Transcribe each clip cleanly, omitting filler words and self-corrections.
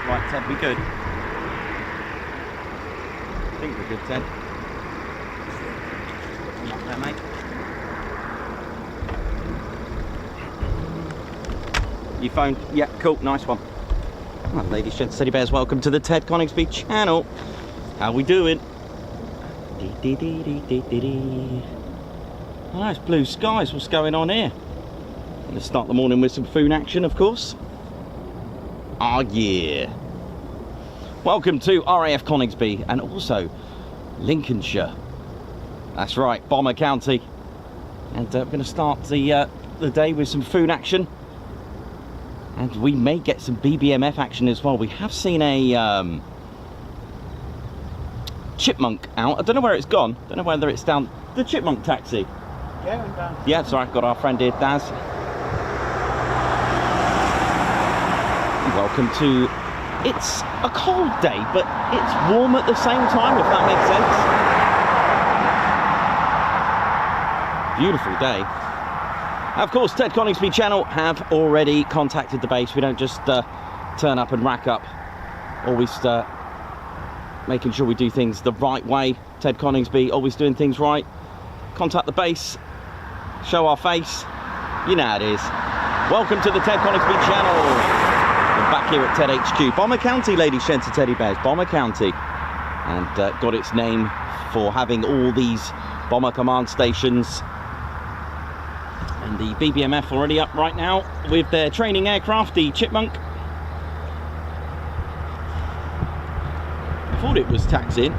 Right, Ted, we good? I think we're good, Ted. Come up there, mate. You phoned? Yeah, cool, nice one. Well, ladies, gents, teddy bears, welcome to the Ted Coningsby channel. How we doing? Oh, nice blue skies. What's going on here? Let's start the morning with some food action, of course. Oh yeah. Welcome to RAF Coningsby and also Lincolnshire. That's right, Bomber County. And we're going to start the day with some food action. And we may get some BBMF action as well. We have seen a Chipmunk out. I don't know where it's gone. Don't know whether it's down the Chipmunk taxi. Yeah, we're down. Yeah, sorry, got our friend here, Daz. Welcome to, it's a cold day, but it's warm at the same time, if that makes sense. Beautiful day. Of course, Ted Coningsby channel have already contacted the base. We don't just turn up and rack up. Always making sure we do things the right way. Ted Coningsby, always doing things right. Contact the base, show our face. You know how it is. Welcome to the Ted Coningsby channel. We're back here at Ted HQ. Bomber County, ladies, gents and teddy bears. Bomber County. And got its name for having all these bomber command stations. And the BBMF already up right now with their training aircraft, the Chipmunk. I thought it was taxiing.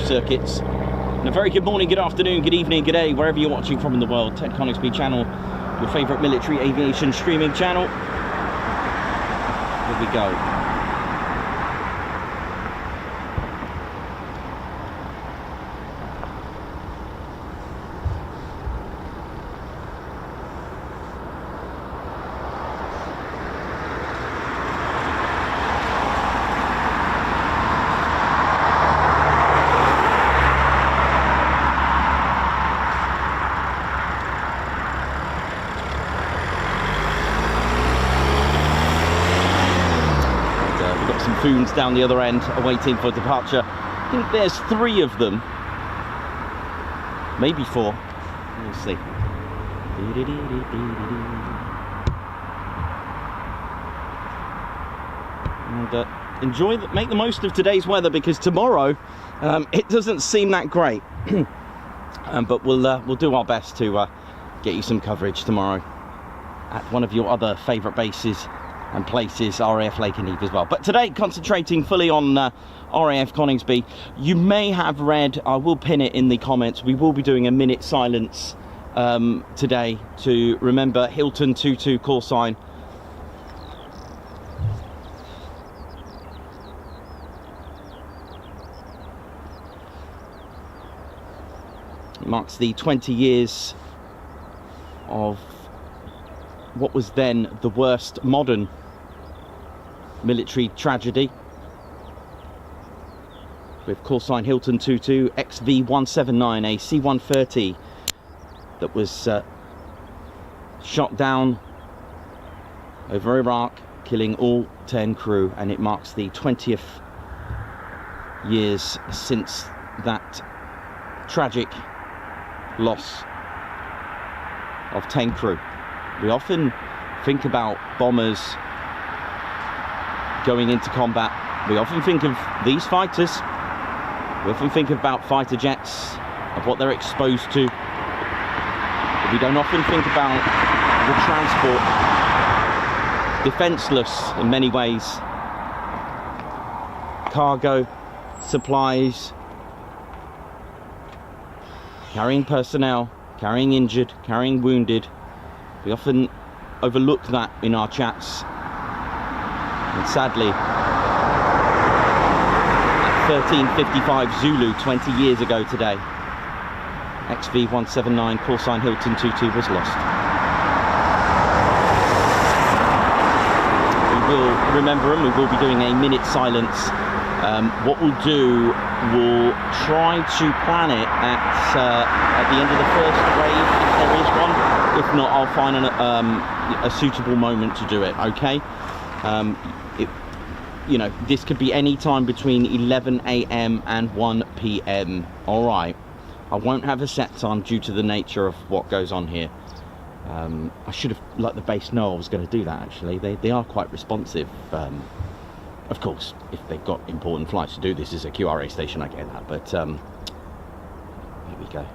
Circuits. And a very good morning, good afternoon, good evening, good day, wherever you're watching from in the world. Ted Coningsby channel, your favourite military aviation streaming channel. Here we go. Foons down the other end awaiting for departure. I think there's 3 of them, maybe 4, we'll see. And make the most of today's weather, because tomorrow it doesn't seem that great. But we'll do our best to get you some coverage tomorrow at one of your other favourite bases and places, RAF Lake and Eve as well. But today, concentrating fully on RAF Coningsby. You may have read, I will pin it in the comments, we will be doing a minute silence today to remember Hilton 22 call sign. It marks the 20 years of what was then the worst modern military tragedy, with call sign Hilton 22 XV179, a C-130 that was shot down over Iraq, killing all 10 crew, and it marks the 20th years since that tragic loss of 10 crew. We often think about bombers going into combat. We often think of these fighters. We often think about fighter jets, of what they're exposed to. But we don't often think about the transport, defenseless in many ways. Cargo, supplies, carrying personnel, carrying injured, carrying wounded. We often overlook that in our chats. And sadly, at 13:55 Zulu 20 years ago today, XV179 call sign Hilton 22 was lost. We will remember him. We will be doing a minute silence. What we'll do, we'll try to plan it at the end of the first wave, if there is one. If not, I'll find a suitable moment to do it, okay? You know, this could be any time between 11 AM and 1 PM, all right? I won't have a set time due to the nature of what goes on here. I should have let the base know I was going to do that, actually. They are quite responsive. Of course, if they've got important flights to do, this is a QRA station, I get that, but here we go.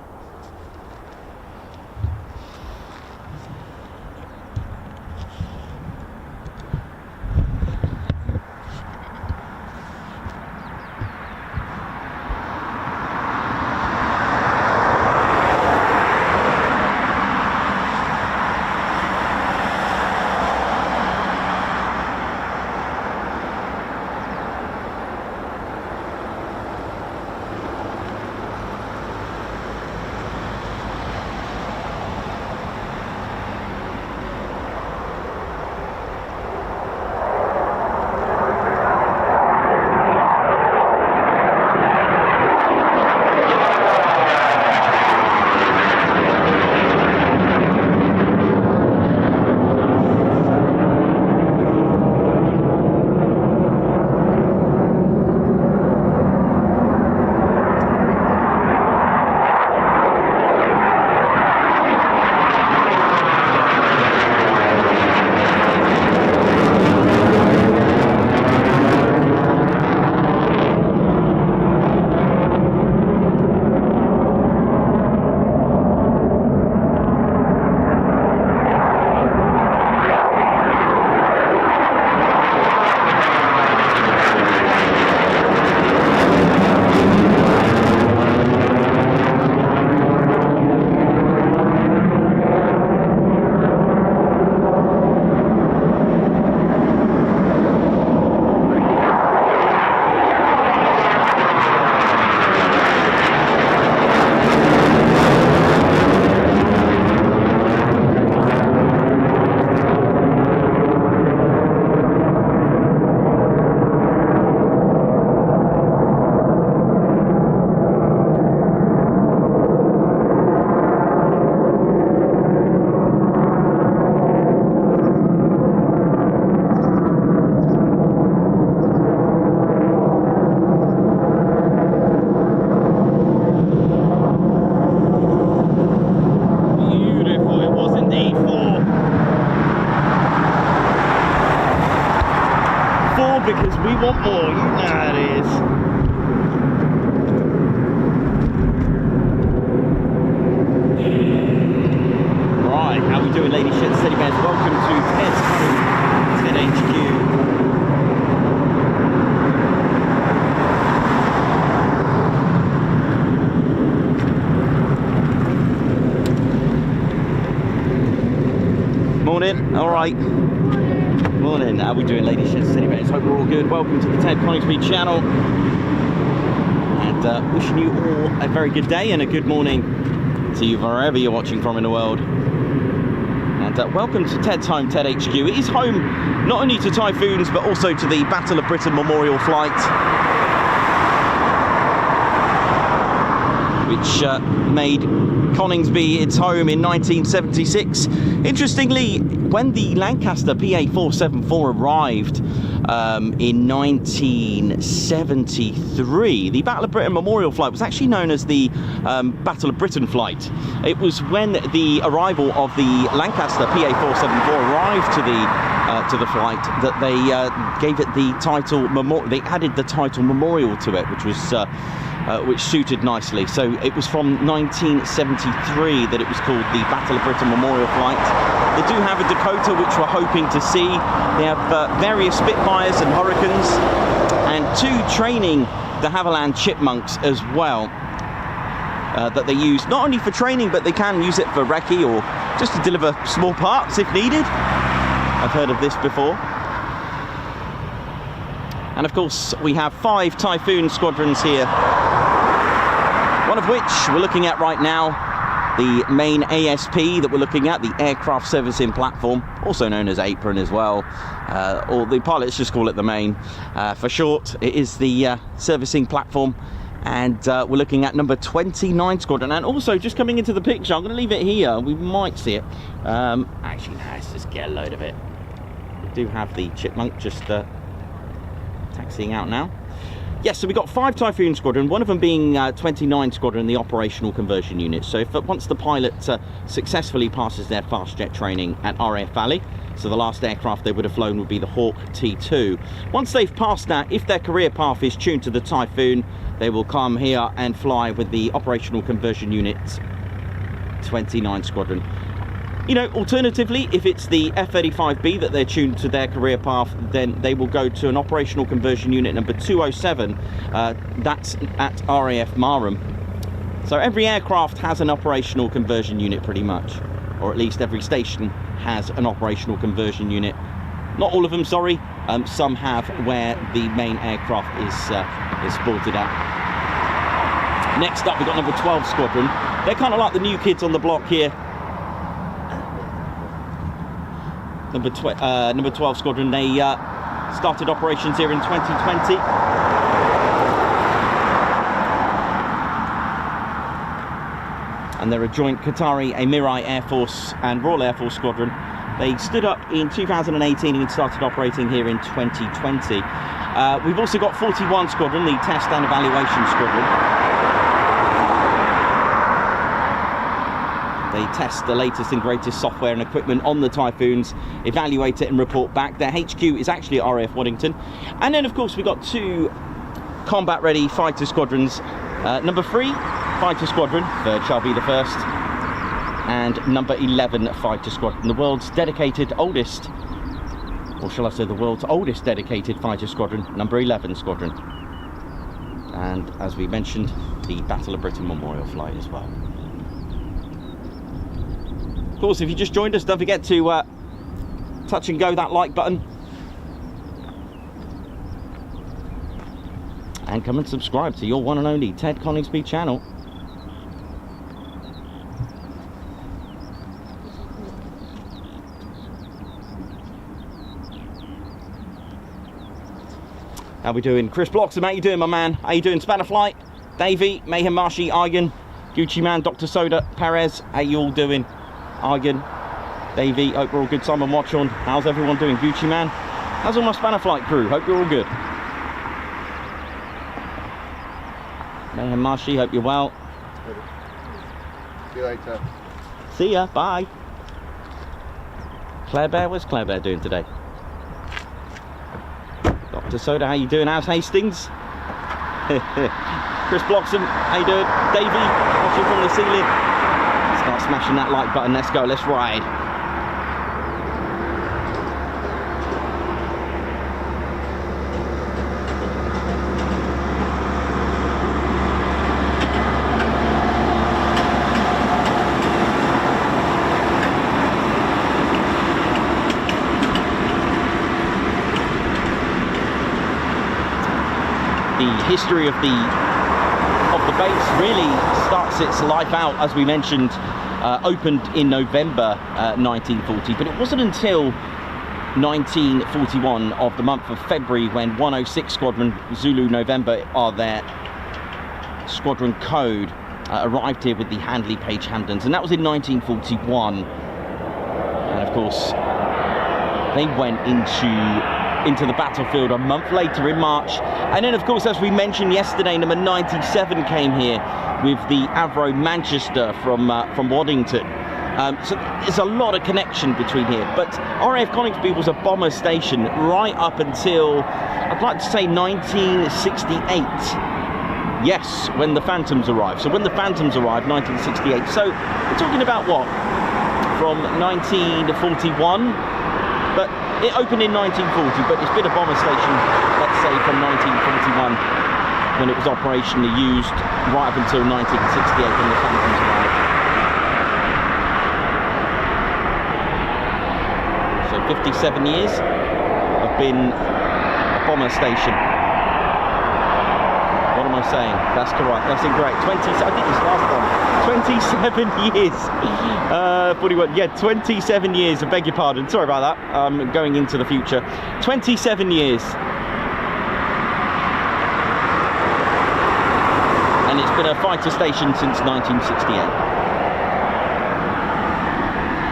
Because we want more, you know how it is. Right, how we doing, ladies, gents, steady bears? Welcome to Ted's home, Ted HQ. Morning, all right. Morning, how we doing, ladies, gents, steady bears? Hope we're all good. Welcome to the Ted Coningsby channel, and wishing you all a very good day and a good morning to you wherever you're watching from in the world. and welcome to Ted's Home, Ted HQ. It is home not only to Typhoons but also to the Battle of Britain Memorial Flight, which made Coningsby its home in 1976. Interestingly, when the Lancaster PA474 arrived in 1973, the Battle of Britain Memorial Flight was actually known as the Battle of Britain Flight. It was when the arrival of the Lancaster PA474 arrived to the flight that they gave it the title. They added the title Memorial to it, which suited nicely. So it was from 1973 that it was called the Battle of Britain Memorial Flight. They do have a Dakota, which we're hoping to see. They have various Spitfires and Hurricanes, and 2 training de Havilland Chipmunks as well, that they use not only for training, but they can use it for recce or just to deliver small parts if needed. I've heard of this before. And of course, we have 5 Typhoon squadrons here, one of which we're looking at right now, the main ASP that we're looking at, the Aircraft Servicing Platform, also known as apron as well, or the pilots just call it the main. For short, it is the servicing platform, and we're looking at number 29 squadron. And also, just coming into the picture, I'm going to leave it here, we might see it. Actually, no, let's just get a load of it. We do have the Chipmunk just taxiing out now. Yes, so we've got 5 Typhoon squadron, one of them being 29 squadron, the operational conversion unit. So once the pilot successfully passes their fast jet training at RAF Valley, so the last aircraft they would have flown would be the Hawk T2. Once they've passed that, if their career path is tuned to the Typhoon, they will come here and fly with the operational conversion unit 29 squadron. You know, alternatively, if it's the F-35B that they're tuned to their career path, then they will go to an operational conversion unit number 207. That's at RAF Marham. So every aircraft has an operational conversion unit pretty much, or at least every station has an operational conversion unit. Not all of them, sorry. Some have where the main aircraft is sported at. Next up, we've got number 12 squadron. They're kind of like the new kids on the block here. Number 12 squadron, they started operations here in 2020. And they're a joint Qatari, Emirai Air Force and Royal Air Force squadron. They stood up in 2018 and started operating here in 2020. We've also got 41 squadron, the test and evaluation squadron. They test the latest and greatest software and equipment on the Typhoons, evaluate it and report back. Their HQ is actually at RAF Waddington. And then of course we've got 2 combat ready fighter squadrons. Number 3 fighter squadron, third shall be the first, and number 11 fighter squadron, the world's dedicated oldest, or shall I say the world's oldest dedicated fighter squadron, number 11 squadron. And as we mentioned, the Battle of Britain Memorial Flight as well. Of course, if you just joined us, don't forget to touch and go that like button. And come and subscribe to your one and only Ted Coningsby channel. How we doing? Chris Bloxham, how you doing, my man? How you doing, Spanner Flight? Davey, Mayhem Marshy, Eigen, Gucci Man, Dr. Soda, Perez, how you all doing? Eigen, Davey, hope we're all good. Simon Watchorn, how's everyone doing? Gucci Man, how's all my Spanner Flight crew? Hope you're all good. Mayhem Marshy, hope you're well. See you later. See ya, bye. Claire Bear, what's Claire Bear doing today? Dr. Soda, how you doing? How's Hastings? Chris Bloxham, how you doing? Davey, watching from the ceiling. Start smashing that like button, let's go, let's ride. The history of the base really starts its life out, as we mentioned, opened in November 1940, but it wasn't until 1941 of the month of February when 106 Squadron Zulu November are their squadron code arrived here with the Handley Page Hampdens, and that was in 1941. And of course they went into the battlefield a month later in March. And then of course, as we mentioned yesterday, number 97 came here with the Avro Manchester from Waddington. So there's a lot of connection between here. But RAF Coningsby was a bomber station right up until, I'd like to say, 1968. Yes, when the Phantoms arrived. So when the Phantoms arrived, 1968. So we're talking about what? From 1941? But it opened in 1940, but it's been a bomber station, let's say, from 1941 when it was operationally used, right up until 1968 when the Phantoms arrived. So 57 years have been a bomber station. What am I saying? That's correct. That's incorrect. I think it's last time. 27 years. 41. Yeah, 27 years. I beg your pardon. Sorry about that. Going into the future. 27 years. And it's been a fighter station since 1968.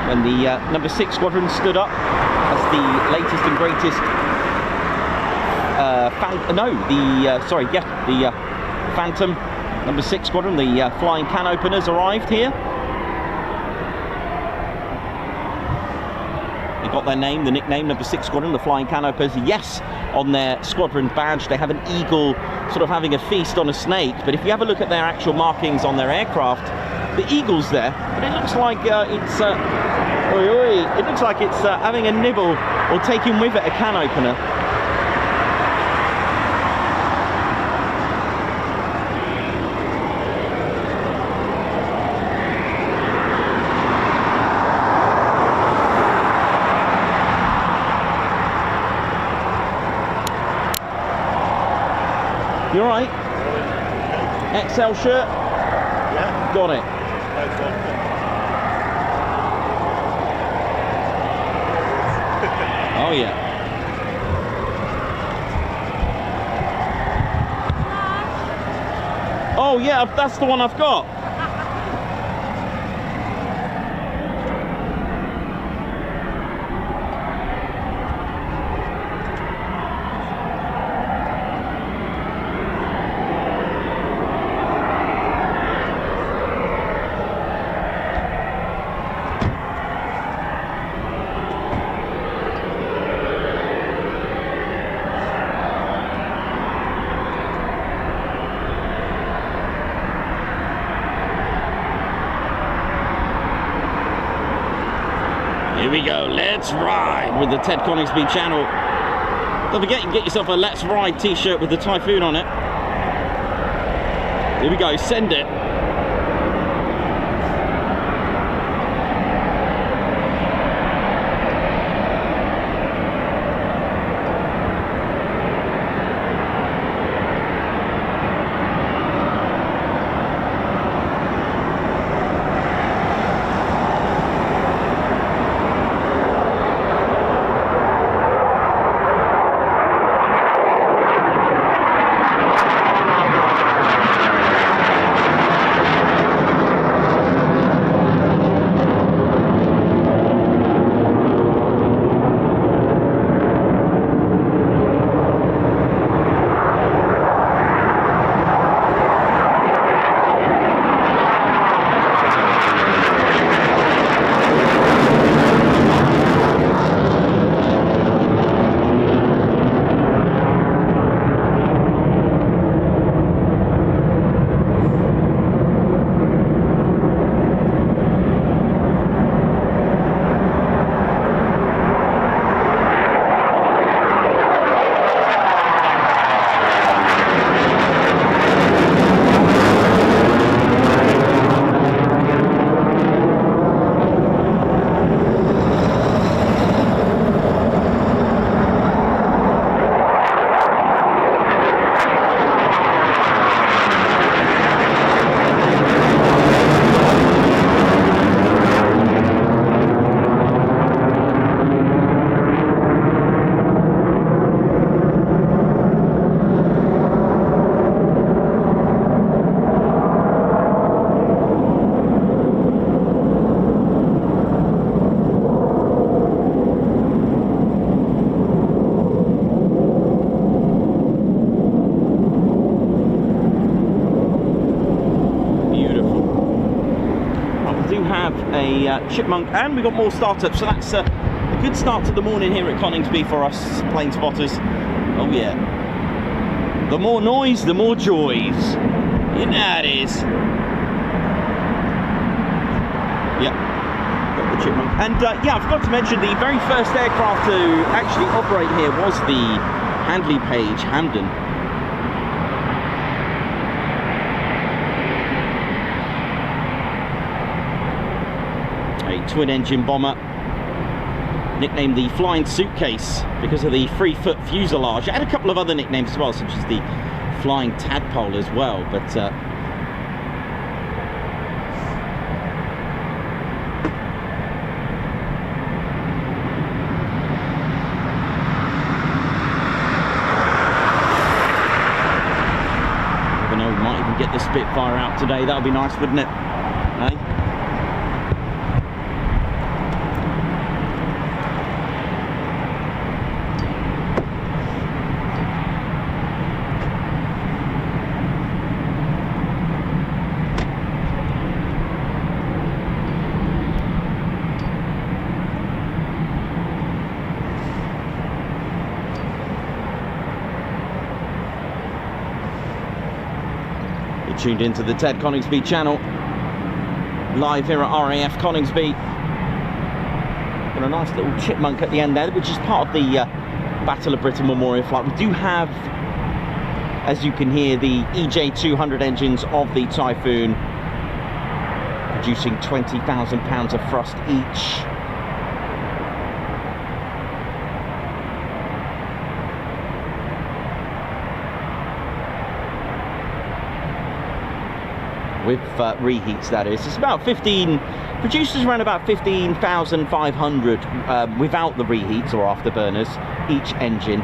When the number 6 Squadron stood up as the latest and greatest the Phantom number 6 Squadron, the flying can openers arrived here. They got their name, the nickname, number 6 Squadron, the flying can openers. Yes, on their squadron badge they have an eagle sort of having a feast on a snake, but if you have a look at their actual markings on their aircraft, the eagle's there, but it looks like it's having a nibble or taking with it a can opener. You alright? XL shirt? Yeah. Got it. Oh yeah. Oh yeah, that's the one I've got. Here we go, let's ride with the Ted Coningsby channel. Don't forget, you can get yourself a Let's Ride t-shirt with the Typhoon on it. Here we go, send it. Chipmunk, and we've got more startups, so that's a good start to the morning here at Coningsby for us plane spotters. Oh yeah. The more noise, the more joys. You know how it is. Yep. Got the Chipmunk. And yeah, I forgot to mention the very first aircraft to actually operate here was the Handley Page Hampden. A twin-engine bomber, nicknamed the Flying Suitcase because of the 3-foot fuselage. It had a couple of other nicknames as well, such as the Flying Tadpole as well, but never know, we might even get the Spitfire out today. That would be nice, wouldn't it? Hey? Tuned into the Ted Coningsby channel, live here at RAF Coningsby. Got a nice little Chipmunk at the end there, which is part of the Battle of Britain Memorial flight. We do have, as you can hear, the EJ200 engines of the Typhoon, producing 20,000 pounds of thrust each. With reheats, that is. It's about 15, produces around about 15,500 without the reheats or afterburners each engine.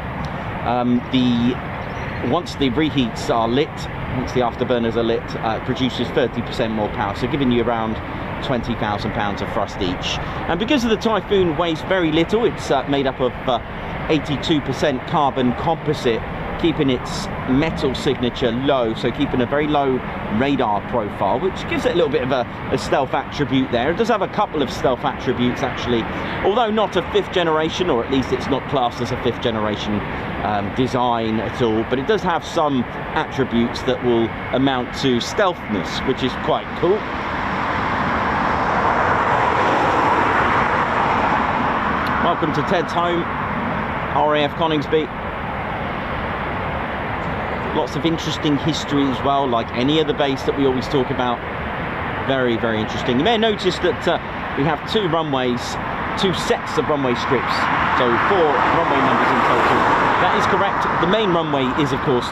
Once the reheats are lit, once the afterburners are lit, it produces 30% more power, so giving you around 20,000 pounds of thrust each. And because of the Typhoon weighs very little, it's made up of 82% carbon composite, keeping its metal signature low, so keeping a very low radar profile, which gives it a little bit of a stealth attribute there. It does have a couple of stealth attributes actually, although not a 5th generation, or at least it's not classed as a 5th generation design at all, but it does have some attributes that will amount to stealthness, which is quite cool. Welcome to Ted's home, RAF Coningsby. Lots of interesting history as well, like any other base that we always talk about. Very, very interesting. You may have noticed that we have 2 runways, 2 sets of runway strips, so 4 runway numbers in total. That is correct. The main runway is, of course,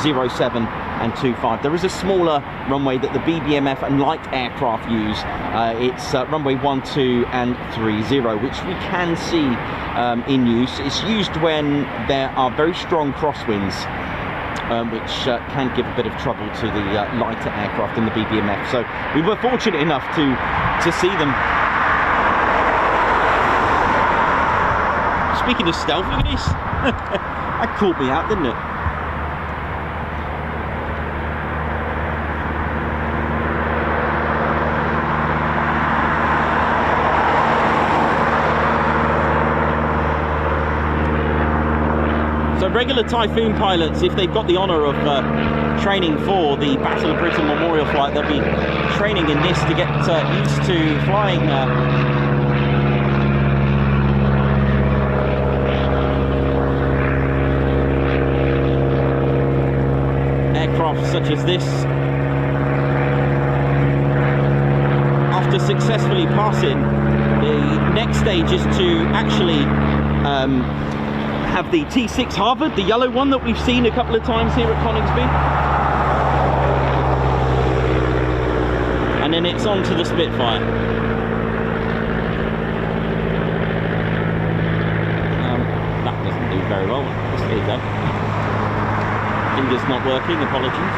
07 and 25. There is a smaller runway that the BBMF and light aircraft use. It's runway 12 and 30, which we can see in use. It's used when there are very strong crosswinds, which can give a bit of trouble to the lighter aircraft in the BBMF. So we were fortunate enough to see them. Speaking of stealth, look at this. That caught me out, didn't it? So regular Typhoon pilots, if they've got the honour of training for the Battle of Britain Memorial flight, they'll be training in this to get used to flying aircraft such as this. After successfully passing, the next stage is to actually have the T6 Harvard, the yellow one that we've seen a couple of times here at Coningsby. And then it's on to the Spitfire. That doesn't do very well. There you go. Finger's not working, apologies.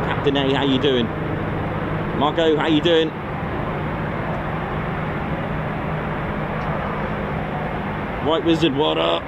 Captain A, how you doing? Marco, how you doing? White Wizard, what up?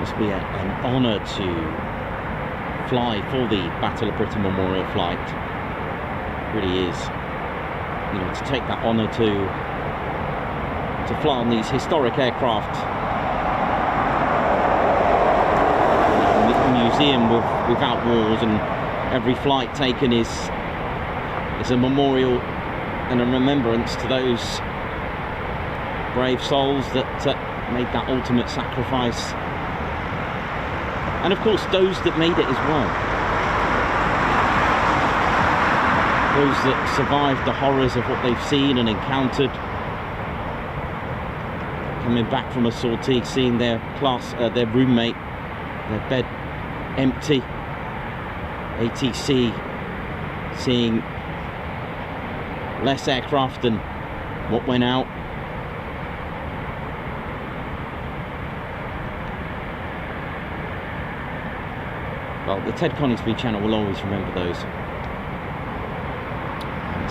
must be an honour to fly for the Battle of Britain Memorial flight. It really is. You know, to take that honour to fly on these historic aircraft. You know, a museum without walls, and every flight taken is a memorial and a remembrance to those brave souls that made that ultimate sacrifice, and of course those that made it as well, those that survived the horrors of what they've seen and encountered, coming back from a sortie, seeing their roommate, their bed empty, ATC seeing less aircraft than what went out. Well, the Ted Coningsby channel will always remember those.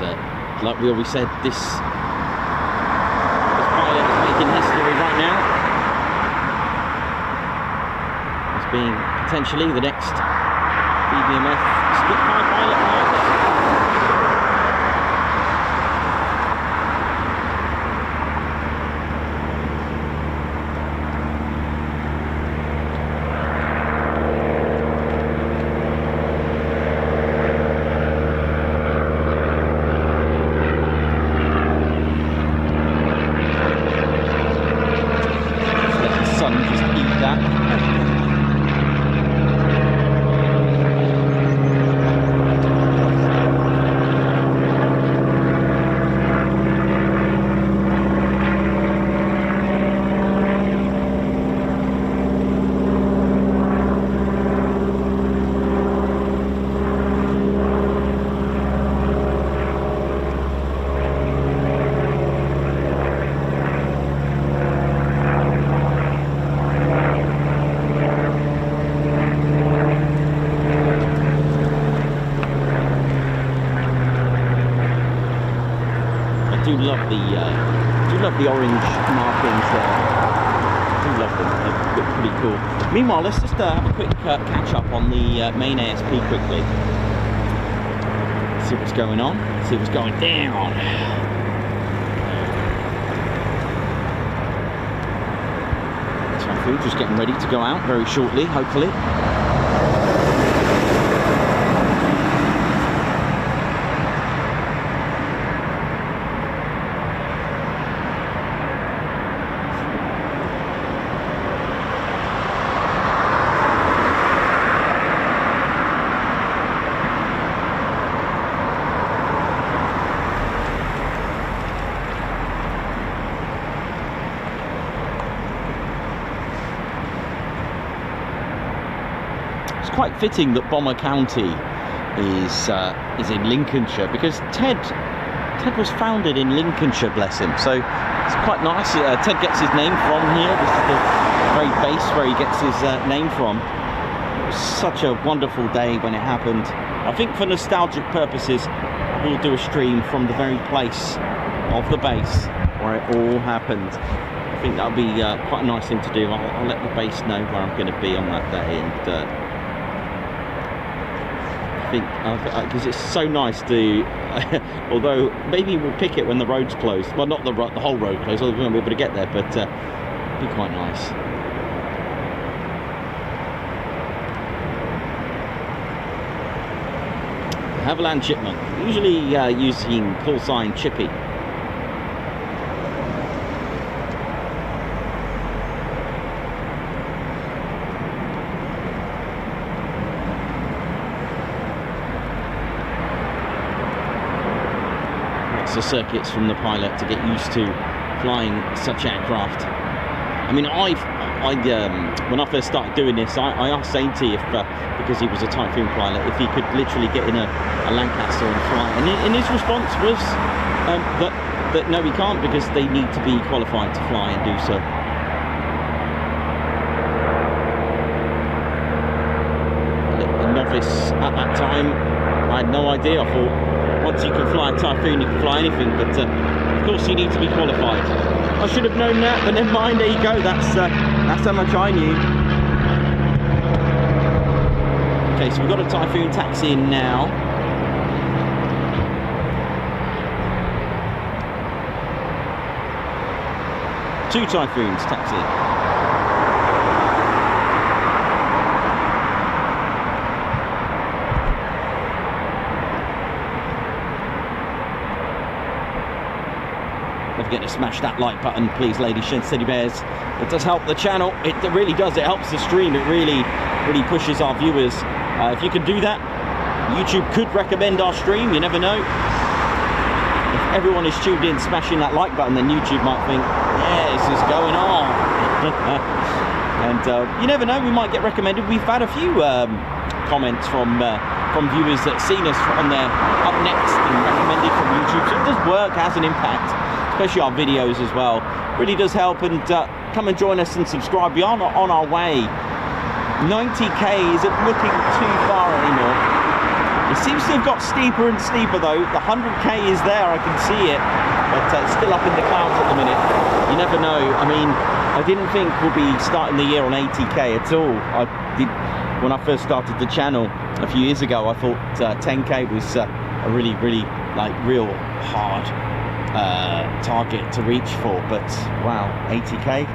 And like we always said, this pilot is making history right now as being potentially the next BBMF Spitfire pilot, perhaps. I do love the orange markings there. I do love them. They look pretty cool. Meanwhile, let's just have a quick catch up on the main ASP quickly. See what's going on. See what's going down. Typhoon just getting ready to go out very shortly, hopefully. Quite fitting that Bomber County is in Lincolnshire, because Ted was founded in Lincolnshire, bless him. So it's quite nice. Ted gets his name from here. This is the very base where he gets his name from. It was such a wonderful day when it happened. I think for nostalgic purposes, we'll do a stream from the very place of the base where it all happened. I think that'll be quite a nice thing to do. I'll let the base know where I'm going to be on that day, and because it's so nice to although maybe we'll pick it when the road's closed, well, not the whole road closed, we won't be able to get there, but it'll be quite nice. Havilland Chipmunk, usually using call sign Chippy. The circuits from the pilot to get used to flying such aircraft. I mean, when I first started doing this, I asked Sainty if, because he was a Typhoon pilot, if he could literally get in a Lancaster and fly, and his response was that no, he can't, because they need to be qualified to fly and do so. A novice at that time, I had no idea. I thought, once you can fly a Typhoon, you can fly anything, but of course you need to be qualified. I should have known that, but never mind, there you go, that's how much I knew. Okay, so we've got a Typhoon taxiing now. Two Typhoons taxiing. Don't forget to smash that like button, please, ladies and teddy bears. It does help the channel. It really does. It helps the stream. It really pushes our viewers. If you can do that, YouTube could recommend our stream. You never know. If everyone is tuned in, smashing that like button, then YouTube might think, yeah, this is going on. And you never know. We might get recommended. We've had a few comments from viewers that seen us on their up next and recommended from YouTube. So it does work, has an impact. Especially our videos as well. Really does help, and come and join us and subscribe. We are on our way. 90k isn't looking too far anymore. It seems to have got steeper and steeper though. The 100k is there, I can see it, but it's still up in the clouds at the minute. You never know. I mean, I didn't think we'll be starting the year on 80k at all. When I first started the channel a few years ago, I thought 10k was a really real hard target to reach for, but wow, 80k.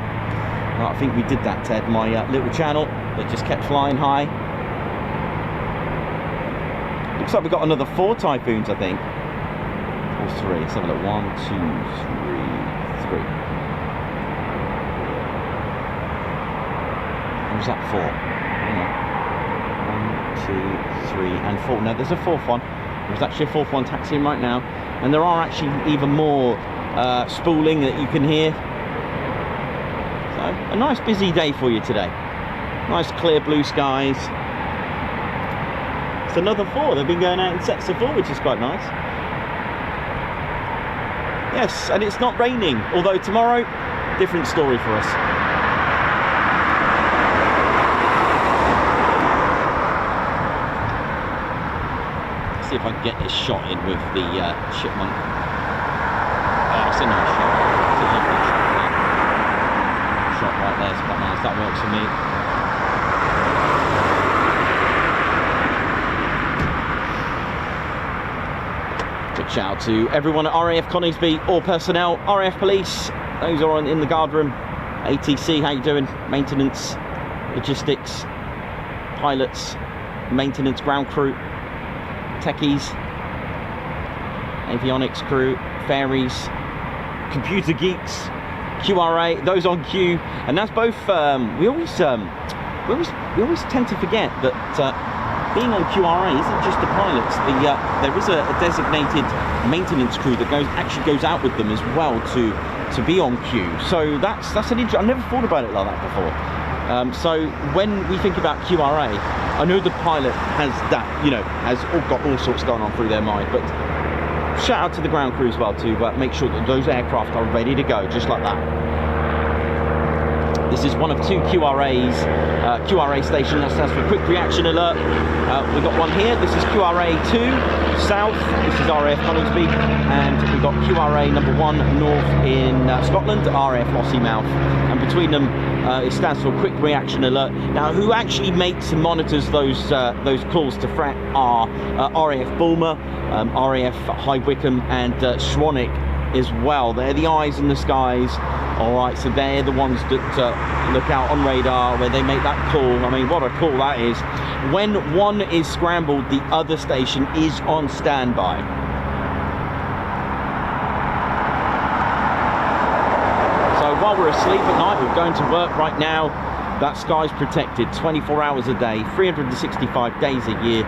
Well, I think we did that, Ted. My little channel that just kept flying high. Looks like we got another 4 Typhoons, I think, or 3. Let's have a look. 1, 2, 3, 3. Or was that 4? Hang on. 1, 2, 3, and 4. No, there's a 4th one. There's actually a 4th one taxiing right now, and there are actually even more spooling that you can hear. So a nice busy day for you today. Nice clear blue skies. It's another 4. They've been going out in sets of 4, which is quite nice. Yes, and it's not raining, although tomorrow, different story for us. See if I can get this shot in with the Chipmunk. Oh, it's a nice shot. It's a lovely shot there. Shot right there, it's quite nice. That works for me. Big shout out to everyone at RAF Coningsby, all personnel, RAF police, those are in the guard room, ATC, how you doing? Maintenance, logistics, pilots, maintenance, ground crew, techies, avionics crew, ferries, computer geeks, QRA, those on queue, and that's both. We always tend to forget that being on QRA isn't just the pilots. There is a designated maintenance crew that actually goes out with them as well to be on queue. So that's an I never thought about it like that before. So when we think about QRA, I know the pilot has that, has got all sorts going on through their mind, but shout out to the ground crew as well to make sure that those aircraft are ready to go, just like that. This is one of 2 QRAs, QRA station, that stands for Quick Reaction Alert. We've got one here, this is QRA 2 South, this is RAF Coningsby, and we've got QRA number 1 North in Scotland, RAF Lossiemouth, and between them it stands for Quick Reaction Alert. Now, who actually makes and monitors those calls to threat are RAF Bulmer, RAF High Wycombe, and Schwanwick as well. They're the eyes in the skies. All right, so they're the ones that look out on radar where they make that call. I mean, what a call that is. When one is scrambled, the other station is on standby. So while we're asleep at night, we're going to work right now. That sky's protected 24 hours a day, 365 days a year,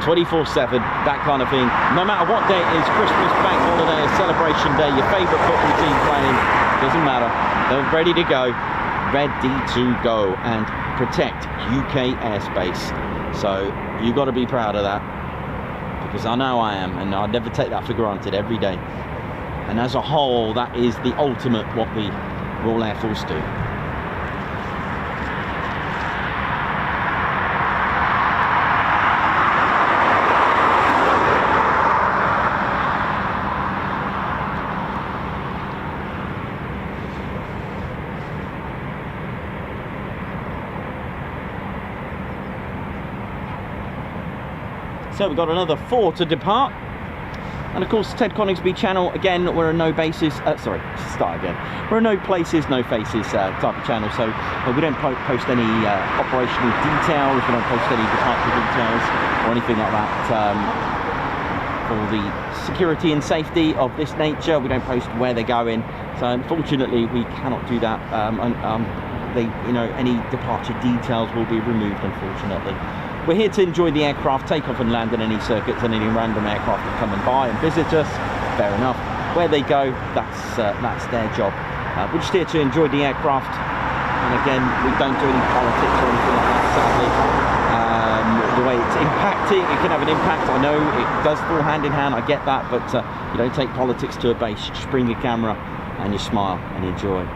24/7, that kind of thing. No matter what day it is, Christmas, bank holiday, a celebration day, your favourite football team playing, doesn't matter. They're ready to go and protect UK airspace. So you got to be proud of that, because I know I am, and I'd never take that for granted every day. And as a whole, that is the ultimate what the Royal Air Force do. So we've got another 4 to depart. And of course, Ted Coningsby channel, again, we're a no bases, sorry, start again. We're a no places, no faces type of channel, so we don't post any operational details, we don't post any departure details or anything like that. For the security and safety of this nature, we don't post where they're going, so unfortunately we cannot do that. Any departure details will be removed, unfortunately. We're here to enjoy the aircraft, take off and land in any circuits, and any random aircraft that come and by and visit us, fair enough. Where they go, that's their job. We're just here to enjoy the aircraft, and again, we don't do any politics or anything like that, sadly. The way it's impacting, it can have an impact. I know it does fall hand in hand, I get that, but you don't take politics to a base. You just bring your camera and you smile and enjoy.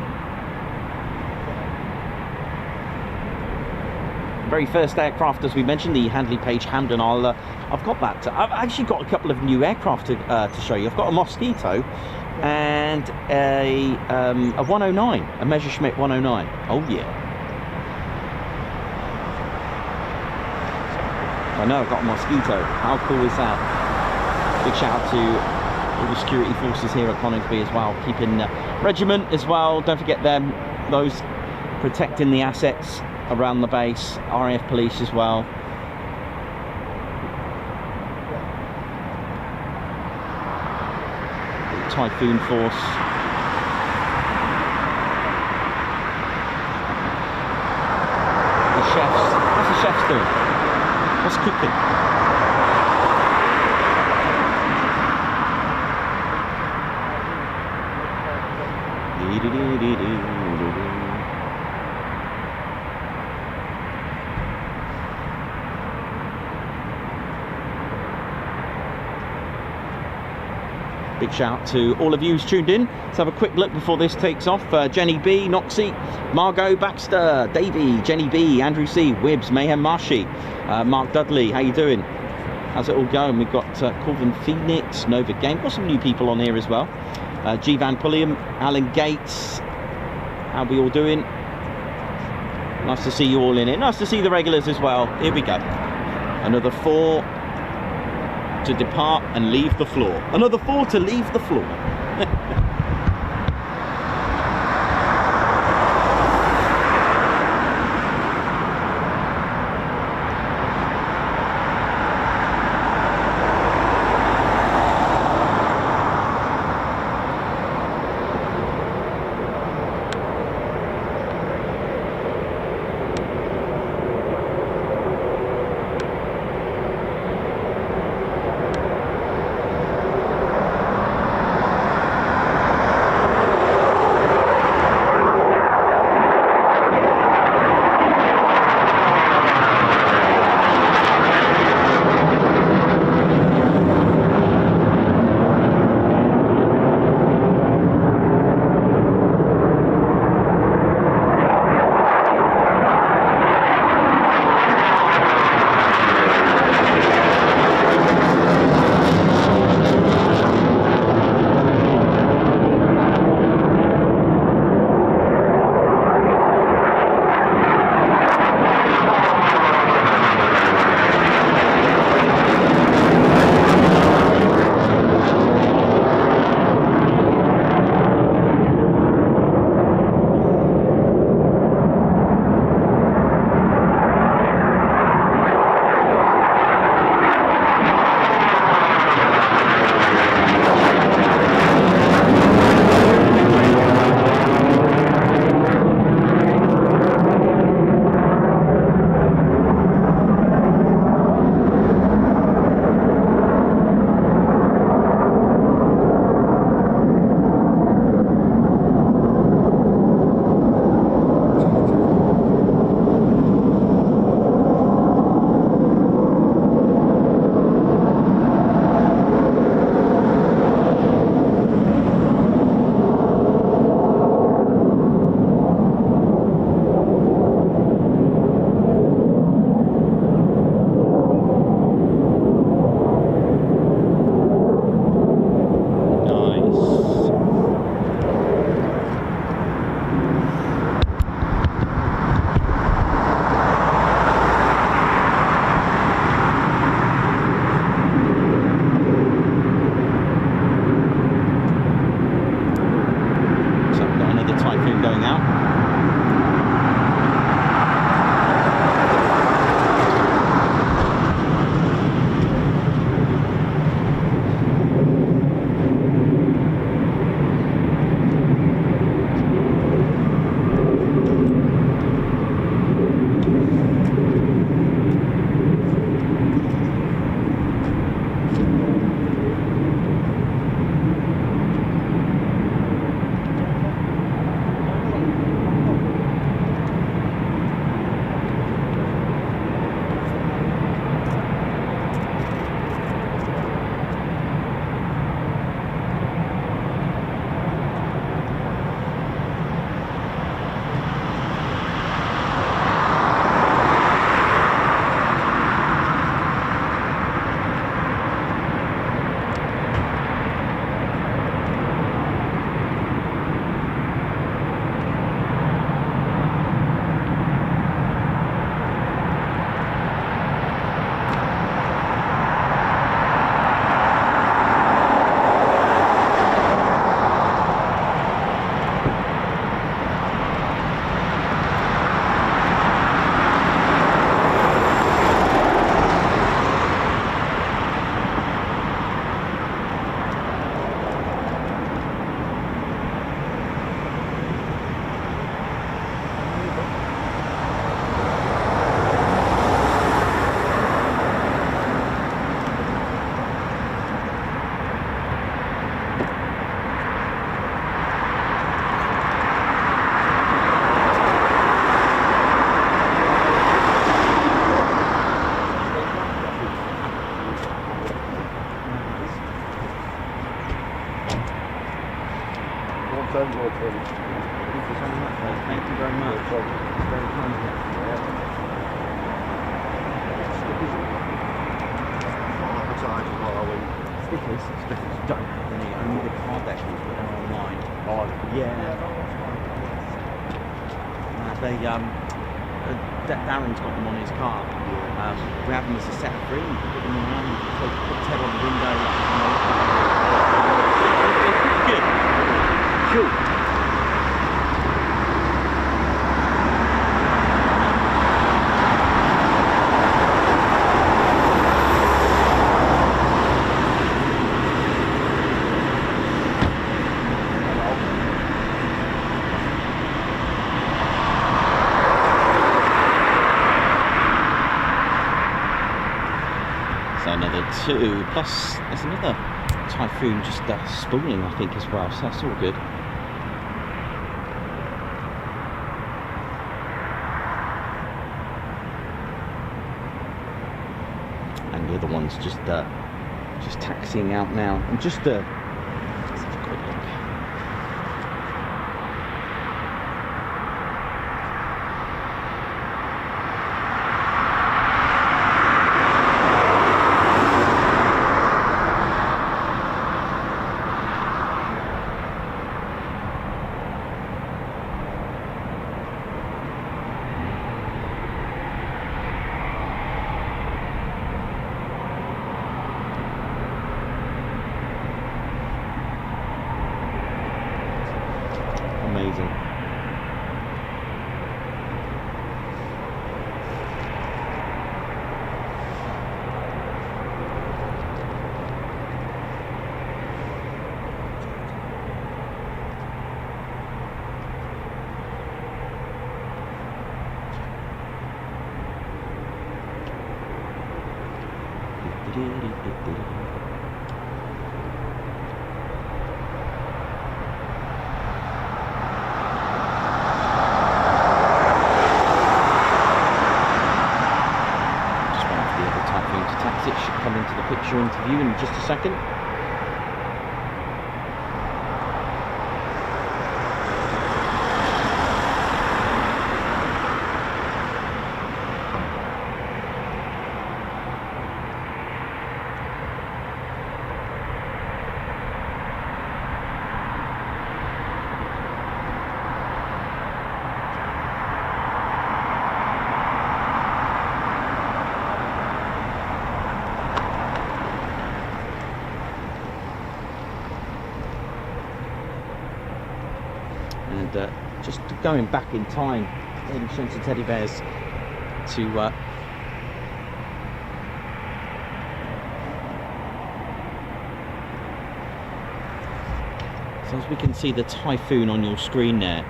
Very first aircraft, as we mentioned, the Handley Page Hamden. I've got that. I've actually got a couple of new aircraft to show you. I've got a Mosquito and a 109, a Messerschmitt 109. Oh yeah. I know I've got a Mosquito. How cool is that? Big shout out to all the security forces here at Coningsby as well, keeping regiment as well. Don't forget them. Those protecting the assets around the base, RAF police as well. Typhoon force. The chefs. What's the chefs doing? What's cooking? Big shout to all of you who's tuned in. Let's have a quick look before this takes off. Jenny B, Noxie, Margot Baxter, Davey, Jenny B, Andrew C, Wibbs, Mayhem Marshy, Mark Dudley, how you doing? How's it all going? We've got Corvin Phoenix, Nova Game, got some new people on here as well. G Van Pulliam, Alan Gates, how we all doing? Nice to see you all in it. Nice to see the regulars as well. Here we go. Another 4 to depart and leave the floor. Another 4 to leave the floor. you so much, mate. Thank you very much. It's very kind of you. Stickers. Don't have any. Only the card actually, but they're online. Oh, Yeah. Darren's got them on his car. We have them as a set free. Put them around. So put Ted on the window. Good. Cool. Another two, plus there's another Typhoon just spooling, I think, as well, so that's all good. And the other one's just taxiing out now, and just let's have a quick look. Amazing. It should come into the picture interview in just a second. And just going back in time, Lady showing some teddy bears to so as we can see the Typhoon on your screen there,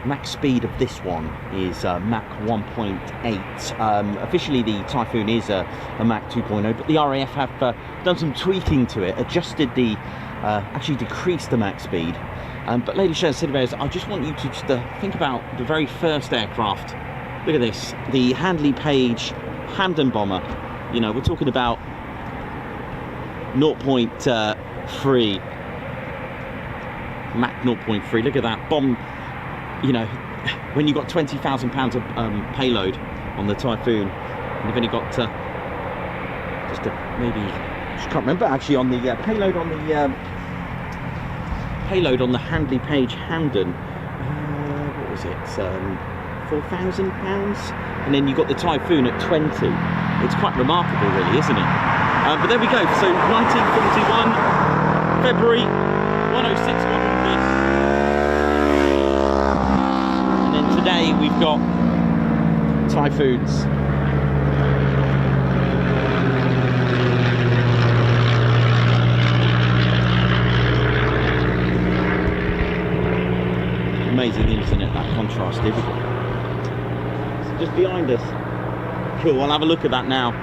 max speed of this one is Mach 1.8. Officially the Typhoon is a Mach 2.0, but the RAF have done some tweaking to it, adjusted the actually decreased the max speed. But ladies and gentlemen, I just want you to just think about the very first aircraft. Look at this, the Handley Page Hampden bomber. You know, we're talking about 0.3 Mach 0.3. Look at that bomb. You know, when you've got 20,000 pounds of payload on the Typhoon, and you've only got just maybe, I can't remember actually, on the payload on the Handley Page Hampden, what was it, £4,000, and then you've got the Typhoon at 20. It's quite remarkable really, isn't it? But there we go. So 1941 February, 106 and then today we've got Typhoons. Amazing, isn't it, that contrast? Here we go. It's just behind us. Cool, I'll have a look at that now.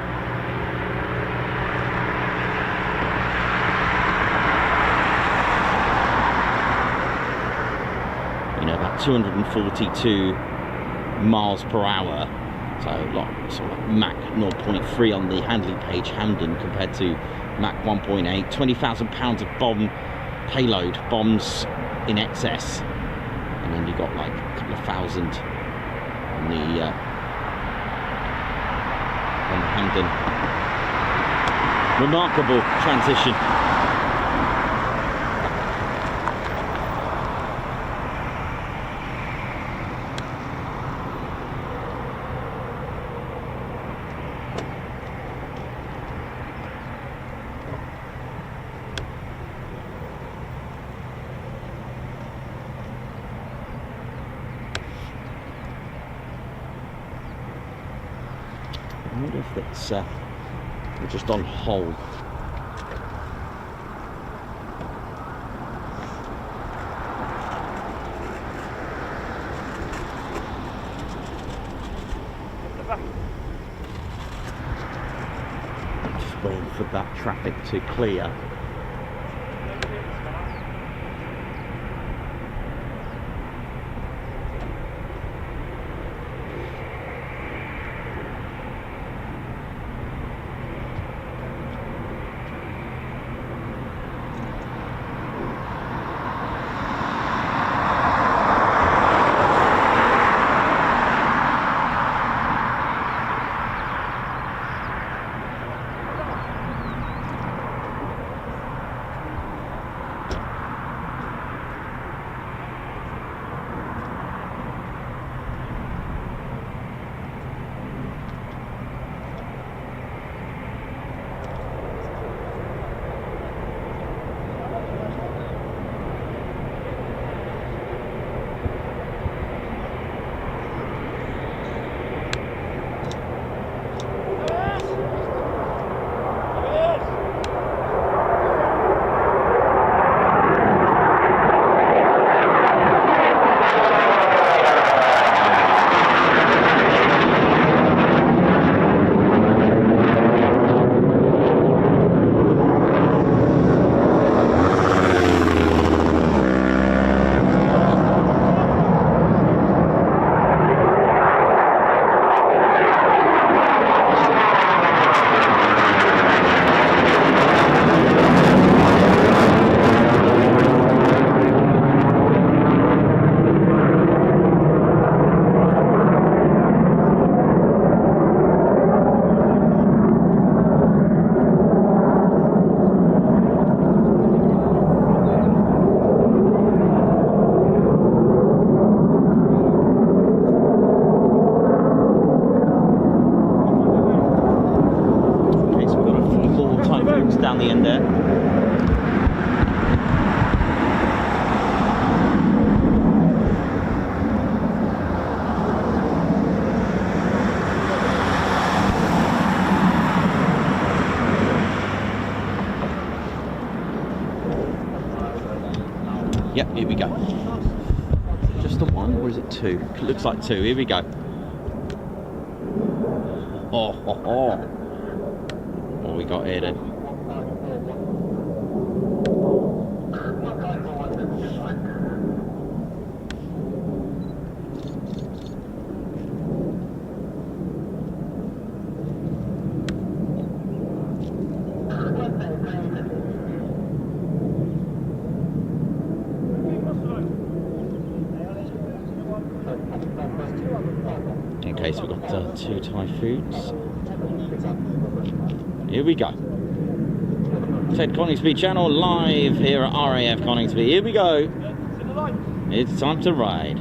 You know, about 242 miles per hour. So a lot, sort of Mach 0.3 on the Handley Page Hampden compared to Mach 1.8. 20,000 pounds of bomb payload bombs in excess, and then you got like a couple of thousand on the Hamden. Remarkable transition. I wonder if it's we're just on hold. Just waiting for that traffic to clear. Down the end there. Yep, here we go. Just the one, or is it two? It looks like two. Here we go. What we got here then? Okay, so we've got two Typhoons. Here we go. Ted Coningsby channel live here at RAF Coningsby. Here we go. It's time to ride.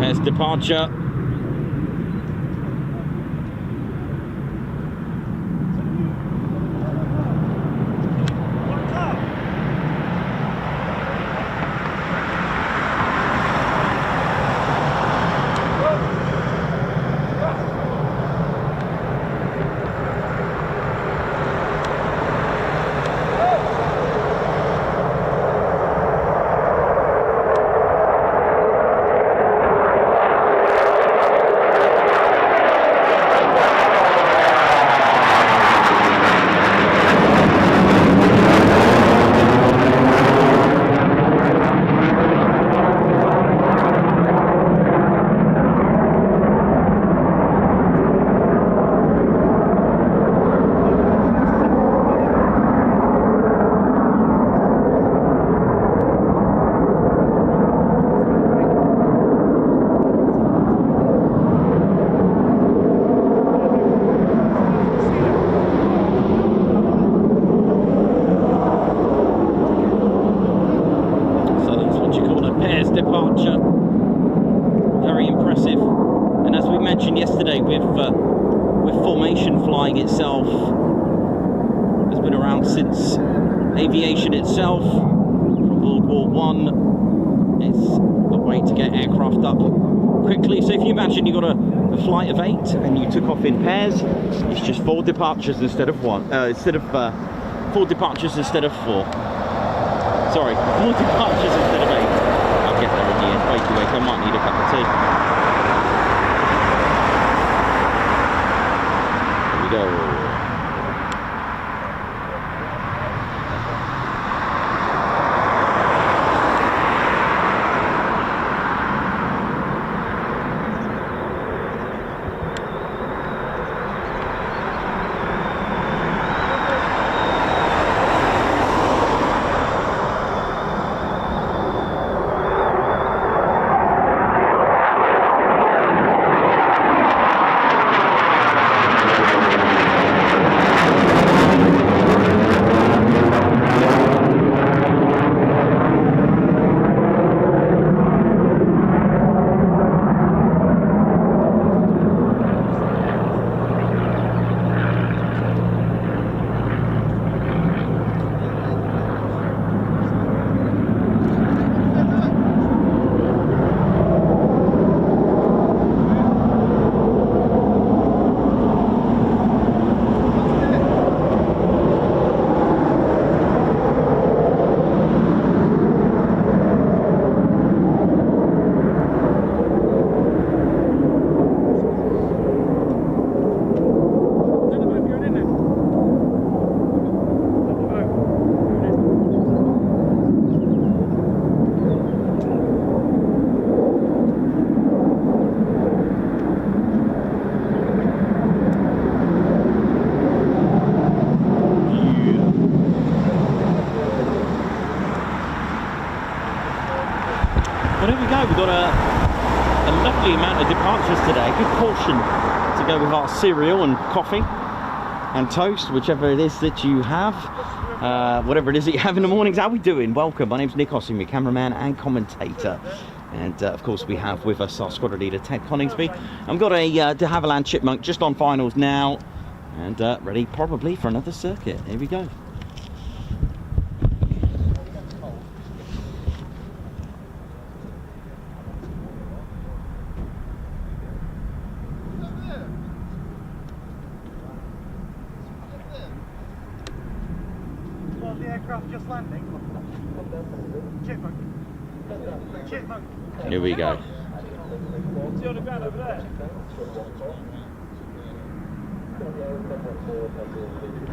There's departure. mentioned yesterday, with formation flying itself has been around since aviation itself, from World War I. It's a way to get aircraft up quickly. So if you imagine you got a flight of 8 and you took off in pairs, it's just 4 departures instead of 4 departures instead of 4. Sorry, 4 departures instead of 8. I'll get there in the end. Wakey wake, I might need a cup of tea. Here we go. We've got a lovely amount of departures today, a good portion to go with our cereal and coffee and toast, whichever it is that you have, whatever it is that you have in the mornings. How are we doing? Welcome, my name's Nick Ossing, your cameraman and commentator, and of course we have with us our squadron leader Ted Coningsby. I've got a de Havilland Chipmunk just on finals now and ready probably for another circuit. Here we go. The aircraft just landing. Chipmunk. Chipmunk. Here we go. See on the ground over there.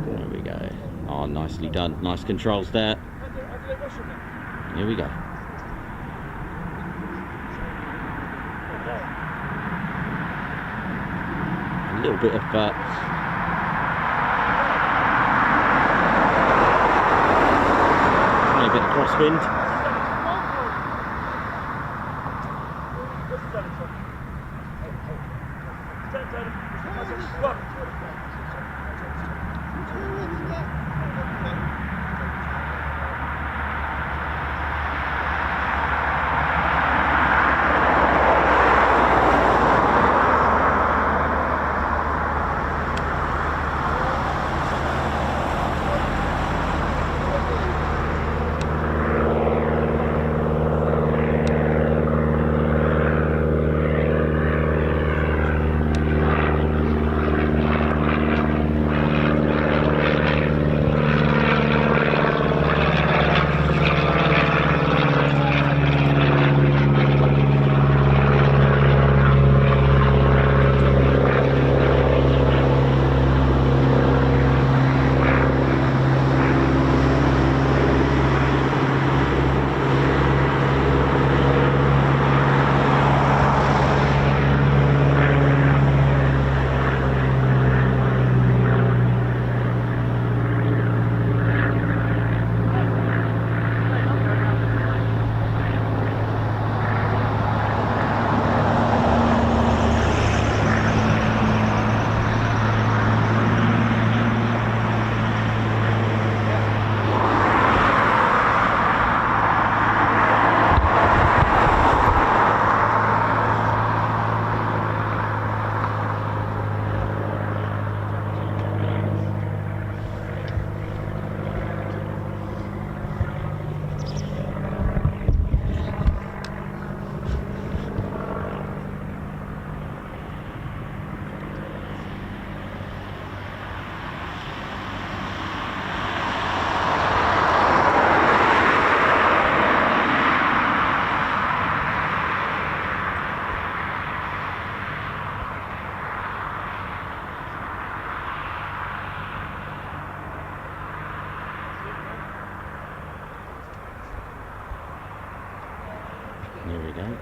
There we go. Oh, nicely done. Nice controls there. Here we go. A little bit of a bit of crosswind.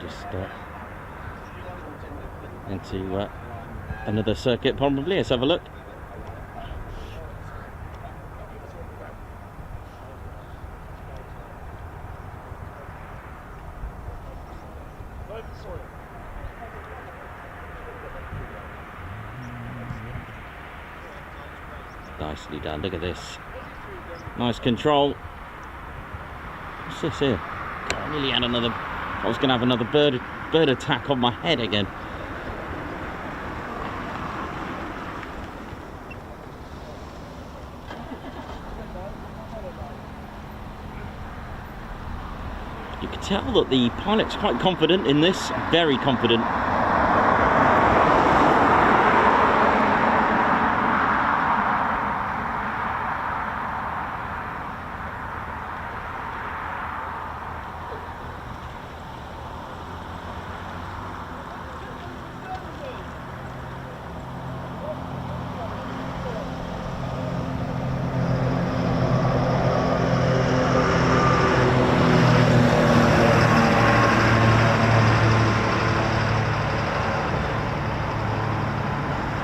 just into another circuit probably. Let's have a look. Nicely done. Look at this. Nice control. What's this here? I nearly had another. I was going to have another bird attack on my head again. You can tell that the pilot's quite confident in this. Very confident.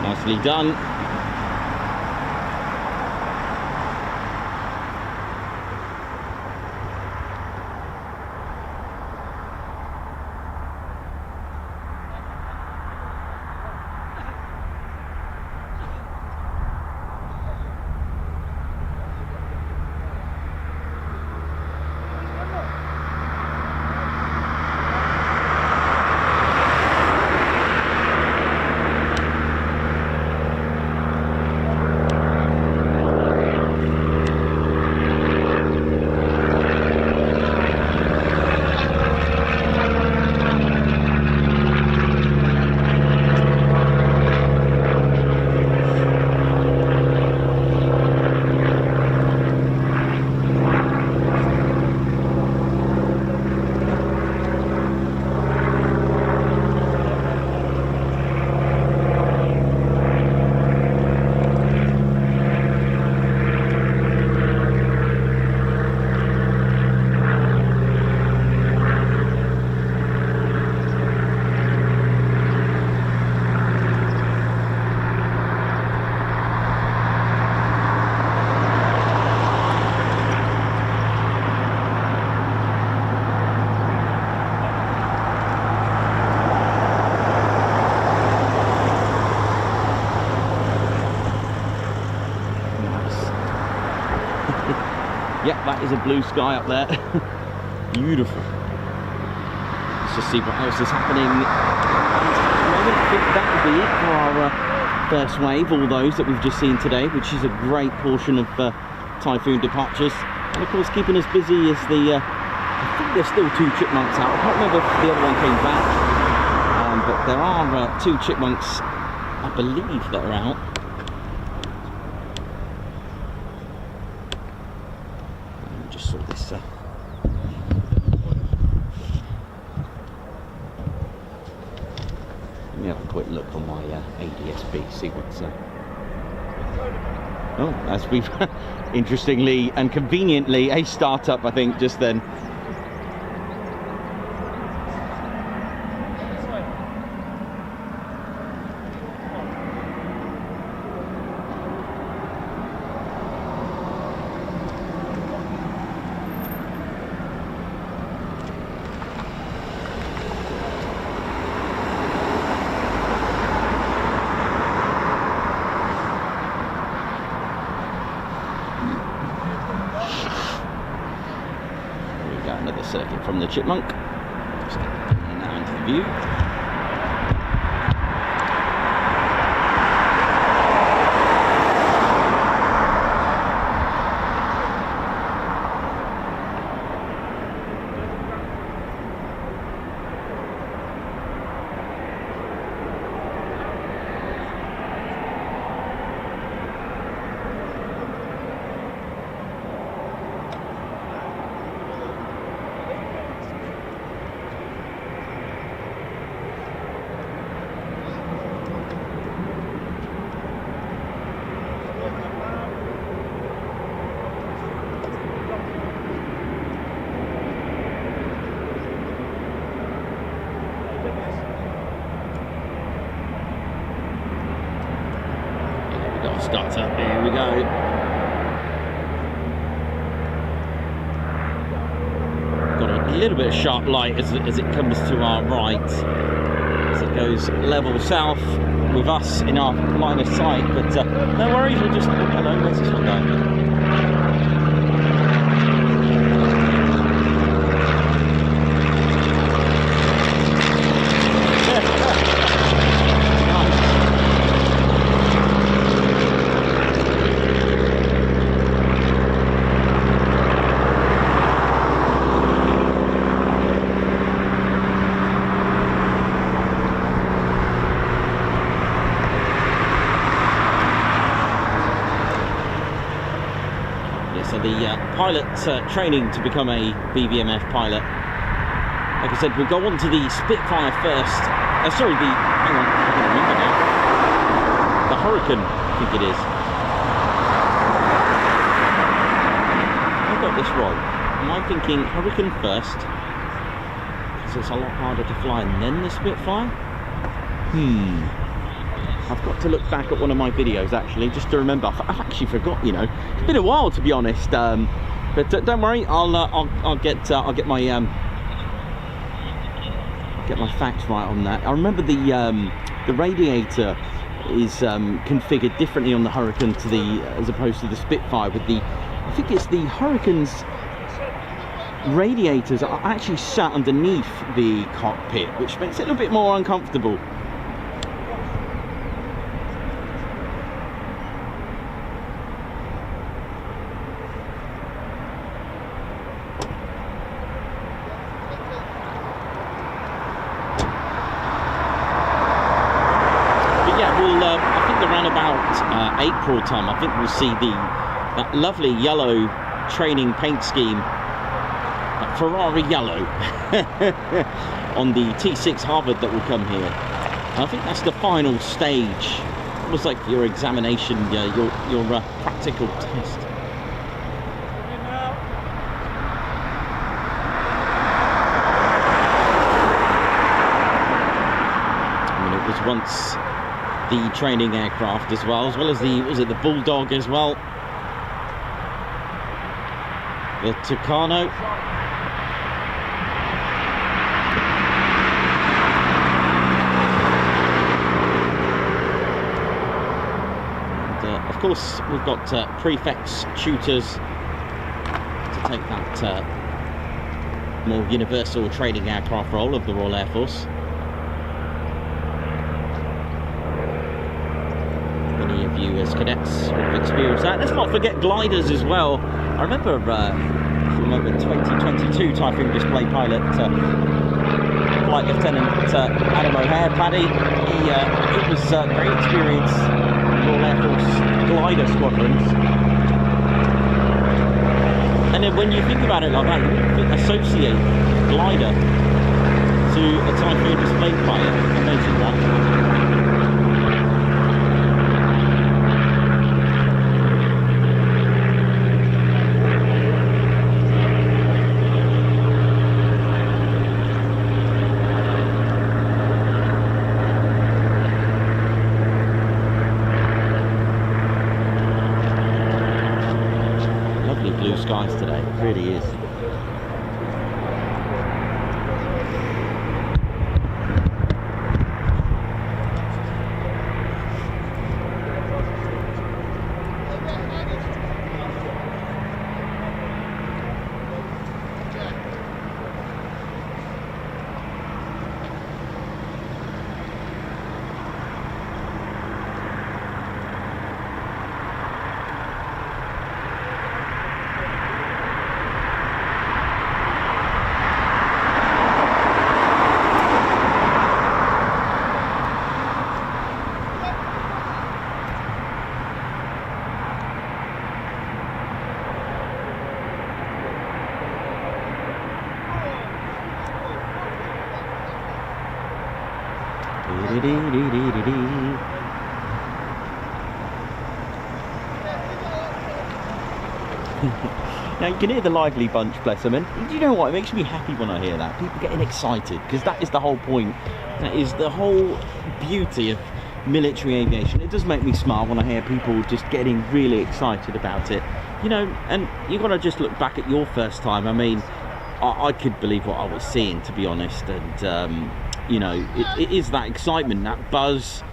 Nicely done. Yep, that is a blue sky up there. Beautiful. Let's just see what else is happening. I think that will be it for our first wave, all those that we've just seen today, which is a great portion of Typhoon departures. And of course, keeping us busy is the, I think there's still 2 Chipmunks out. I can't remember if the other one came back, but there are 2 Chipmunks, I believe, that are out. Just saw this. Let me have a quick look on my ADSB, see what's. Oh, as we've interestingly and conveniently a startup, I think, just then. Another circuit from the Chipmunk. Just get now into the view. starter. Here we go. Got a little bit of sharp light as it comes to our right, as it goes level south with us in our line of sight. But no worries, we'll just... Oh, hello, where's this one going? Pilot training to become a BBMF pilot. Like I said, we'll go on to the Spitfire first. Sorry, hang on, I can't remember now. The Hurricane, I think it is. I got this wrong. Am I thinking Hurricane first? Because it's a lot harder to fly, and then the Spitfire? I've got to look back at one of my videos actually, just to remember. I've actually forgot, you know. It's been a while, to be honest. But don't worry, I'll get my facts right on that. I remember the radiator is configured differently on the Hurricane as opposed to the Spitfire. With I think it's the Hurricane's radiators are actually sat underneath the cockpit, which makes it a little bit more uncomfortable. April time, I think we'll see that lovely yellow training paint scheme, that Ferrari yellow, on the T6 Harvard that will come here. And I think that's the final stage, almost like your examination, your practical test. I mean, it was once the training aircraft as well as the Bulldog as well, the Tucano. And of course we've got prefects, tutors to take that more universal training aircraft role of the Royal Air Force. You as cadets have experienced that. Let's not forget gliders as well. I remember, if you remember, 2022 Typhoon Display pilot, Flight Lieutenant Adam O'Hare, Paddy. It was very experienced Royal Air Force glider squadrons. And then when you think about it like that, you associate glider to a Typhoon Display pilot. Amazing, that. Blue skies today, it really is. Now you can hear the lively bunch, bless them, and do you know what? It makes me happy when I hear that. People getting excited, because that is the whole point. That is the whole beauty of military aviation. It does make me smile when I hear people just getting really excited about it. You know, and you've got to just look back at your first time. I mean, I could believe what I was seeing, to be honest, and you know, it is that excitement, that buzz.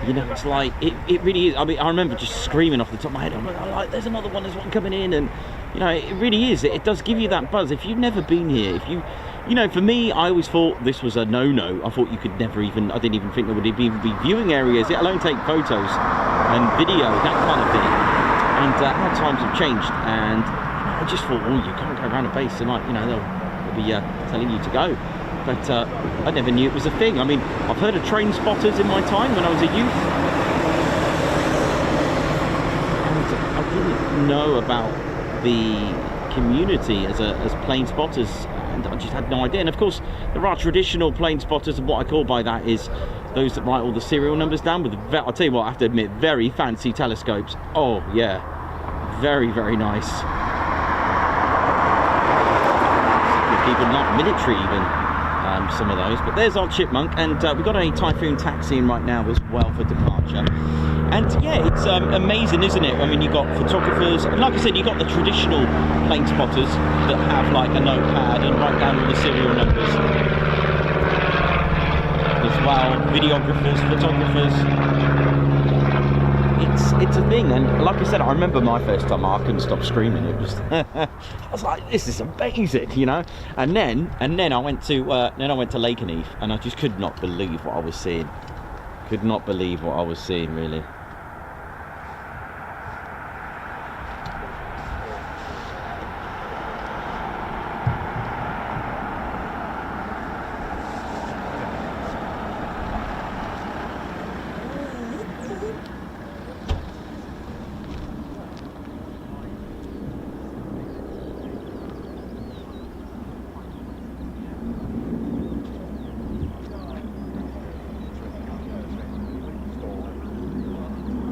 You know, it's like, it really is. I mean, I remember just screaming off the top of my head, I'm like, there's another one, there's one coming in, and, you know, it really is. It does give you that buzz. If you've never been here, if you know, for me, I always thought this was a no-no. I thought you could never even, I didn't even think there would even be viewing areas, let alone take photos and video, that kind of thing. And how times have changed, and I just thought, oh, you can't go around a base, and, like, you know, they'll be telling you to go. But I never knew it was a thing. I mean, I've heard of train spotters in my time when I was a youth. And I didn't know about the community as plane spotters, and I just had no idea. And of course, there are traditional plane spotters, and what I call by that is those that write all the serial numbers down with, I'll tell you what, I have to admit, very fancy telescopes. Oh, yeah. Very, very nice. People not military even. Some of those, but there's our Chipmunk, and we've got a Typhoon taxiing right now as well for departure. And yeah, it's amazing, isn't it? I mean, you've got photographers, and like I said, you've got the traditional plane spotters that have like a notepad and write down all the serial numbers as well, videographers, photographers. It's a thing, and like I said, I remember my first time, I couldn't stop screaming. It was, I was like, this is amazing, you know. And then I went to Lakenheath, and I just could not believe what I was seeing. Could not believe what I was seeing, really.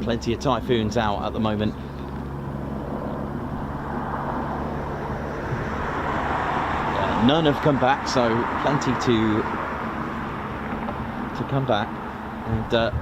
Plenty of Typhoons out at the moment. None have come back, so plenty to come back. And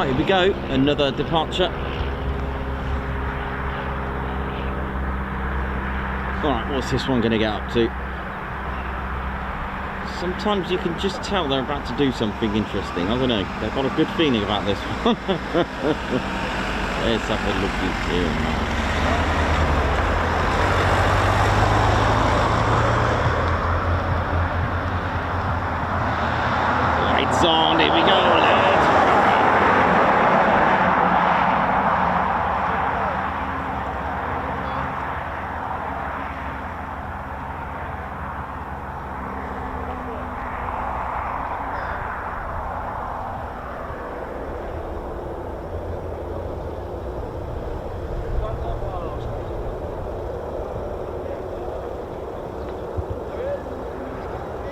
Right, here we go, another departure. Alright, what's this one going to get up to? Sometimes you can just tell they're about to do something interesting. I don't know, they've got a good feeling about this one. Let's have a look here now. Lights on, here we go, lads.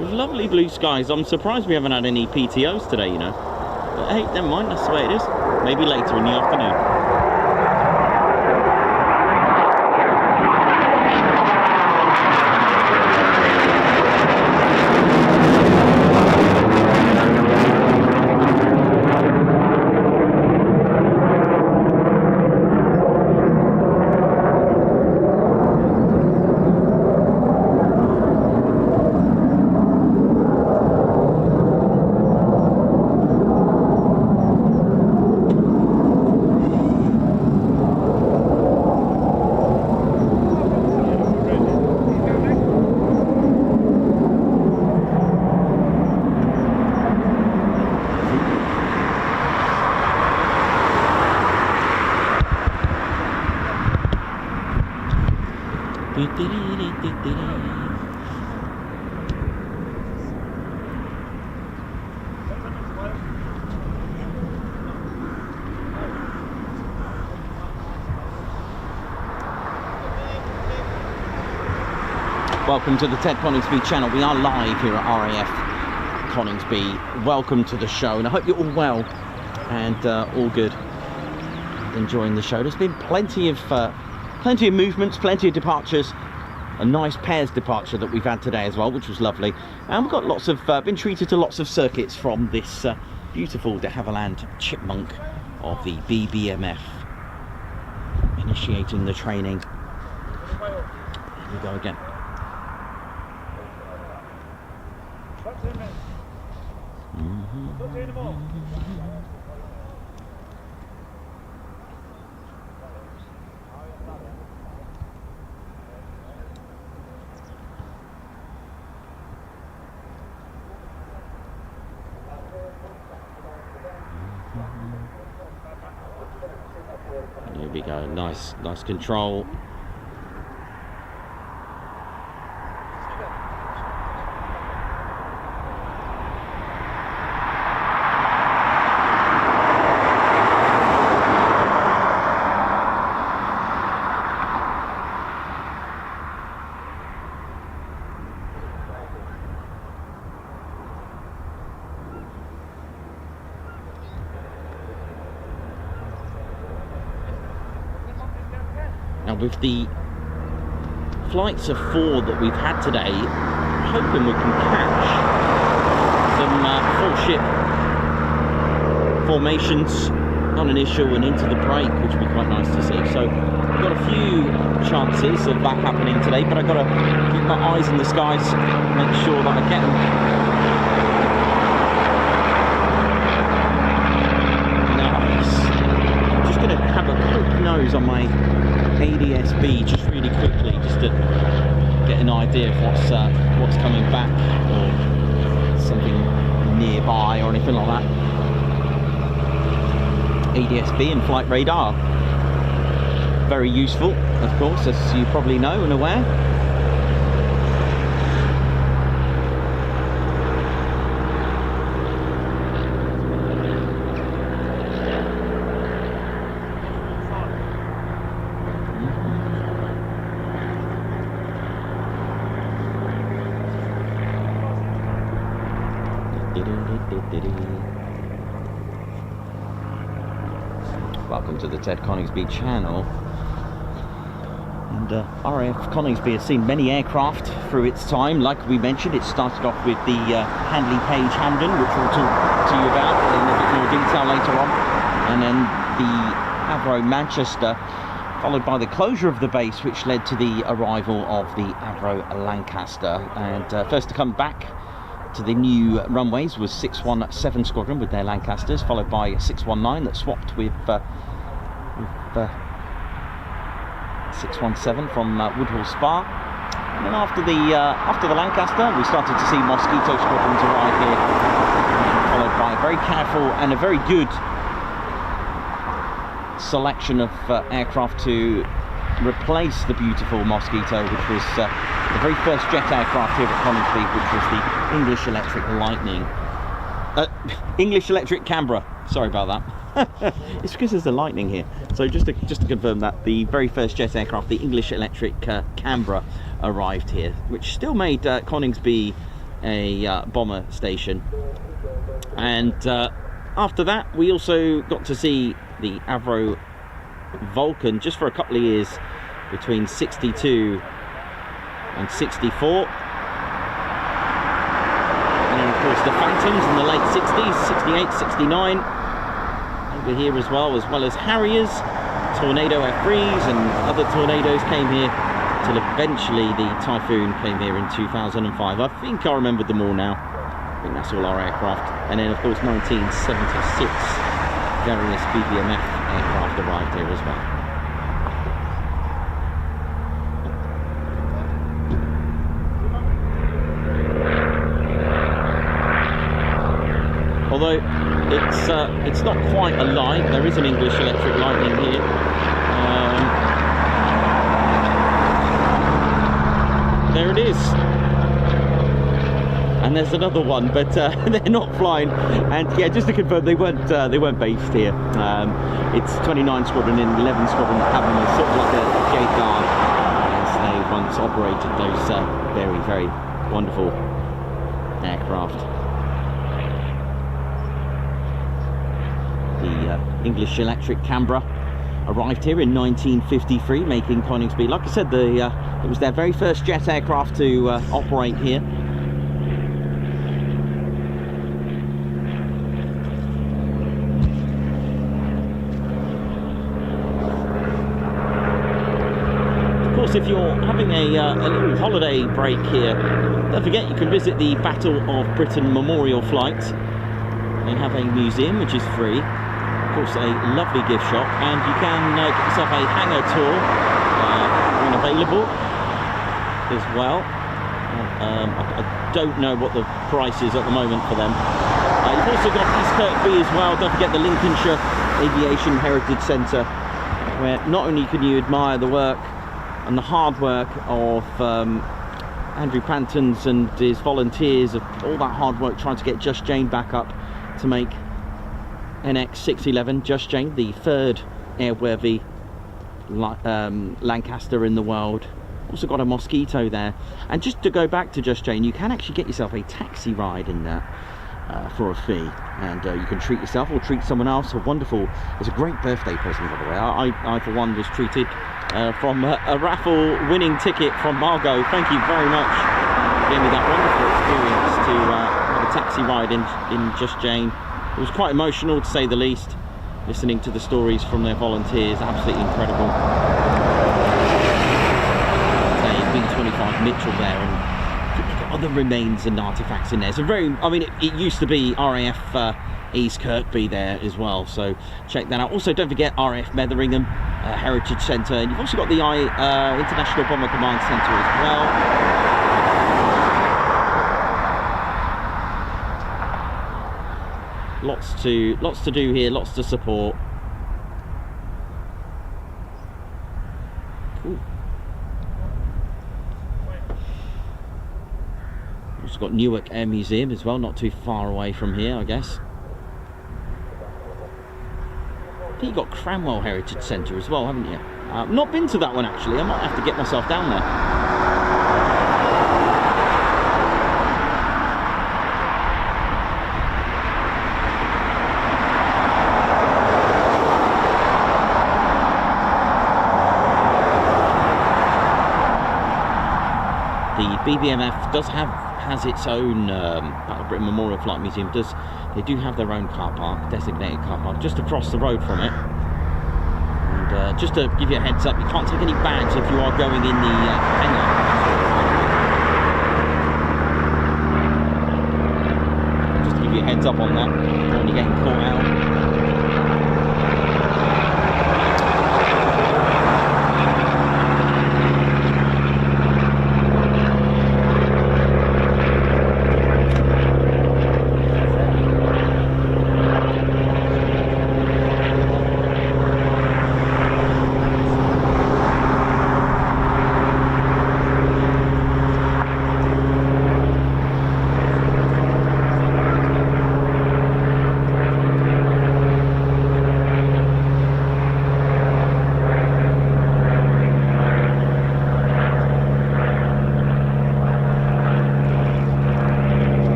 Lovely blue skies. I'm surprised we haven't had any PTOs today, you know. But hey, never mind, that's the way it is. Maybe later in the afternoon. Welcome to the Ted Coningsby channel. We are live here at RAF Coningsby. Welcome to the show, and I hope you're all well and all good, enjoying the show. There's been plenty of movements, plenty of departures. A nice pairs departure that we've had today as well, which was lovely. And we've got lots of been treated to lots of circuits from this beautiful de Havilland Chipmunk of the BBMF, initiating the training. Here we go again. Here we go, nice control. Now with the flights of 4 that we've had today, I'm hoping we can catch some full ship formations, not an issue, and into the break, which would be quite nice to see. So we've got a few chances of that happening today, but I've got to keep my eyes in the skies, make sure that I get them. Nice. I'm just going to have a quick nose on my ADSB just really quickly, just to get an idea of what's coming back or something nearby or anything like that. ADSB and flight radar, very useful, of course, as you probably know and aware. Welcome to the Ted Coningsby channel. And RAF Coningsby has seen many aircraft through its time. Like we mentioned, it started off with the Handley Page Hamden, which we'll talk to you about in a bit more detail later on. and then the Avro Manchester, followed by the closure of the base, which led to the arrival of the Avro Lancaster. And first to come back to the new runways was 617 Squadron with their Lancasters, followed by 619 that swapped with 617 from Woodhall Spa. And then after the Lancaster, we started to see Mosquito Squadrons arrive here, followed by a very careful and a very good selection of aircraft to replace the beautiful Mosquito, which was the very first jet aircraft here at Coningsby, which was the English Electric Lightning. English Electric Canberra, sorry about that. It's because there's a Lightning here. So just to confirm that, the very first jet aircraft, the English Electric Canberra, arrived here, which still made Coningsby a bomber station. And after that, we also got to see the Avro Vulcan just for a couple of years between 62 and 64. And then of course the Phantoms in the late 60s, 68, 69 over here as well as Harriers, Tornado F3s and other Tornadoes came here till eventually the Typhoon came here in 2005. I think I remembered them all now. I think that's all our aircraft. And then of course 1976 various BBMF aircraft arrived here as well. Although it's not quite a line, there is an English Electric Lightning here. There it is. And there's another one, but they're not flying. And yeah, just to confirm, they weren't based here. It's 29 Squadron and 11 Squadron having a sort of like a jade guard, as they once operated those very, very wonderful aircraft. The English Electric Canberra arrived here in 1953, making Coningsby, like I said, it was their very first jet aircraft to operate here. If you're having a little holiday break here, don't forget you can visit the Battle of Britain Memorial Flight. They have a museum which is free, of course a lovely gift shop, and you can get yourself a hangar tour when available as well. I don't know what the price is at the moment for them. You've also got East Kirkby as well. Don't forget the Lincolnshire Aviation Heritage Centre, where not only can you admire the work and the hard work of Andrew Pantons and his volunteers, of all that hard work trying to get Just Jane back up to make NX611 Just Jane the third airworthy Lancaster in the world. Also got a Mosquito there. And just to go back to Just Jane, you can actually get yourself a taxi ride in there for a fee, and you can treat yourself or treat someone else. It's a great birthday present, by the way. I for one was treated from a raffle winning ticket from Margot. Thank you very much. Gave me that wonderful experience to have a taxi ride in Just Jane. It was quite emotional, to say the least, listening to the stories from their volunteers. Absolutely incredible. B-25 Mitchell there, and other remains and artifacts in there. So it used to be RAF East Kirkby there as well, so check that out. Also, don't forget RAF Metheringham Heritage Centre, and you've also got the International Bomber Command Centre as well. Lots to do here, lots to support. Cool. Also got Newark Air Museum as well, not too far away from here, I guess. I think you've got Cranwell Heritage Centre as well, haven't you? Not been to that one actually. I might have to get myself down there. The BBMF does have has its own Battle of Britain Memorial Flight Museum. They do have their own car park, designated car park, just across the road from it. And just to give you a heads up, you can't take any bags if you are going in the hangar. Just to give you a heads up on that, when you're getting caught out.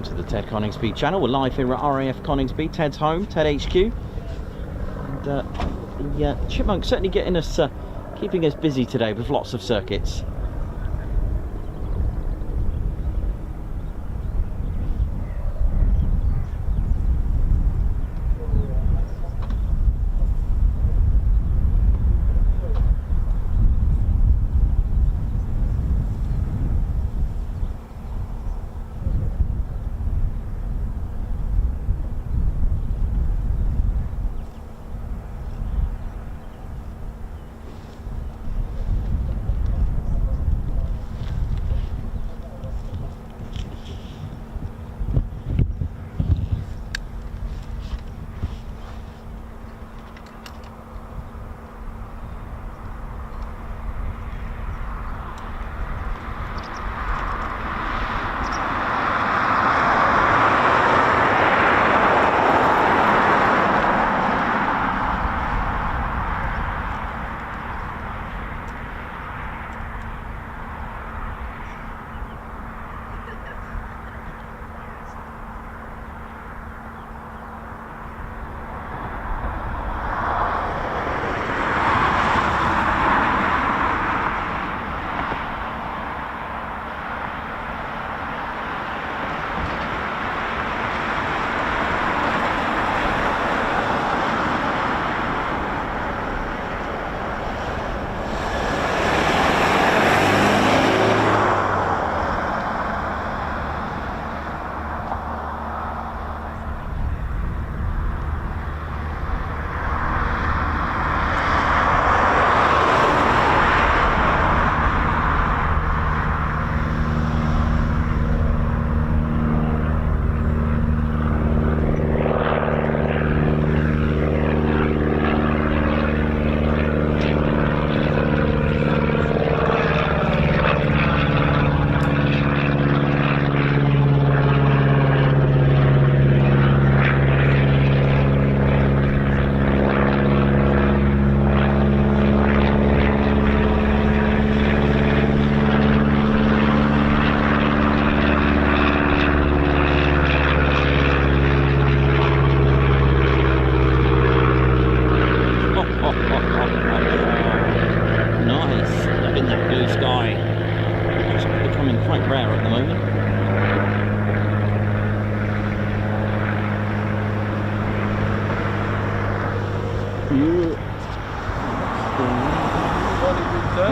To the Ted Coningsby channel. We're live here at RAF Coningsby, Ted's home, Ted HQ. And the Chipmunk certainly getting us, keeping us busy today with lots of circuits.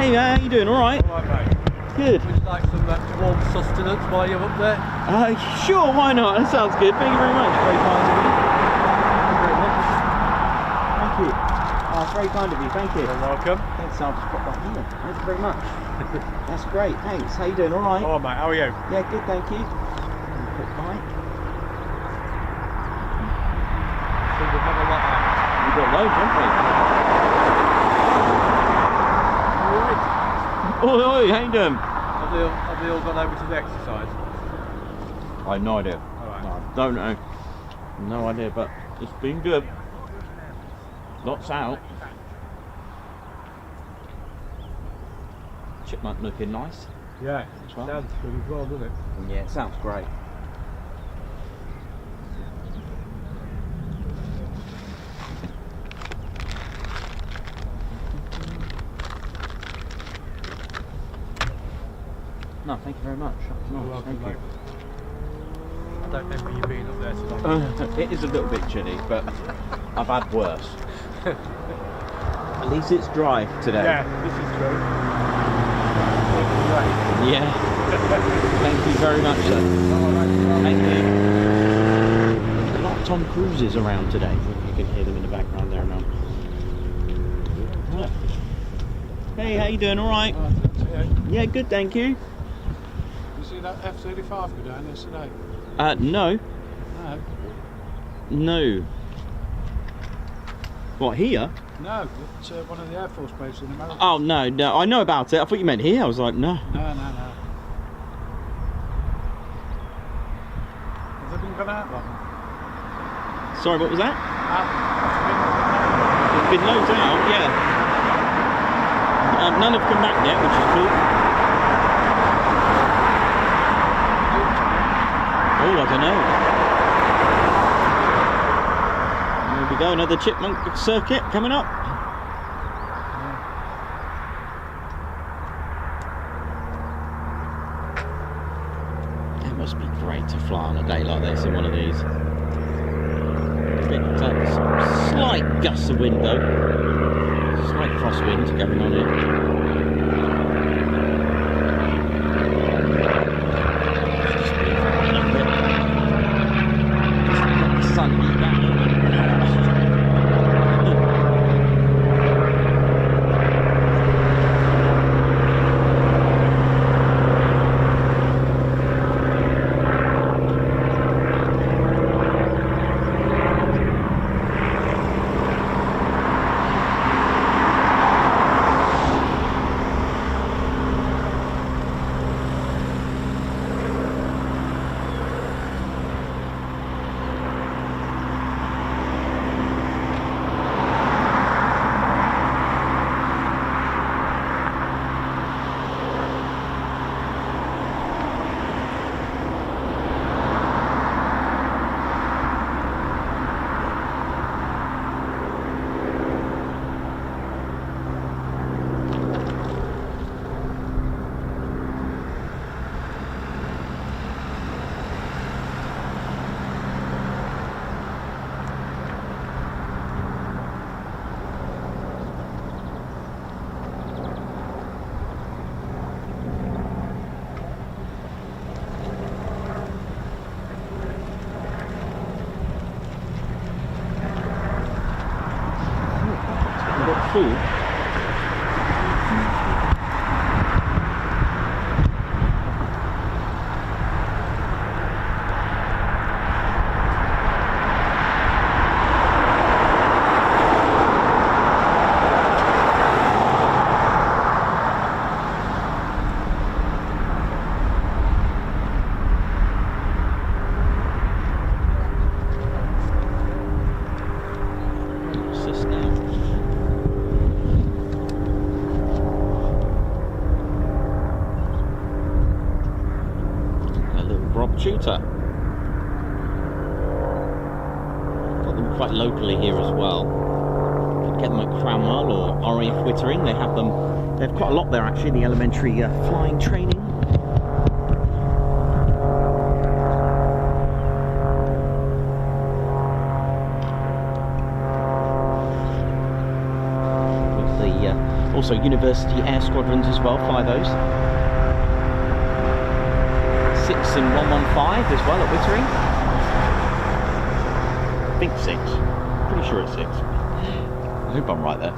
Hey, how you doing? All right? All right, mate. Good. Would you like some warm sustenance while you're up there? Sure, why not? That sounds good. Thank you very much. Very kind of you. Thank you very much. Thank you. Oh, it's very kind of you. Thank you. You're welcome. Thanks, I'll just pop that here. Thank you very much. That's great. Thanks. How you doing? All right? All right, mate. How are you? Yeah, good. Thank you. Quick bite. So we've had a lot of... You've got loads, haven't we? Alright. Oi, oi, how you doing? Have they all gone over to the exercise? I have no idea. Alright. No, I don't know. No idea, but it's been good. Lots out. Chipmunk looking nice. Yeah, That's right. sounds good as well, doesn't it? Yeah, it sounds great. No, thank you very much. That's You're nice, welcome, thank you. mate. I don't remember you being up there today. It is a little bit chilly, but I've had worse. At least it's dry today. Yeah, this is true. Yeah. Thank you very much, sir. Thank you. There's a lot of Tom Cruises around today. You can hear them in the background there now. Hey, how you doing? All right? Yeah, good, thank you. You see that F-35 go down there today? No. No. No. What, here? No, it's one of the Air Force bases in America. Oh, no, no. I know about it. I thought you meant here. I was like, no. No. Have they been gone out long? Sorry, what was that? It's There's been loads out, yeah. None have come back yet, which is cool. Oh, I don't know. There we go, another Chipmunk circuit coming up. It must be great to fly on a day like this in one of these. A bit slight gusts of wind though. Slight crosswind going on here. Just been for a little bit. Just let the sun beat down. Full. What's this now? Shooter. Got them quite locally here as well. Could get them at Cranwell or RAF Wittering. They have them. They have quite a lot there actually. The elementary flying training. With the also university air squadrons as well. Fly those. 6 and 115 as well at Wittering. I think 6. Pretty sure it's 6. I hope I'm right there.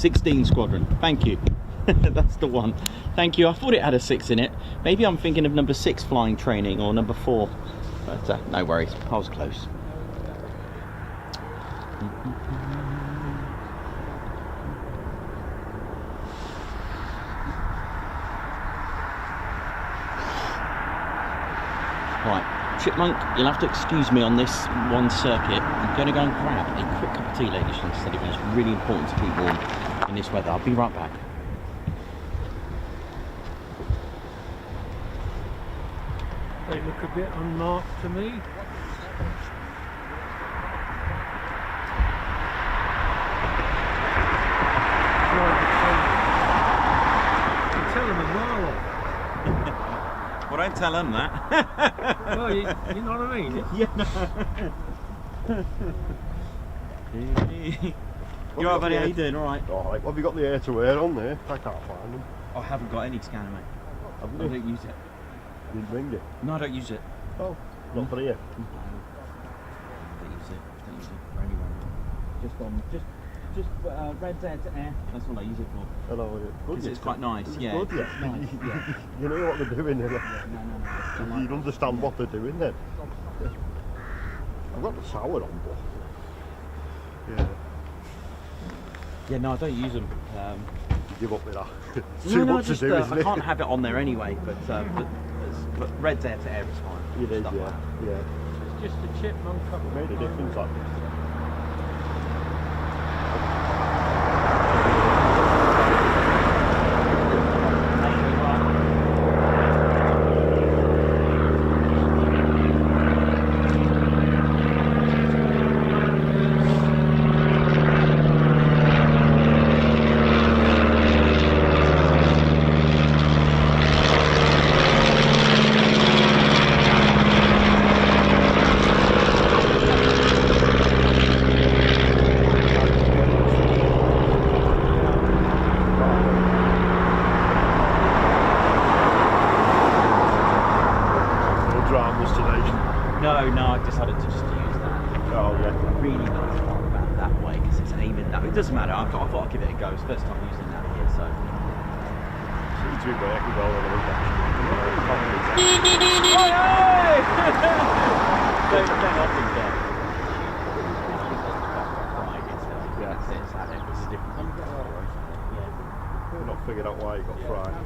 16 Squadron, thank you. That's the one. Thank you. I thought it had a 6 in it. Maybe I'm thinking of number 6 flying training or number 4. But no worries, I was close. Right, Chipmunk, you'll have to excuse me on this one circuit. I'm going to go and grab a quick cup of tea, ladies and gentlemen. It's really important to keep warm in this weather. I'll be right back. They look a bit unmarked to me. You tell them a mile off. Well, don't tell them that. Well, you know what I mean? Yeah, no. You alright, buddy? How you doing? Alright. Alright, what have you got the air to air on there? I can't find them. I haven't got any scanner, mate. I don't use it. You didn't ring it? No, I don't use it. Oh, not for here. Don't use it. Don't use it for anyone. Just on, just red dead air. That's all I use it for. Hello, good. Because it's quite nice. Yeah. Good, yeah. It's nice. Yeah. You know what they're doing, innit? Yeah, no. You understand what they're doing then. I've got the sour on, but yeah. Yeah, no, I don't use them. Give up with that. No, Much just, to do, isn't I it? can't have it on there anyway. But red dead to air is fine. It is, Stuff yeah. like that. Yeah. It's just a chipmunk up. Made a difference, that. No, I decided to just use that. Oh, yeah. I really don't far about that way because it's aiming that. It doesn't matter. I thought I'd give it a go. It's the first time using that here, so. Seems to be working well with it. Don't often get. We're not figured out why it got fried.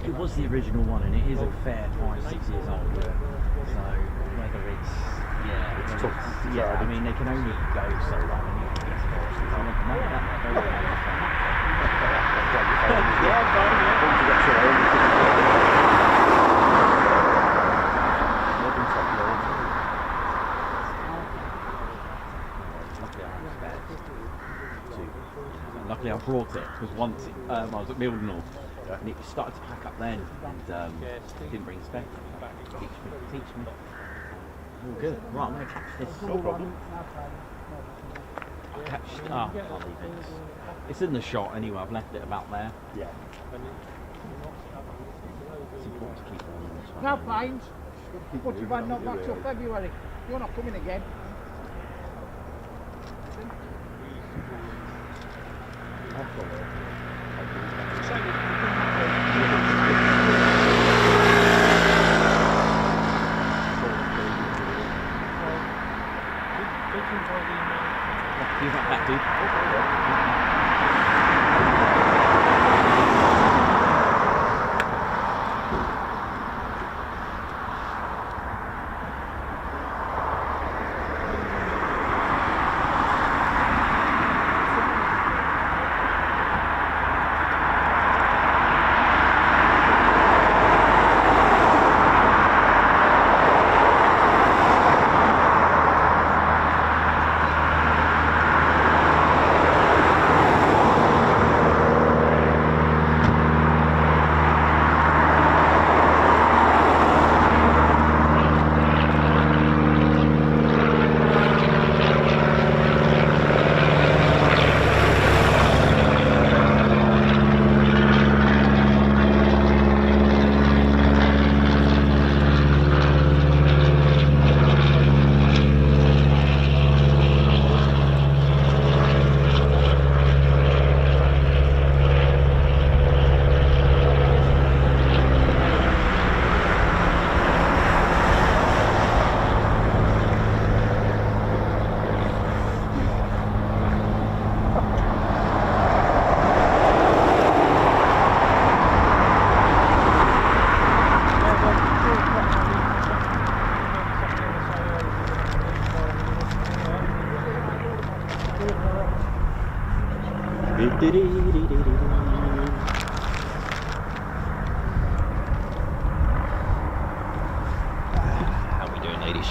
It was the original one, and it is a fair 5-6 years old. So whether it's It's tough. yeah, I mean they can only go so long. And you can get Luckily I brought it because once I was at Mildenhall and it started to pack up then and didn't bring a spec. Teach me. All good. Right, I'm going to catch this. No problem. I'll catch. I'll leave it. It's in the shot anyway. I've left it about there. Yeah. It's important to keep on this one. No fines, but you might not back till February. You're not coming again. He's not back, dude.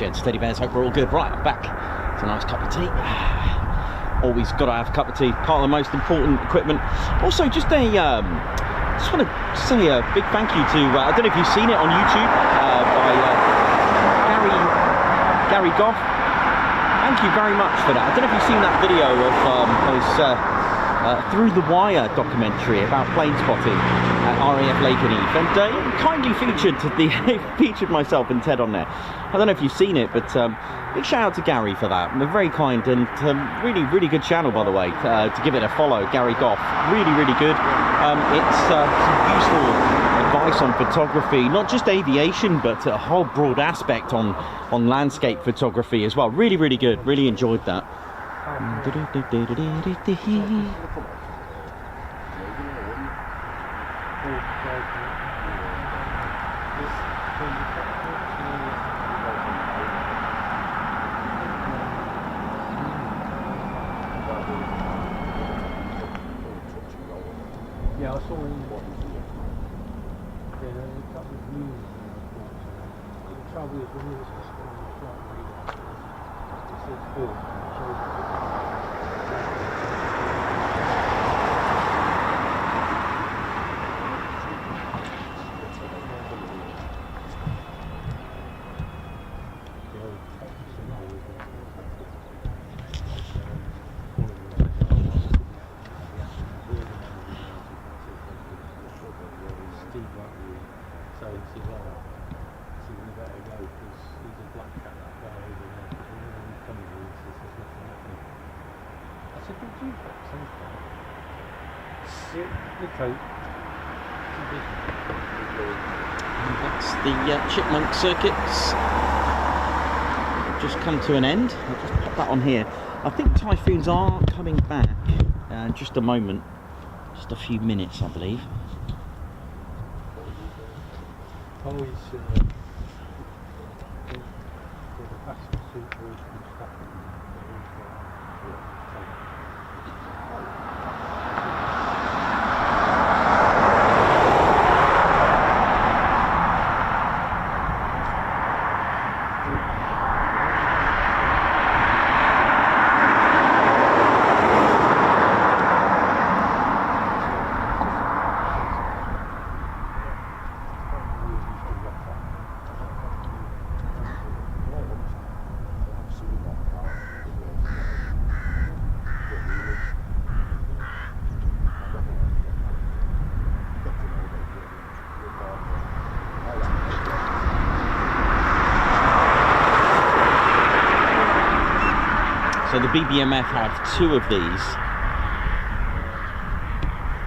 aviation. Steady bears, hope we're all good. Right, I'm back. It's a nice cup of tea. Always got to have a cup of tea. Part of the most important equipment. Also, just a just want to say a big thank you to I don't know if you've seen it on YouTube by Gary Goff. Thank you very much for that. I don't know if you've seen that video of his Through the Wire documentary about plane spotting at RAF Lake and Eve, and he kindly featured myself and Ted on there. I don't know if you've seen it, but big shout out to Gary for that. They're very kind, and really good channel, by the way, to give it a follow. Gary Goff, really good. It's some useful advice on photography, not just aviation, but a whole broad aspect on landscape photography as well. Really good. Really enjoyed that. Yeah, I saw him. Yeah, a couple of news. The trouble is when he was just on the flight, it said 4. That's the Chipmunk circuits. Just come to an end. I'll just pop that on here. I think Typhoons are coming back in just a moment. Just a few minutes, I believe. So the BBMF have 2 of these.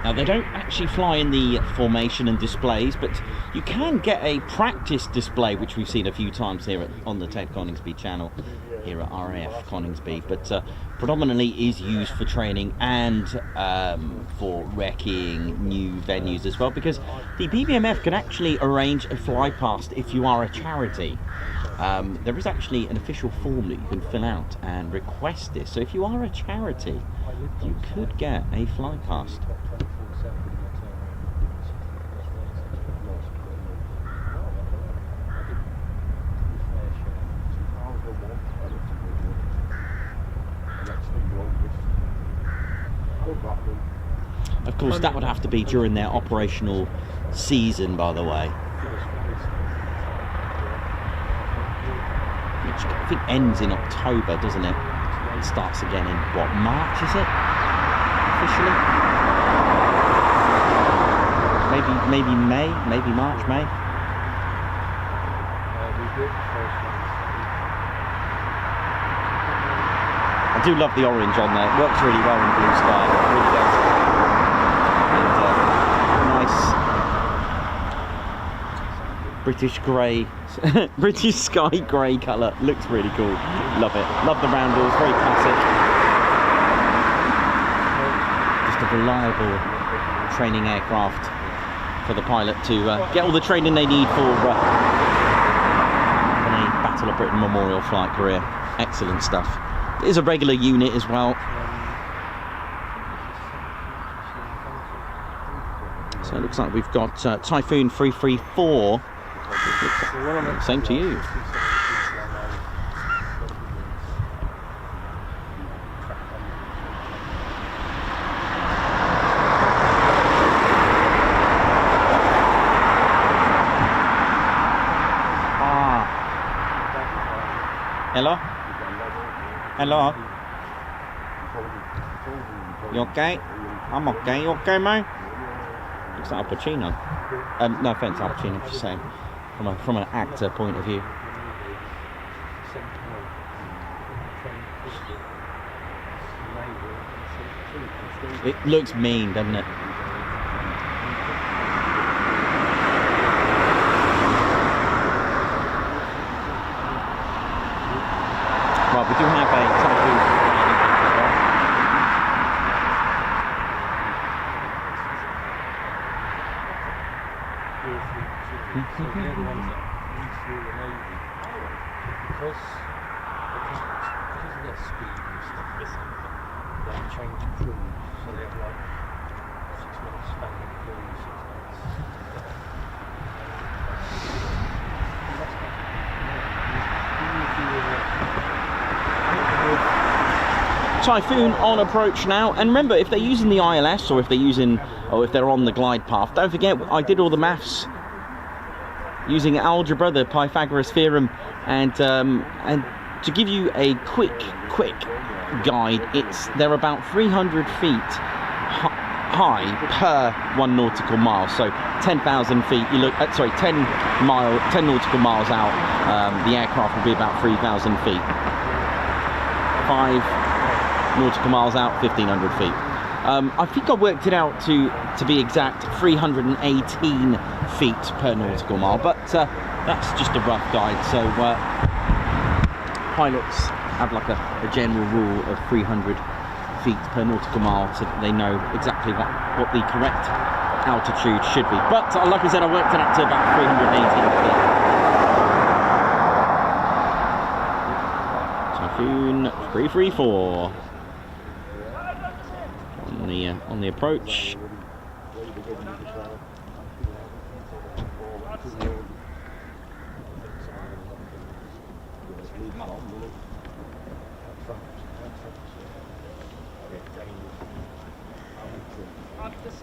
Now they don't actually fly in the formation and displays, but you can get a practice display, which we've seen a few times here on the Ted Coningsby channel, here at RAF Coningsby, but predominantly is used for training and for wrecking new venues as well, because the BBMF can actually arrange a fly past if you are a charity. There is actually an official form that you can fill out and request this. So if you are a charity, you could get a fly past. Of course, that would have to be during their operational season, by the way. Which I think ends in October, doesn't it? It starts again in, what, March, is it? Officially? Maybe May, maybe March, May. I do love the orange on there. It works really well in blue sky. It really does. And nice British grey, British sky grey colour. Looks really cool. Love it. Love the roundels. Very classic. Just a reliable training aircraft for the pilot to get all the training they need for a Battle of Britain Memorial flight career. Excellent stuff. It is a regular unit as well. So it looks like we've got Typhoon 334. Same to you. Hello? Hello? You okay? I'm okay. You okay, mate? Looks like Al Pacino. No offence, Al Pacino, just saying. From an actor point of view. It looks mean, doesn't it? Well, we do have a Typhoon as well. So the other ones that we flew the Navy, because of their speed and stuff, they change crews, so they have like 6 months standing crews, 6 months. Typhoon on approach now, and remember, if they're using the ILS or if they're on the glide path, don't forget I did all the maths using algebra, the Pythagoras theorem, and to give you a quick guide, they're about 300 feet high per 1 nautical mile, so 10,000 feet. You look at 10 nautical miles out, the aircraft will be about 3,000 feet. 5 nautical miles out, 1,500 feet. I think I worked it out to be exact, 318 feet per nautical mile, but that's just a rough guide. So pilots have like a general rule of 300 feet per nautical mile, so that they know exactly what the correct altitude should be. But like I said, I worked it out to about 318 feet. Typhoon 334 on the approach.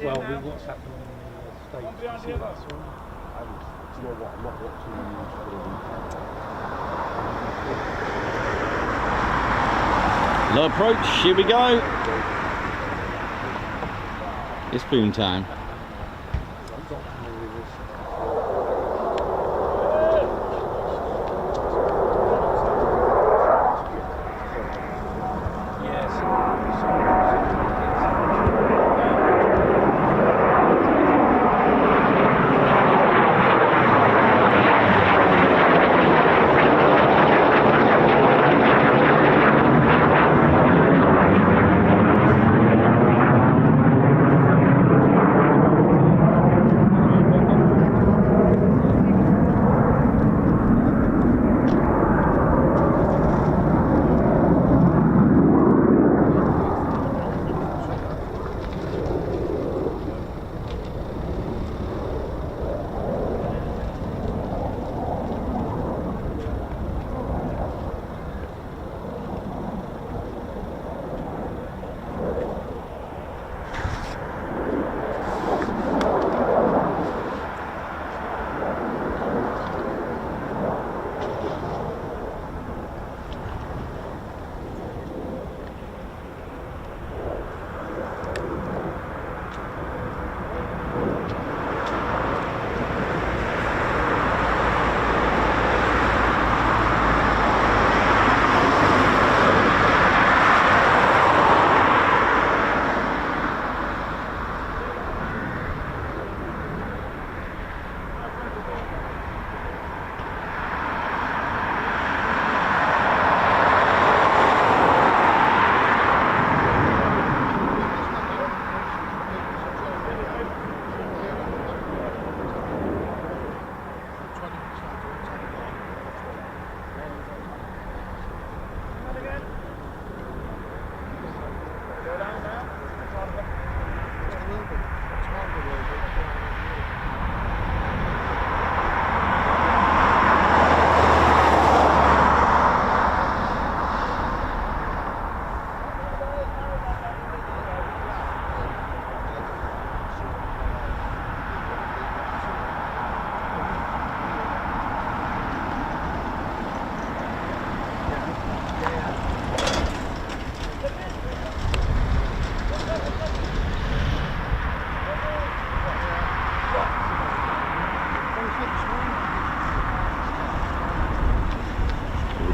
Well, with what's happening in the States, you see that sort of. You know what, I'm not watching. Low approach, here we go. It's boom time.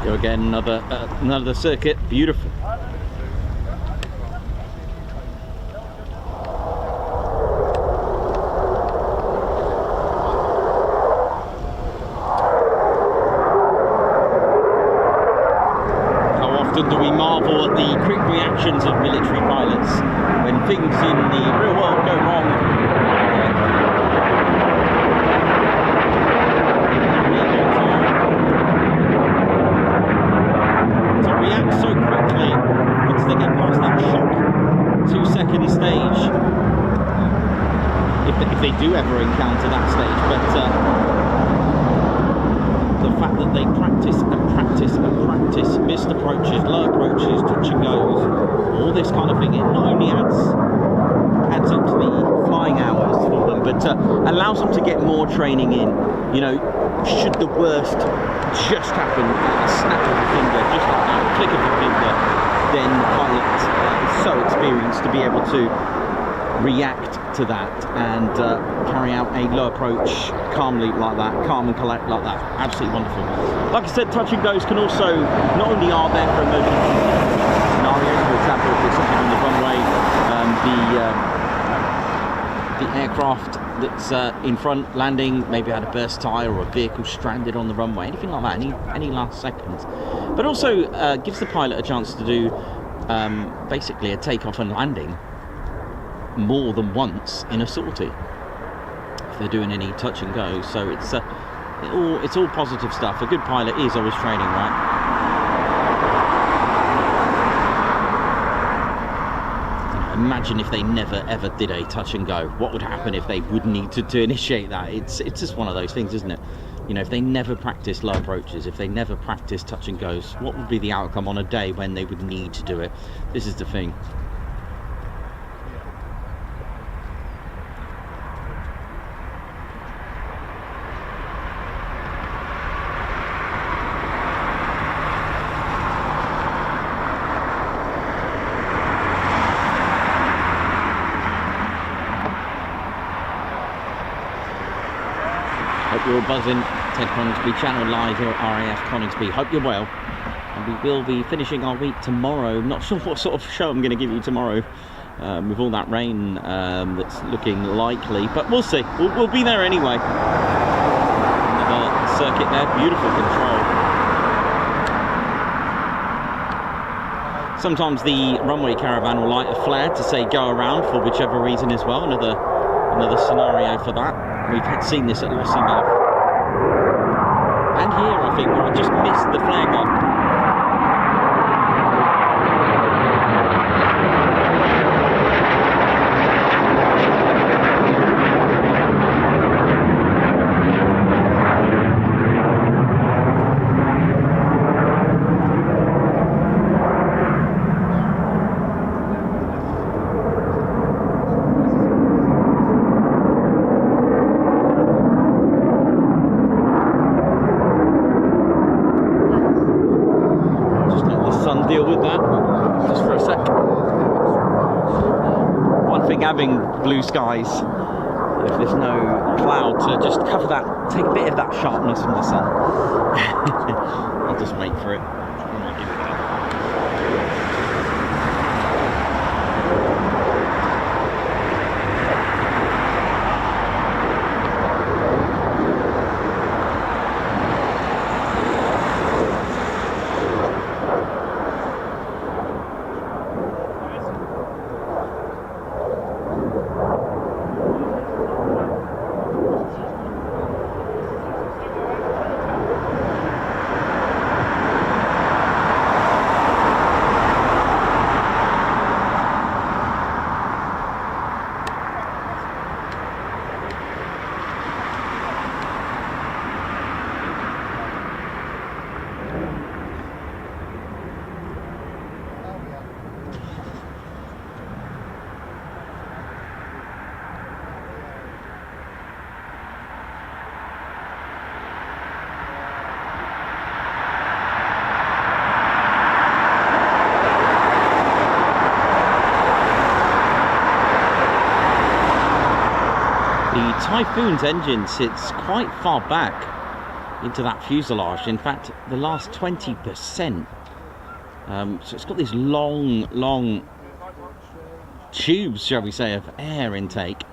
Go again, another circuit, beautiful. How often do we marvel at the quick reactions of military pilots when things in the real world go wrong? So quickly once they get past that shock 2-second stage, if they do ever encounter that stage. But the fact that they practice and practice and practice missed approaches, low approaches, touch and goes, all this kind of thing, it not only adds up to the flying hours for them, but allows them to get more training in. You know, should the worst just happen, a snap of a finger, just like that, a click of a finger, then the pilot is so experienced to be able to react to that and carry out a low approach calmly like that, calm and collect like that. Absolutely wonderful. Like I said, touch and goes can also, not only are there for emergency scenarios, for example, if there's something on the runway, the aircraft that's in front landing maybe had a burst tire or a vehicle stranded on the runway, anything like that, any last seconds. But also gives the pilot a chance to do basically a takeoff and landing more than once in a sortie if they're doing any touch and go. So it's all positive stuff. A good pilot is always training, right? Imagine if they never ever did a touch and go. What would happen if they would need to initiate that? It's just one of those things, isn't it? You know, if they never practice low approaches, if they never practice touch and goes, what would be the outcome on a day when they would need to do it? This is the thing. Hope you're all buzzing. Ted Coningsby channel live here at RAF Coningsby. Hope you're well. And we will be finishing our week tomorrow. Not sure what sort of show I'm going to give you tomorrow with all that rain that's looking likely, but we'll see. We'll be there anyway. Another circuit there, beautiful control. Sometimes the runway caravan will light a flare to say go around for whichever reason as well. Another scenario for that. We've seen this at Lossiemouth. And here, I think, where I just missed the flare gun. Deal with that just for a sec. One thing having blue skies, if there's no cloud to just cover that, take a bit of that sharpness from the sun. I'll just wait for it. Typhoon's engine sits quite far back into that fuselage. In fact, the last 20%. So it's got these long tubes, shall we say, of air intake.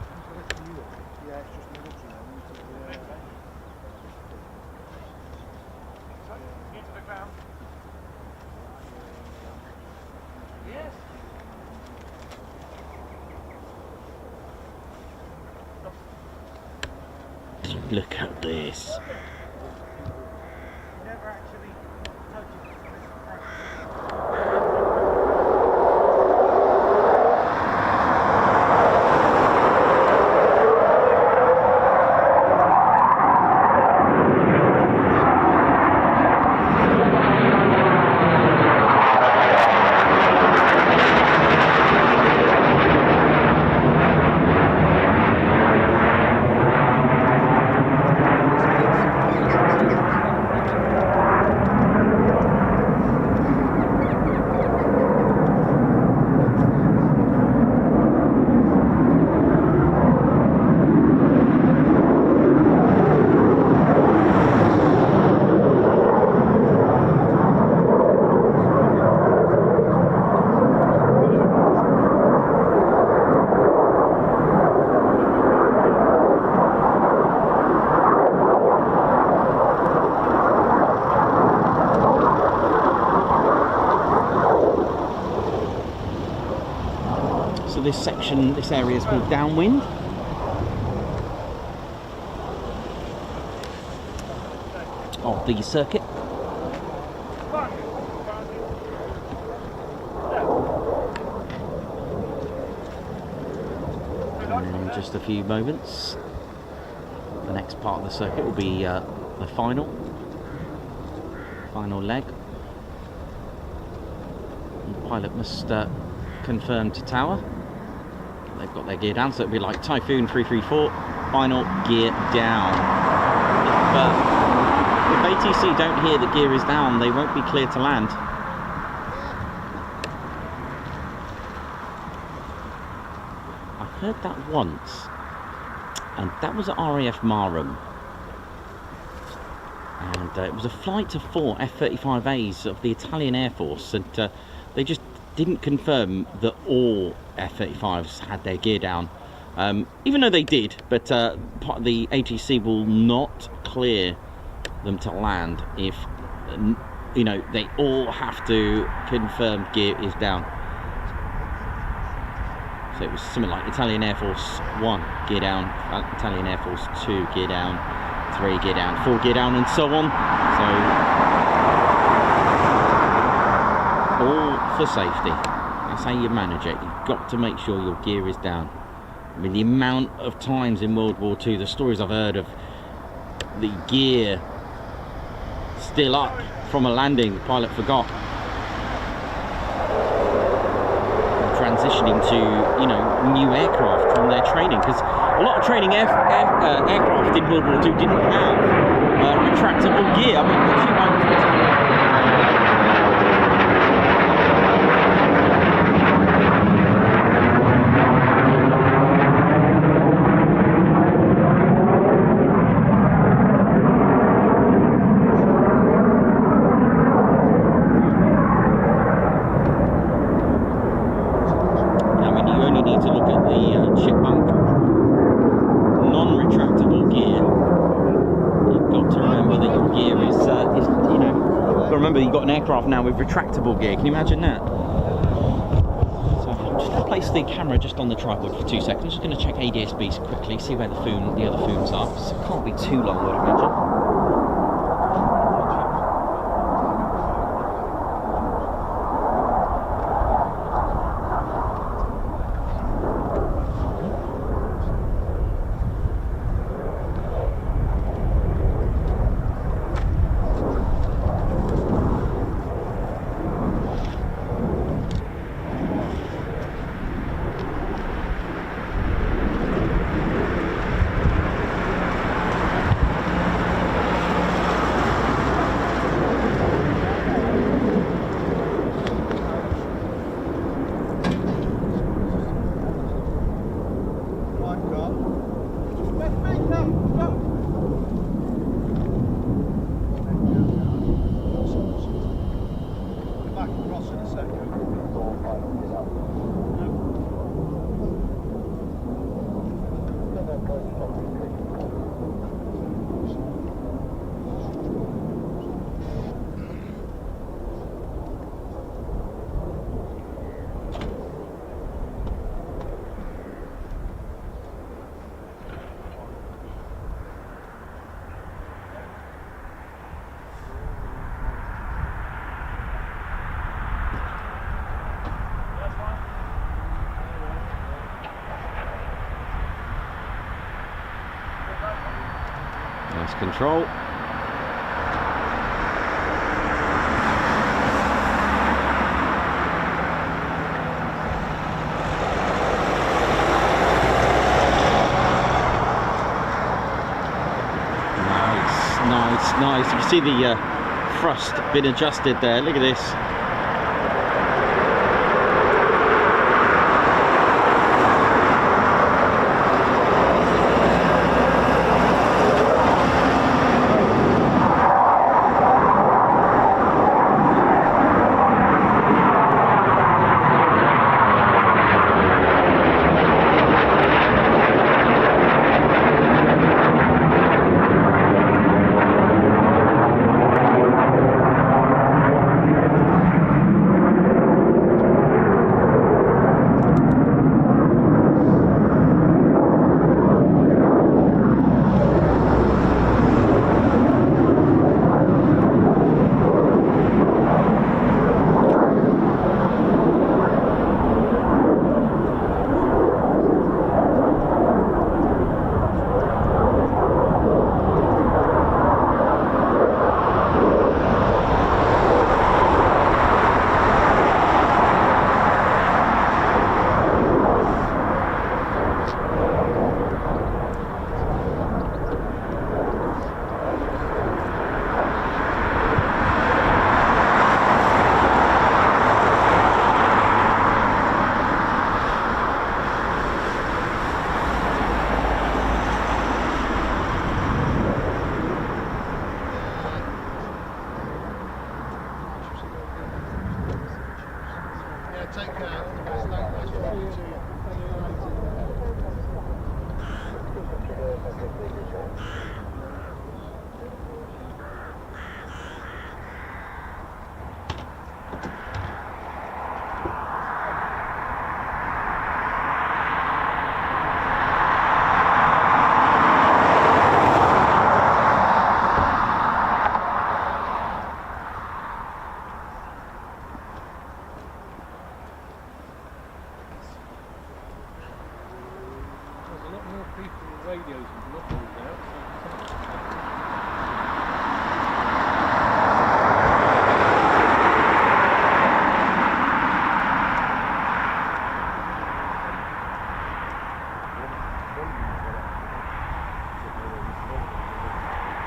Look at this. This section, this area is called downwind. Of the circuit. And in just a few moments, the next part of the circuit will be the final leg. And the pilot must confirm to tower. They've got their gear down, so it'll be like Typhoon 334, final gear down. If ATC don't hear the gear is down, they won't be clear to land. I've heard that once, and that was at RAF Marham. And it was a flight of 4 F-35As of the Italian Air Force, and they just didn't confirm that all F-35s had their gear down, even though they did, but the ATC will not clear them to land if, you know, they all have to confirm gear is down. So it was something like Italian Air Force 1 gear down, Italian Air Force 2 gear down, 3 gear down, 4 gear down, and so on. So all for safety. That's how you manage it. You've got to make sure your gear is down. I mean, the amount of times in World War II, the stories I've heard of the gear still up from a landing, the pilot forgot. Transitioning to, you know, new aircraft from their training, because a lot of training aircraft in World War II didn't have retractable gear. I mean, the Chipmunk, for example. Chipmunk non-retractable gear. You've got to remember that your gear is you know, you've got to remember you've got an aircraft now with retractable gear. Can you imagine that? So I'm just going to place the camera just on the tripod for 2 seconds. I'm just going to check ADS-B quickly, see where the other fooms are. So it can't be too long, I would imagine. That's control. Nice. You can see the thrust been adjusted there. Look at this.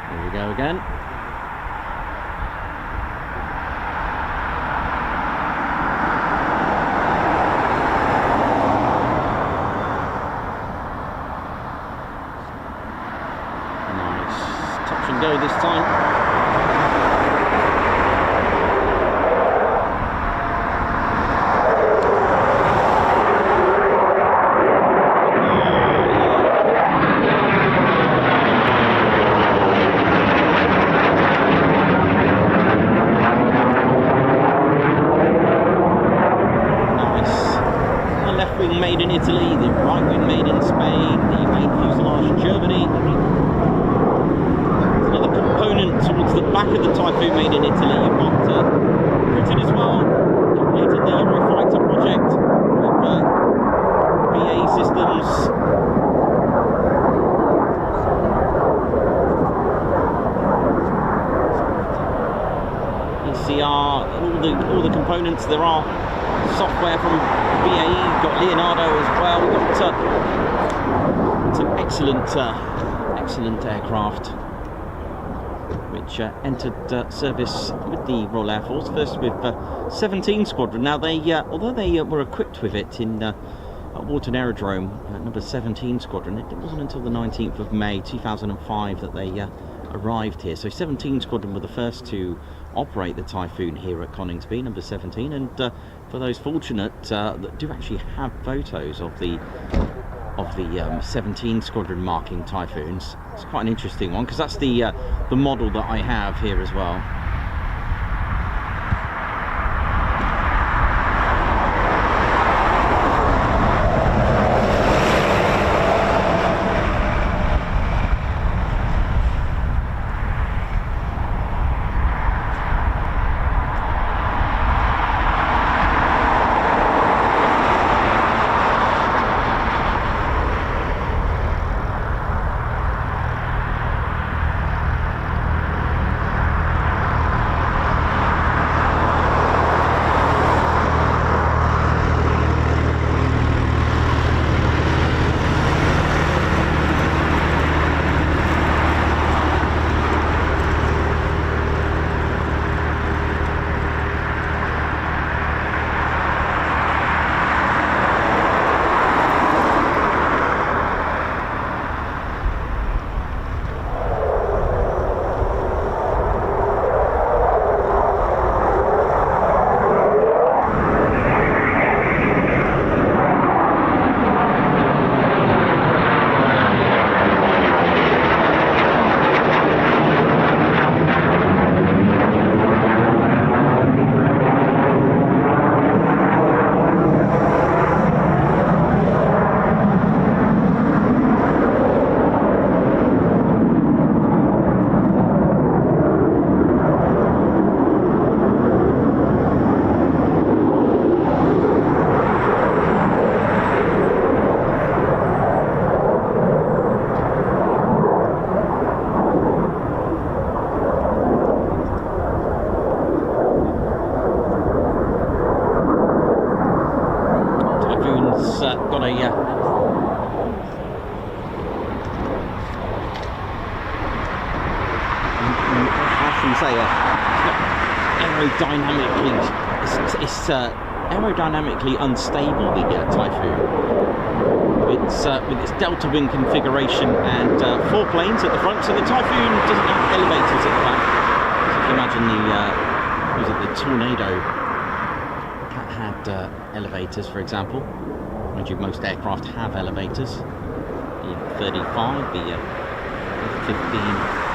Here we go again. Nice. Touch and go this time. Made in Italy, the right wing made in Spain, the main fuselage Germany. Another component towards the back of the Typhoon made in Italy. You've got Britain as well, completed the Eurofighter project with BAE Systems. ECR, all the components. There are software from BAE, got Leonardo as well. We've got some excellent aircraft which entered service with the Royal Air Force, first with 17 Squadron. Now they, although they were equipped with it in Warton Aerodrome, number 17 Squadron, it wasn't until the 19th of May 2005 that they arrived here. So 17 Squadron were the first to operate the Typhoon here at Coningsby, number 17, and for those fortunate that do actually have photos of the 17 Squadron marking Typhoons, it's quite an interesting one because that's the model that I have here as well. we say, aerodynamically, it's aerodynamically unstable, the Typhoon. With its delta wing configuration and 4 planes at the front, so the Typhoon doesn't have elevators at the back. So if you imagine the Tornado had elevators, for example. Mind you, most aircraft have elevators. The 35, the 15.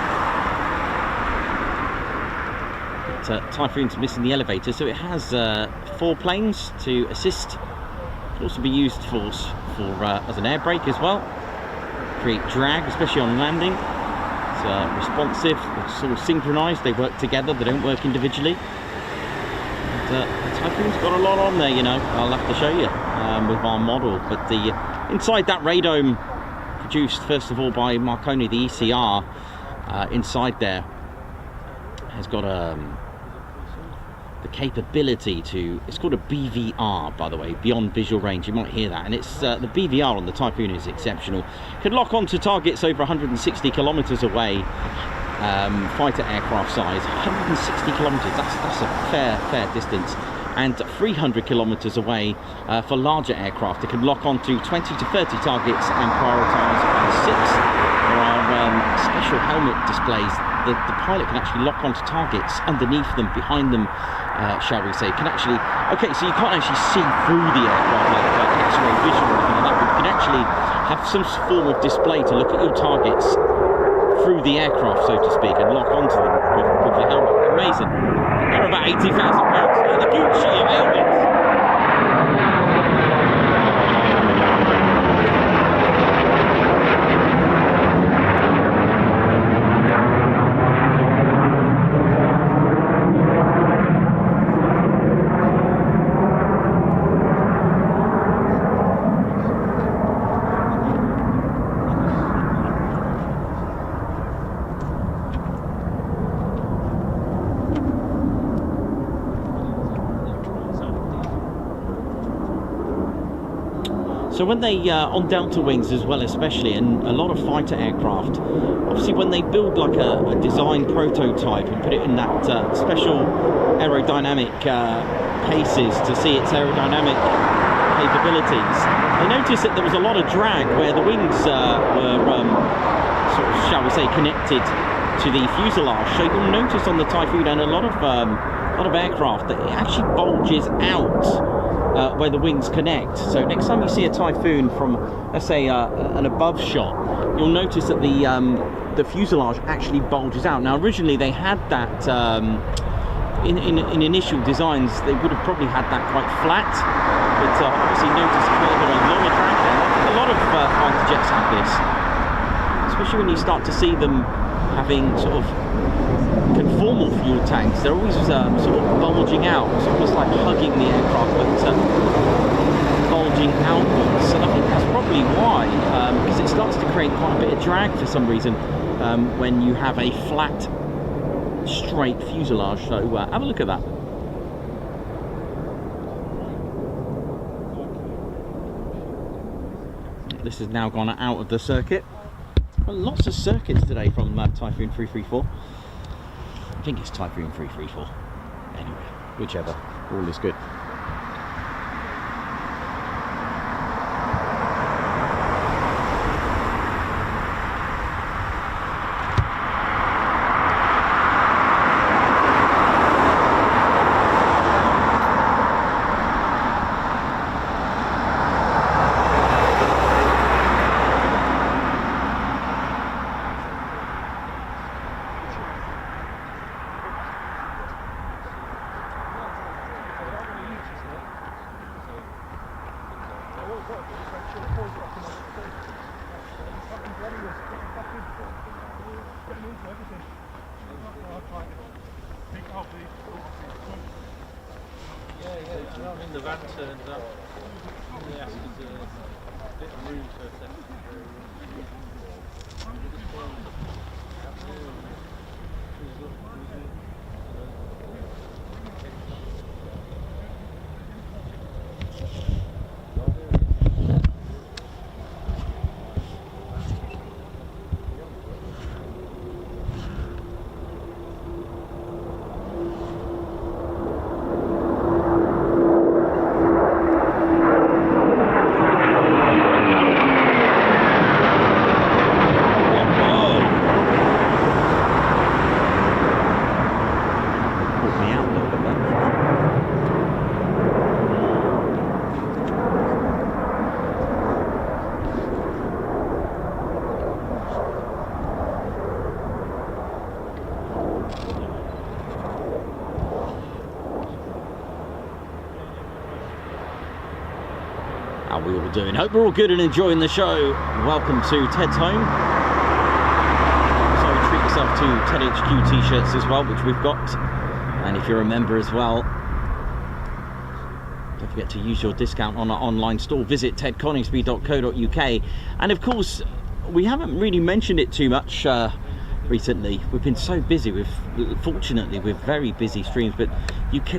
But Typhoon's missing the elevator, so it has 4 planes to assist. It can also be used as an air brake as well. Create drag, especially on landing. It's responsive, it's sort of synchronized, they work together, they don't work individually. And, the Typhoon's got a lot on there, you know, I'll have to show you with our model. But the inside that radome, produced first of all by Marconi, the ECR, inside there has got the capability to, it's called a BVR, by the way, beyond visual range. You might hear that, and it's the BVR on the Typhoon is exceptional. Could lock onto targets over 160 kilometers away. Fighter aircraft size, 160 kilometers, that's a fair distance. And 300 kilometers away for larger aircraft. It can lock onto 20 to 30 targets and prioritize on 6. There are special helmet displays. The pilot can actually lock onto targets underneath them, behind them, shall we say. Can actually, okay, so you can't actually see through the aircraft like X-ray vision or anything like that, but you can actually have some form of display to look at your targets through the aircraft, so to speak, and lock onto them with your helmet. Amazing. They're about £80,000. The Gucci of helmets. So when they, on delta wings as well especially, and a lot of fighter aircraft, obviously when they build like a design prototype and put it in that special aerodynamic paces to see its aerodynamic capabilities, they noticed that there was a lot of drag where the wings were sort of, shall we say, connected to the fuselage. So you'll notice on the Typhoon and a lot of aircraft that it actually bulges out where the wings connect. So next time you see a Typhoon from, let's say, an above shot, you'll notice that the fuselage actually bulges out. Now originally they had that in initial designs, they would have probably had that quite flat, but obviously notice a little bit of lower drag there. A lot of fighter jets have this, especially when you start to see them having sort of conformal fuel tanks. They're always sort of bulging out. It's almost like hugging the aircraft, but bulging outwards. And I think that's probably why, because it starts to create quite a bit of drag for some reason when you have a flat, straight fuselage. So have a look at that. This has now gone out of the circuit. Well, lots of circuits today from Typhoon 334. I think it's Typhoon 334. Anyway, whichever, all is good. I mean, the van turns up. Yeah, there's a bit of room for a second. we all doing? Hope we're all good and enjoying the show. Welcome to Ted's home. So treat yourself to Ted HQ t-shirts as well, which we've got. And if you're a member as well, don't forget to use your discount on our online store. Visit tedconingsby.co.uk. And of course, we haven't really mentioned it too much recently. We've been so busy with, fortunately, with very busy streams, but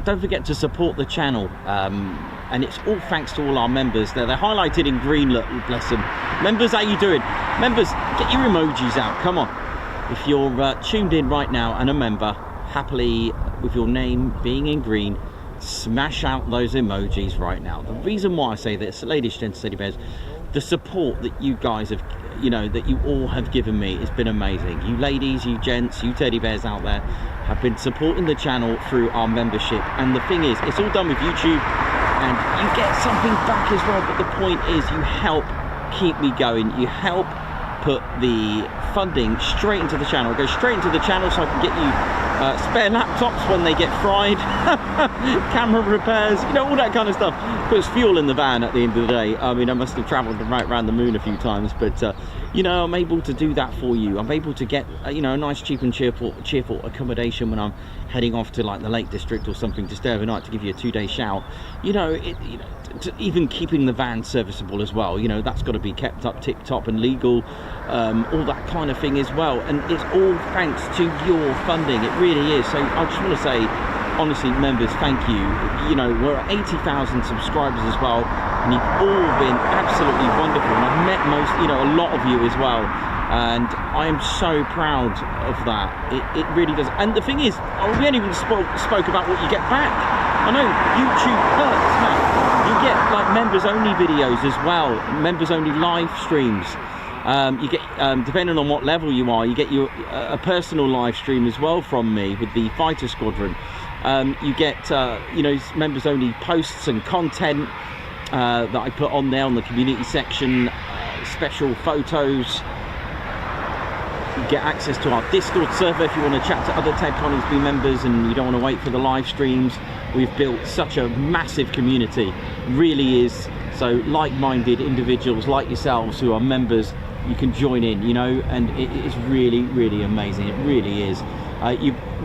don't forget to support the channel, and it's all thanks to all our members there. They're highlighted in green, look, bless them. Members, how you doing? Members, get your emojis out, come on. If you're tuned in right now and a member, happily with your name being in green, smash out those emojis right now. The reason why I say this, ladies, gents, teddy bears, the support that you guys have, that you all have given me has been amazing. You ladies, you gents, you teddy bears out there have been supporting the channel through our membership. And the thing is, it's all done with YouTube and you get something back as well. But the point is, you help keep me going. You help put the funding straight into the channel. It goes straight into the channel so I can get you spare laptops when they get fried, camera repairs, all that kind of stuff. Puts fuel in the van at the end of the day. I mean, I must have travelled right around the moon a few times, but I'm able to do that for you. I'm able to get a nice, cheap and cheerful accommodation when I'm heading off to like the Lake District or something to stay overnight to give you a 2-day shout. Even keeping the van serviceable as well. That's got to be kept up tip top and legal, all that kind of thing as well. And it's all thanks to your funding. It really is. So I just want to say, honestly, members, thank you. We're at 80,000 subscribers as well, and you've all been absolutely wonderful. And I've met a lot of you as well, and I am so proud of that. It really does. And the thing is, we only even spoke about what you get back. I know YouTube perks, man. You get like members only videos as well, members only live streams. You get, depending on what level you are, you get a personal live stream as well from me with the fighter squadron. You get members only posts and content that I put on there on the community section, special photos. You get access to our Discord server if you want to chat to other Ted Coningsby members and you don't want to wait for the live streams. We've built such a massive community, really is. So like-minded individuals like yourselves who are members, you can join in, and it is really, really amazing. It really is.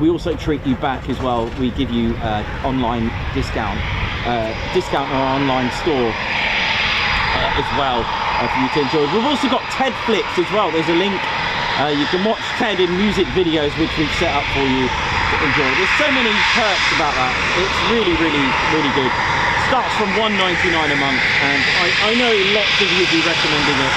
We also treat you back as well. We give you online discount on our online store as well for you to enjoy. We've also got Ted Flicks as well. There's a link. You can watch Ted in music videos which we've set up for you to enjoy. There's so many perks about that. It's really, really, really good. Starts from $1.99 a month, and I know lots of you will be recommending it.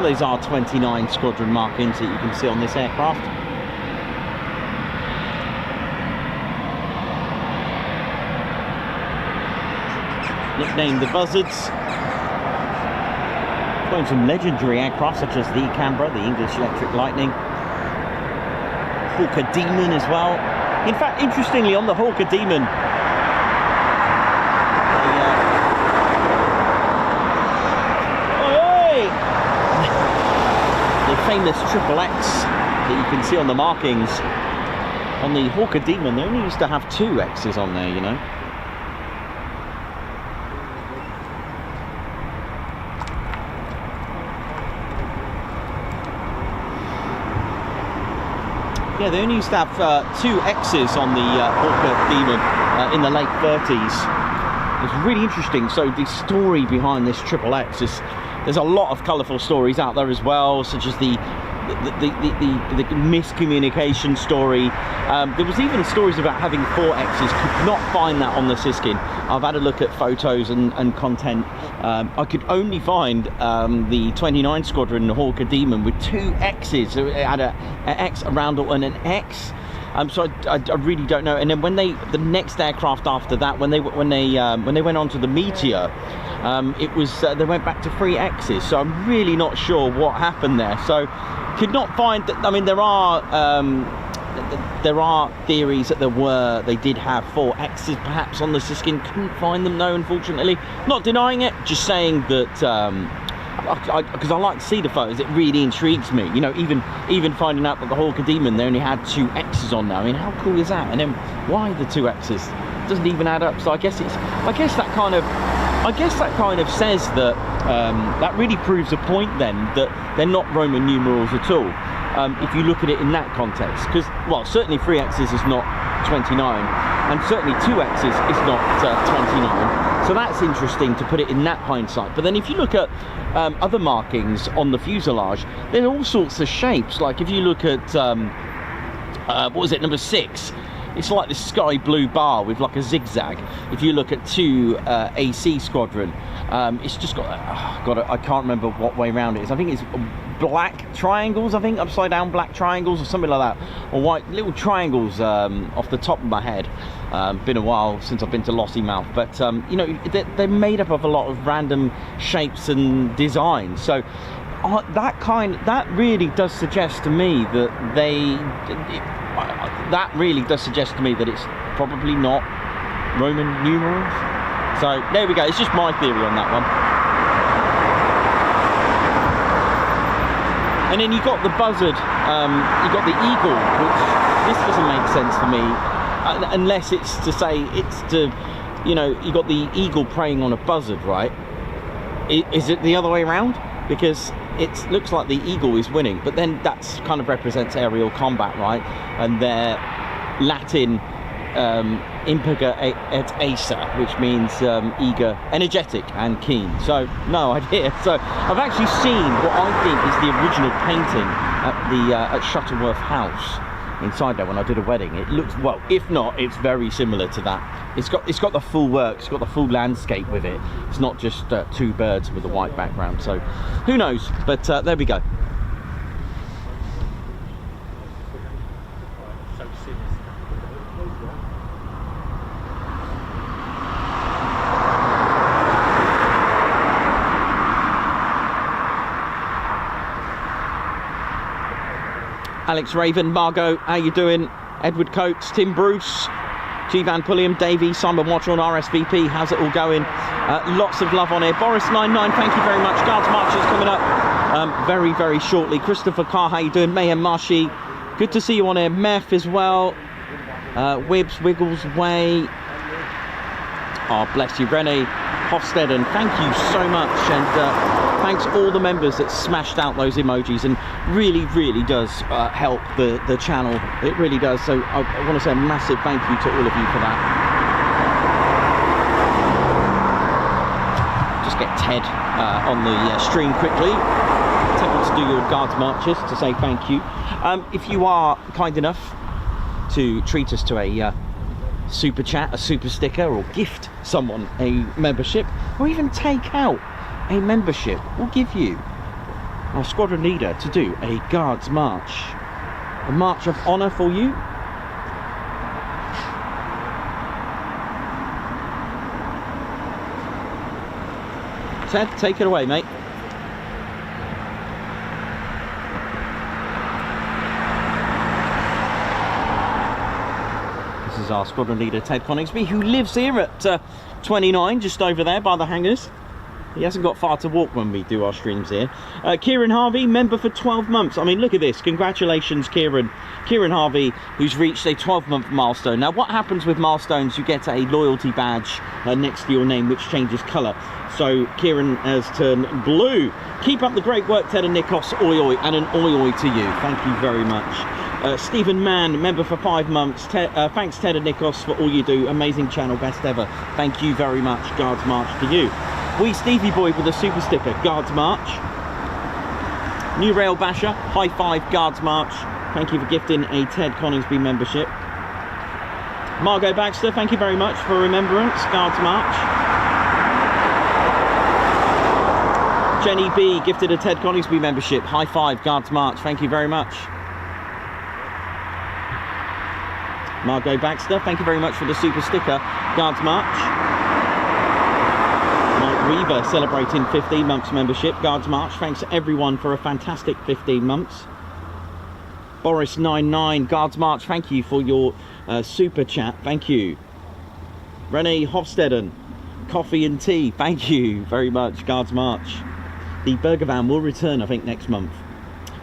those R29 squadron markings that you can see on this aircraft. Nicknamed the Buzzards. Flown some legendary aircraft such as the Canberra, the English Electric Lightning, Hawker Demon as well. In fact, interestingly, on the Hawker Demon, the famous Triple X that you can see on the markings on the Hawker Demon, they only used to have 2 X's on there, you know. Yeah, they only used to have 2 X's on the Hawker Demon in the late 30s. It's really interesting. So the story behind this Triple X is, there's a lot of colourful stories out there as well, such as the miscommunication story. There was even stories about having 4 X's. Could not find that on the Siskin. I've had a look at photos and content. I could only find the 29 Squadron Hawker Demon with 2 X's. So it had an X, a roundel, and an X. So I really don't know. And then when the next aircraft after that, when they went on to the Meteor, it was they went back to 3 X's. So I'm really not sure what happened there. So could not find that. I mean, there are theories that they did have 4 X's perhaps on the Siskin. Couldn't find them though, unfortunately. Not denying it, just saying that because I like to see the photos. It really intrigues me, you know. Even finding out that the Hawker Demon, they only had 2 X's on there. I mean, how cool is that? And then why the 2 X's? Doesn't even add up. So I guess that kind of says that that really proves a point then, that they're not Roman numerals at all. If you look at it in that context, because, well, certainly 3 X's is not 29, and certainly 2 X's is not 29. So that's interesting to put it in that hindsight. But then if you look at other markings on the fuselage, there's all sorts of shapes. Like if you look at what was it, number 6? It's like this sky blue bar with like a zigzag. If you look at 2 AC Squadron, it's just got I can't remember what way around it is. I think it's black triangles, I think, upside down black triangles or something like that, or white little triangles off the top of my head. Been a while since I've been to Lossiemouth, but you know, they're made up of a lot of random shapes and designs. So that really does suggest to me that it's probably not Roman numerals. So there we go. It's just my theory on that one. And then you got the Buzzard, you got the Eagle, which this doesn't make sense for me, unless it's to say it's to, you know, you got the Eagle preying on a Buzzard, right? Is it the other way around? Because it looks like the Eagle is winning, but then that's kind of represents aerial combat, right? And their Latin impega et acer, which means eager, energetic and keen. So no idea. So I've actually seen what I think is the original painting at Shuttleworth House inside there when I did a wedding. It looks, well, if not, it's very similar to that. It's got the full work, it's got the full landscape with it. It's not just 2 birds with a white background. So who knows, but there we go. Alex Raven, Margot, how you doing? Edward Coates, Tim Bruce, G Van Pulliam, Davey, Simon Watcher on RSVP. How's it all going? Lots of love on here. Boris99, thank you very much. Guards Marches coming up very, very shortly. Christopher Carr, how you doing? Mayhem Marshy, good to see you on here. Meth as well. Wibbs, Wiggles, Way. Oh, bless you. Renee Hofstede, thank you so much. And thanks all the members that smashed out those emojis, and really does help the channel. It really does. So I want to say a massive thank you to all of you for that. Just get Ted on the stream quickly. Tell him to do your guards marches to say thank you. If you are kind enough to treat us to a super chat, a super sticker, or gift someone a membership, or even take out a membership, we'll give you our squadron leader to do a guards march. A march of honour for you. Ted, take it away, mate. This is our squadron leader, Ted Coningsby, who lives here at 29, just over there by the hangars. He hasn't got far to walk when we do our streams here. Kieran Harvey, member for 12 months. I mean, look at this. Congratulations, Kieran. Kieran Harvey, who's reached a 12-month milestone. Now, what happens with milestones? You get a loyalty badge next to your name, which changes colour. So, Kieran has turned blue. Keep up the great work, Ted and Nikos. Oi, oi, and an oi, oi to you. Thank you very much. Stephen Mann, member for 5 months. Thanks, Ted and Nikos, for all you do. Amazing channel, best ever. Thank you very much. Guards March to you. Wee Stevie Boy with a super sticker, Guards March. New Rail Basher, high five, Guards March. Thank you for gifting a Ted Coningsby membership. Margot Baxter, thank you very much for remembrance, Guards March. Jenny B gifted a Ted Coningsby membership, high five, Guards March. Thank you very much. Margot Baxter, thank you very much for the super sticker, Guards March. Weaver celebrating 15 months membership, Guards March. Thanks everyone for a fantastic 15 months. Boris99, Guards March, thank you for your super chat, thank you. Renee Hofsteden, coffee and tea, thank you very much, Guards March. The burger van will return, I think, next month.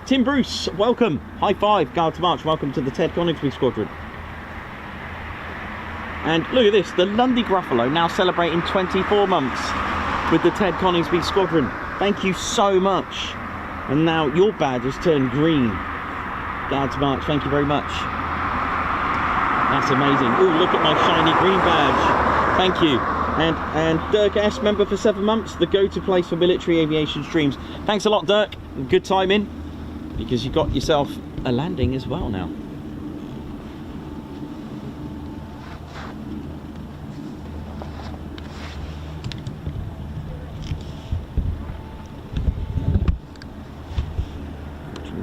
Tim Bruce, welcome, high five, Guards March, welcome to the Ted Coningsby Squadron. And look at this, the Lundy Gruffalo now celebrating 24 months with the Ted Coningsby Squadron. Thank you so much. And now your badge has turned green. Guards March, thank you very much. That's amazing. Oh, look at my shiny green badge. Thank you. And Dirk S, member for 7 months, the go-to place for military aviation streams. Thanks a lot, Dirk. Good timing, because you got yourself a landing as well now.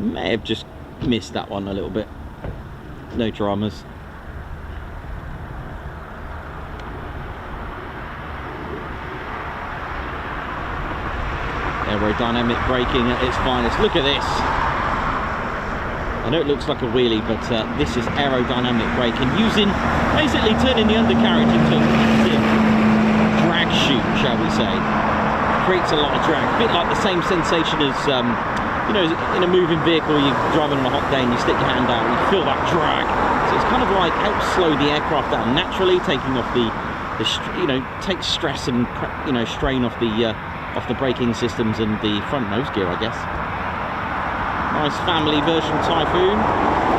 May have just missed that one a little bit. No dramas. Aerodynamic braking at its finest. Look at this. I know it looks like a wheelie, but this is aerodynamic braking, basically turning the undercarriage into a massive drag chute, shall we say. Creates a lot of drag. A bit like the same sensation as you know, in a moving vehicle, you're driving on a hot day and you stick your hand out and you feel that drag. So it's kind of like helps slow the aircraft down naturally, taking off you know, takes stress and, you know, strain off the braking systems and the front nose gear, I guess. Nice family version Typhoon.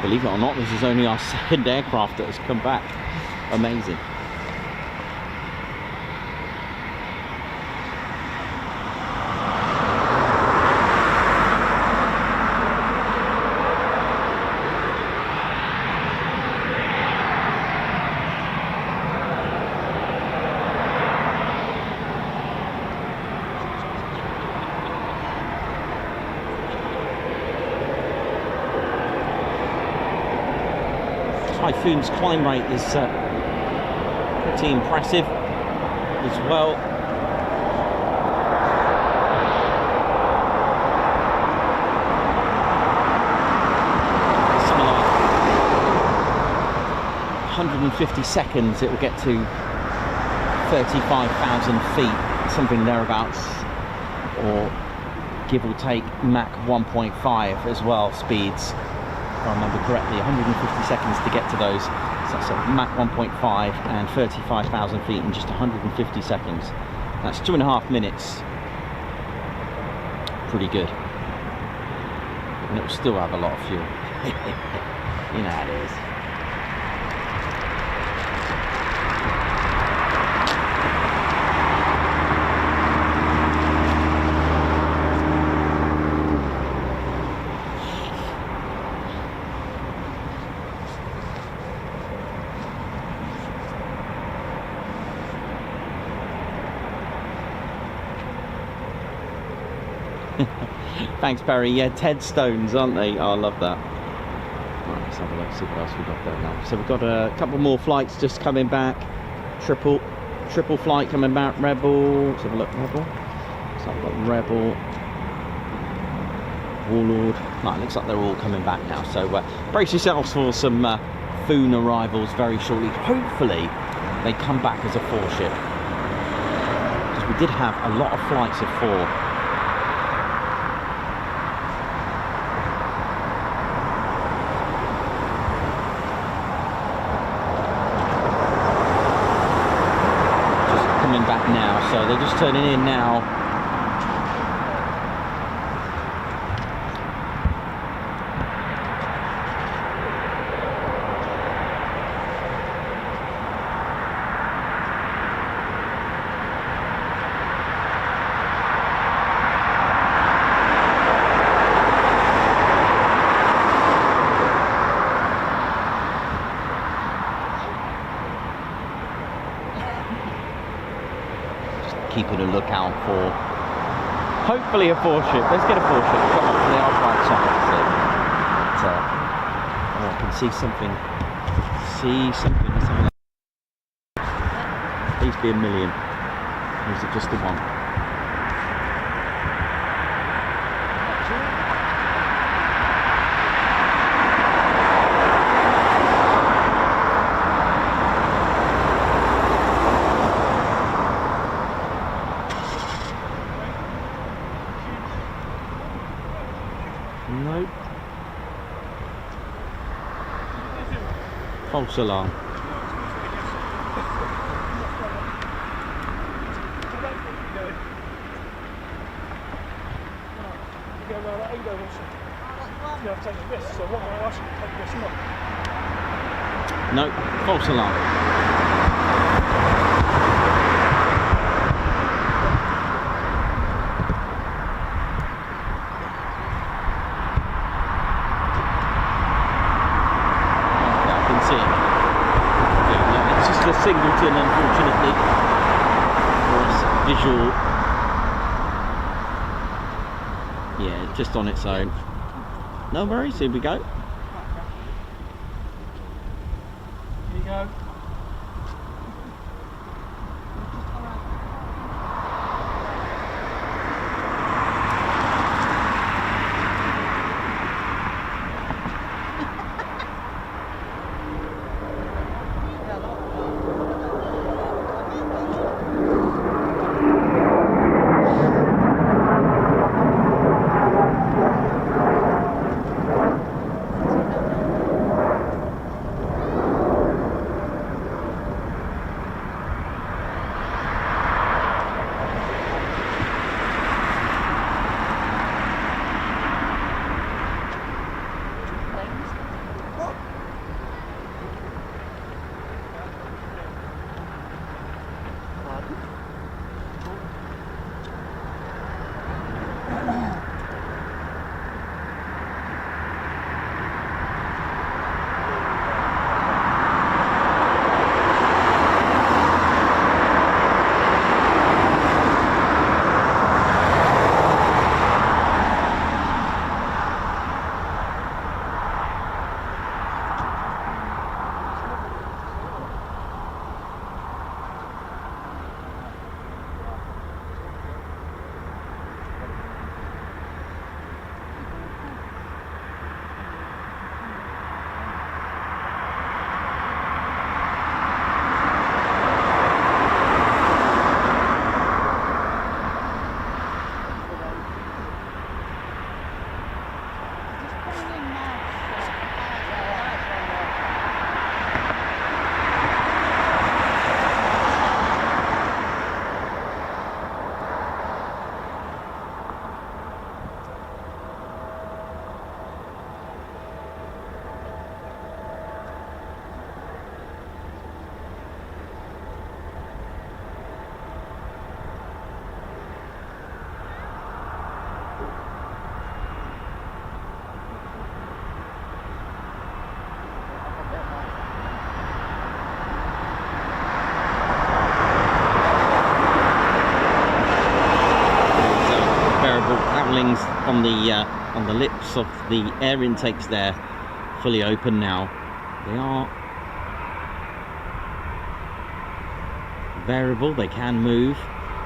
Believe it or not, this is only our second aircraft that has come back. Amazing. Typhoon's climb rate is pretty impressive as well. Something like 150 seconds it will get to 35,000 feet, something thereabouts, or give or take Mach 1.5 as well speeds, if I remember correctly. 150 seconds to get to those. So that's a Mach 1.5 and 35,000 feet in just 150 seconds. That's 2.5 minutes. Pretty good. And it will still have a lot of fuel. You know how it is. Thanks, Barry. Yeah, Ted Stones, aren't they? Oh, I love that. Right, let's have a look, see what else we've got there now. So we've got a couple more flights just coming back. Triple flight coming back. Rebel. Let's have a look. Rebel. So I've got Rebel. Warlord. Right, looks like they're all coming back now. So brace yourselves for some Foon arrivals very shortly. Hopefully they come back as a 4-ship. Because we did have a lot of flights of 4. Back now, so they're just turning in now. Keeping a lookout for hopefully a 4-ship. Let's get a 4-ship. Come on, they are quite solid. But, oh, I can see something. Something. Please be a million. Or is it just the one? Nope. False alarm. No, false alarm. Singleton, unfortunately, was visual. Yeah, just on its own. No worries, here we go. Here you go. on the lips of the air intakes there, fully open now. They are variable, they can move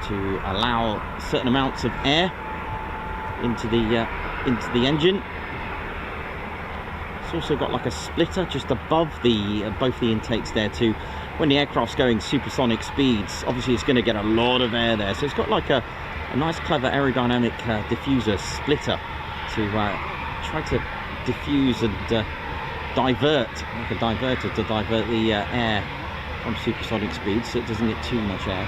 to allow certain amounts of air into the engine. It's also got like a splitter just above the both the intakes there too. When the aircraft's going supersonic speeds, obviously it's going to get a lot of air there, so it's got like a nice clever aerodynamic diffuser splitter to try to diffuse and divert, like a diverter to divert the air from supersonic speeds so it doesn't get too much air.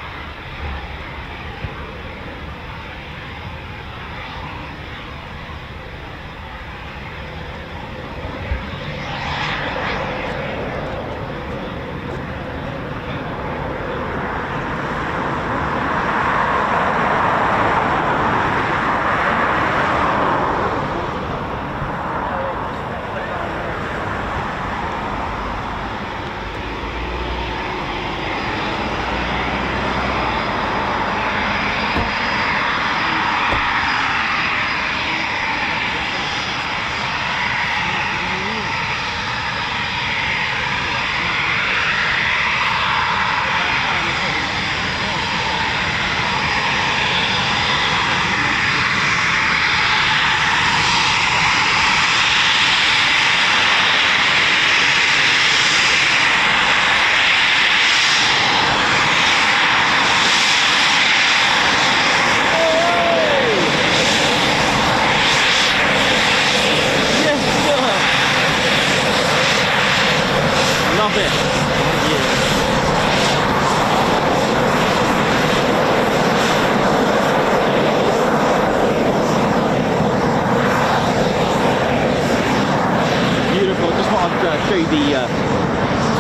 Show you the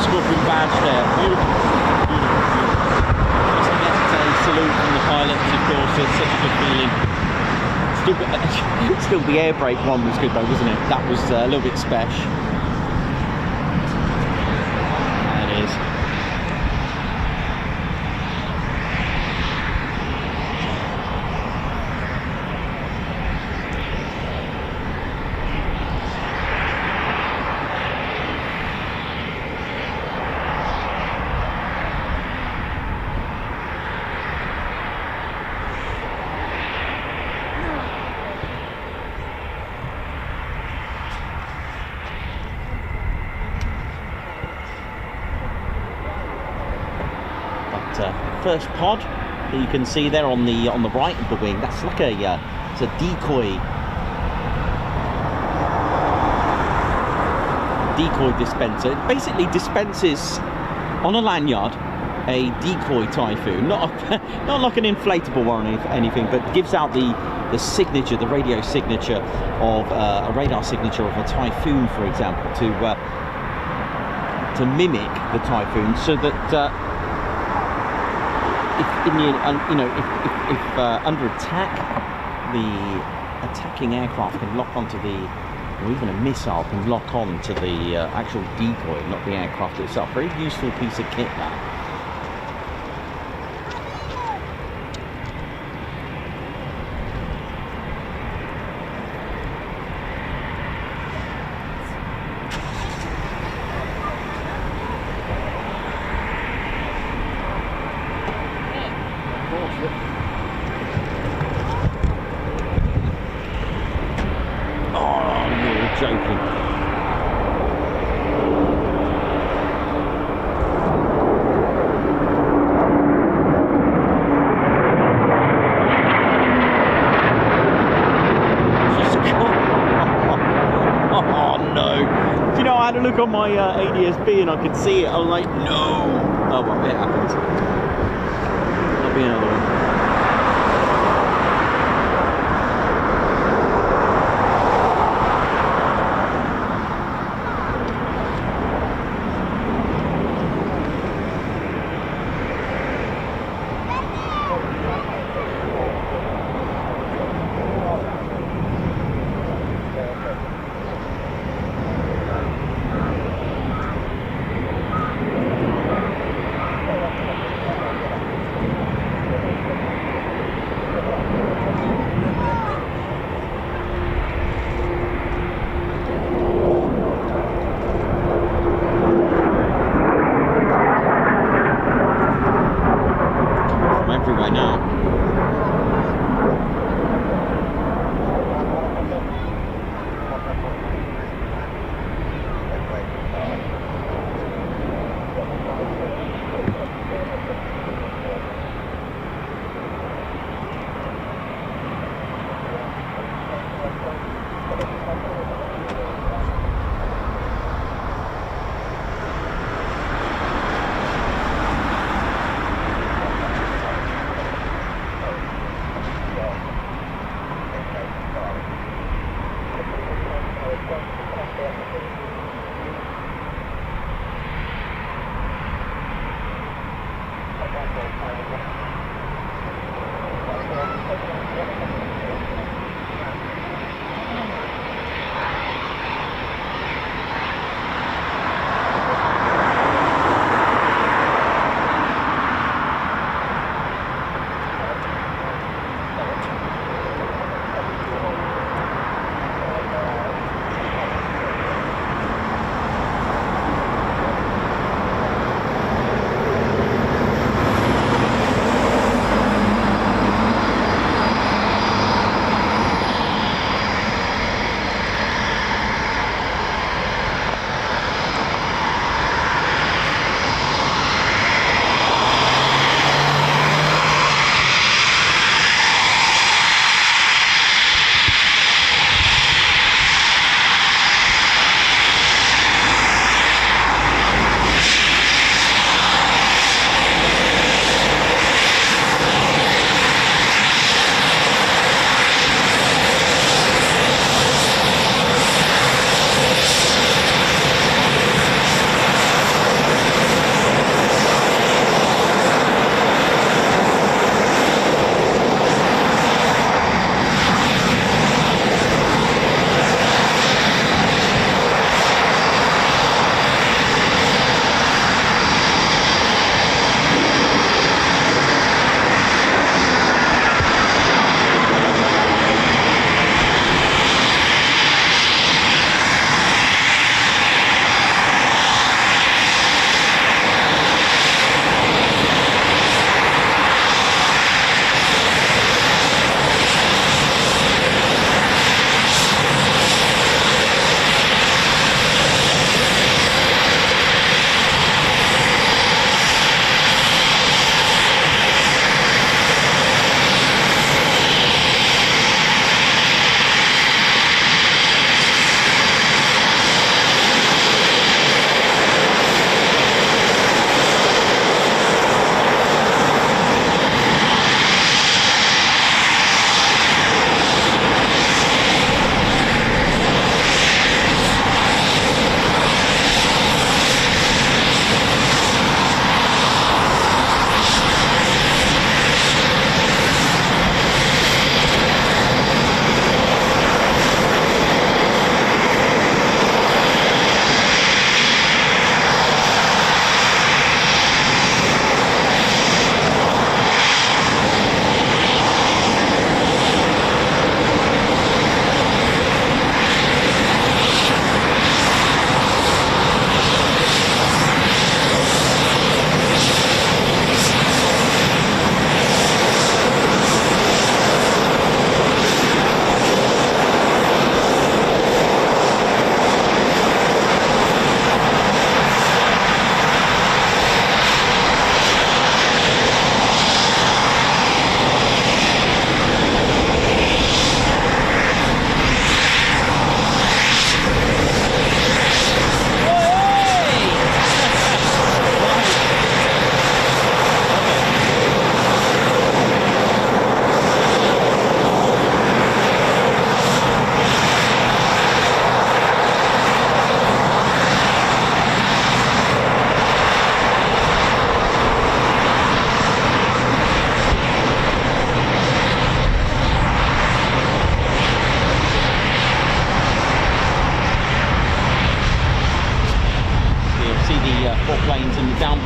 squadron badge there. Beautiful, beautiful, beautiful. Just a salute from the pilots, of course. It's such a good feeling. Still, the air brake one was good though, wasn't it? That was a little bit special. That is. First pod that you can see there on the right of the wing, that's like it's a decoy dispenser. It basically dispenses on a lanyard a decoy Typhoon, not like an inflatable one or anything, but gives out the signature, the radio signature of a radar signature of a Typhoon, for example, to mimic the Typhoon, so that if under attack, the attacking aircraft can lock onto or even a missile can lock on to the actual decoy, not the aircraft itself. Very useful piece of kit, that. Joking. Oh no. Do you know, I had a look on my ADSB and I could see it. I was like, no. Oh well, it happens. There'll be another one.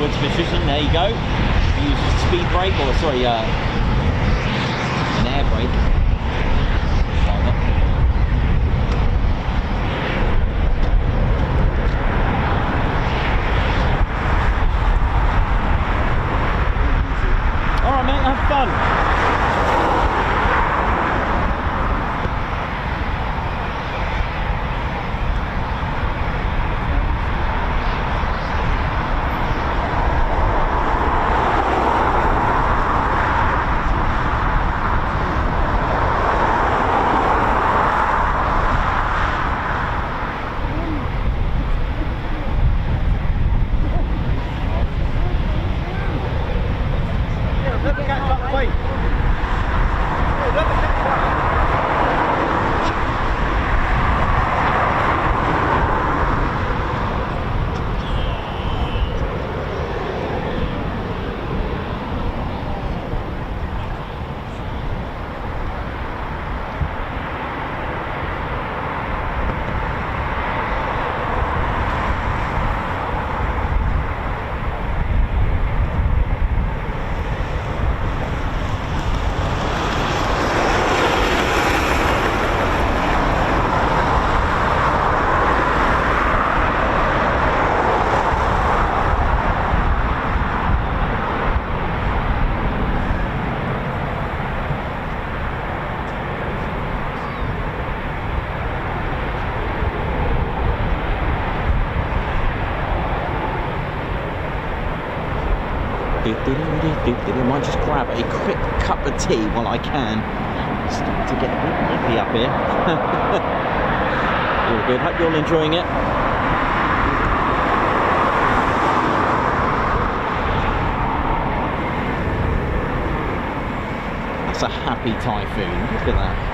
backwards position. There you go. You use a speed brake, or sorry, an air brake. All right, mate, have fun. I might just grab a quick cup of tea while I can. Starting to get a bit nippy up here. All good. Hope you're all enjoying it. That's a happy Typhoon. Look at that.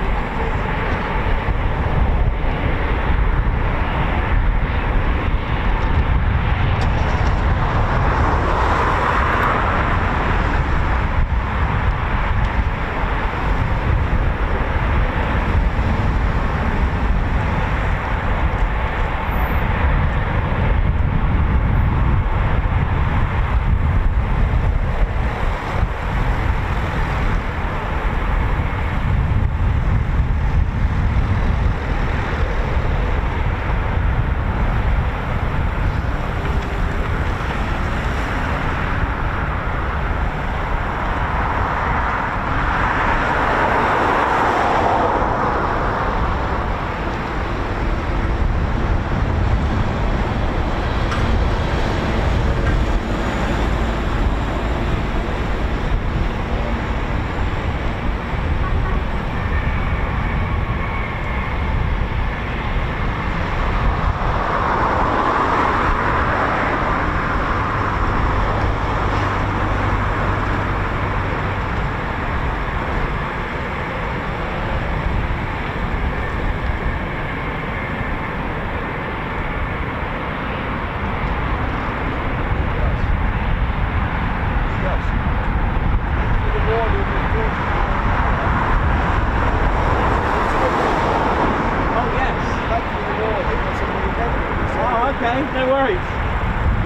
Okay, no worries.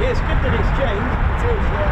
Yeah, it's good that it's changed. It is, yeah.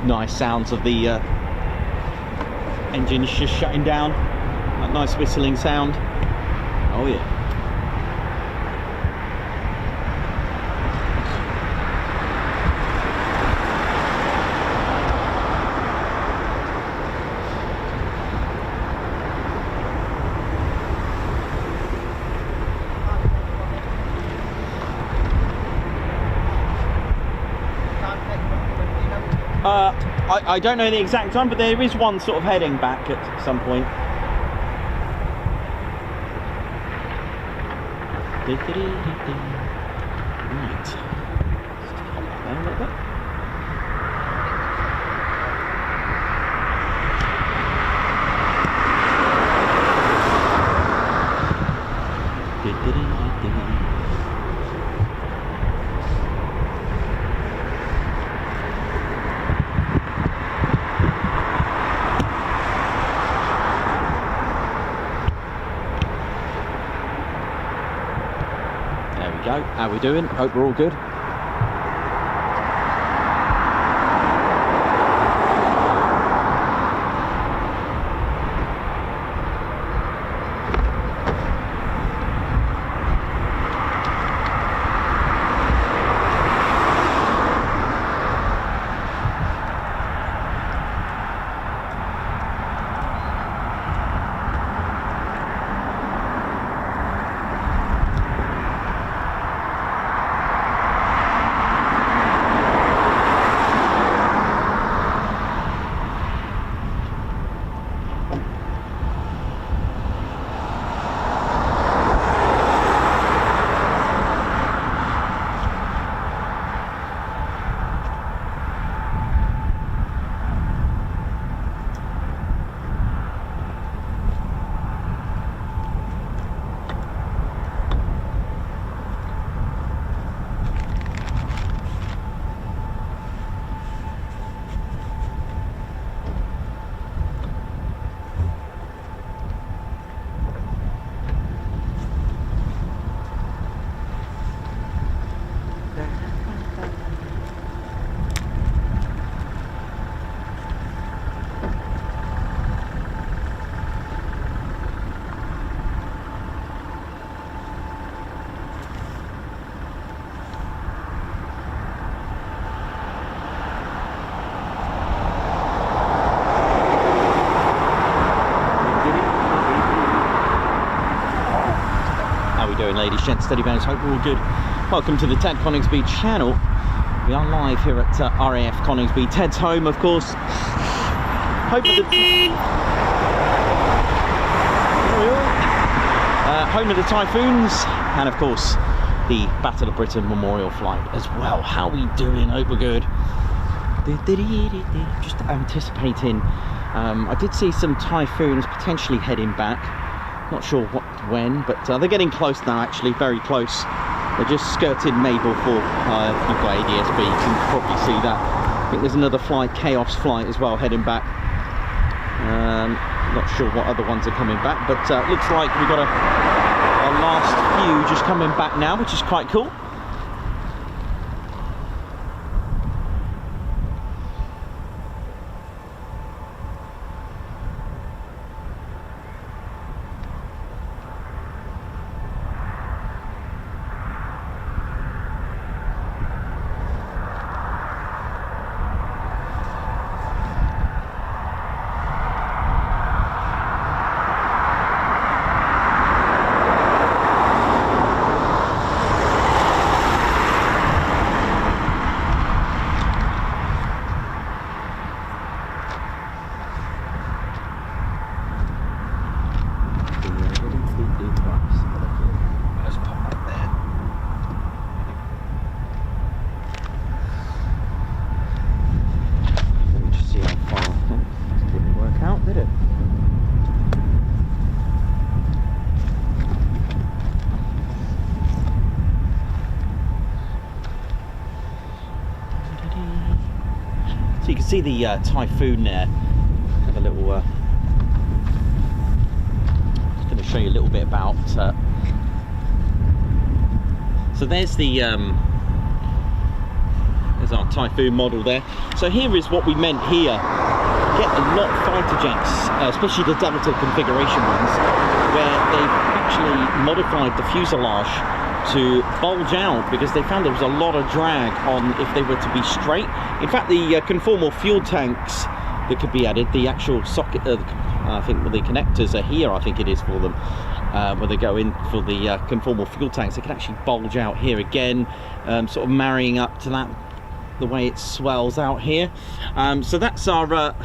Nice sounds of the engines just shutting down. That nice whistling sound. Oh yeah. I don't know the exact time, but there is one sort of heading back at some point. Right. Just pop that there a little bit. Go. How we doing? Hope we're all good. Doing, ladies, gents, steady bands, hope we're all good. Welcome to the Ted Coningsby channel. We are live here at RAF Coningsby, Ted's home, of course. Home of the Typhoons, and of course the Battle of Britain Memorial Flight as well. How we doing? Hope we're good. Just anticipating. I did see some Typhoons potentially heading back. Not sure when, but they're getting close now, actually, very close. They just skirted Mablethorpe. You've got ADSB, you can probably see that. I think there's another flight, Chaos flight as well, heading back. Not sure what other ones are coming back, but looks like we've got our last few just coming back now, which is quite cool. see the Typhoon there. Have a little. Just going to show you a little bit about. So there's the. There's our Typhoon model there. So here is what we meant here. Get a lot of fighter jets, especially the double tilt configuration ones, where they've actually modified the fuselage to bulge out because they found there was a lot of drag on if they were to be straight. In fact, the conformal fuel tanks that could be added, the actual socket, I think the connectors are here, I think it is for them, where they go in for the conformal fuel tanks, they can actually bulge out here again, sort of marrying up to that, the way it swells out here. So that's our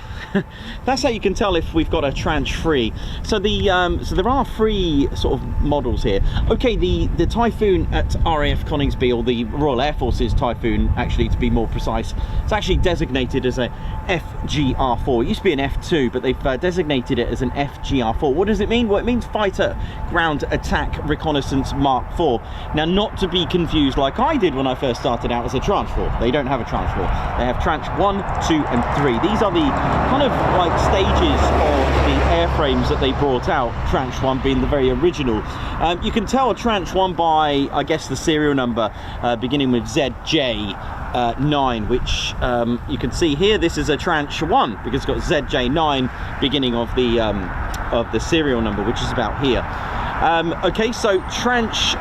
that's how you can tell if we've got a tranche free. So the so there are three sort of models here. Okay, the Typhoon at RAF Coningsby, or the Royal Air Force's Typhoon, actually to be more precise, it's actually designated as a FGR4. It used to be an F2, but they've designated it as an FGR4. What does it mean? Well, it means Fighter Ground Attack Reconnaissance Mark IV. Now, not to be confused like I did when I first started out as a tranche 4. They don't have a tranche 4. They have tranche 1, 2 and 3. These are the kind of like stages of the airframes that they brought out, tranche 1 being the very original. You can tell a tranche 1 by, I guess, the serial number beginning with ZJ9, which you can see here. This is a tranche 1 because it's got ZJ9 beginning of the serial number, which is about here. Okay, so tranche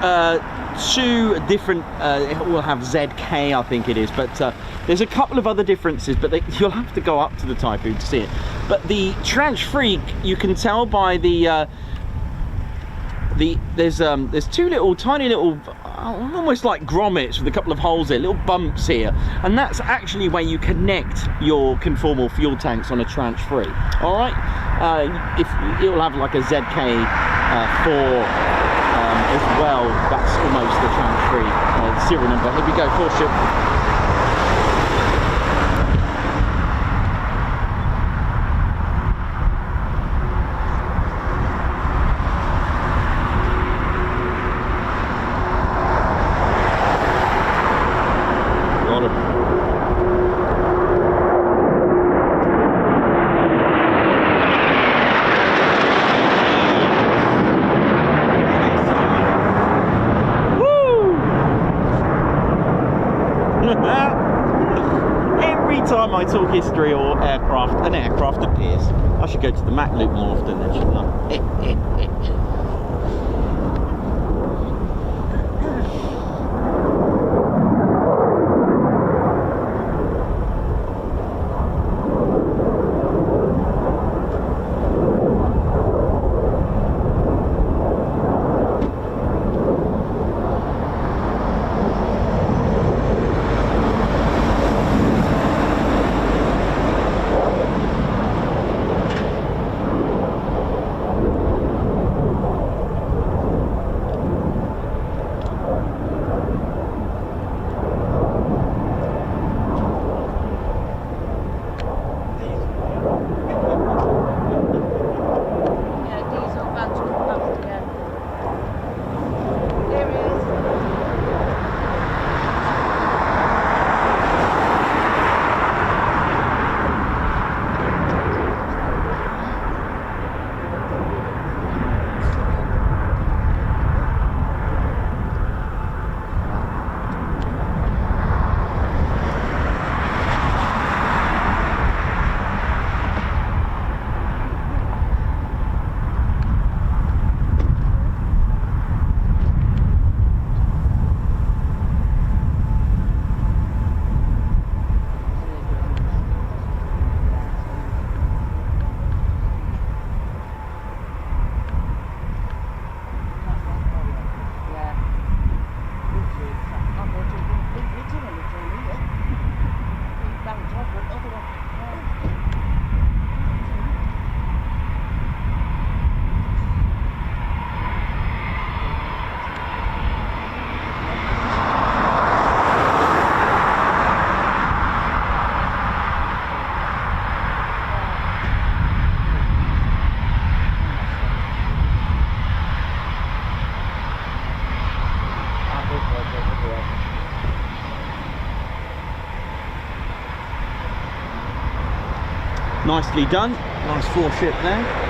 2 different, it will have ZK, I think it is, but there's a couple of other differences, but you'll have to go up to the Typhoon to see it. But the tranche 3, you can tell by there's two little tiny little almost like grommets with a couple of holes here, little bumps here, and that's actually where you connect your conformal fuel tanks on a tranche 3. All right, if it will have like a ZK 4 as well, that's almost the tranche 3 serial number. Here we go, 4 ship. Every time I talk history or aircraft, an aircraft appears. I should go to the Mac loop more often then, shouldn't I? Nicely done. Nice foreship there.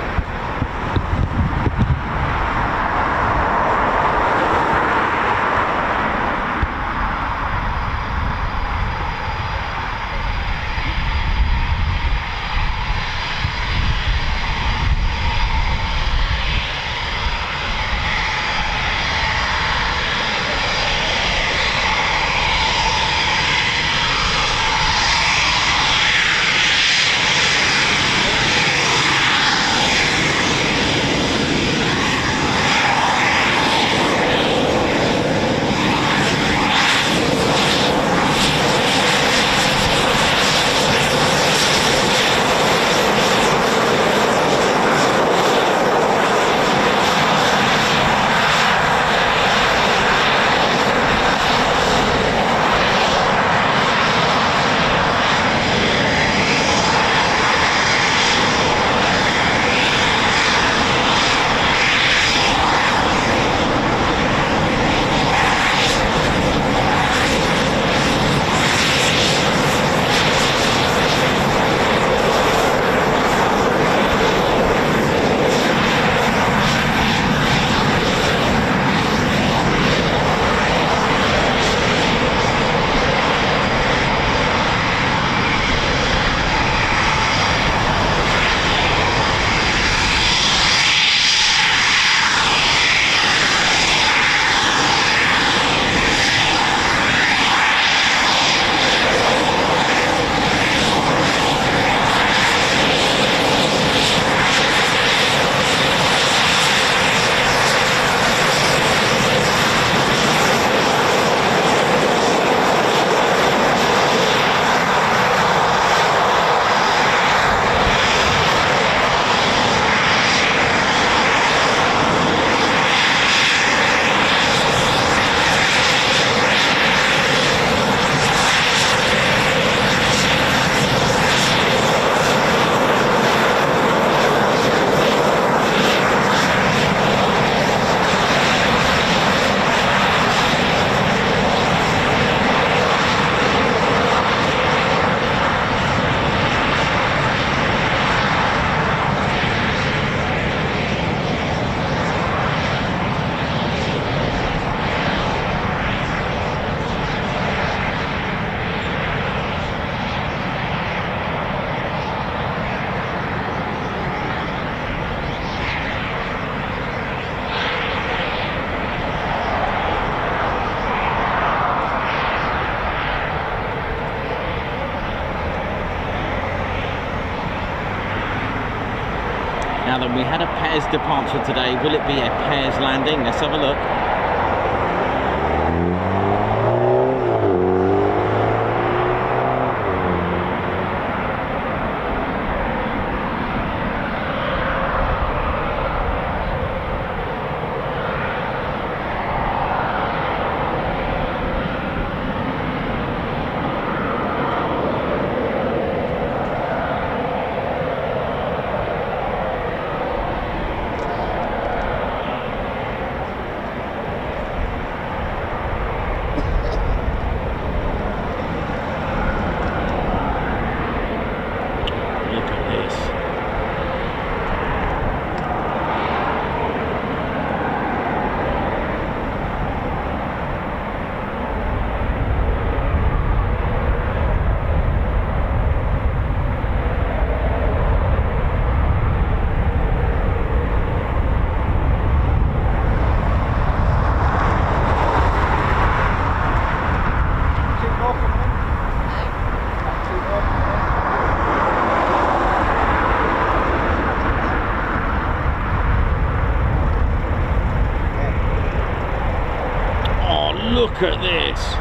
Now then, we had a pairs departure today. Will it be a pairs landing? Let's have a look. Look at this.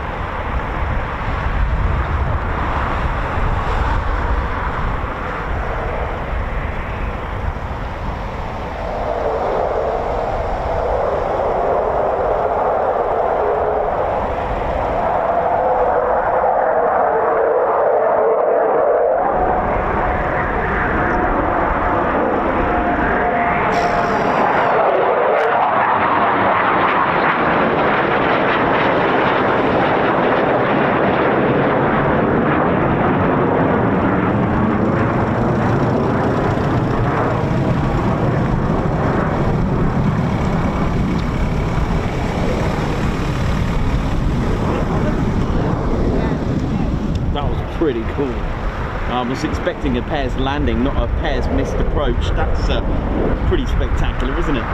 pretty cool. I was expecting a pair's landing, not a pair's missed approach. That's pretty spectacular, isn't it?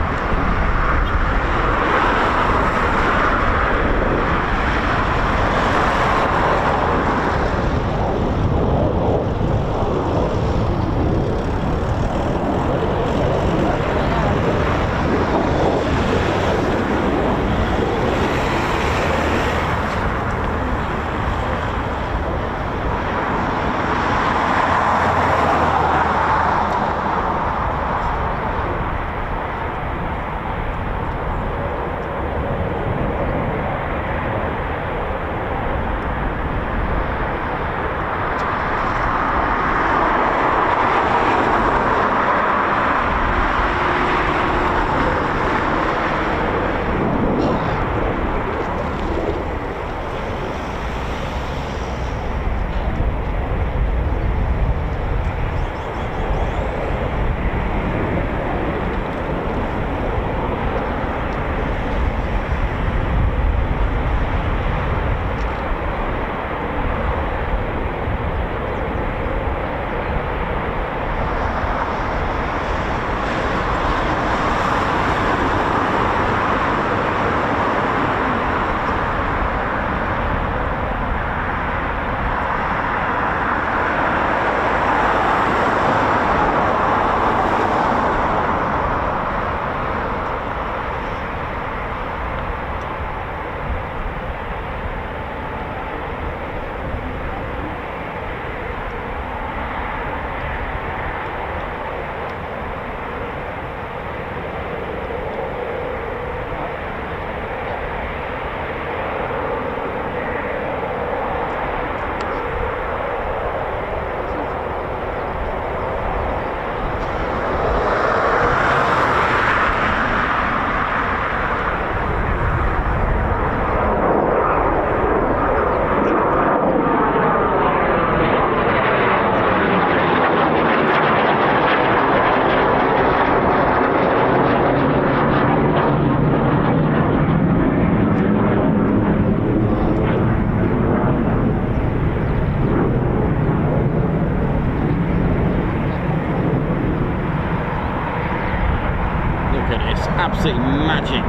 Absolutely magic.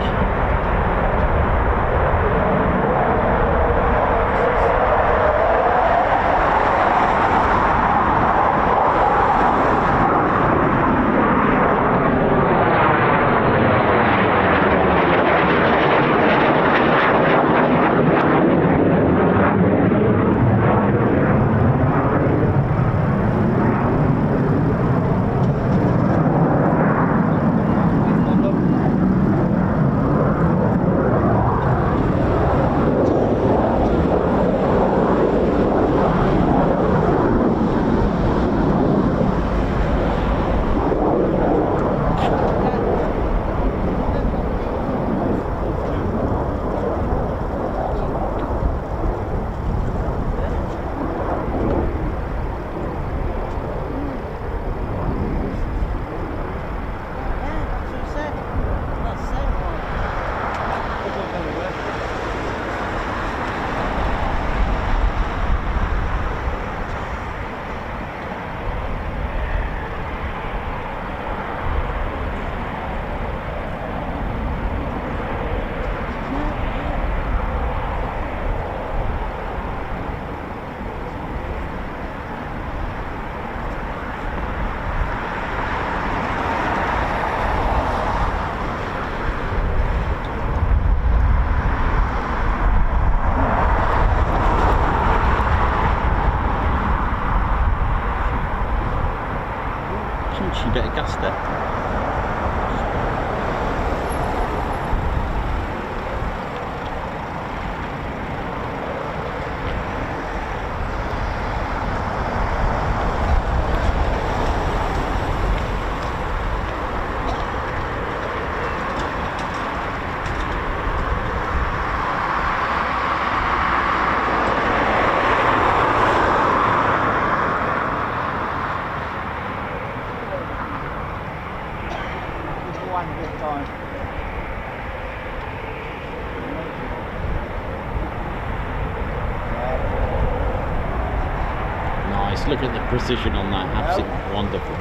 Punchy bit of gusto. Just look at the precision on that, absolutely wonderful.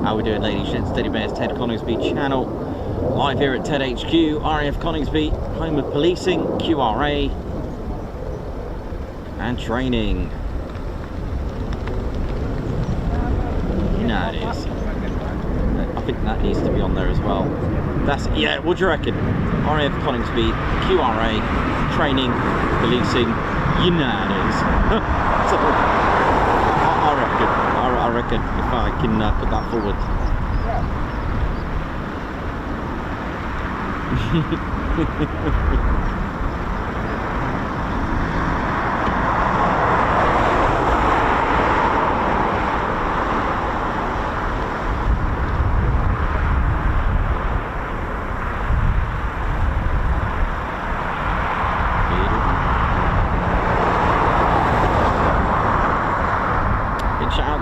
How we doing, ladies and gents? Teddy Bear's Ted Coningsby channel, live here at TED HQ, RAF Coningsby, home of policing, QRA, and training. You know it is. I think that needs to be on there as well. That's, yeah, what do you reckon? RAF Coningsby, QRA, training, policing, you know it is. So, I reckon if I can put that forward.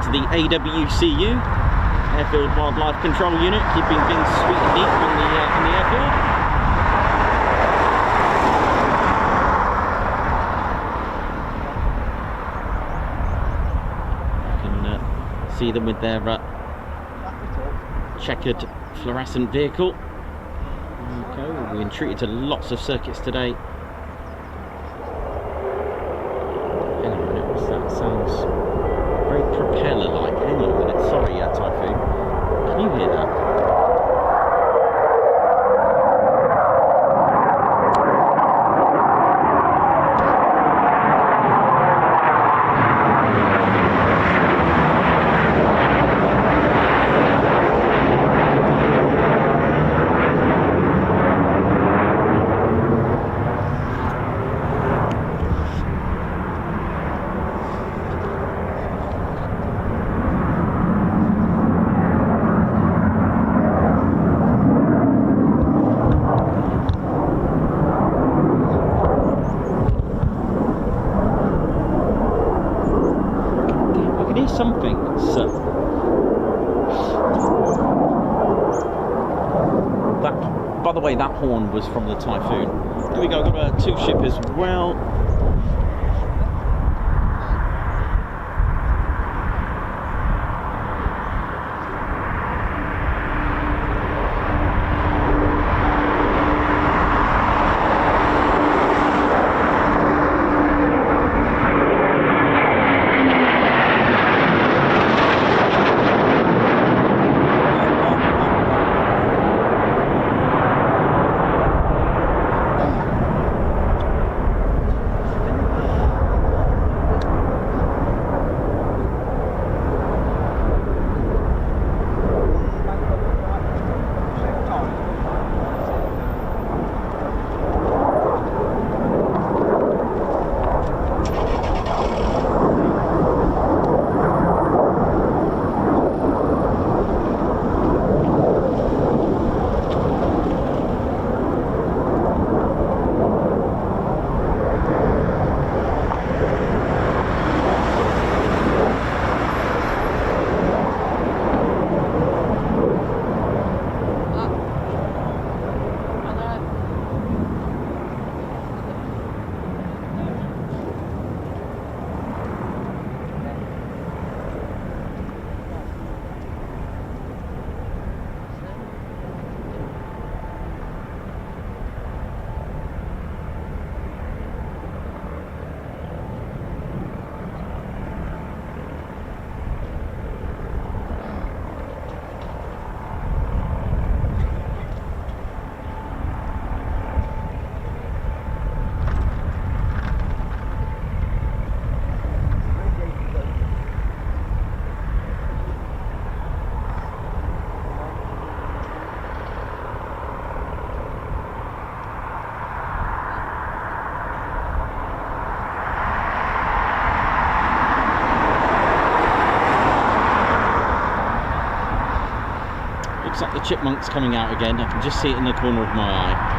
The AWCU, Airfield Wildlife Control Unit, keeping things sweet and neat on the airfield. You can see them with their checkered fluorescent vehicle. Okay, we've been treated to lots of circuits today. Hang on a minute, what's that? Sounds very propeller-like. Hang on a minute. Sorry, Typhoon. Can you hear that? Something, so that, by the way, that horn was from the Typhoon. Here we go, got a two-ship as well. the Chipmunks coming out again. I can just see it in the corner of my eye.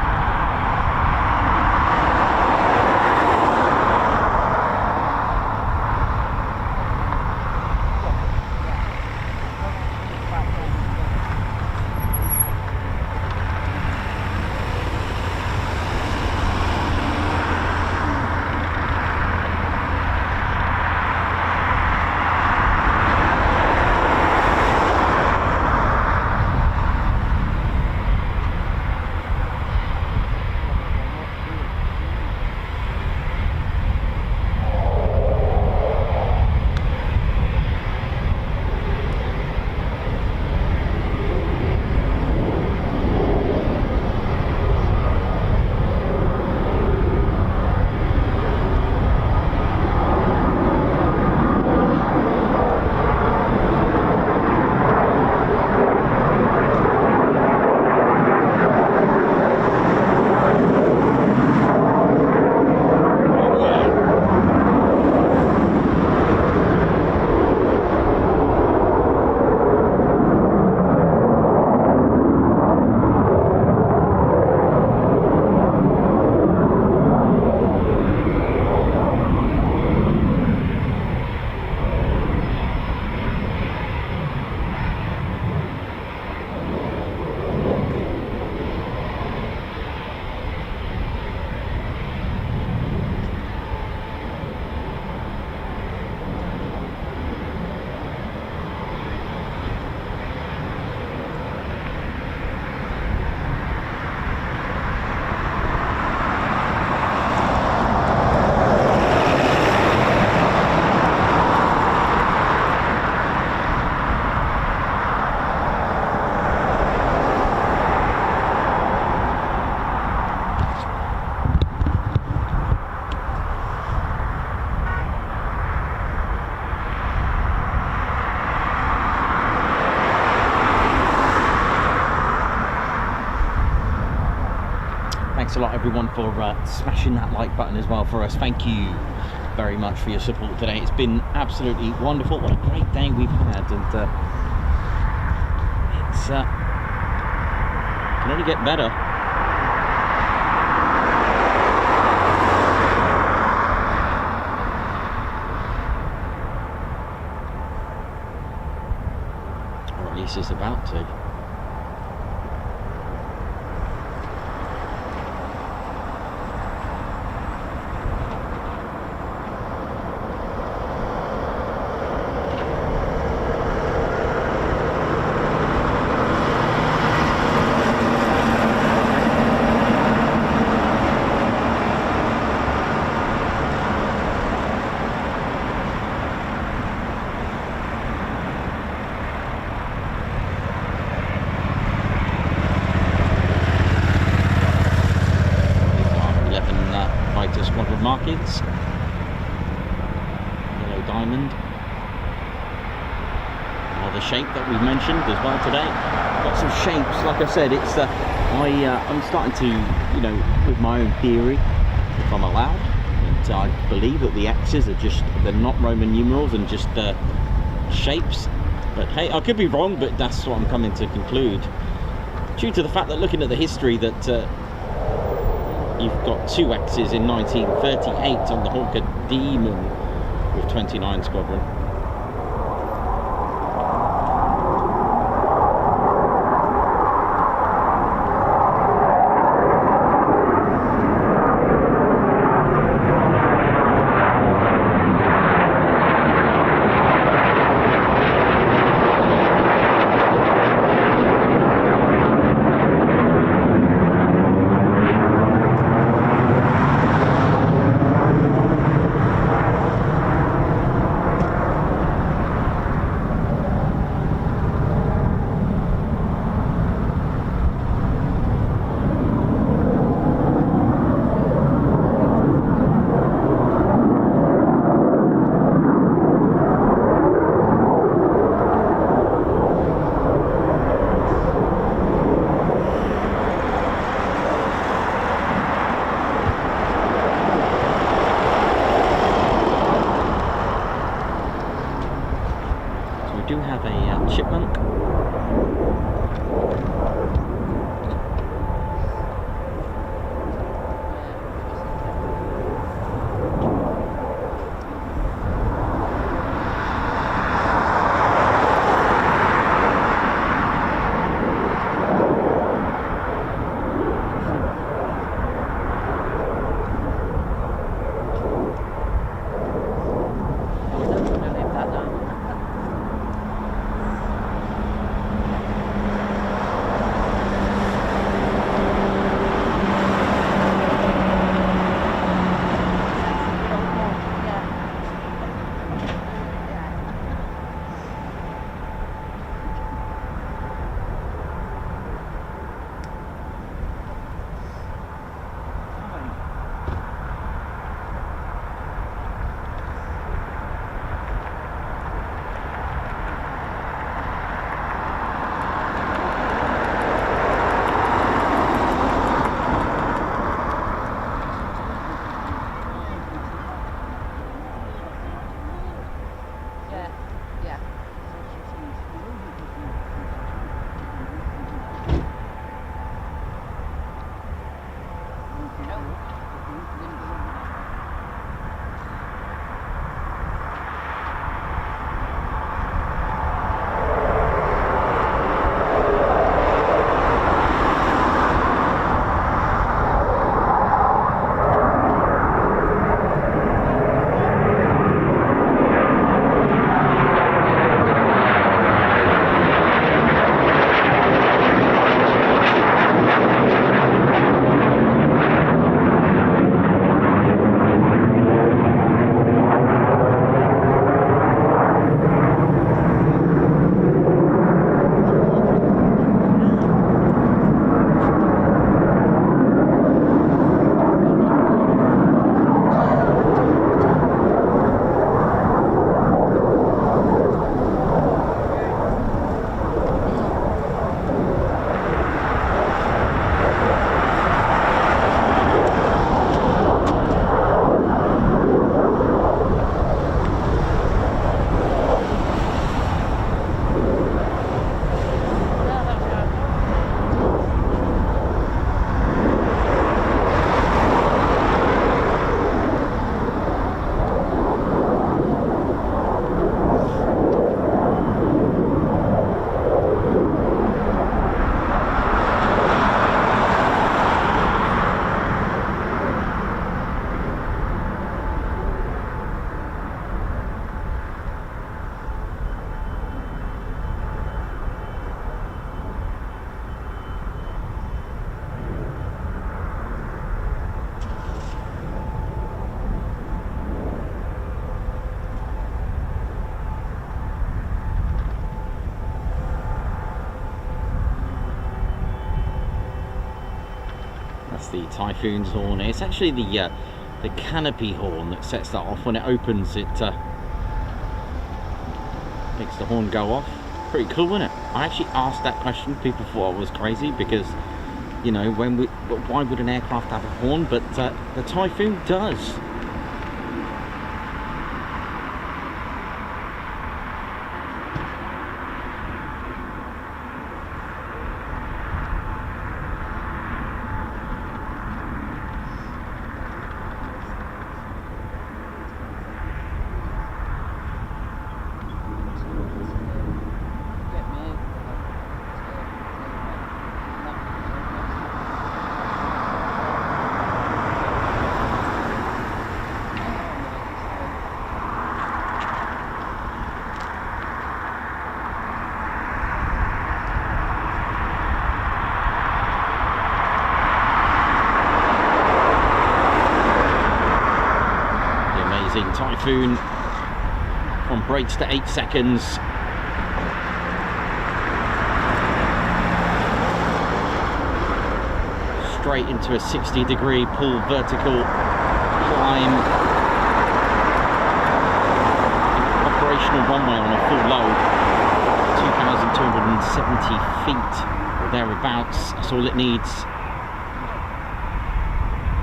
Thanks a lot everyone for smashing that like button as well for us. Thank you very much for your support today. It's been absolutely wonderful. What a great day we've had, and it's can only get better. Or at least it's about to. Squadron markings, yellow diamond, another shape that we've mentioned as well today. Lots of shapes. Like I said, it's I'm starting to, you know, with my own theory, if I'm allowed, and I believe that the X's are just, they're not Roman numerals and just shapes. But hey, I could be wrong, but that's what I'm coming to conclude, due to the fact that looking at the history that you've got two X's in 1938 on the Hawker Demon with 29 Squadron. Do have a Chipmunk The Typhoon's horn. It's actually the canopy horn that sets that off. When it opens, it makes the horn go off. Pretty cool, isn't it? I actually asked that question. People thought I was crazy because, you know, why would an aircraft have a horn? But the Typhoon does. Typhoon from brakes to 8 seconds. Straight into a 60-degree pull vertical climb. Operational runway on a full load, 2,270 feet thereabouts. That's all it needs.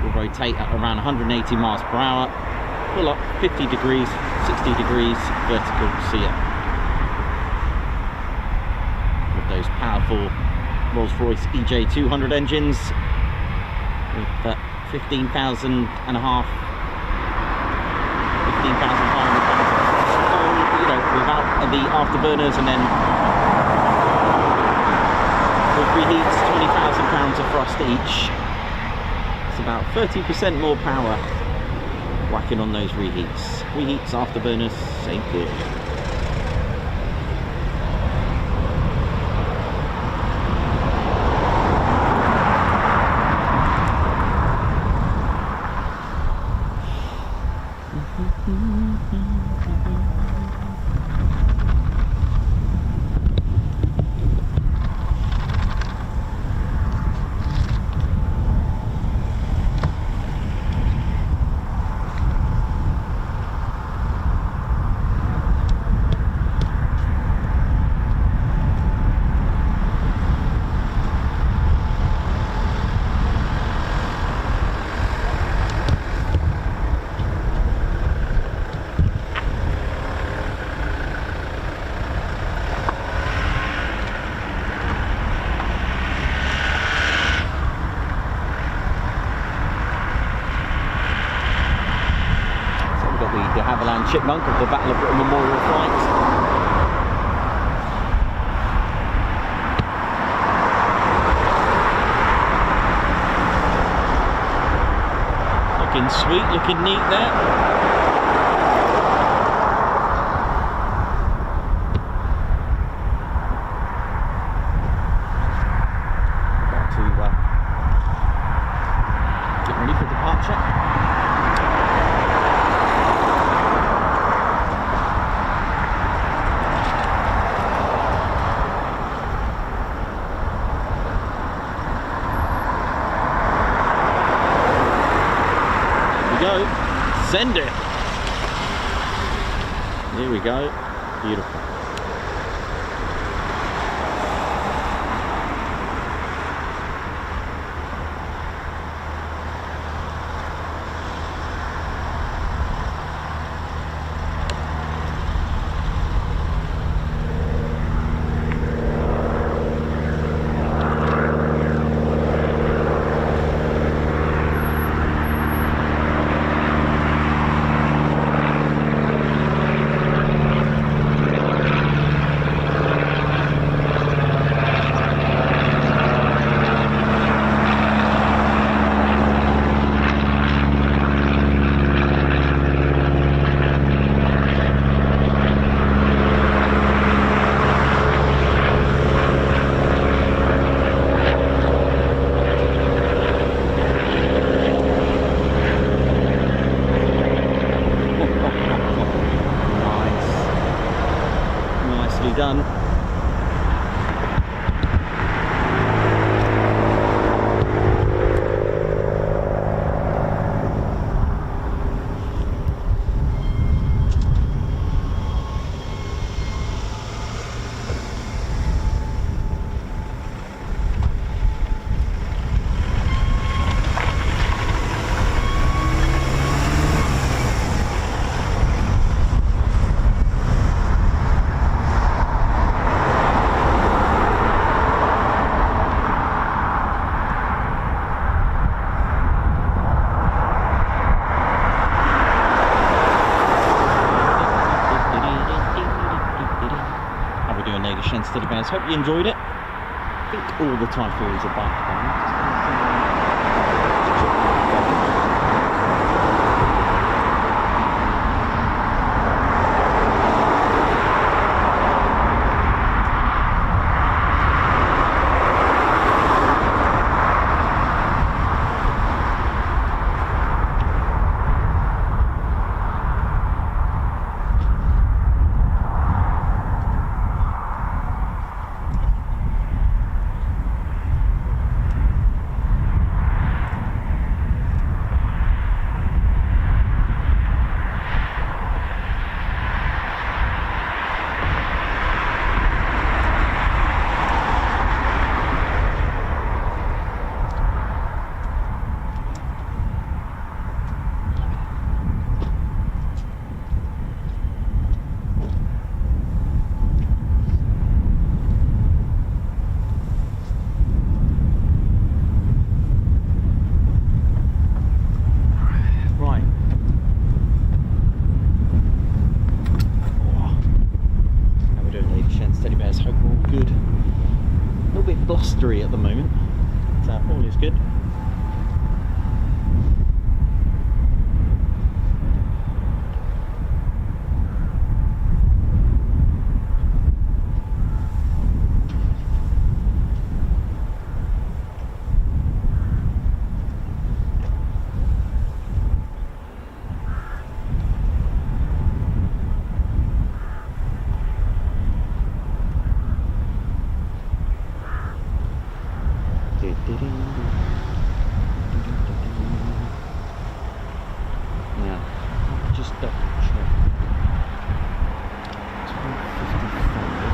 We'll rotate at around 180 miles per hour. Pull up 50 degrees, 60 degrees, vertical, see ya. Good day those powerful Rolls-Royce EJ200 engines with 15,500 pounds, you know, without the afterburners, and then with reheats, 20,000 pounds of thrust each. It's about 30% more power whacking on those reheats. Reheats, afterburners, same good. Chipmunk of the Battle of Britain Memorial Flight. Looking sweet, looking neat there. About to get ready for departure. Send it. There we go. Beautiful. Done. To the bears. Hope you enjoyed it. I think all the Typhoons are back now. mystery at the moment. So all is good. Now, just double check. 12:55.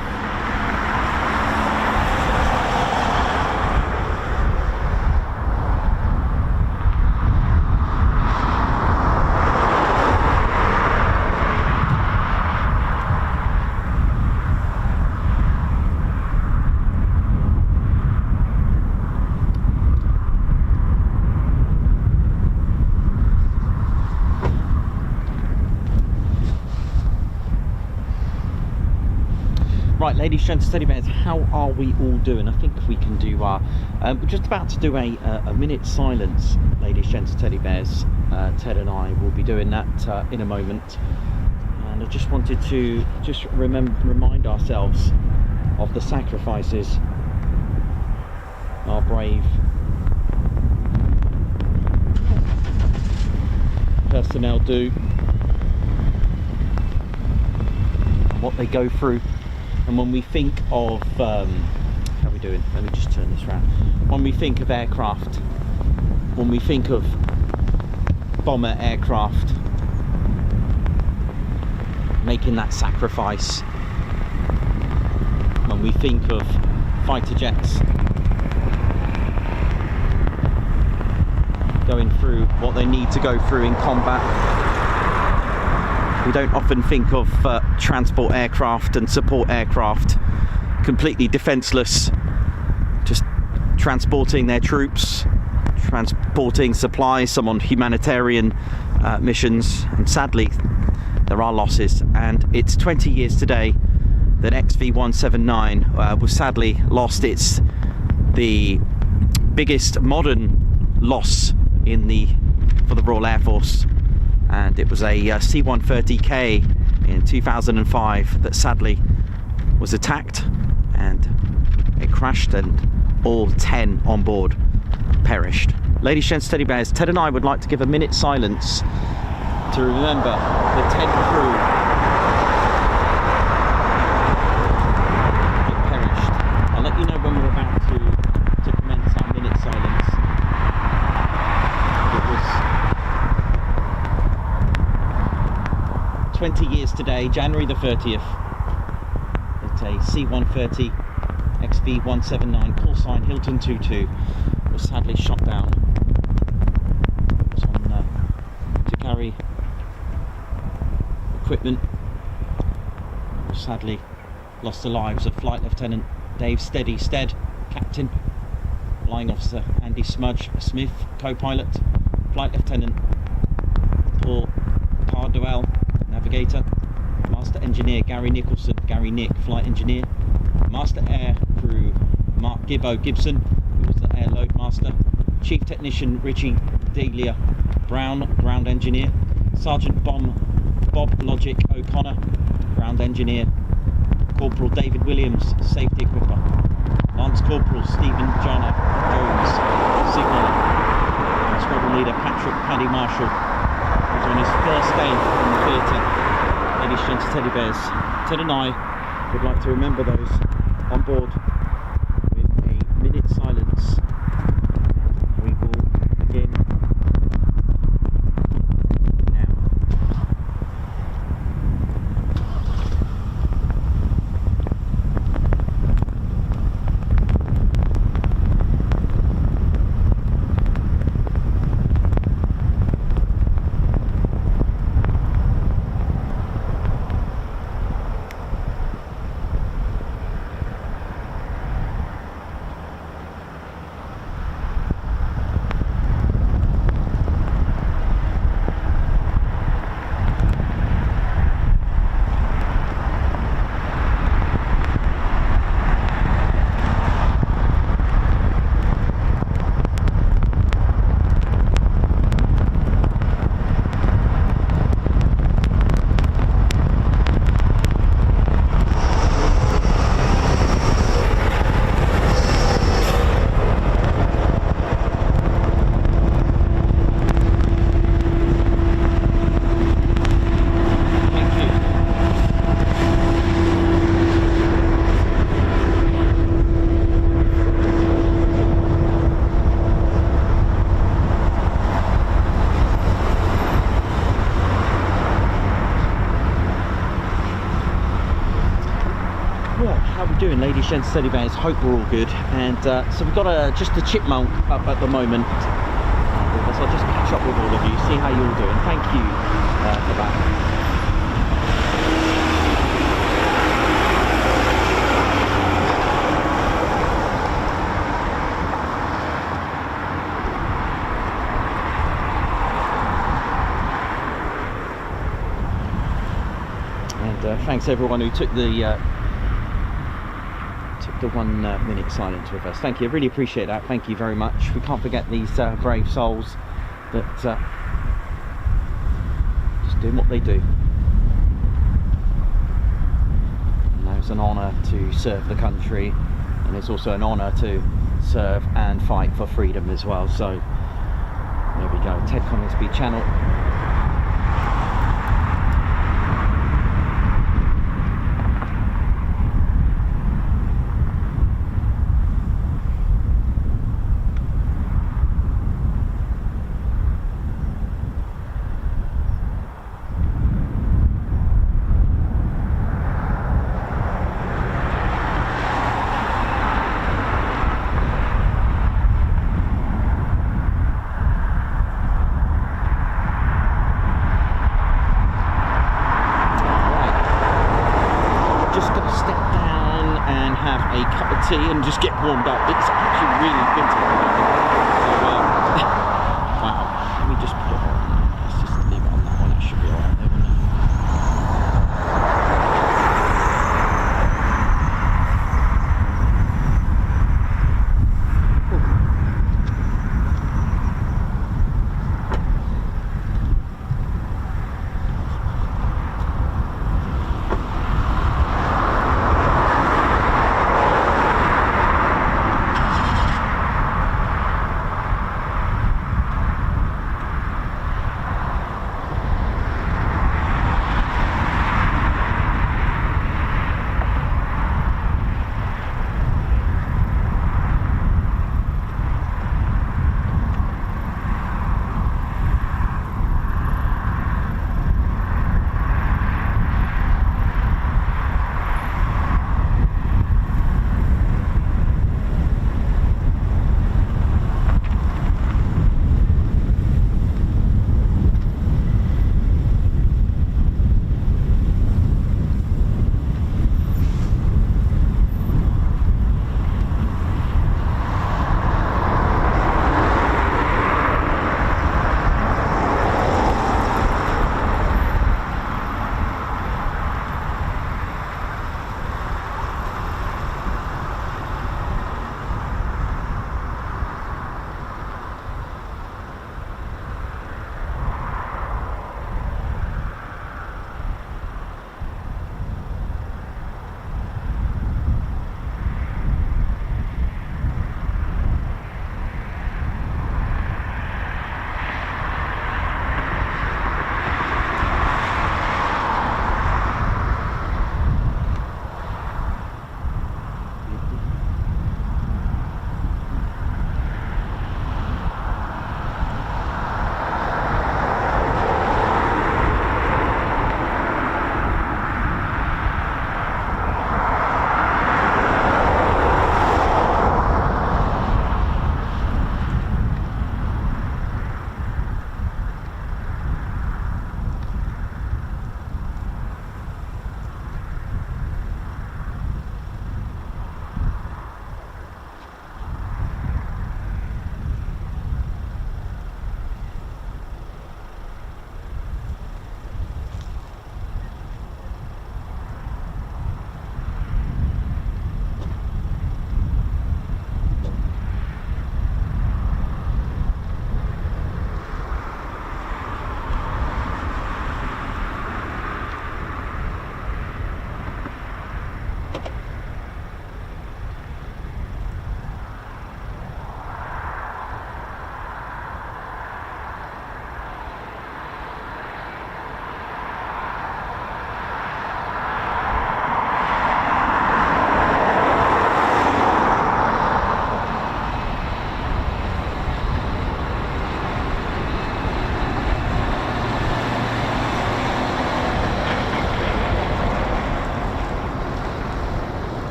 Right, ladies, gents, teddy bears, how are we all doing? I think we can do our... we're just about to do a minute silence, ladies, gents, teddy bears. Ted and I will be doing that in a moment. And I just wanted to remind ourselves of the sacrifices our brave personnel do and what they go through. And when we think of how are we doing? Let me just turn this around. When we think of aircraft, when we think of bomber aircraft making that sacrifice, when we think of fighter jets going through what they need to go through in combat, we don't often think of transport aircraft and support aircraft completely defenseless, just transporting their troops, transporting supplies, some on humanitarian missions, and sadly there are losses. And it's 20 years today that XV179 was sadly lost. It's the biggest modern loss for the Royal Air Force. And it was a C-130K in 2005 that sadly was attacked, and it crashed, and all 10 on board perished. Ladies, gents, teddy bears, Ted and I would like to give a minute silence to remember the 10 crew that perished. I'll let you know when we're about to commence our minute silence. It was 20 years today, January the 30th, that a C-130 XV179 call sign Hilton 22 was sadly shot down. It was on to carry equipment. Sadly lost the lives of Flight Lieutenant Dave Stead, Captain, Flying Officer Andy Smudge Smith, Co-Pilot, Flight Lieutenant Paul Parduel, Navigator, Master Engineer Gary Nicholson, Gary Nick, Flight Engineer, Master Air Crew Mark Gibson, who was the Air Load Master, Chief Technician Richie Delia Brown, Ground Engineer, Sergeant Bob Logic O'Connor, Ground Engineer, Corporal David Williams, Safety Equipper, Lance Corporal Stephen Jono Jones, Signaller, and Squadron Leader Paddy Marshall was on his first day in the theatre. Ladies, gents, teddy bears, Ted and I would like to remember those on board with a minute silence. We will begin now. how we doing, ladies, gents, teddy bears? Hope we're all good. And so we've got just a Chipmunk up at the moment. So I'll just catch up with all of you, see how you're all doing. Thank you for that. Thanks everyone who took the 1 minute silence with us. Thank you, I really appreciate that. Thank you very much. We can't forget these brave souls that just doing what they do. And it's an honour to serve the country, and it's also an honour to serve and fight for freedom as well. So there we go, Ted Coningsby channel. And just get warmed up. It's actually really winter. So, wow. Let me just put it on. Let's just leave it on that one. It should be alright there, wouldn't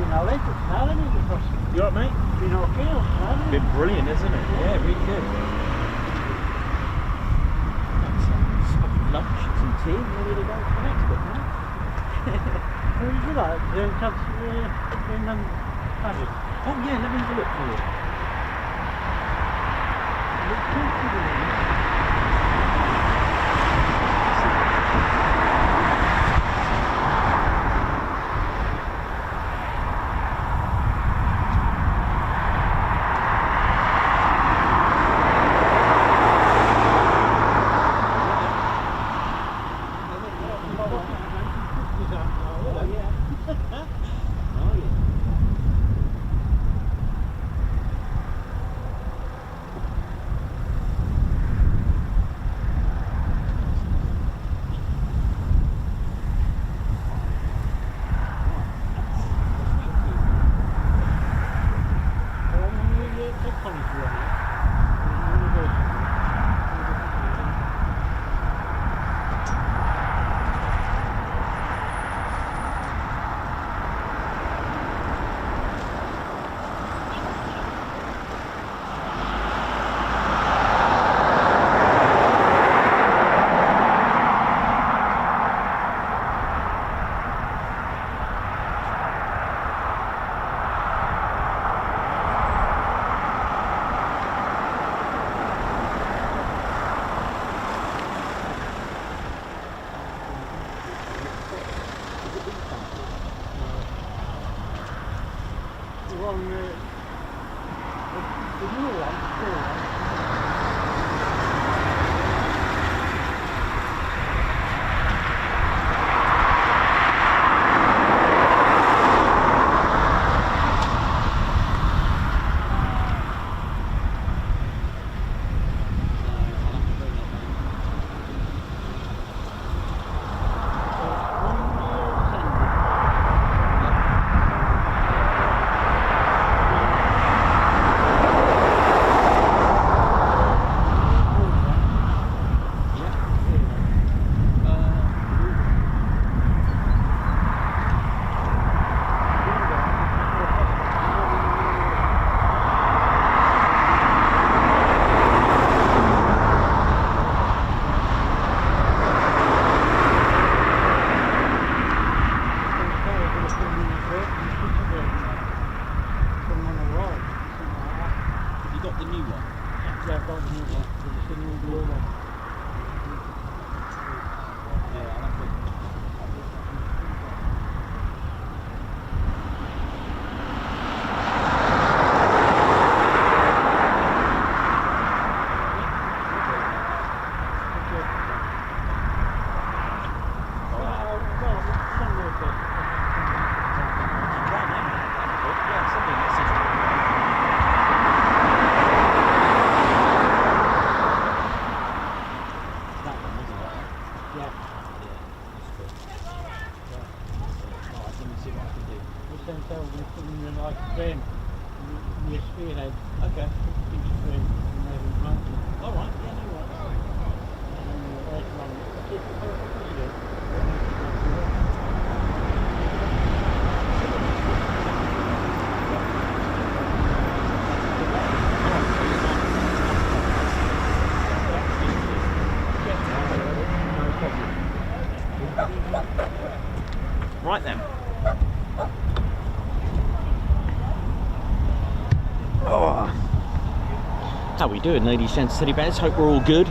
knowledge, it's now, isn't it? Because You alright, mate? you know, kill, hasn't it? Been brilliant, isn't it? Yeah, really good. Some lunch and some tea, and ready to go for the next bit now. What did you like? Doing in Apache? Oh yeah, let me have a look for you. Look good to the Right then. Oh. How we doing, ladies and teddy bears? Hope we're all good.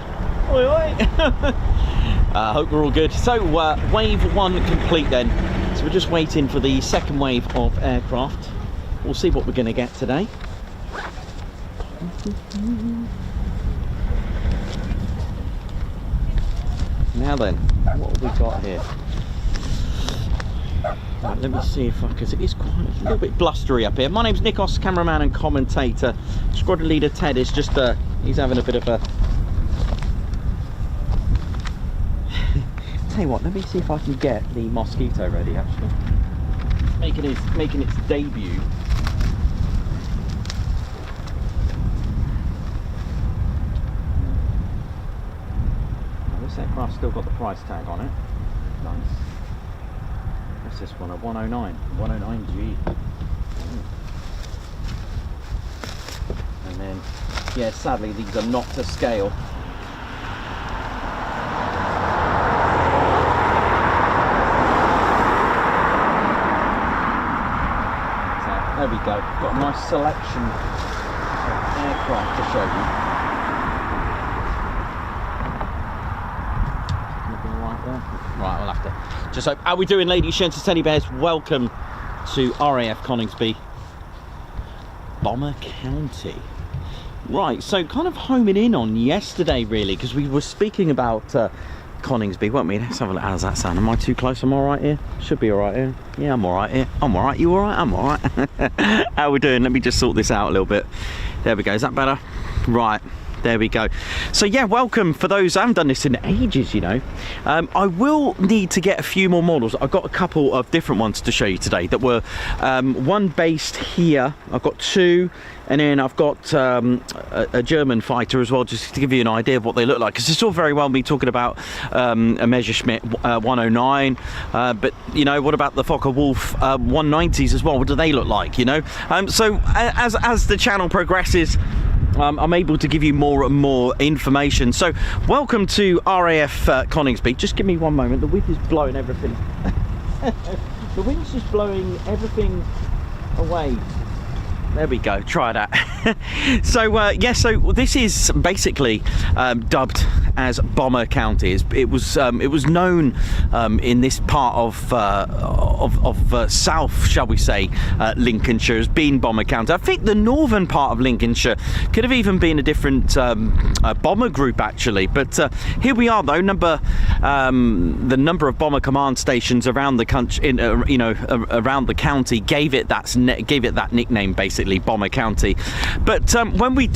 Oi, oi. Hope we're all good. So wave one complete then. So we're just waiting for the second wave of aircraft. We'll see what we're going to get today. Now then, what have we got here? Right, let me see if I, because it is quite a little bit blustery up here. My name's Nikos, cameraman and commentator. Squadron leader Ted is just he's having a bit of a tell you what, let me see if I can get the Mosquito ready actually. Making its debut. Now, this aircraft's still got the price tag on it. Nice. What's this one? A 109. 109G. Yeah, sadly these are not to scale. So there we go. Got a nice selection of aircraft to show you. Right, we'll have to just hope. How are we doing, ladies, gents, teddy bears? Welcome to RAF Coningsby, Bomber County. Right, so kind of homing in on yesterday, really, because we were speaking about Coningsby, weren't we? Let's have a look. How does that sound? Am I too close? I'm all right here? Should be all right here. Yeah, I'm all right here. I'm all right. You all right? I'm all right. How are we doing? Let me just sort this out a little bit. There we go. Is that better? Right. There we go. So yeah, welcome for those. I haven't done this in ages, you know. I will need to get a few more models. I've got a couple of different ones to show you today that were one based here. I've got two, and then I've got a German fighter as well, just to give you an idea of what they look like, because it's all very well me talking about a Messerschmitt 109, but you know, what about the Focke-Wulf 190s as well? What do they look like, you know? So as the channel progresses, I'm able to give you more and more information. So welcome to RAF Coningsby. Just give me one moment. The wind is blowing everything. The wind's just blowing everything away. There we go, try that. So yeah, so this is basically dubbed as Bomber County. It was known in this part of South, shall we say, Lincolnshire as being Bomber County. I think the northern part of Lincolnshire could have even been a different bomber group, actually. But here we are, though. The number of bomber command stations around the country, you know, around the county, gave it that nickname, basically, Bomber County. But when we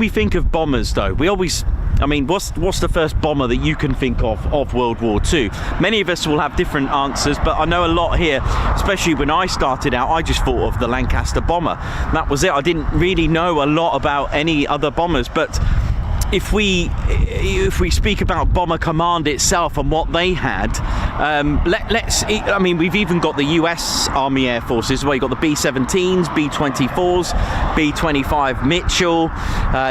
think of bombers, though, we always, I mean, what's the first bomber that you can think of World War II? Many of us will have different answers, but I know a lot here, especially when I started out, I just thought of the Lancaster bomber. That was it. I didn't really know a lot about any other bombers, but if we speak about Bomber Command itself and what they had, I mean, we've even got the US Army Air Forces, where you got the B-17s, B-24s, B-25 Mitchell,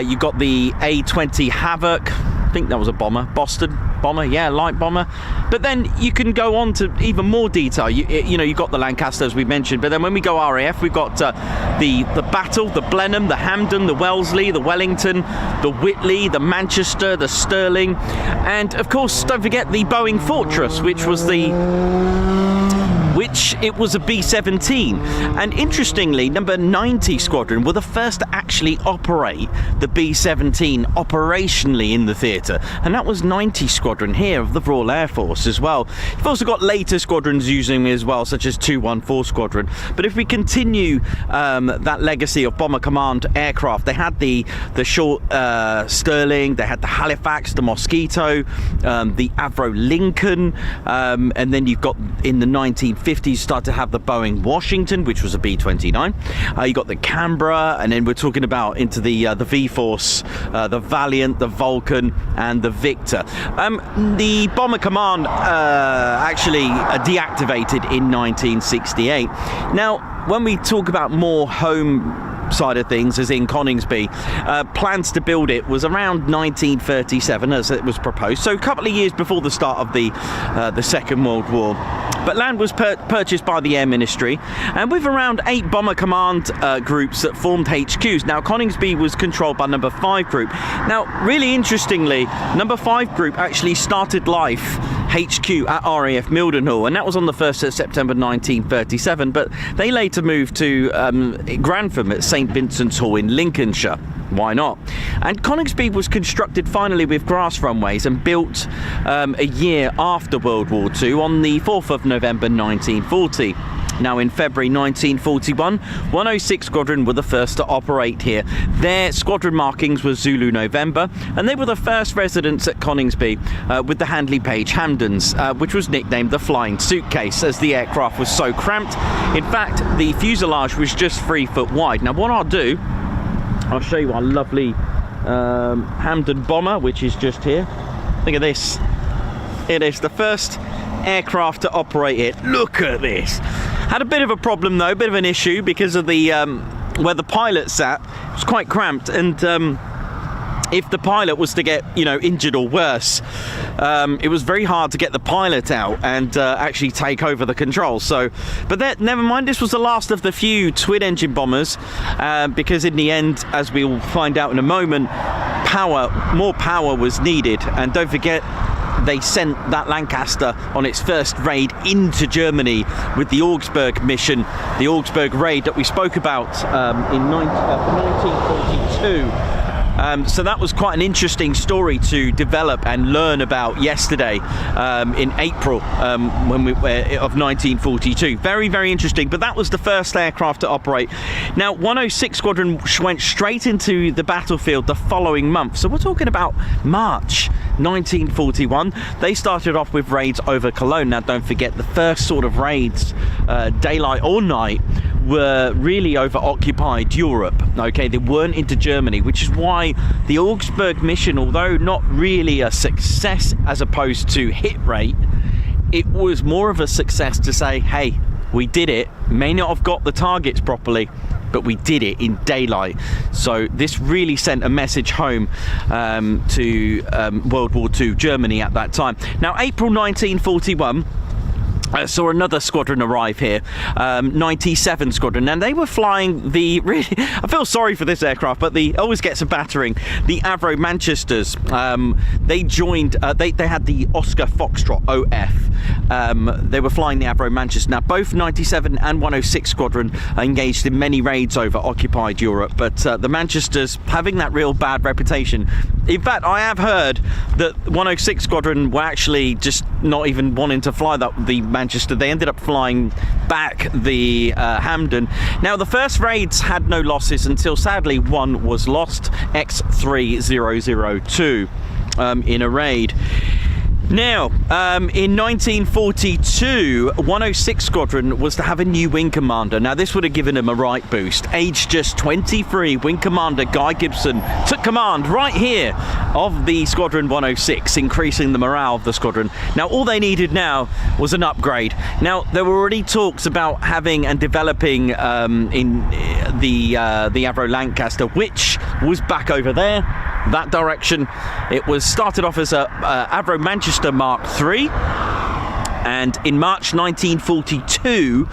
you got the A-20 Havoc. I think that was a bomber, Boston bomber, yeah, light bomber. But then you can go on to even more detail. You know, you've got the Lancaster, as we mentioned, but then when we go RAF, we've got the Battle, the Blenheim, the Hampden, the Wellesley, the Wellington, the Whitley, the Manchester, the Stirling, and of course, don't forget the Boeing Fortress, which it was a B-17. And interestingly, number 90 Squadron were the first to actually operate the B-17 operationally in the theatre, and that was 90 Squadron here of the Royal Air Force as well. You've also got later squadrons using it as well, such as 214 Squadron. But if we continue that legacy of Bomber Command aircraft, they had the short Stirling, they had the Halifax, the Mosquito, the Avro Lincoln, and then you've got in the 1950s start to have the Boeing Washington, which was a B-29. You got the Canberra, and then we're talking about into the V-Force, the Valiant, the Vulcan, and the Victor. The Bomber Command actually deactivated in 1968. Now, when we talk about more home side of things, as in Coningsby, plans to build it was around 1937 as it was proposed, so a couple of years before the start of the Second World War. But land was purchased by the Air Ministry, and with around 8 Bomber Command groups that formed HQs. Now, Coningsby was controlled by number 5 group. Now, really interestingly, number 5 group actually started life HQ at RAF Mildenhall, and that was on the 1st of September 1937, but they later moved to Grantham at St Vincent's Hall in Lincolnshire. Why not? And Coningsby was constructed finally with grass runways and built a year after World War II on the 4th of November 1940. Now, in February 1941, 106 Squadron were the first to operate here. Their squadron markings were Zulu November, and they were the first residents at Coningsby with the Handley Page Hampdens, which was nicknamed the Flying Suitcase, as the aircraft was so cramped. In fact, the fuselage was just 3 foot wide. Now, what I'll do, I'll show you our lovely Hampden bomber, which is just here. Look at this. It is the first aircraft to operate it. Look at this. Had a bit of a problem though, a bit of an issue, because of the where the pilot sat. It was quite cramped, and if the pilot was to get, you know, injured or worse, it was very hard to get the pilot out and actually take over the controls. So, but that, never mind, this was the last of the few twin-engine bombers, because in the end, as we will find out in a moment, more power was needed. And don't forget, they sent that Lancaster on its first raid into Germany with the Augsburg mission, the Augsburg raid that we spoke about in 1942. So that was quite an interesting story to develop and learn about yesterday, in April of 1942. Very, very interesting. But that was the first aircraft to operate. Now, 106 Squadron went straight into the battlefield the following month. So we're talking about March 1941. They started off with raids over Cologne. Now, don't forget, the first sort of raids, daylight or night, were really over occupied Europe. Okay, they weren't into Germany, which is why the Augsburg mission, although not really a success as opposed to hit rate, it was more of a success to say, hey, we did it. May not have got the targets properly, but we did it in daylight. So this really sent a message home to World War II Germany at that time. Now, April 1941 saw another squadron arrive here, 97 Squadron, and they were flying the, really, I feel sorry for this aircraft, but the always gets a battering, the Avro Manchesters. They joined, they had the Oscar Foxtrot OF. They were flying the Avro Manchester. Now, both 97 and 106 Squadron are engaged in many raids over occupied Europe, but the Manchesters having that real bad reputation. In fact, I have heard that 106 Squadron were actually just not even wanting to fly the Manchester. They ended up flying back the Hamden. Now, the first raids had no losses until, sadly, one was lost, X3002, in a raid. Now, in 1942, 106 Squadron was to have a new wing commander. Now, this would have given him a right boost. Aged just 23, Wing Commander Guy Gibson took command right here of the Squadron 106, increasing the morale of the squadron. Now, all they needed now was an upgrade. Now, there were already talks about having and developing in the Avro Lancaster, which was back over there, that direction. It was started off as a Avro Manchester Mark III, and in March 1942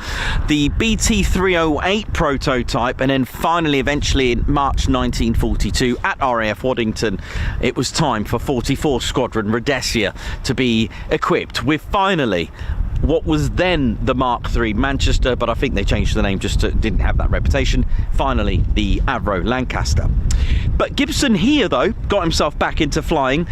the BT308 prototype, and then finally eventually in March 1942 at RAF Waddington it was time for 44 Squadron Rhodesia to be equipped with finally what was then the Mark III Manchester, but I think they changed the name just to didn't have that reputation. Finally, the Avro Lancaster. But Gibson here, though, got himself back into flying.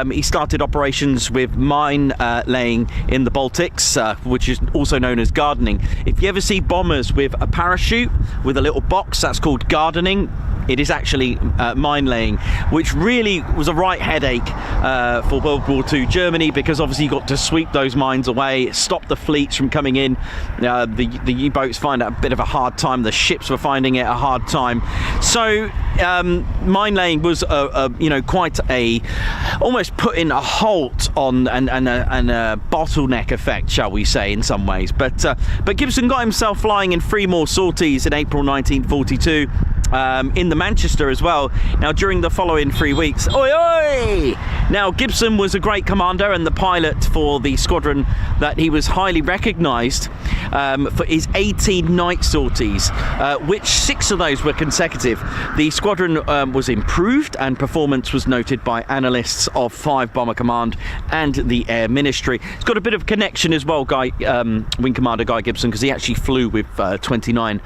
He started operations with mine laying in the Baltics, which is also known as gardening. If you ever see bombers with a parachute with a little box, that's called gardening. It is actually mine laying, which really was a right headache for World War II Germany, because obviously you got to sweep those mines away, stop the fleets from coming in. The U-boats find it a bit of a hard time. The ships were finding it a hard time. So mine laying was quite a almost put in a halt on and a bottleneck effect, shall we say, in some ways. But Gibson got himself flying in 3 more sorties in April 1942. In the Manchester as well. Now, during the following 3 weeks, oi oi! Now, Gibson was a great commander and the pilot for the squadron that he was highly recognised for his 18 night sorties, which 6 of those were consecutive. The squadron was improved and performance was noted by analysts of 5 Bomber Command and the Air Ministry. It's got a bit of connection as well, Wing Commander Guy Gibson, because he actually flew with 29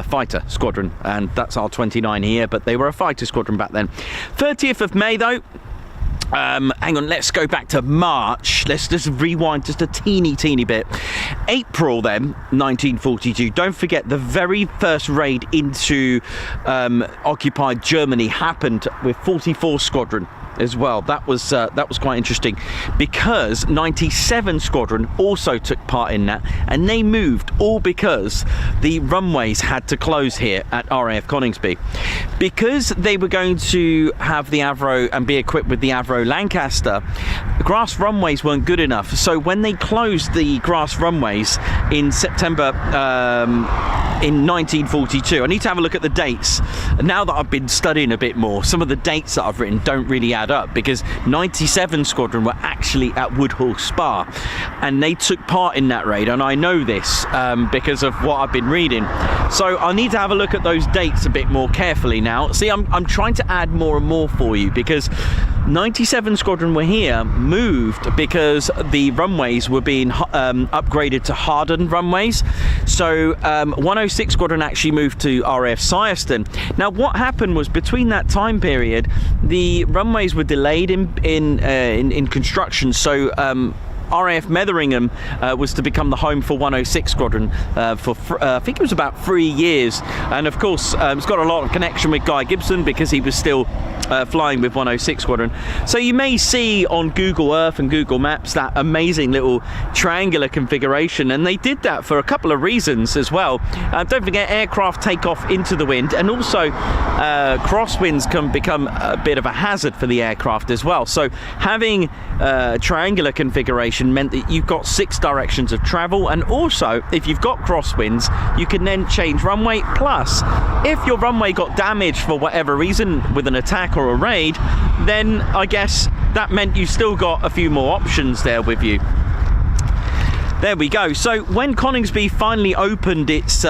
fighter squadron, and that's our 29 here, but they were a fighter squadron back then. 30th of May though, hang on, let's go back to March. Let's just rewind just a teeny bit. April then, 1942. Don't forget, the very first raid into occupied Germany happened with 44 Squadron as well. That was quite interesting, because 97 Squadron also took part in that, and they moved all because the runways had to close here at RAF Coningsby, because they were going to have the Avro and be equipped with the Avro Lancaster. Grass runways weren't good enough, so when they closed the grass runways in September in 1942. I need to have a look at the dates. Now that I've been studying a bit more, some of the dates that I've written don't really add up, because 97 Squadron were actually at Woodhall Spa, and they took part in that raid, and I know this because of what I've been reading. So I need to have a look at those dates a bit more carefully now. See, I'm trying to add more and more for you, because 97 Squadron were here, moved because the runways were being upgraded to hardened runways. So 106 Squadron actually moved to RAF Syerston. Now what happened was, between that time period, the runways were delayed in construction. So RAF Metheringham was to become the home for 106 Squadron for I think it was about 3 years, and of course it's got a lot of connection with Guy Gibson because he was still flying with 106 Squadron. So you may see on Google Earth and Google Maps that amazing little triangular configuration, and they did that for a couple of reasons as well. Don't forget, aircraft take off into the wind, and also crosswinds can become a bit of a hazard for the aircraft as well. So having triangular configuration meant that you've got 6 directions of travel, and also if you've got crosswinds you can then change runway. Plus, if your runway got damaged for whatever reason with an attack or a raid, then I guess that meant you still got a few more options there with you. There we go. So when Coningsby finally opened its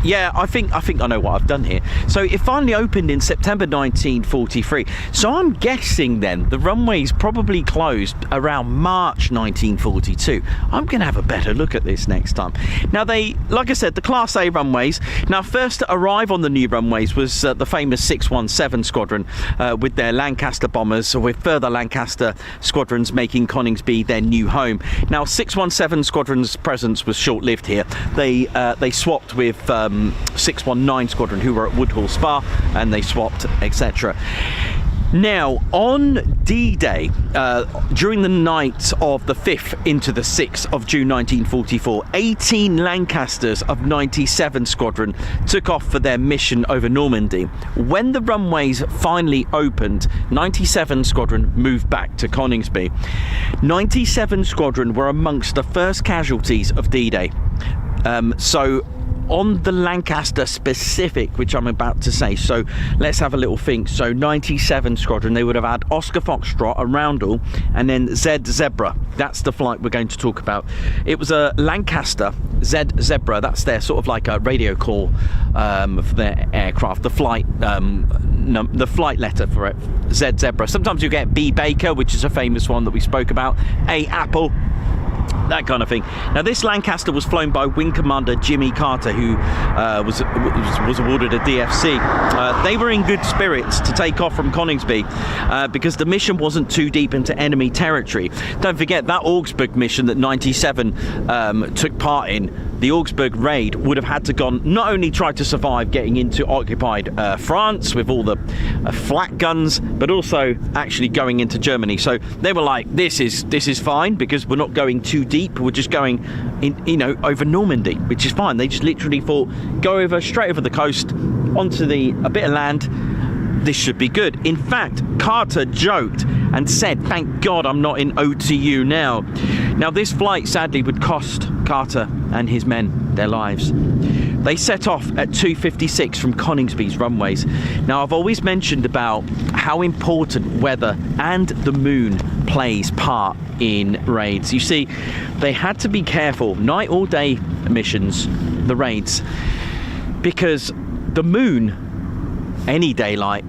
yeah, I think I know what I've done here. So it finally opened in September 1943. So I'm guessing then the runways probably closed around March 1942. I'm going to have a better look at this next time. Now they, like I said, the Class A runways. Now first to arrive on the new runways was the famous 617 Squadron with their Lancaster bombers, with further Lancaster squadrons making Coningsby their new home. Now 617 Squadron's presence was short-lived here. They swapped with 619 Squadron, who were at Woodhall Spa, and they swapped, etc. Now, on D-Day, during the night of the 5th into the 6th of June 1944, 18 Lancasters of 97 Squadron took off for their mission over Normandy. When the runways finally opened, 97 Squadron moved back to Coningsby. 97 Squadron were amongst the first casualties of D-Day. So on the Lancaster specific, which I'm about to say, so let's have a little think. So 97 Squadron, they would have had Oscar Foxtrot, a roundel, and then Z Zebra. That's the flight we're going to talk about. It was a Lancaster Z Zebra. That's their sort of like a radio call for their aircraft. The flight letter for it, Z Zebra. Sometimes you get B Baker, which is a famous one that we spoke about. A Apple, that kind of thing. Now this Lancaster was flown by Wing Commander Jimmy Carter, who was awarded a DFC. They were in good spirits to take off from Coningsby because the mission wasn't too deep into enemy territory. Don't forget that Augsburg mission that 97 took part in. The Augsburg raid would have had to not only try to survive getting into occupied France with all the flak guns, but also actually going into Germany. So they were like, this is fine, because we're not going too deep. We're just going in, over Normandy, which is fine. They just literally thought, go straight over the coast onto a bit of land. This should be good. In fact, Carter joked and said, thank God I'm not in OTU now. Now this flight sadly would cost Carter and his men their lives. They set off at 2:56 from Coningsby's runways. Now I've always mentioned about how important weather and the moon plays part in raids. You see, they had to be careful, night or day missions, the raids, because the moon, any daylight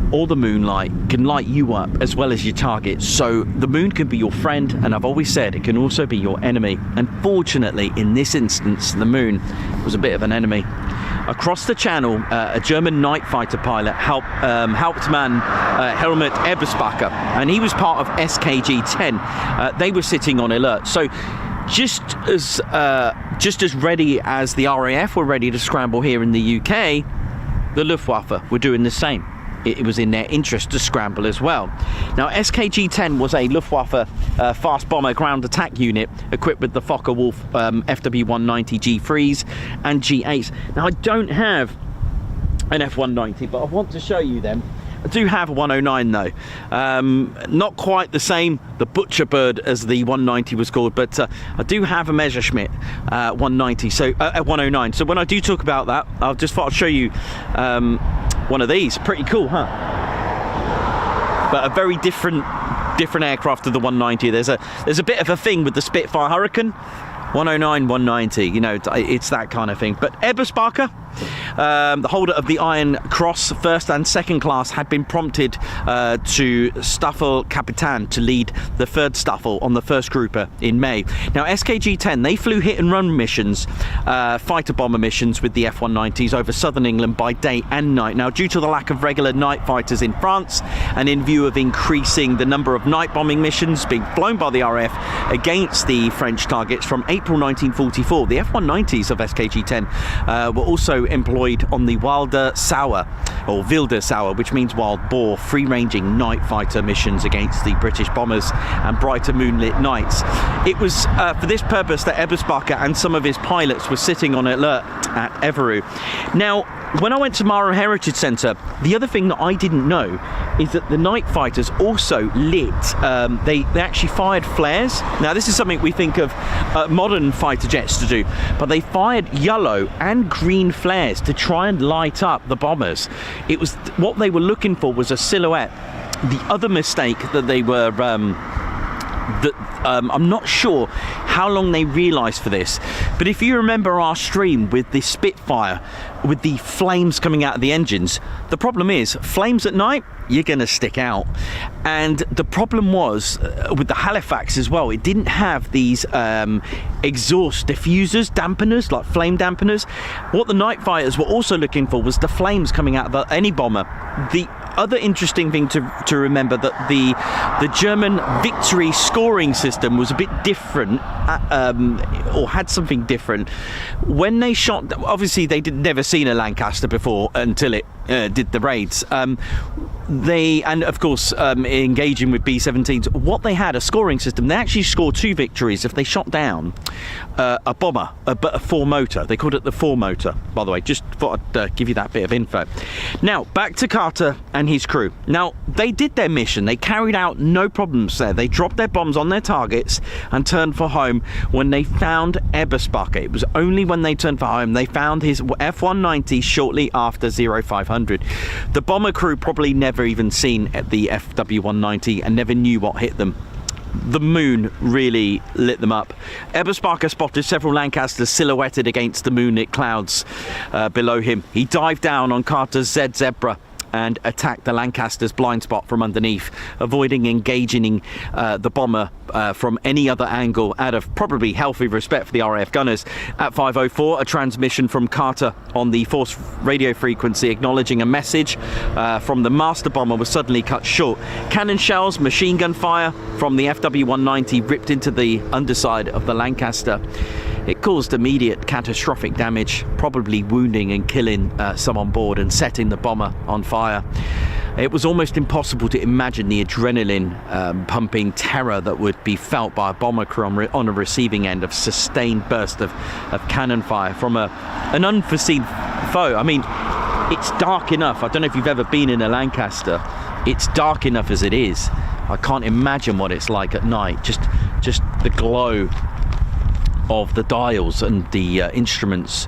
or the moonlight, can light you up as well as your target. So the moon can be your friend, and I've always said it can also be your enemy. Unfortunately, in this instance, the moon was a bit of an enemy. Across the channel, a German night fighter pilot, Hauptmann Helmut Eberspacher, and he was part of SKG-10. They were sitting on alert. So just as ready as the RAF were ready to scramble here in the UK, the Luftwaffe were doing the same. It was in their interest to scramble as well. Now SKG-10 was a Luftwaffe fast bomber ground attack unit equipped with the Focke-Wulf FW190 G3s and G8s. Now I don't have an F190, but I want to show you them. I do have a 109 though. Not quite the same, the butcher bird, as the 190 was called, but I do have a Messerschmitt 190, so 109. So when I do talk about that, I'll just thought I'd show you one of these. Pretty cool, huh? But a very different aircraft to the 190. There's a bit of a thing with the Spitfire Hurricane. 109, 190, you know, it's that kind of thing. But Eberspacher, the holder of the Iron Cross first and second class, had been prompted to Staffel Kapitan to lead the third Staffel on the first grouper in May. Now SKG-10, they flew hit and run missions, fighter bomber missions with the F-190s over southern England by day and night. Now due to the lack of regular night fighters in France and in view of increasing the number of night bombing missions being flown by the RAF against the French targets from April 1944, the F-190s of SKG-10 were also employed on the Wilde Sauer, or Wilde Sauer, which means wild boar, free-ranging night fighter missions against the British bombers and brighter moonlit nights. It was for this purpose that Eberspacher and some of his pilots were sitting on alert at Evaru. Now, when I went to Mara Heritage Centre, the other thing that I didn't know is that the night fighters also lit, they actually fired flares. Now this is something we think of modern fighter jets to do, but they fired yellow and green flares to try and light up the bombers. It was what they were looking for was a silhouette. The other mistake that they were I'm not sure how long they realised for this, but if you remember our stream with the Spitfire, with the flames coming out of the engines, the problem is flames at night, you're going to stick out. And the problem was with the Halifax as well, it didn't have these exhaust diffusers, dampeners, like flame dampeners. What the night fighters were also looking for was the flames coming out of any bomber. The other interesting thing to remember, that the German victory scoring system was a bit different, or had something different. When they shot, obviously they'd never seen a Lancaster before until it did the raids. And of course engaging with B-17s, what they had, a scoring system. They actually scored 2 victories if they shot down a bomber, but a 4-motor. They called it the 4-motor, by the way. Just thought I'd give you that bit of info. Now back to Carter and his crew. Now they did their mission, they carried out no problems there. They dropped their bombs on their targets and turned for home when they found Eberspacher. It was only when they turned for home they found his F-190 shortly after 0500. The bomber crew probably never even seen the FW-190 and never knew what hit them. The moon really lit them up. Eberspacher spotted several Lancasters silhouetted against the moonlit clouds below him. He dived down on Carter's Z Zebra and attacked the Lancaster's blind spot from underneath, avoiding engaging the bomber from any other angle out of probably healthy respect for the RAF gunners. At 5:04, a transmission from Carter on the force radio frequency acknowledging a message from the master bomber was suddenly cut short. Cannon shells, machine gun fire from the FW-190 ripped into the underside of the Lancaster. It caused immediate catastrophic damage, probably wounding and killing some on board and setting the bomber on fire. It was almost impossible to imagine the adrenaline pumping terror that would be felt by a bomber crew on a receiving end of sustained burst of cannon fire from an unforeseen foe. I mean, it's dark enough. I don't know if you've ever been in a Lancaster. It's dark enough as it is. I can't imagine what it's like at night. Just the glow of the dials and the instruments,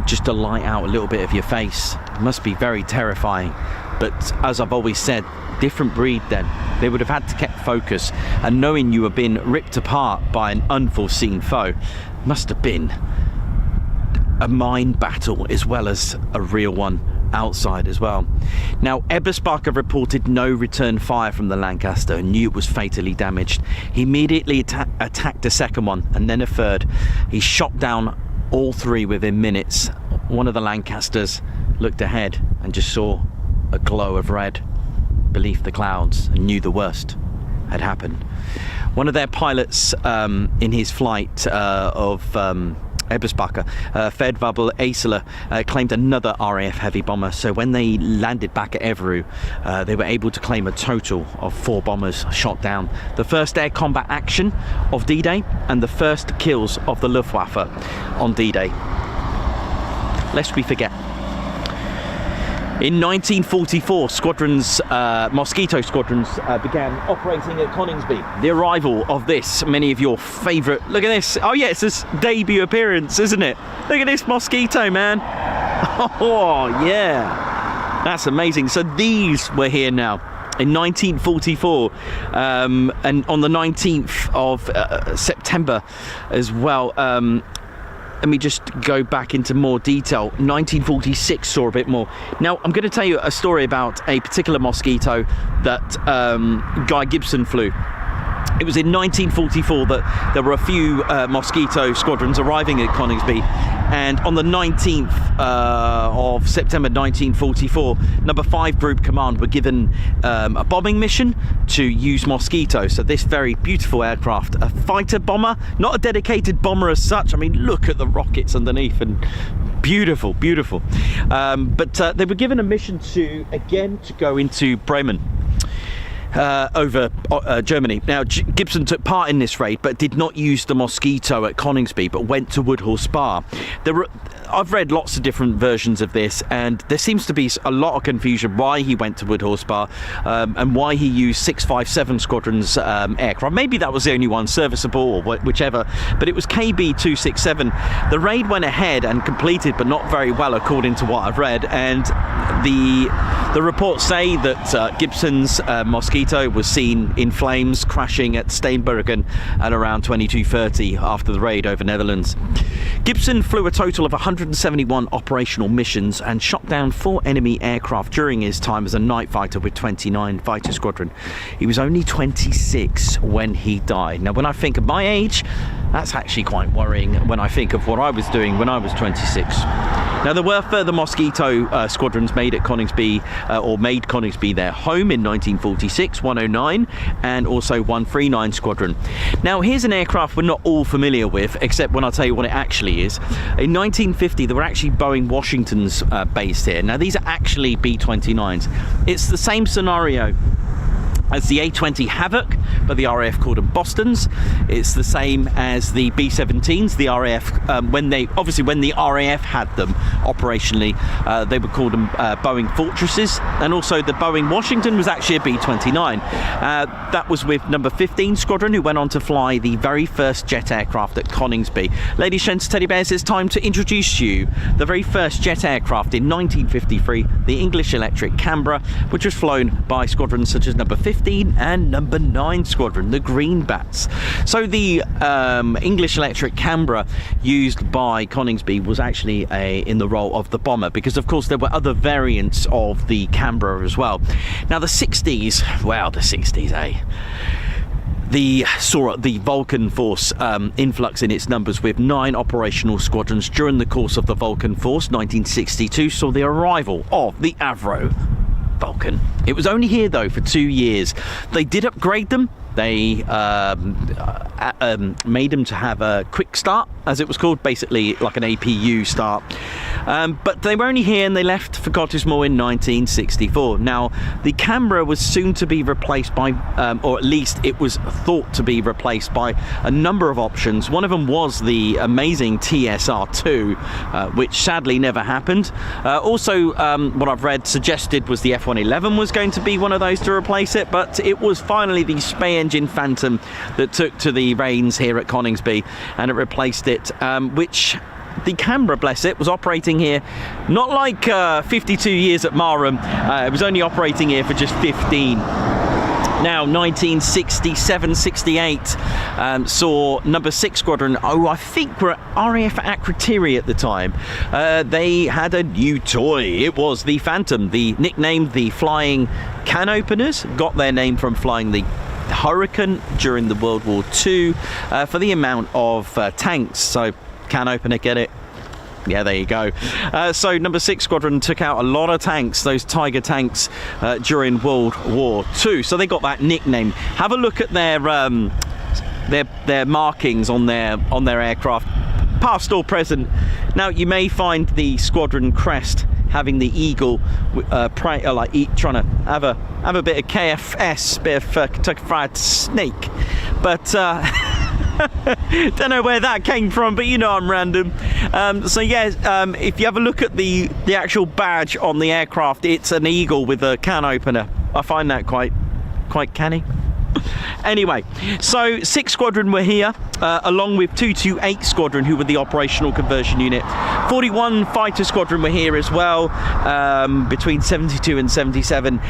just to light out a little bit of your face. It must be very terrifying. But as I've always said, different breed then. They would have had to keep focus, and knowing you were being ripped apart by an unforeseen foe must have been a mind battle as well as a real one outside as well. Now Eberspacher reported no return fire from the Lancaster and knew it was fatally damaged. He immediately attacked a second one and then a third. He shot down all 3 within minutes. One of the Lancasters looked ahead and just saw a glow of red beneath the clouds and knew the worst had happened. One of their pilots in his flight of Eberspacher, Fedvabel Aisler, claimed another RAF heavy bomber. So when they landed back at Evaru, they were able to claim a total of 4 bombers shot down. The first air combat action of D-Day and the first kills of the Luftwaffe on D-Day. Lest we forget. In 1944, squadrons, Mosquito squadrons, began operating at Coningsby. The arrival of this, many of your favourite... Look at this. Oh yeah, it's his debut appearance, isn't it? Look at this Mosquito, man. Oh yeah, that's amazing. So these were here now in 1944, and on the 19th of September as well. Let me just go back into more detail. 1946 saw a bit more. Now, I'm going to tell you a story about a particular Mosquito that Guy Gibson flew. It was in 1944 that there were a few Mosquito squadrons arriving at Coningsby, and on the 19th of September 1944, number 5 Group Command were given a bombing mission to use Mosquito. So this very beautiful aircraft, a fighter bomber, not a dedicated bomber as such. I mean, look at the rockets underneath, and beautiful, beautiful. But they were given a mission to go into Bremen. Over Germany. Now, Gibson took part in this raid, but did not use the Mosquito at Coningsby, but went to Woodhall Spa. I've read lots of different versions of this, and there seems to be a lot of confusion why he went to Woodhall Spa and why he used 657 Squadron's aircraft. Maybe that was the only one serviceable, or whichever, but it was KB267. The raid went ahead and completed, but not very well, according to what I've read, and the reports say that Gibson's Mosquito was seen in flames crashing at Steenbergen at around 22:30 after the raid over Netherlands. Gibson flew a total of 171 operational missions and shot down 4 enemy aircraft during his time as a night fighter with 29 Fighter Squadron. He was only 26 when he died. Now, when I think of my age, that's actually quite worrying when I think of what I was doing when I was 26. Now, there were further Mosquito squadrons made at Coningsby, or made Coningsby their home in 1946, 109, and also 139 Squadron. Now, here's an aircraft we're not all familiar with, except when I tell you what it actually is. In 1950, there were actually Boeing Washingtons based here. Now, these are actually B-29s. It's the same scenario as the A-20 Havoc, but the RAF called them Bostons. It's the same as the B-17s, the RAF, when the RAF had them operationally, they would call them Boeing Fortresses, and also the Boeing Washington was actually a B-29. That was with number 15 Squadron, who went on to fly the very first jet aircraft at Coningsby. Ladies, gents, teddy bears, it's time to introduce you the very first jet aircraft in 1953, the English Electric Canberra, which was flown by squadrons such as number 15 and number 9 Squadron, the Greenbats. So the English Electric Canberra used by Coningsby was actually in the role of the bomber, because of course there were other variants of the Canberra as well. Now the 60s, well, the 60s, saw the Vulcan Force influx in its numbers with 9 operational squadrons. During the course of the Vulcan Force, 1962 saw the arrival of the Avro Vulcan. It was only here though for 2 years. They did upgrade them. They made them to have a quick start, as it was called, basically like an APU start. But they were only here and they left for Cottesmore in 1964. Now, the Canberra was soon to be replaced by, or at least it was thought to be replaced by a number of options. One of them was the amazing TSR-2, which sadly never happened. Also, what I've read suggested was the F-111 was going to be one of those to replace it, but it was finally the Spey engine Phantom that took to the reins here at Coningsby, and it replaced it, which the Canberra, bless it, was operating here not like 52 years at Marham. It was only operating here for just 15. Now, 1967-68 saw number 6 Squadron, I think were at RAF Akrotiri at the time. They had a new toy. It was the Phantom, nicknamed the Flying Can Openers, got their name from flying the Hurricane during the World War II for the amount of tanks. So, can opener, get it? Yeah, there you go. So number 6 Squadron took out a lot of tanks, those Tiger tanks, during World War II. So they got that nickname. Have a look at their markings on their aircraft, past or present. Now, you may find the squadron crest having the eagle, trying to have a bit of KFS, bit of Kentucky Fried Snake, but Don't know where that came from, but you know I'm random. So yeah, if you have a look at the actual badge on the aircraft, it's an eagle with a can opener. I find that quite canny. Anyway, so 6th Squadron were here, along with 228 Squadron, who were the operational conversion unit. 41 Fighter Squadron were here as well, between 72 and 77.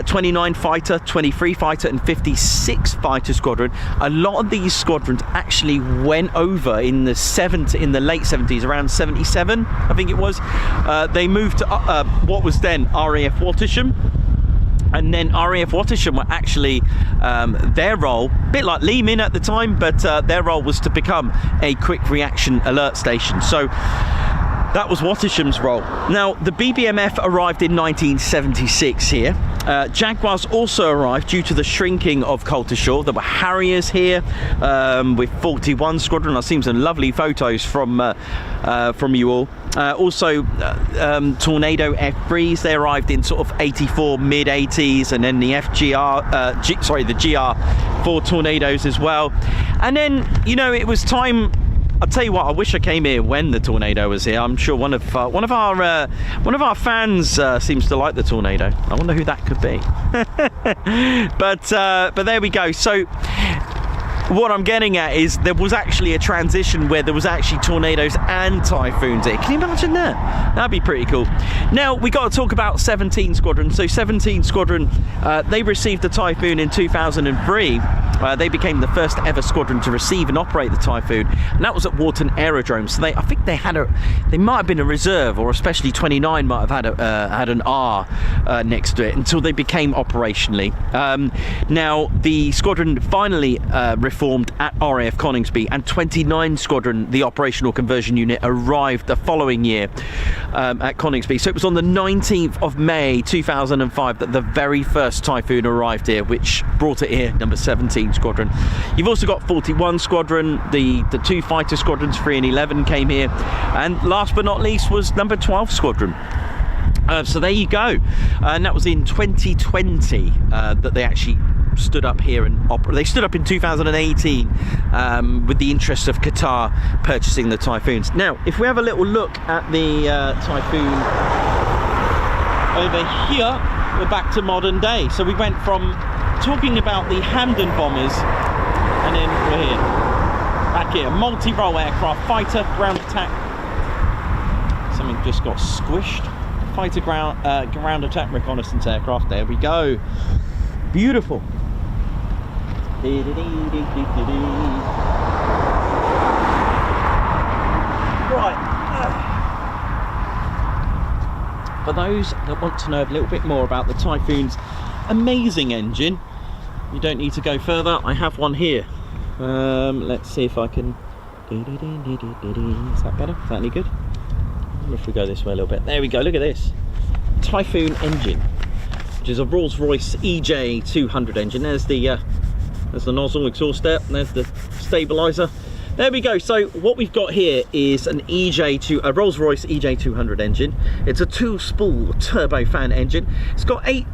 29 Fighter, 23 Fighter, and 56 Fighter Squadron. A lot of these squadrons actually went over in the late 70s, around 77, I think it was. They moved to what was then RAF Wattisham. And then RAF Wattisham were actually, their role, a bit like Leeman at the time, but their role was to become a quick reaction alert station. So that was Wattisham's role. Now, the BBMF arrived in 1976 here. Jaguars also arrived due to the shrinking of Coltishore. There were Harriers here with 41 Squadron. I've seen some lovely photos from you all. Also, Tornado F3s, they arrived in sort of 84, mid-80s, and then the the GR4 Tornadoes as well. And then, you know, it was time. I'll tell you what, I wish I came here when the Tornado was here. I'm sure one of our fans seems to like the Tornado. I wonder who that could be. but there we go. So what I'm getting at is there was actually a transition where there was actually Tornadoes and Typhoons here. Can you imagine that? That'd be pretty cool. Now we got to talk about 17 Squadron. So 17 Squadron, they received the Typhoon in 2003. They became the first ever squadron to receive and operate the Typhoon, and that was at Warton Aerodrome. So I think they might have been a reserve, or especially 29 might have had an R next to it until they became operationally. Now the squadron finally reformed at RAF Coningsby, and 29 Squadron, the operational conversion unit, arrived the following year at Coningsby. So it was on the 19th of May 2005 that the very first Typhoon arrived here, which brought it here, number 17 Squadron. You've also got 41 Squadron, the 2 Fighter Squadrons, 3 and 11 came here, and last but not least was number 12 Squadron. So there you go, and that was in 2020 that they actually stood up here and they stood up in 2018 with the interest of Qatar purchasing the Typhoons. Now, if we have a little look at the Typhoon over here, we're back to modern day. So we went from talking about the Hamden bombers, and then we're here, back here, multi-role aircraft, fighter, ground attack. Something just got squished. Fighter ground attack reconnaissance aircraft. There we go. Beautiful. Right. For those that want to know a little bit more about the Typhoon's amazing engine, you don't need to go further. I have one here. Let's see if I can. Is that better? Is that any good? If we go this way a little bit, there we go. Look at this Typhoon engine, which is a Rolls-Royce EJ200 engine. There's the nozzle exhaust there, and there's the stabilizer. There we go. So what we've got here is a Rolls-Royce EJ200 engine. It's a 2-spool turbofan engine. It's got 8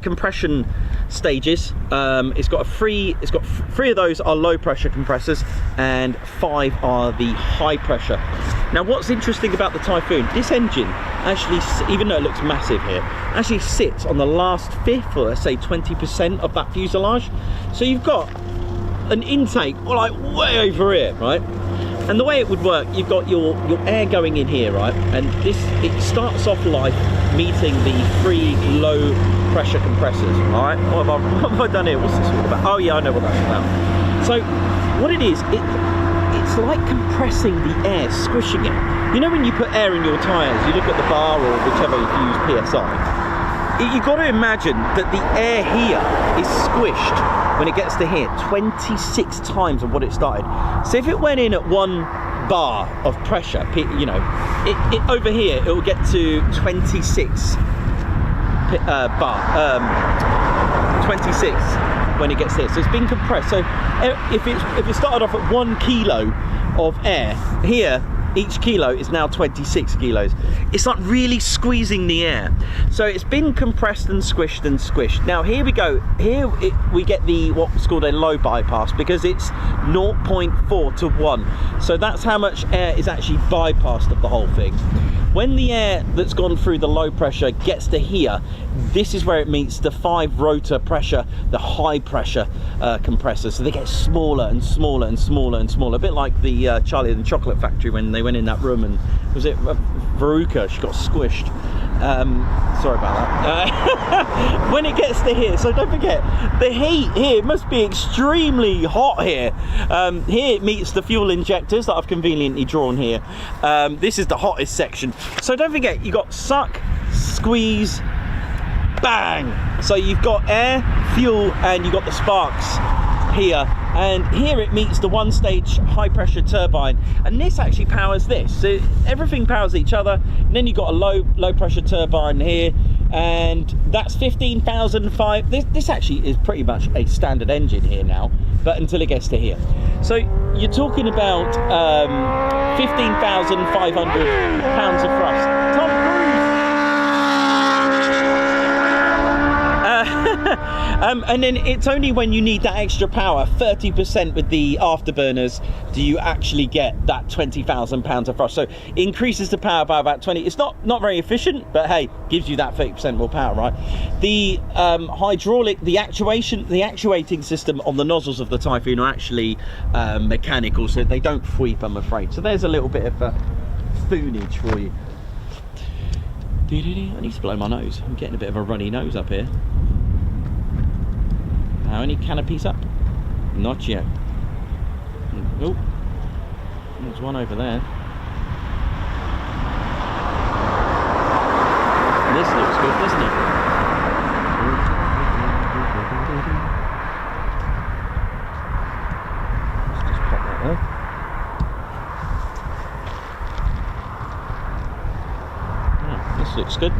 compression stages. It's got 3 of those are low pressure compressors, and 5 are the high pressure. Now, what's interesting about the Typhoon, this engine actually, even though it looks massive here, actually sits on the last fifth, or let's say 20% of that fuselage. So you've got an intake like way over here, right? And the way it would work, you've got your air going in here, right? And it starts off life meeting the 3 low pressure compressors. All right, what have I done here? What's this all about? Oh yeah, I know what that's about. So what it is, it's like compressing the air, squishing it. You know when you put air in your tyres, you look at the bar or whichever you use PSI, you've got to imagine that the air here is squished when it gets to here 26 times of what it started. So if it went in at 1 bar of pressure, you know, it over here it will get to 26 26 when it gets here. So it's been compressed. So if it started off at 1 kilo of air, here each kilo is now 26 kilos. It's like really squeezing the air. So it's been compressed and squished and squished. Now here we go. Here we get the what's called a low bypass, because it's 0.4 to 1. So that's how much air is actually bypassed of the whole thing. When the air that's gone through the low pressure gets to here, this is where it meets the 5 rotor pressure, the high pressure compressor. So they get smaller and smaller and smaller and smaller. A bit like the Charlie and the Chocolate Factory when they went in that room and, was it Veruca? She got squished. Sorry about that. When it gets to here, so don't forget, the heat here must be extremely hot here. Here it meets the fuel injectors that I've conveniently drawn here. This is the hottest section. So don't forget, you got suck, squeeze, bang. So you've got air, fuel, and you've got the sparks here. And here it meets the 1-stage high pressure turbine, and this actually powers this. So everything powers each other, and then you've got a low pressure turbine here, and that's 15,005. This actually is pretty much a standard engine here now, but until it gets to here. So you're talking about 15,500 pounds of thrust. Tom Cruise! And then it's only when you need that extra power, 30% with the afterburners, do you actually get that 20,000 pounds of thrust. So it increases the power by about 20. It's not very efficient, but hey, gives you that 30% more power, right? The hydraulic, the actuating system on the nozzles of the Typhoon are actually mechanical, so they don't sweep, I'm afraid. So there's a little bit of foonage for you. I need to blow my nose. I'm getting a bit of a runny nose up here. How many canopies up? Not yet. Oh, there's one over there. This looks good, doesn't it? Let's just pop that there. Oh, this looks good.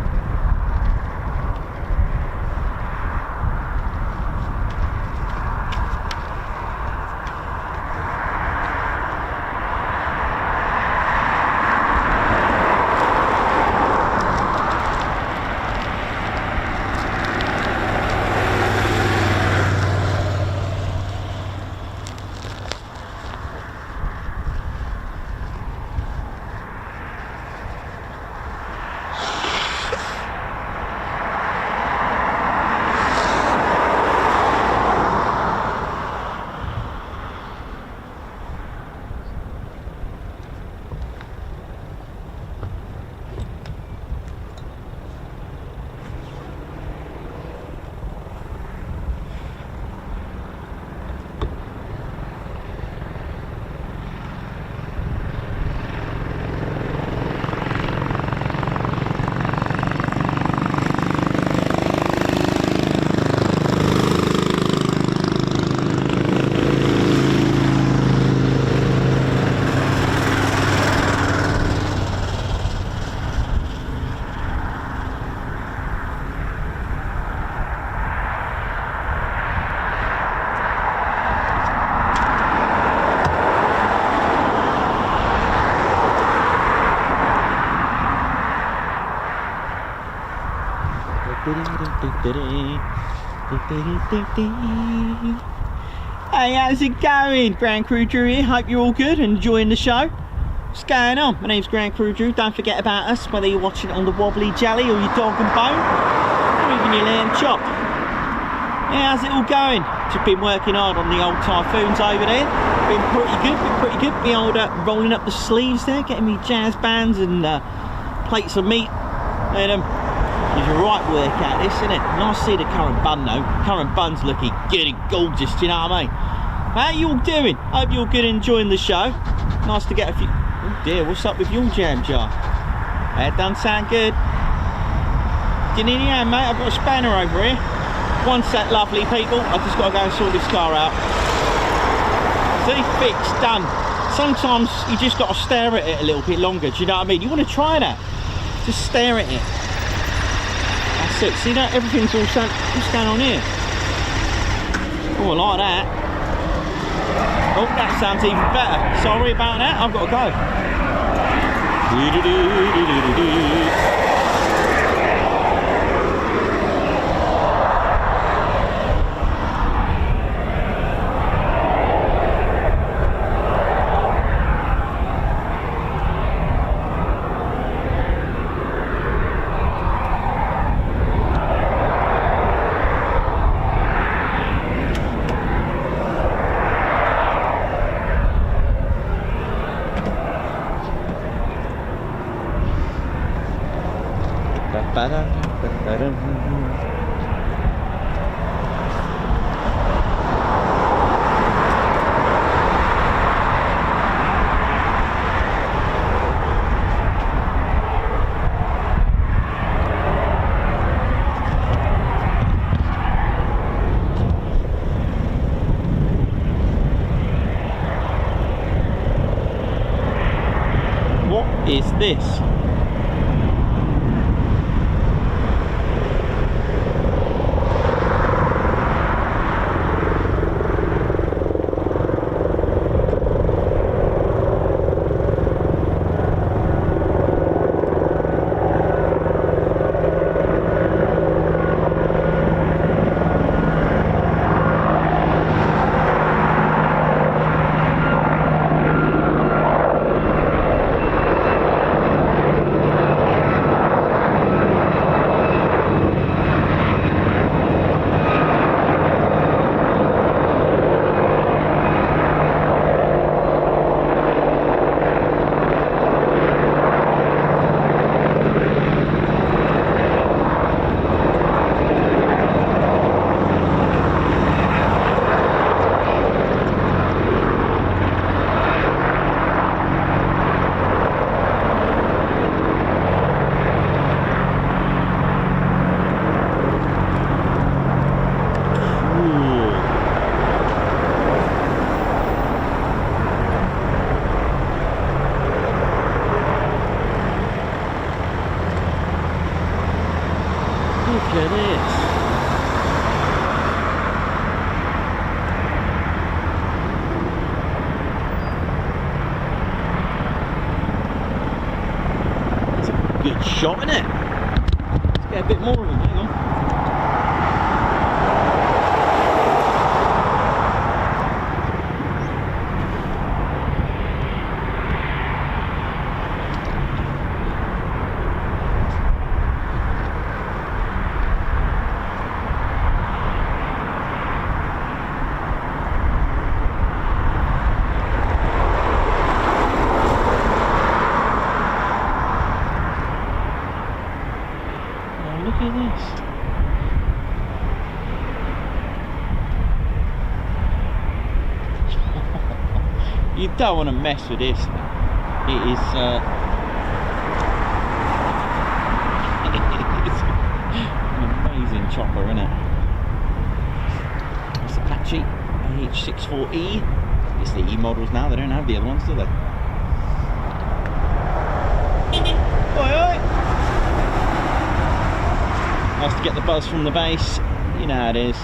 Hey, how's it going? Grand Crew Drew here. Hope you're all good and enjoying the show. What's going on? My name's Grand Crew Drew. Don't forget about us, whether you're watching it on the wobbly jelly or your dog and bone, or even your lamb chop. Yeah, how's it all going? Just been working hard on the old Typhoons over there. Been pretty good. The old rolling up the sleeves there, getting me jazz bands and plates of meat. And it's a right workout, this, isn't it? Nice to see the current bun though. Current bun's looking good and gorgeous, do you know what I mean? How you all doing? Hope you're all good and enjoying the show. Nice to get a few... Oh dear, what's up with your jam jar? That doesn't sound good. Do you need any hand, mate? I've got a spanner over here. One sec, lovely people. I've just got to go and sort this car out. See? Fixed, done. Sometimes you just got to stare at it a little bit longer, do you know what I mean? You want to try that? Just stare at it. That's it. See that? Everything's all set. What's going on here? Oh, I like that. Oh, that sounds even better. Sorry about that. I've got to go. What is this? Look at this. That's a good shot, isn't it? Let's get a bit more of them, hang on. Look at this. You don't want to mess with this. It is it's an amazing chopper, isn't it? It's Apache AH64E. It's the E models now, they don't have the other ones, do they? Oi, oi. Nice to get the buzz from the base, you know how it is.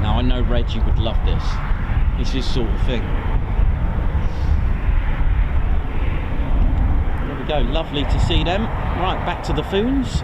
Now I know Reggie would love this. It's his sort of thing. There we go, lovely to see them. Right, back to the Foons.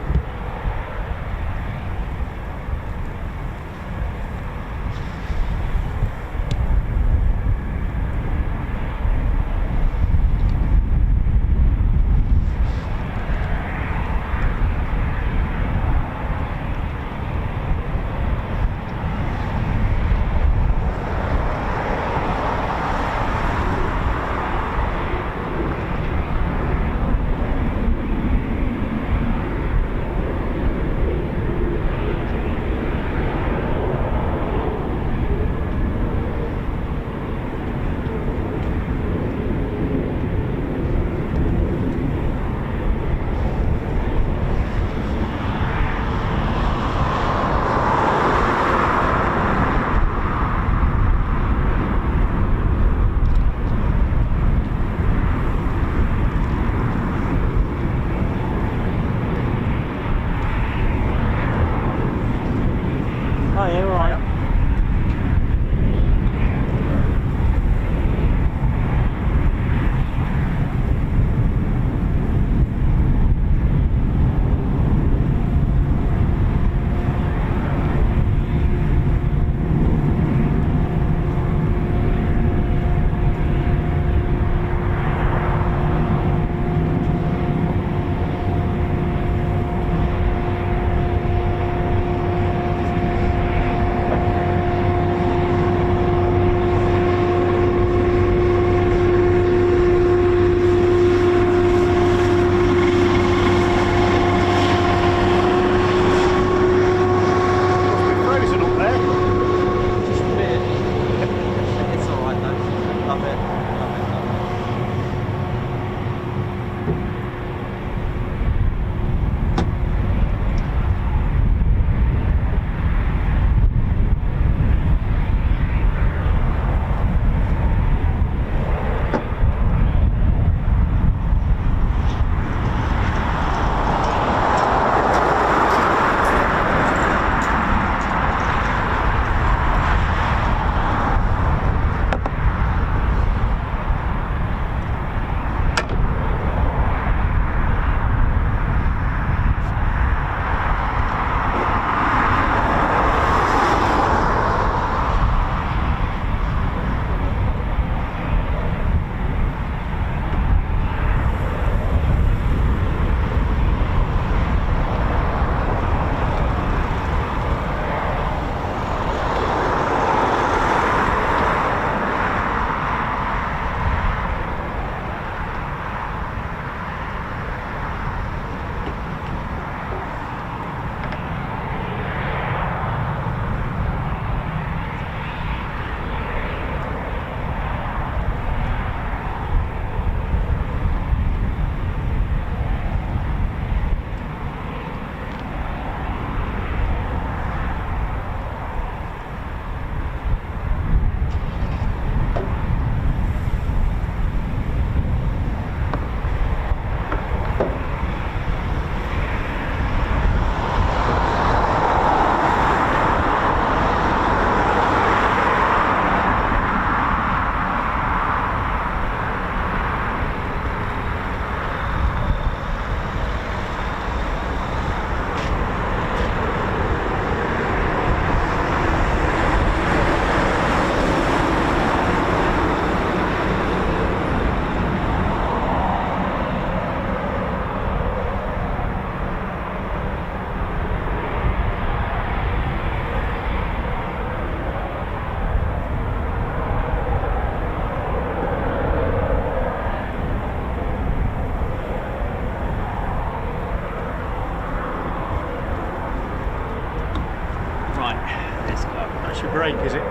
break, is it?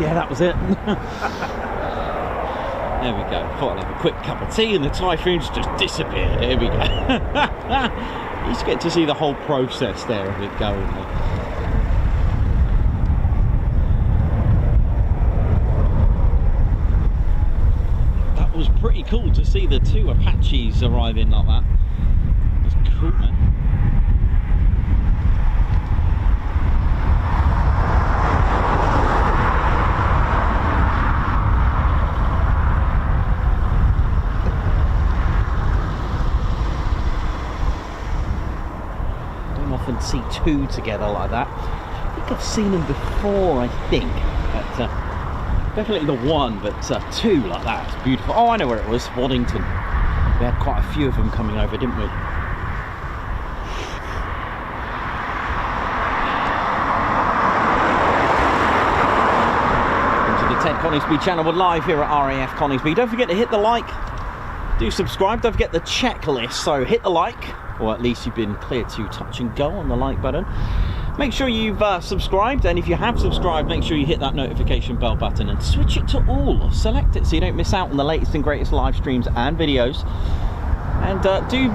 Yeah, that was it. There we go. Thought I'd have a quick cup of tea and the Typhoon's just disappeared. There we go. You just get to see the whole process there of it going. That was pretty cool to see the two Apaches arriving like that. It's cool, man. Often see two together like that. I think I've seen them before, I think, but definitely the one, but two like that. It's beautiful. Oh, I know where it was. Waddington. We had quite a few of them coming over, didn't we? Into the Ted Coningsby channel. We're live here at RAF Coningsby. Don't forget to hit the like. Do subscribe. Don't forget the checklist. So hit the like. Or at least you've been cleared to touch and go on the like button. Make sure you've subscribed, and if you have subscribed, make sure you hit that notification bell button and switch it to all. Select it so you don't miss out on the latest and greatest live streams and videos. And do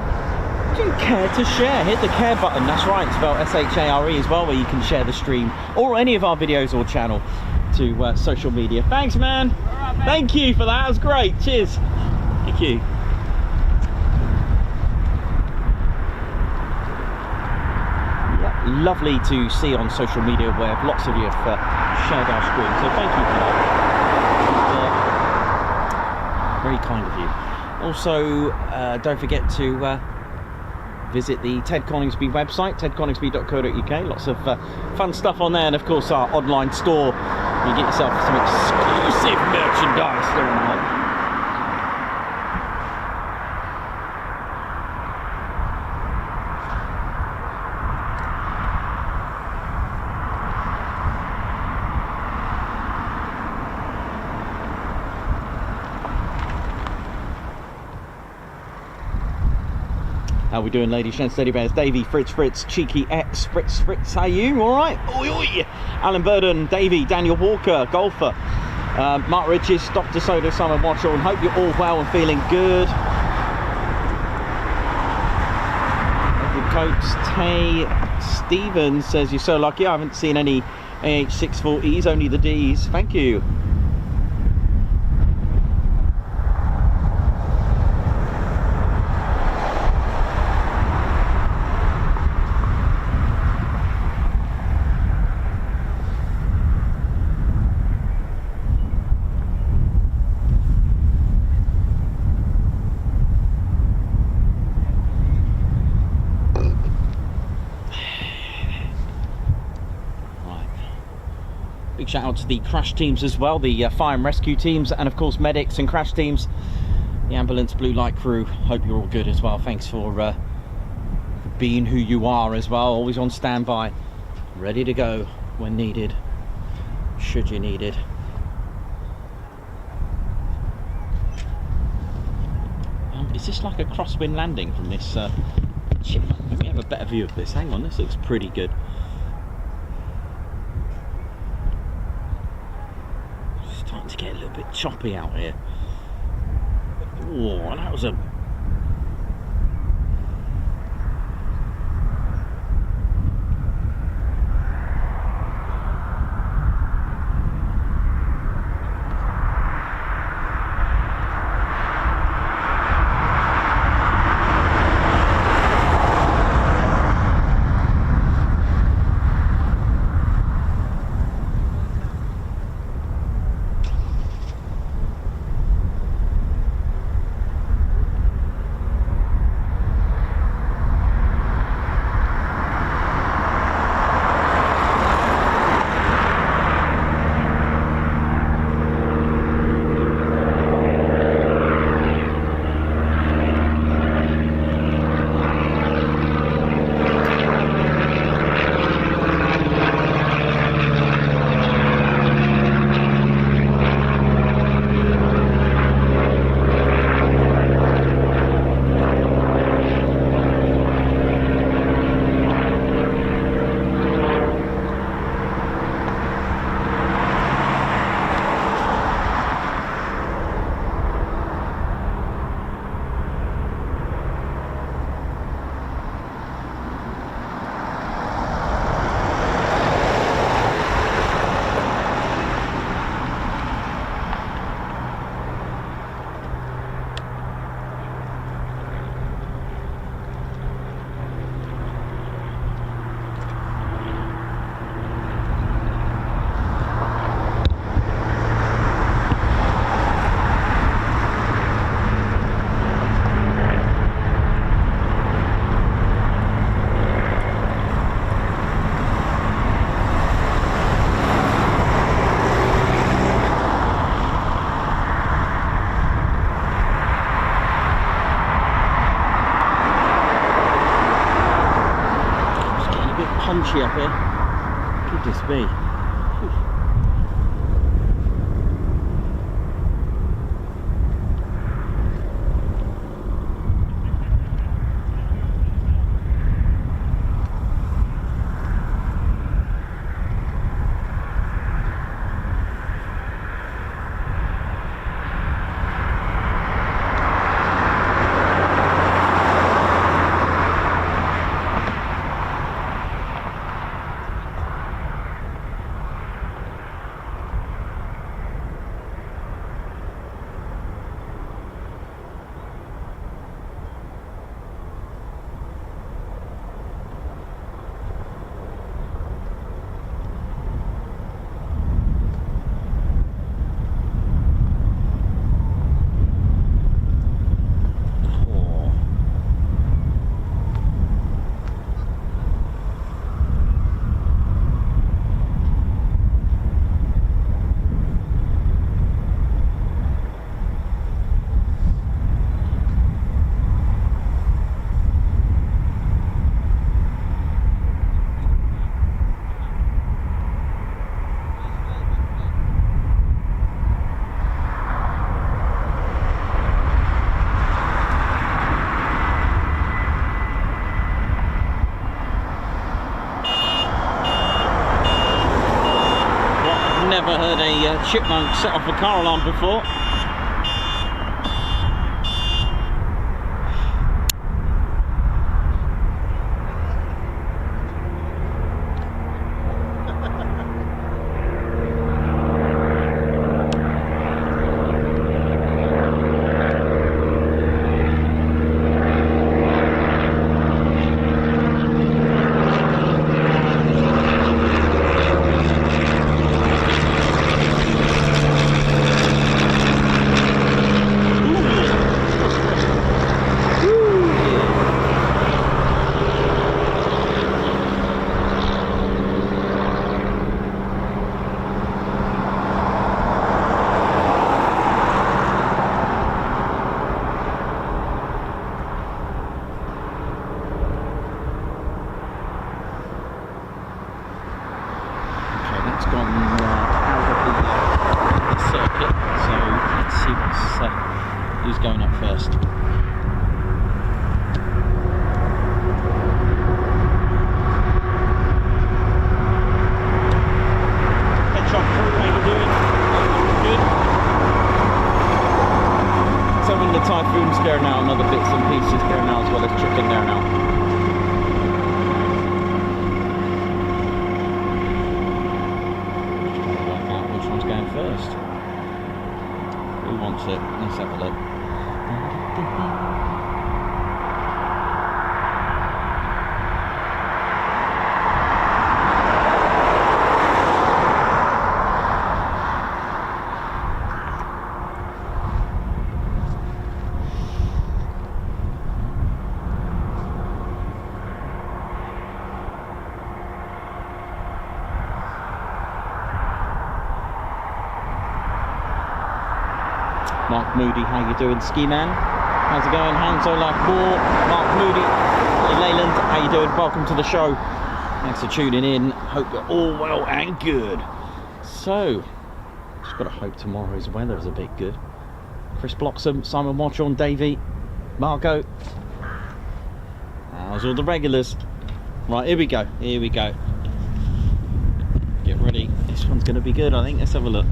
care to share. Hit the care button. That's right, spelled S-H-A-R-E as well, where you can share the stream or any of our videos or channel to social media. Thanks, man. Thank you for that. That was great. Cheers. Thank you. Lovely to see on social media where lots of you have shared our screen, so thank you for that. Very kind of you. Also, don't forget to visit the Ted Coningsby website, tedconingsby.co.uk. Lots of fun stuff on there, and of course our online store. You get yourself some exclusive merchandise there on there. How we doing, ladies and steady bears? Davey, Fritz, Cheeky X, Fritz, how you? All right? Oi, oi. Alan Burden, Davey, Daniel Walker, Golfer, Mark Riches, Dr. Soda, Simon Marshall, and hope you're all well and feeling good. Edward Coates, Tay Stevens says, you're so lucky. I haven't seen any AH640s, only the Ds. Thank you. Shout out to the crash teams as well, the fire and rescue teams, and of course medics and crash teams, the ambulance blue light crew. Hope you're all good as well. Thanks for being who you are as well, always on standby, ready to go when needed, should you need it. Is this like a crosswind landing from this Chipmunk? Let me have a better view of this. Hang on, this looks pretty good. Starting to get a little bit choppy out here. Oh, that was a... punchy up here. Goodness me. Never heard a Chipmunk set off a car alarm before. Who's going up first? Headshot crew, how you doing? Good. So when the Typhoon's there now, and other bits and pieces there now, as well as chicken there now. Just trying to work out which one's going first. Who wants it? Let's have a look. Mark Moody, how you doing? Ski Man, how's it going? Hanzo Life 4, Mark Moody, hey Leyland, how you doing? Welcome to the show. Thanks for tuning in. Hope you're all well and good. So, just got to hope tomorrow's weather is a bit good. Chris Bloxham, Simon Watchorn, Davey, Marco. How's all the regulars? Right, here we go. Here we go. Get ready. This one's going to be good, I think. Let's have a look.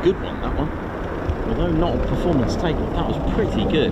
good one, that one. Although not a performance takeoff, that was pretty good.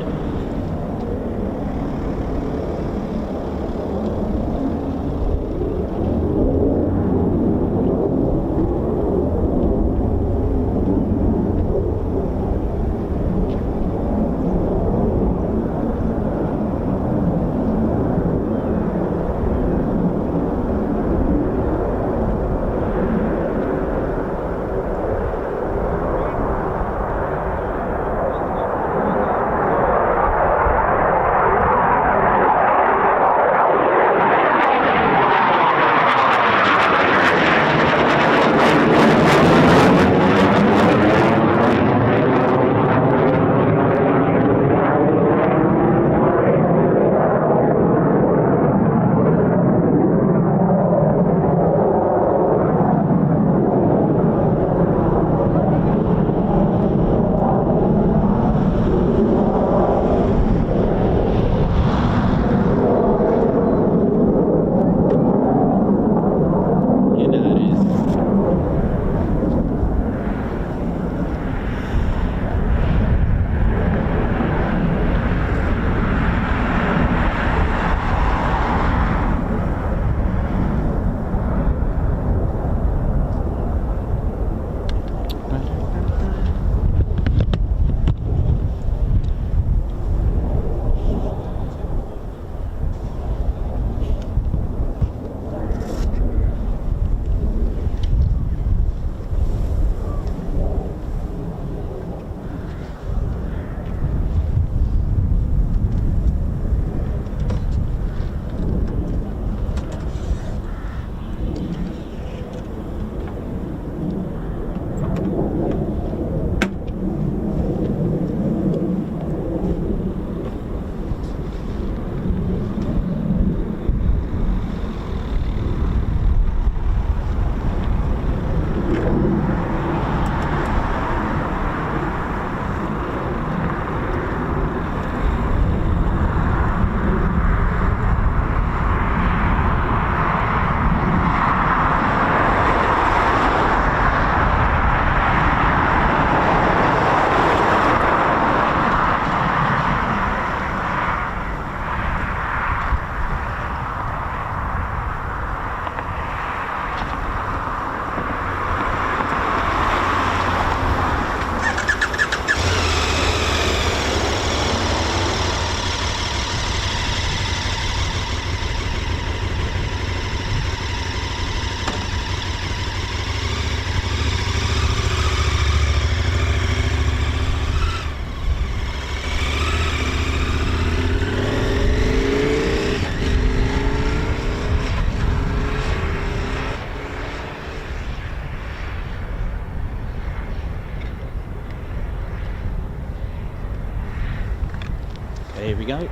Here we go.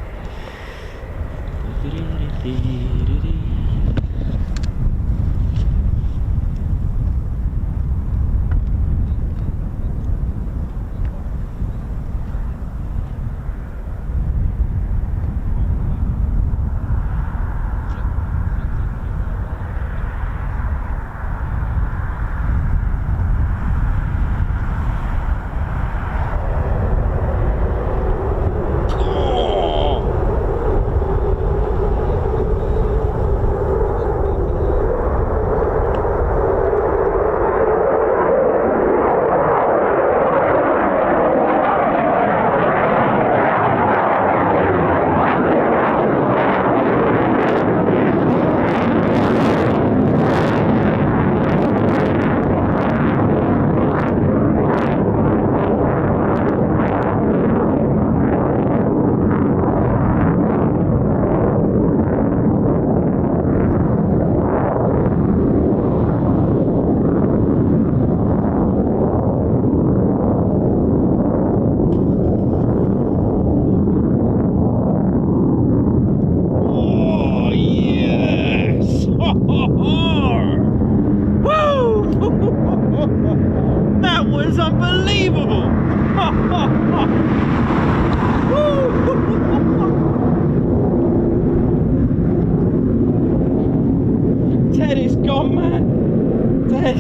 Ted is gone, man. Ted.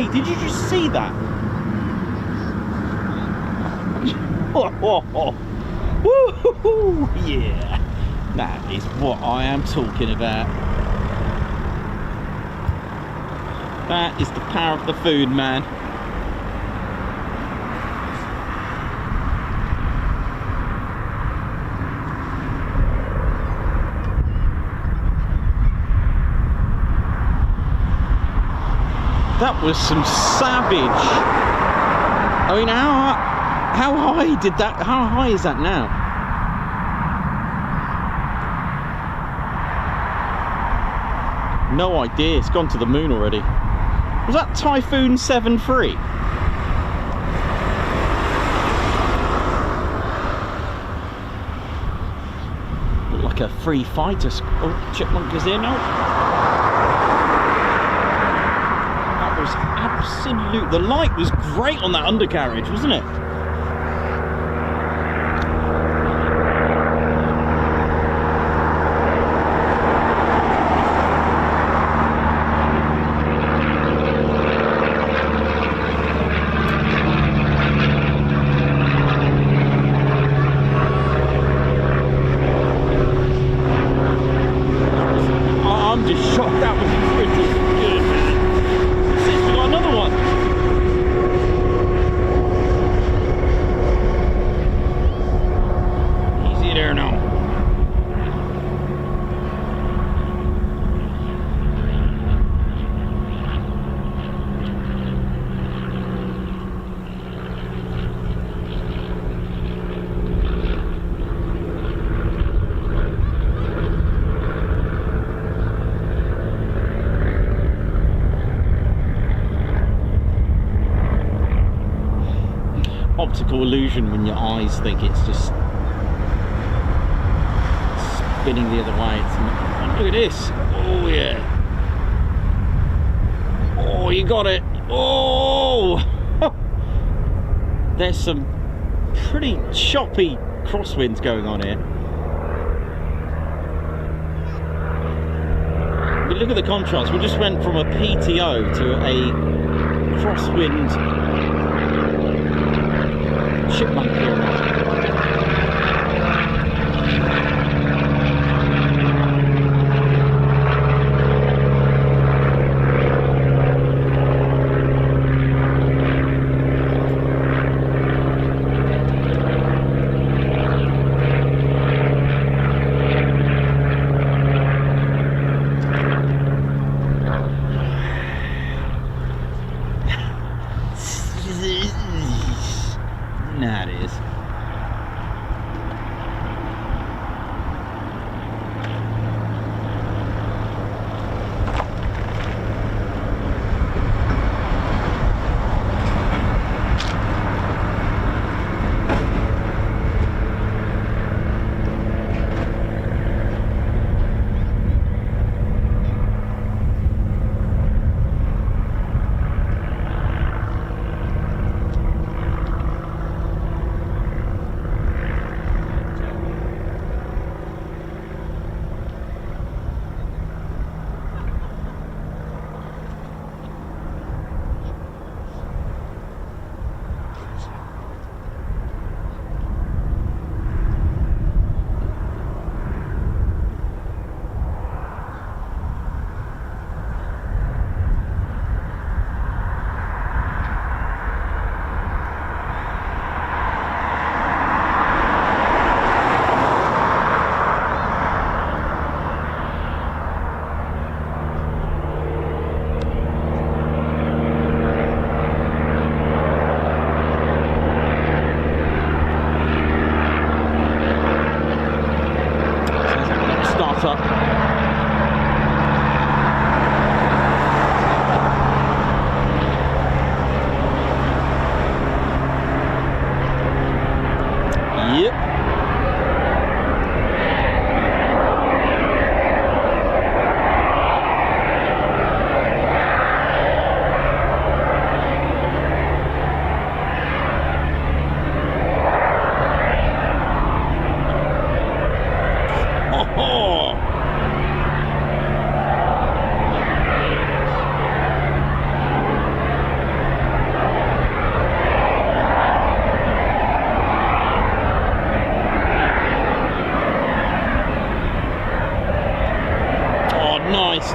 way! Did you just see that? Woo-hoo-hoo! Yeah! That is what I am talking about. That is the power of the food, man. That was some savage. I mean, how high did that? How high is that now? No idea. It's gone to the moon already. Was that Typhoon 73? Looked like a free fighter. Oh, Chipmunk is here now. Absolute. The light was great on that undercarriage, wasn't it? I'm just shocked. That was pretty good, man. We got another one. Easy there now. Optical illusion when your eyes think it's just spinning the other way. Look at this. Oh yeah. Oh, you got it. Oh, there's some pretty choppy crosswinds going on here. But look at the contrast. We just went from a PTO to a crosswind Chipmunk here. Nah, it is.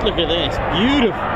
Look at this, beautiful.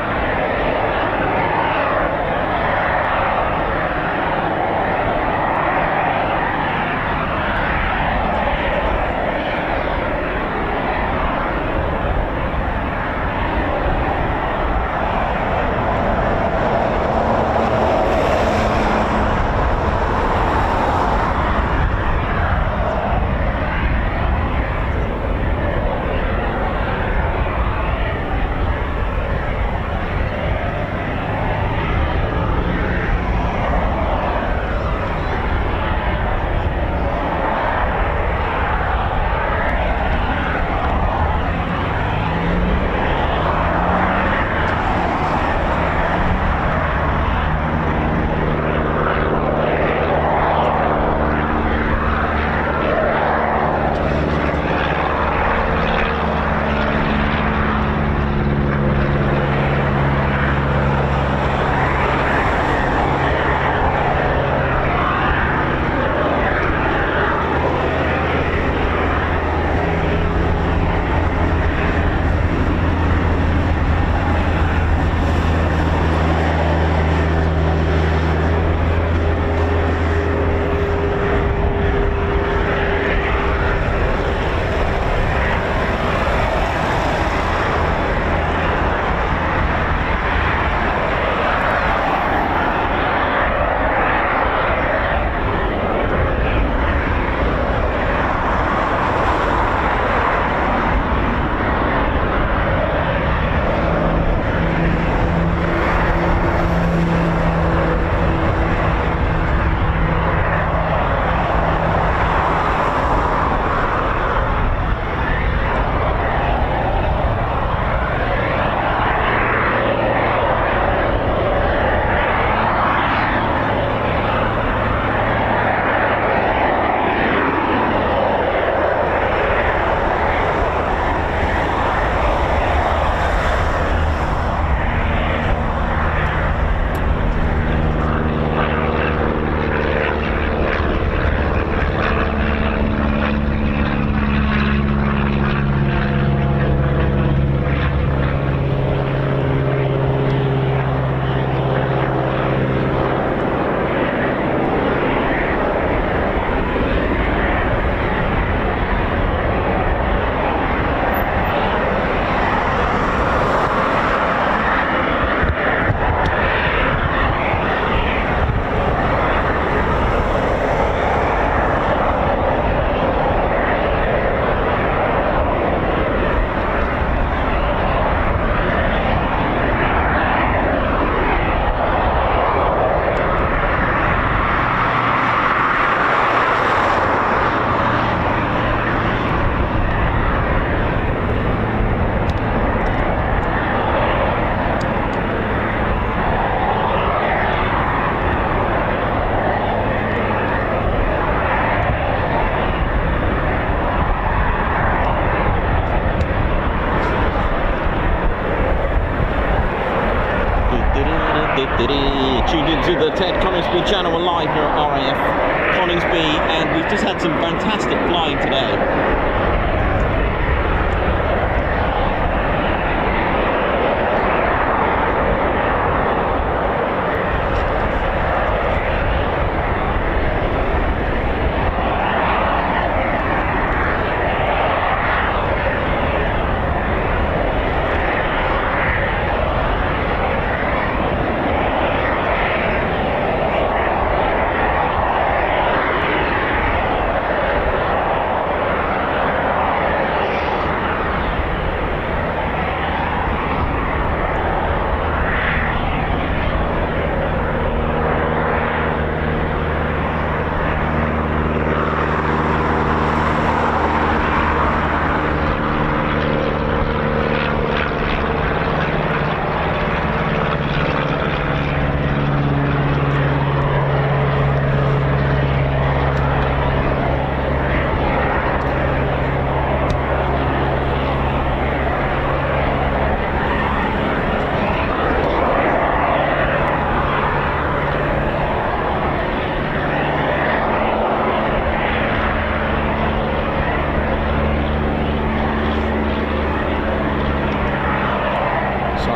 Tuned into the Ted Coningsby channel. We're live here at RAF Coningsby, and we've just had some fantastic flying today.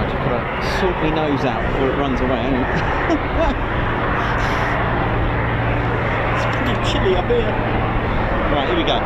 Right, just gotta sort my nose out before it runs away, ain't it? It's pretty chilly up here. Right, here we go.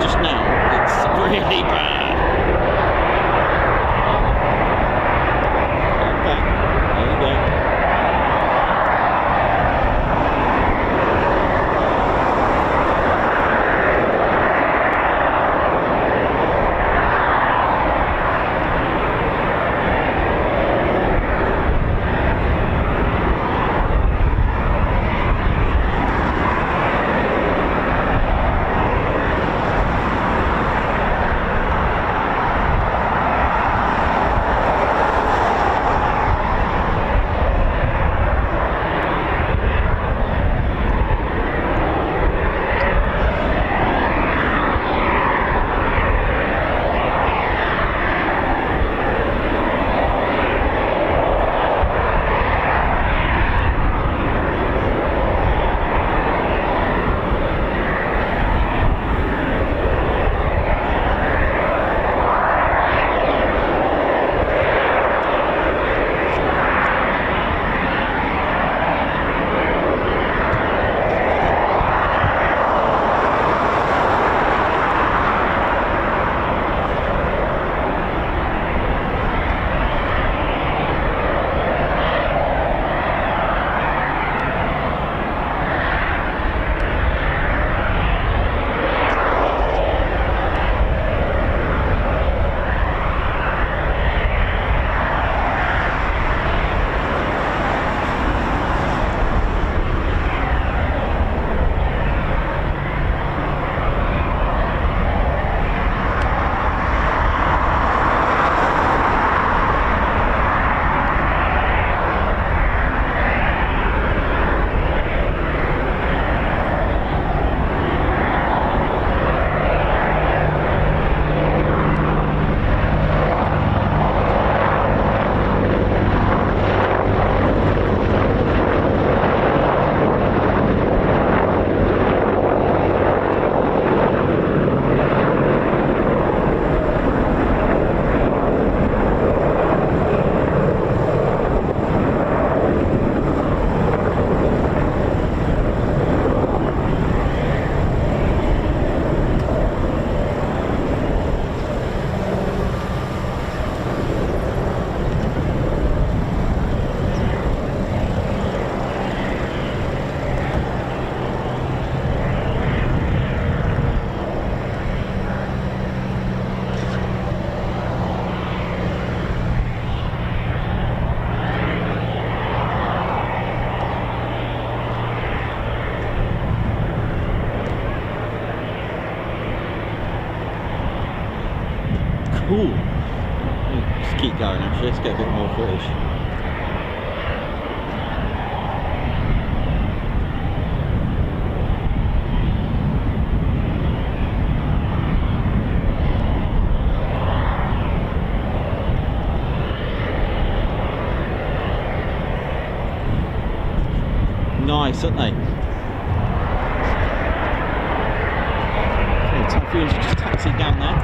Just now, it's really bad. Okay, there you go. Ooh. Just keep going actually, let's get a bit more footage. Nice, aren't they? Okay, Typhoons are just taxied down there.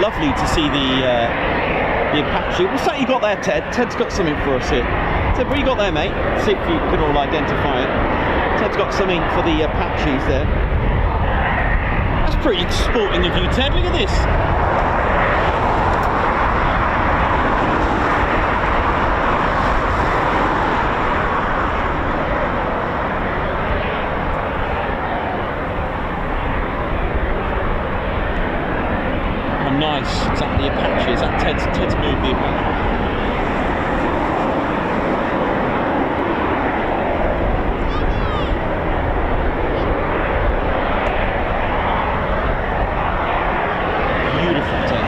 Lovely to see the Apache. What's that you got there, Ted? Ted's got something for us here. Ted, what you got there, mate? See if you can all identify it. Ted's got something for the Apaches there. That's pretty sporting of you, Ted. Look at this. Nice, is that the Apache? Is that Ted's moved the Apache? Beautiful, Ted.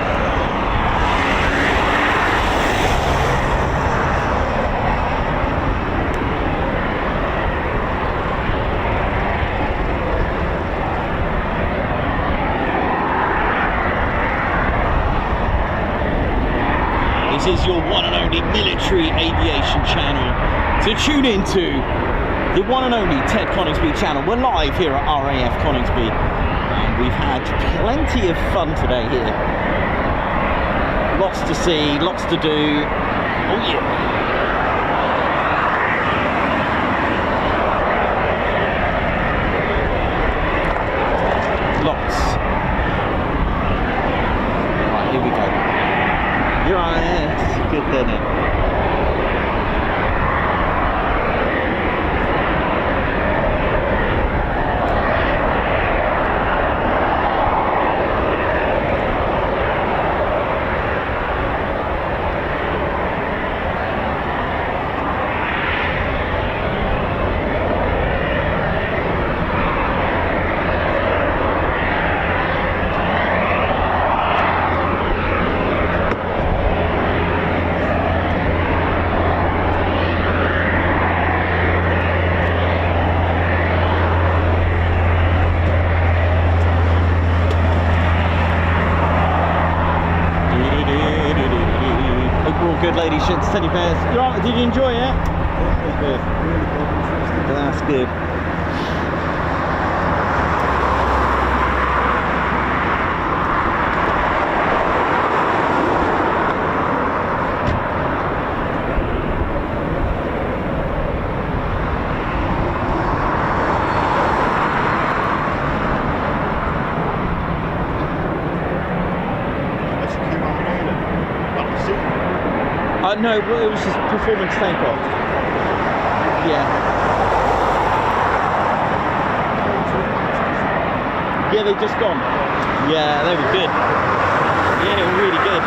This is your one and only military aviation channel to tune into. The one and only Ted Coningsby channel. We're live here at RAF Coningsby and we've had plenty of fun today here. Lots to see, lots to do. Oh yeah. Lots. Right, here we go. You're on it. Good, isn't it? Good lady shits, teddy bears. You alright? Did you enjoy it? Yeah, good. Really good. That's good. No, it was just performance takeoff. Yeah. Yeah, they just gone. Yeah, they were good. Yeah, they were really good.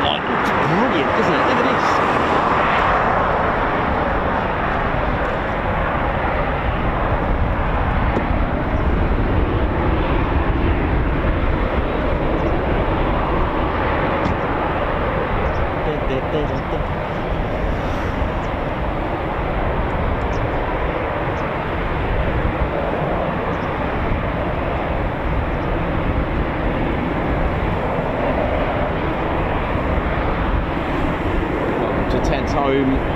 Oh, it's brilliant, isn't it? Look at this. home.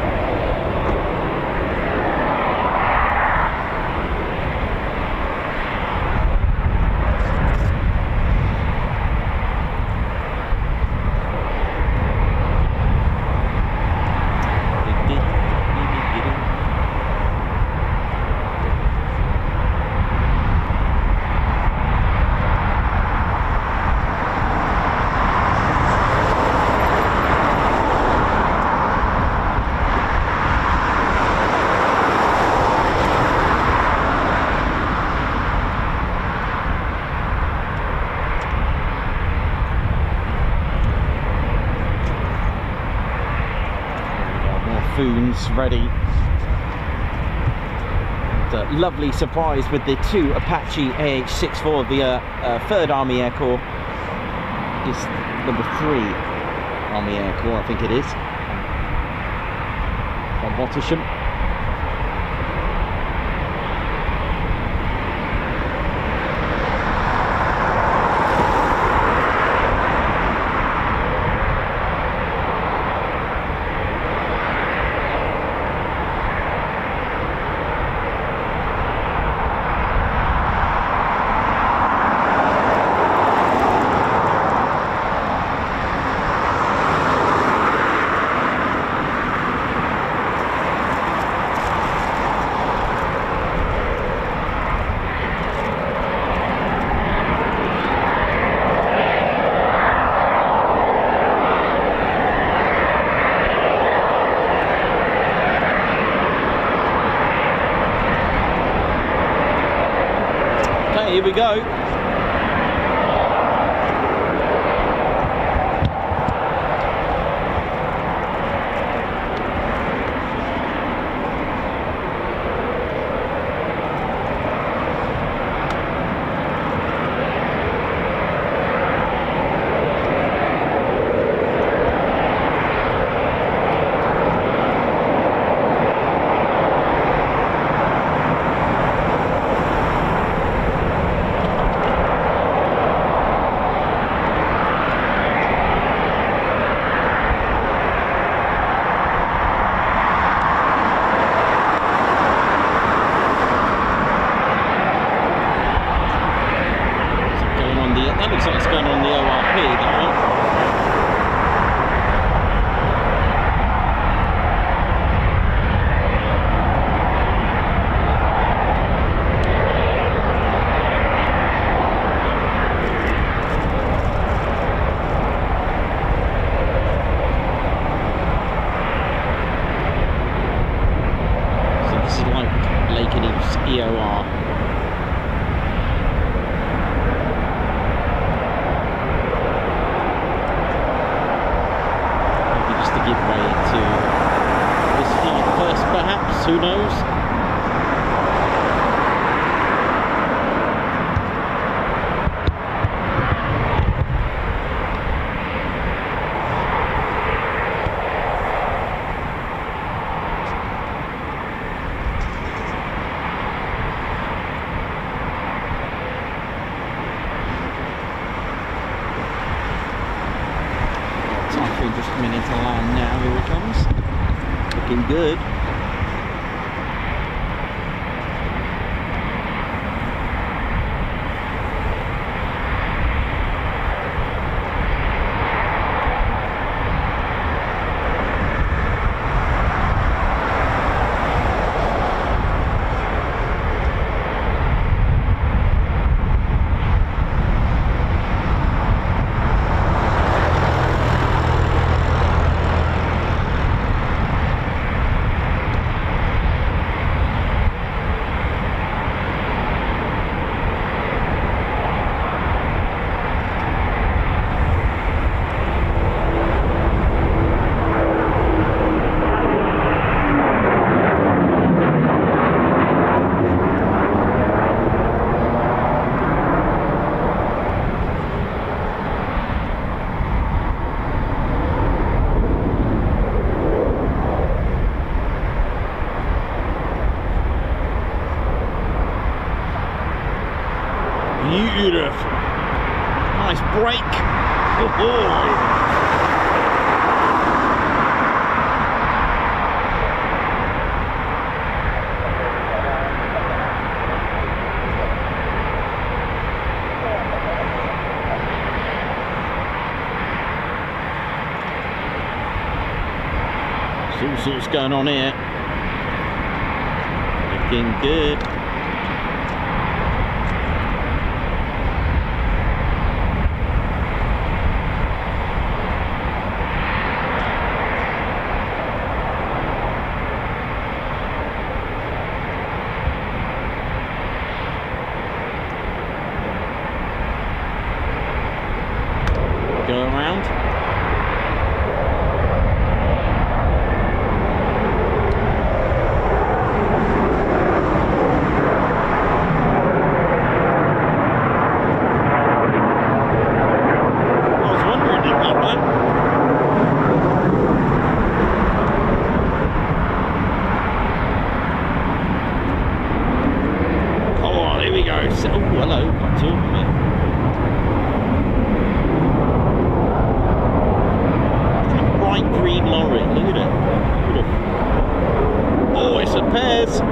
Ready. And, lovely surprise with the 2 Apache AH-64 of the 3rd Army Air Corps. It's number 3 Army Air Corps, I think it is. From Wattisham. Here we go. That looks like it's going on the ORP, that one. So this is like Lake Eve's EOR. Give way to this flight first, perhaps, who knows? Typhoon just coming into land now, here it comes. Looking good. Beautiful. Nice break. Oh, see what's going on here. Looking good. Go around. I was wondering about that. Come on, here we go. Oh, hello, got two of them here. Bright green lorry, look at it. Beautiful. Oh, it's a pairs.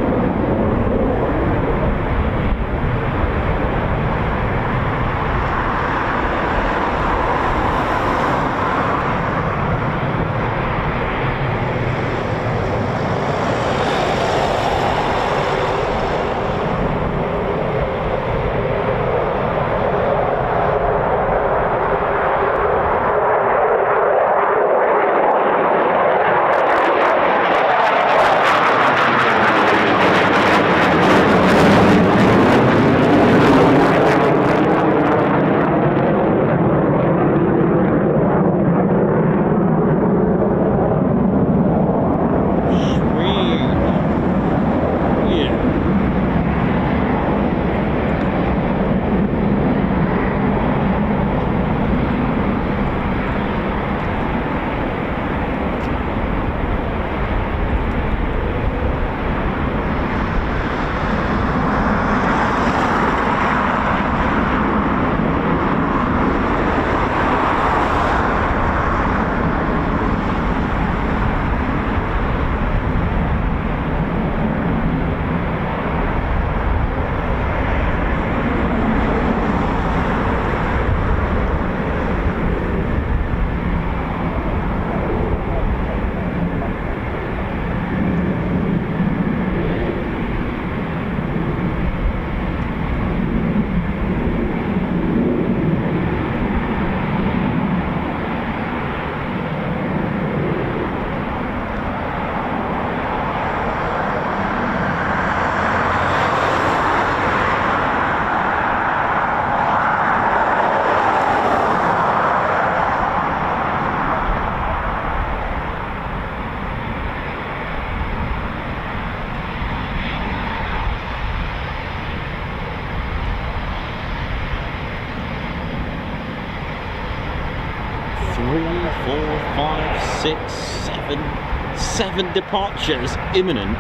Seven departures imminent,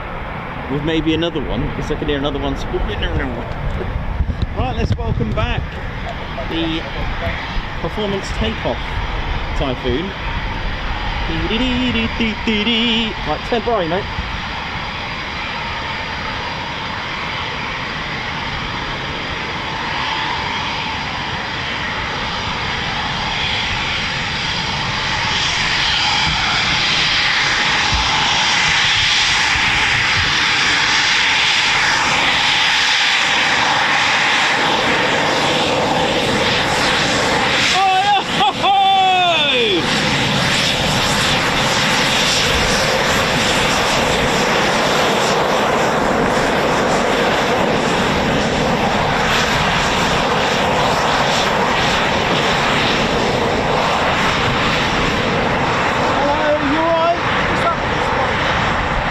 with maybe another one, because I can hear another one. Right, let's welcome back the performance takeoff Typhoon. Right, stand by, mate.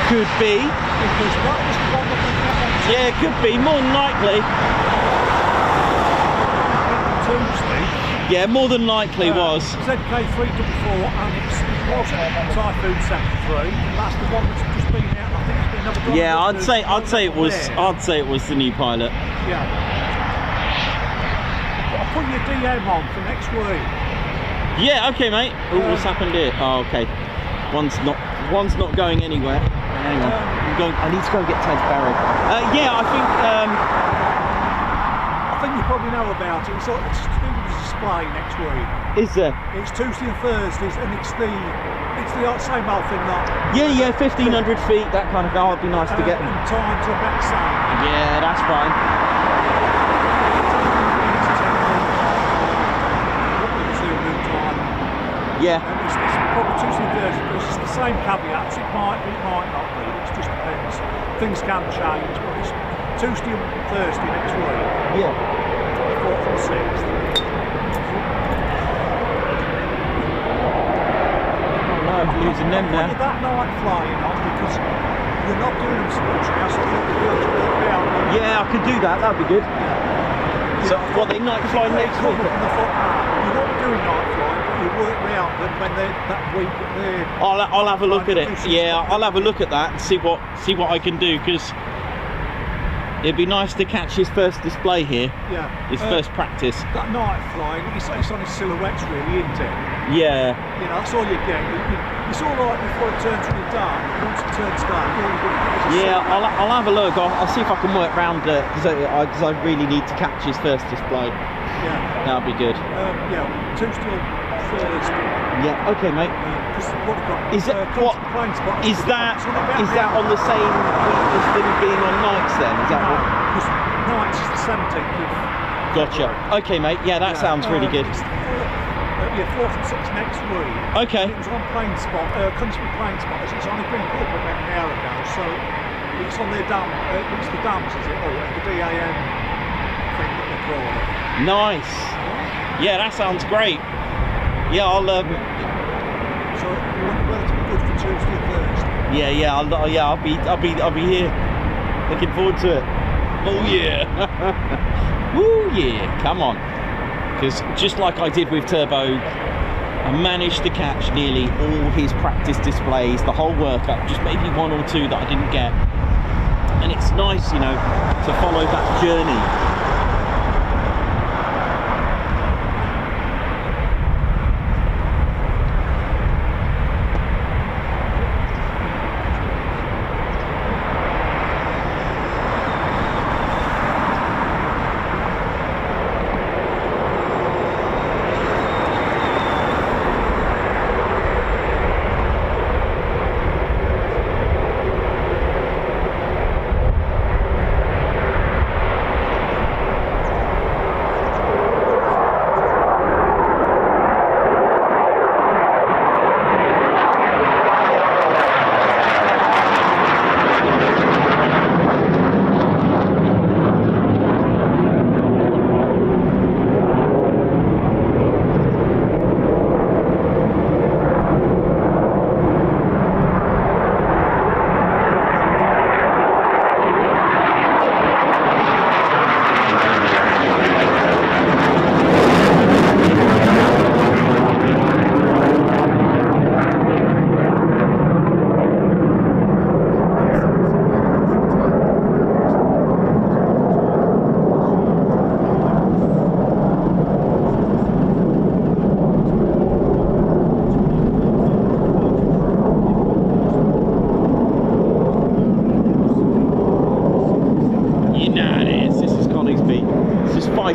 Could be. Yeah, could be, more than likely. Yeah, more than likely was. ZK344 and it was Typhoon 73. And that's the one that's just been out. I think it's been another one. Yeah, I'd say it was the new pilot. Yeah. I'll put your DM on for next week. Yeah, okay, mate. Oh, what's happened here? Oh, okay. One's not going anywhere. Hang on. I need to go and get Ted's barrel. Yeah, I think you probably know about it. It's to do with the display next week. Is there? It's Tuesday and Thursdays, and it's it's the same old thing that. Yeah, 1500 feet, that kind of thing. Oh, it'd be nice to get. And times are about the same. Yeah, that's fine. Yeah. And it's probably Tuesday and Thursday, but it's the same caveats. It might be, it might not be. It just depends. Things can change, but it's Tuesday and Thursday next week. Yeah. 4th and 6th. No, I'm losing them now. Put that night flying on because you're not doing them so much now, so I think you'll be able to work out. Yeah, I could do that. That'd be good. So, what, they night fly next week? You're not doing night flying, but you work out that when they're that week that they're. I'll have a look at it. Yeah, I'll have a look at that and see what I can do, because it'd be nice to catch his first display here. Yeah. His first practice. That night flying, it's on his silhouettes really, isn't it? Yeah. You know, that's all you get. It's all right before it turns really dark. Once it turns dark, all you're going to get is a Yeah, I'll have a look. I'll see if I can work round it, because I really need to catch his first display. Yeah. That'll be good. Yeah, Tuesday or Thursday. Yeah. Okay, mate. Because what we've got Is it what? plane spot. Is that on the same week as them being on nights then? Is that what? Because nights is the 17th of. Gotcha. Okay, mate. Yeah, that sounds really good. It's yeah, 4th and 6th next week. Okay. It was on plane spot, Coningsby plane spot. It's only been put up about an hour ago, so it's on their dam. It's the dams, is it? Or the DAN thing that they call it. Nice. Yeah, that sounds great. Yeah, I'll. So you want the weather to be good for Tuesday and Thursday. Yeah, I'll be here. Looking forward to it. Oh yeah. Woo yeah. Come on. Because just like I did with Turbo, I managed to catch nearly all his practice displays, the whole workup, just maybe one or two that I didn't get. And it's nice, you know, to follow that journey.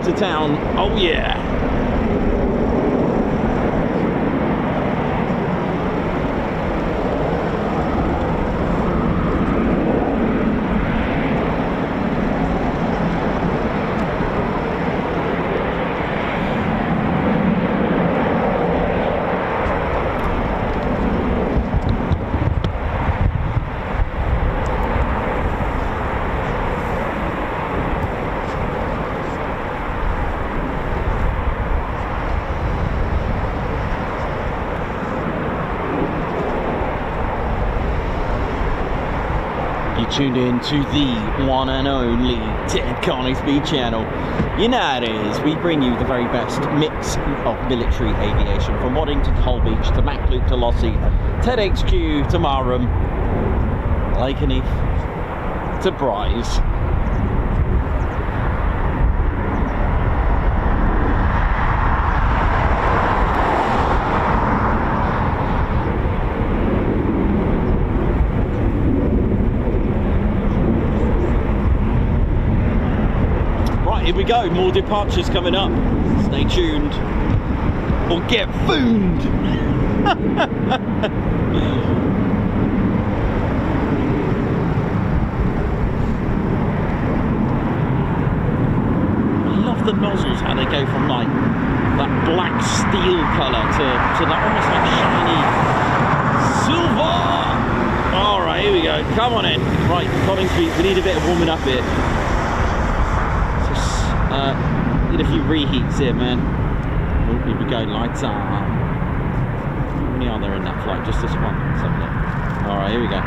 To town. Oh yeah. Tuned in to the one and only Ted Coningsby channel. You know how it is, we bring you the very best mix of military aviation, from Waddington to Hull Beach to Macloop to Lossy, Ted HQ to Marham, Lakenheath to Bryce. Here we go, more departures coming up. Stay tuned or get fooned. love the nozzles, how they go from like that black steel colour to that almost like shiny silver. All right, here we go. Come on in. Right, Coningsby, we need a bit of warming up here. Just need a few reheats here, man. Oh, here we go. Lights on. How many are there in that flight? Just this one. Let's have a look. All right, here we go.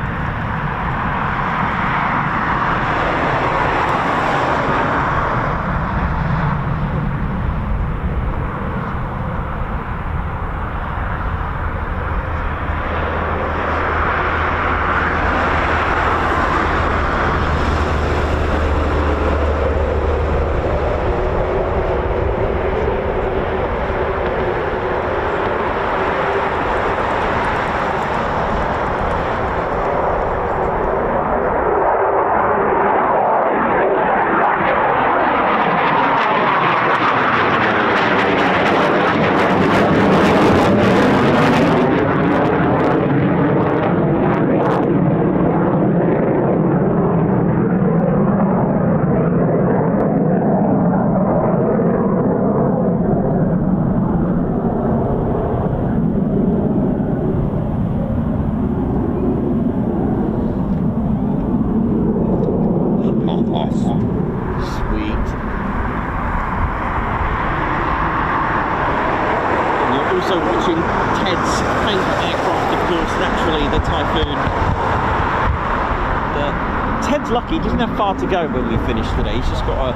Lucky, he doesn't have far to go when we finish today. He's just got to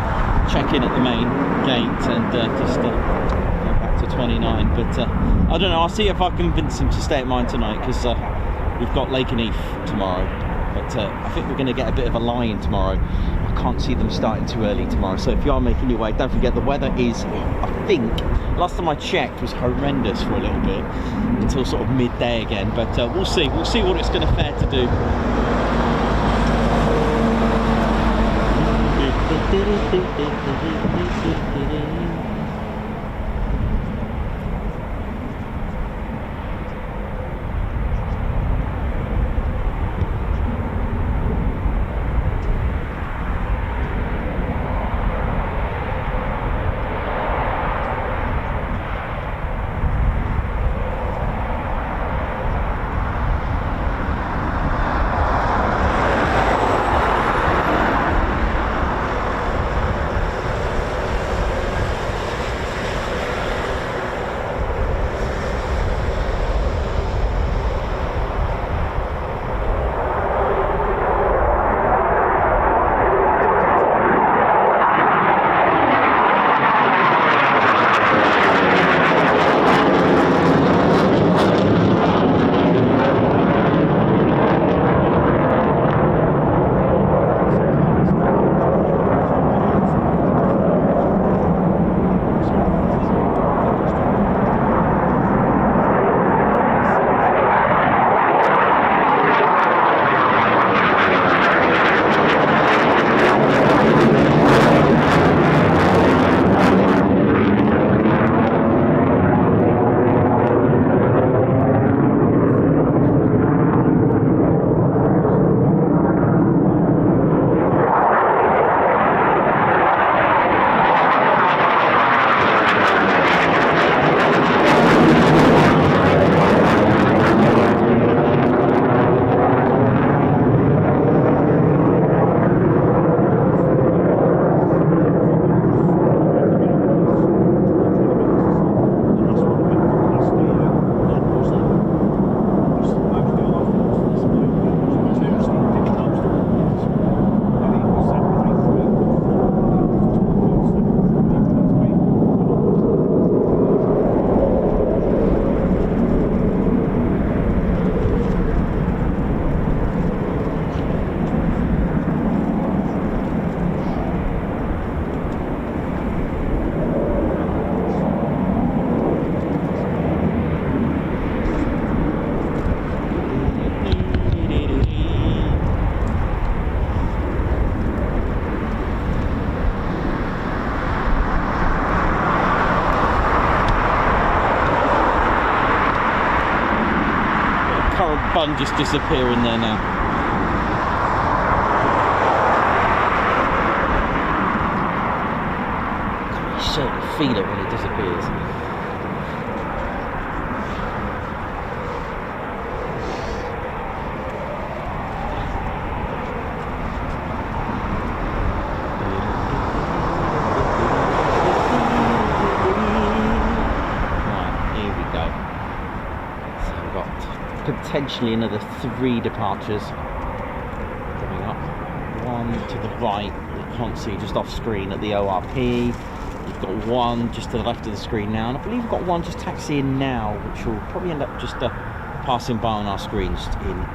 check in at the main gate and just go back to 29. But I don't know, I'll see if I can convince him to stay at mine tonight, because we've got Lake and Eath tomorrow. But I think we're going to get a bit of a lie-in tomorrow. I can't see them starting too early tomorrow. So if you are making your way, don't forget the weather is, I think, last time I checked, was horrendous for a little bit until sort of midday again. But we'll see. We'll see what it's going to fare to do. one just disappearing there now. You certainly feel it when it disappears. Potentially another 3 departures coming up. One to the right, you can't see, just off screen at the ORP. You've got one just to the left of the screen now, and I believe you've got one just taxiing now, which will probably end up just passing by on our screens in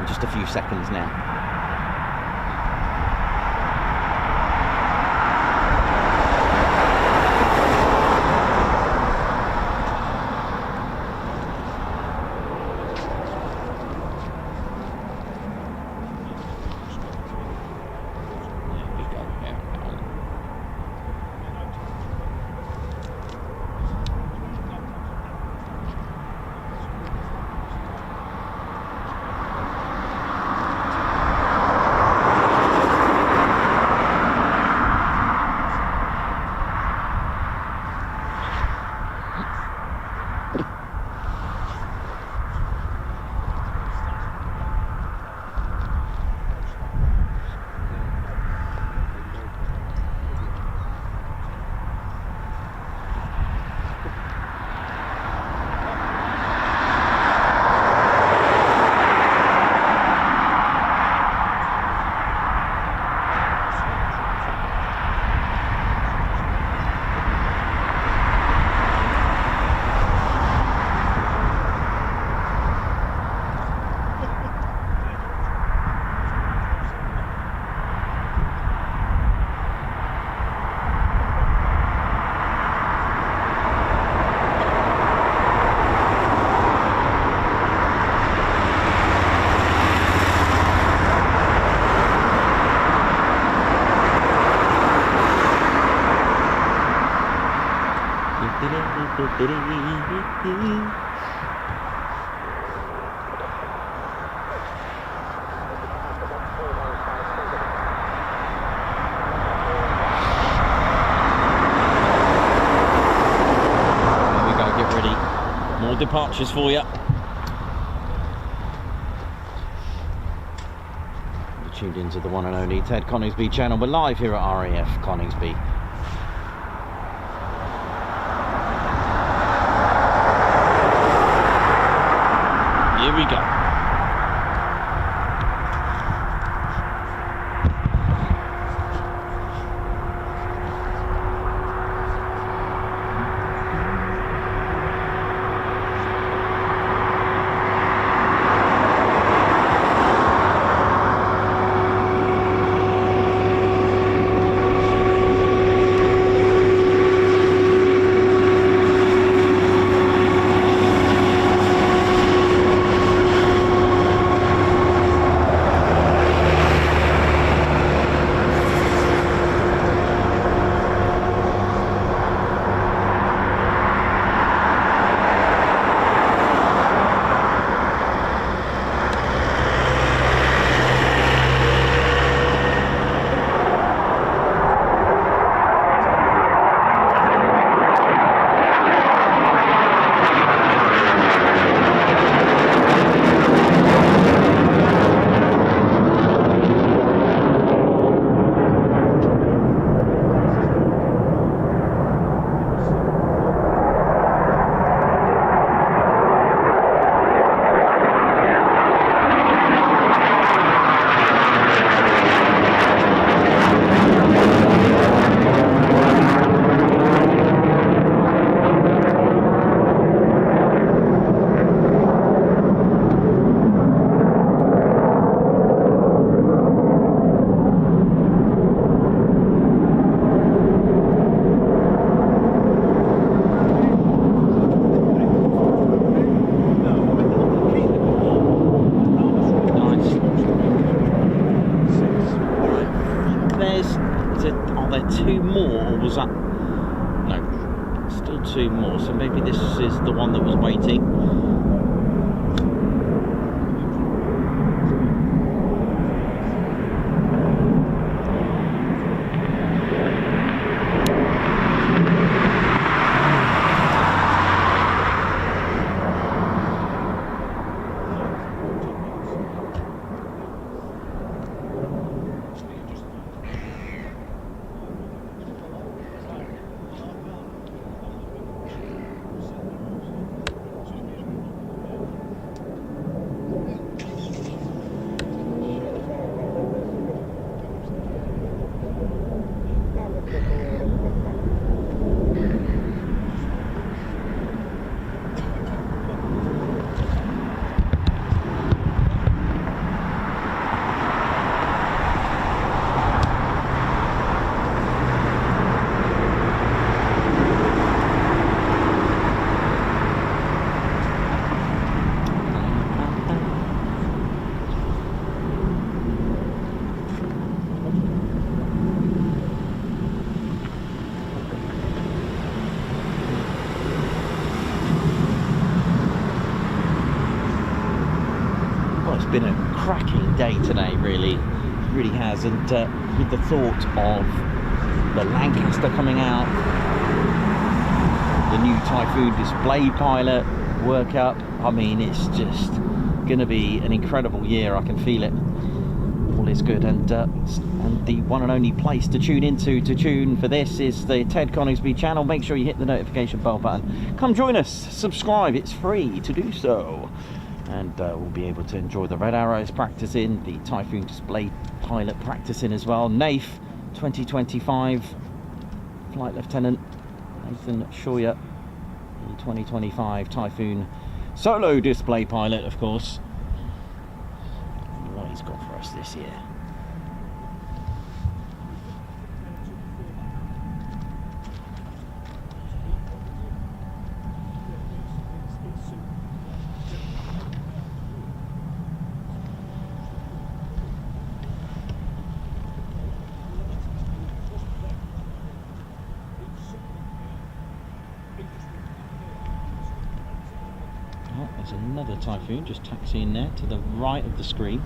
just a few seconds now. Departures for you. You're tuned into the one and only Ted Coningsby channel. We're live here at RAF Coningsby. Here we go. Two more, so maybe this is the one that was waiting. day today, really has. And with the thought of the Lancaster coming out, the new Typhoon Display Pilot workup, I mean, it's just going to be an incredible year. I can feel it. All is good, and the one and only place to tune into to tune for this is the Ted Coningsby channel. Make sure you hit the notification bell button. Come join us, subscribe, it's free to do so, and we'll be able to enjoy the Red Arrows practicing, the Typhoon Display Pilot practicing as well. NAIF 2025 Flight Lieutenant Nathan Shawyer, the 2025 Typhoon Solo Display Pilot, of course. What he's got for us this year. Oh, there's another Typhoon just taxiing there to the right of the screen.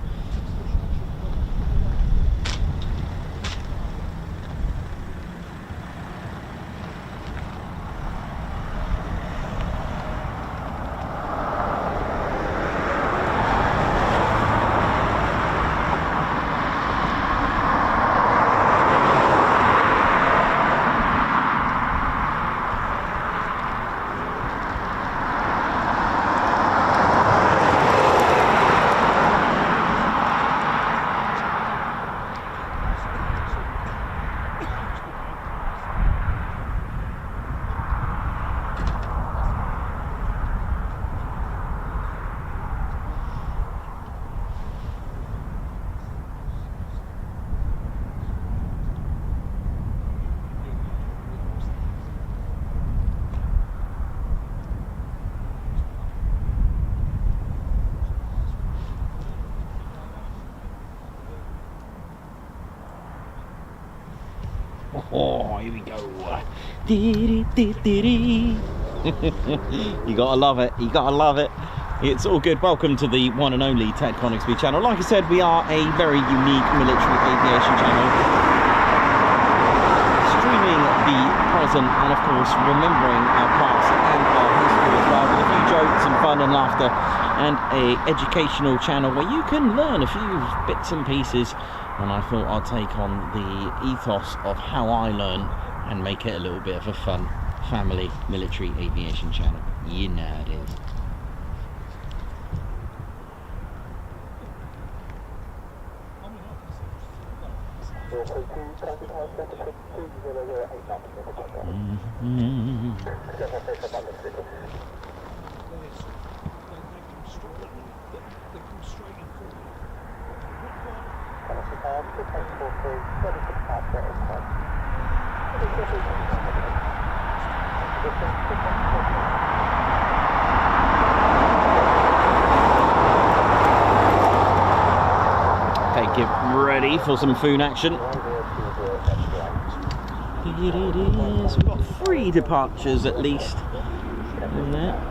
Oh, here we go. You gotta love it. You gotta love it. It's all good. Welcome to the one and only Ted Coningsby channel. Like I said, we are a very unique military aviation channel, streaming the present and, of course, remembering our past and our history as well, with a few jokes and fun and laughter, and a educational channel where you can learn a few bits and pieces. And I thought I'd take on the ethos of how I learn and make it a little bit of a fun family military aviation channel. You know how it is. Okay, get ready for some foon action. It is. We've got 3 departures at least in there.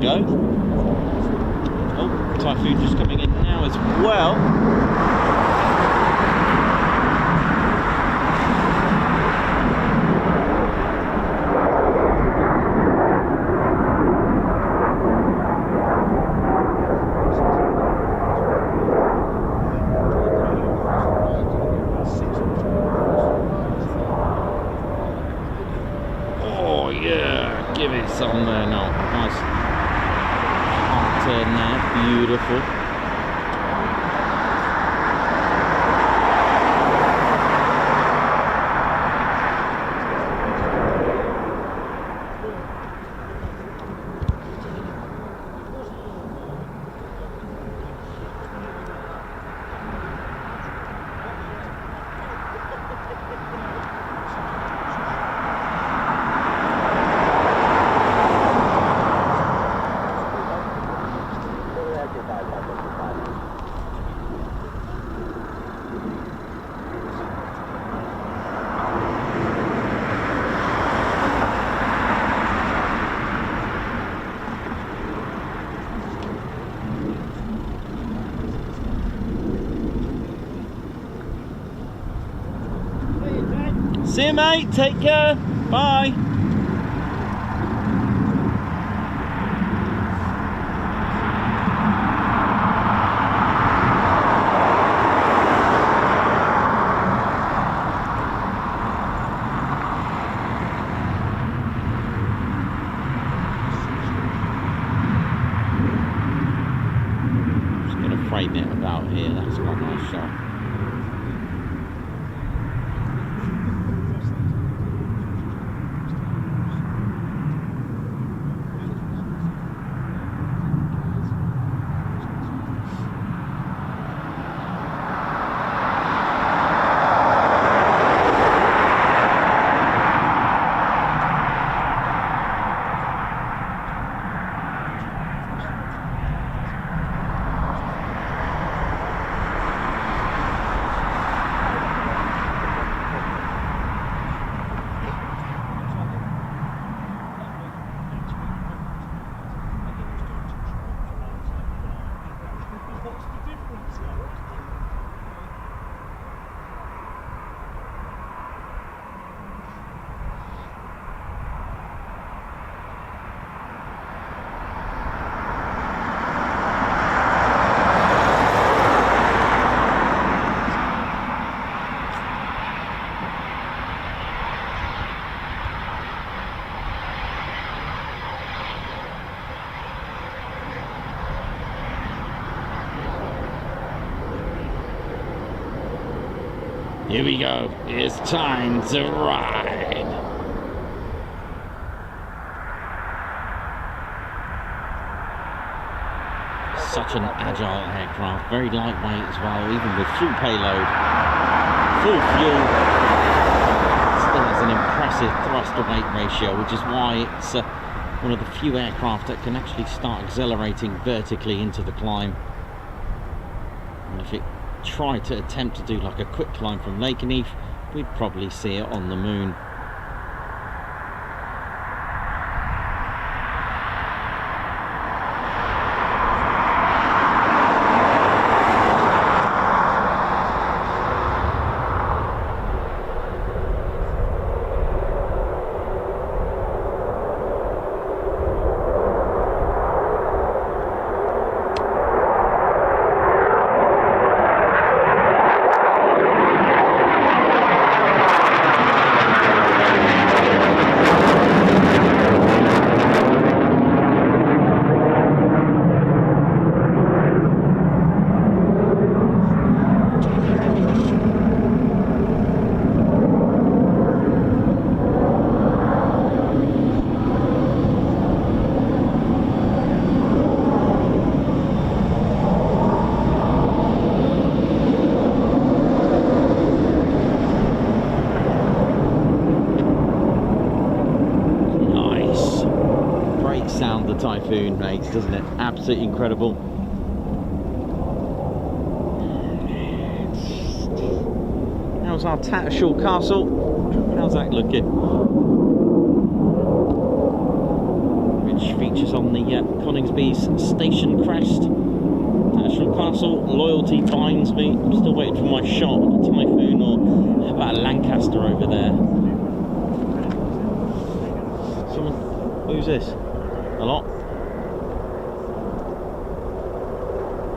go. Oh, Typhoon just coming in now as well. Give it some there now. Nice hard turn there, beautiful. See you, mate. Take care. Bye. Just gonna frame it about here. That's quite a nice shot. Here we go. It's time to ride. Such an agile aircraft, very lightweight as well, even with full payload, full fuel. Still has an impressive thrust to weight ratio, which is why it's one of the few aircraft that can actually start accelerating vertically into the climb. And if it tried to attempt to do like a quick climb from Lakenheath, we'd probably see it on the moon. Typhoon makes, doesn't it? Absolutely incredible. How's our Tattershall Castle? How's that looking? Which features on the Coningsby's station crest. National Castle, loyalty binds me. I'm still waiting for my shot of a Typhoon, or how about a Lancaster over there? Someone, who's this? A lot?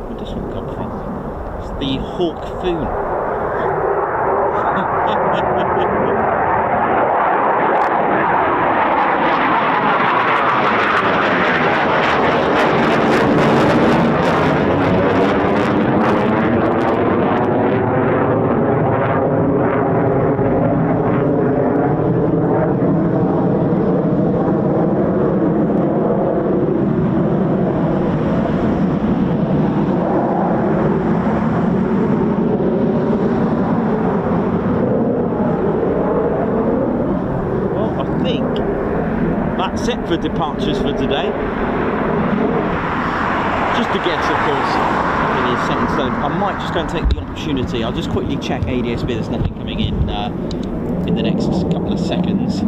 Where does this one come from? It's the Hawk Foon. That's it for departures for today. Just a guess, of course, nothing is set in stone. I might just go and take the opportunity. I'll just quickly check ADSB, there's nothing coming in the next couple of seconds.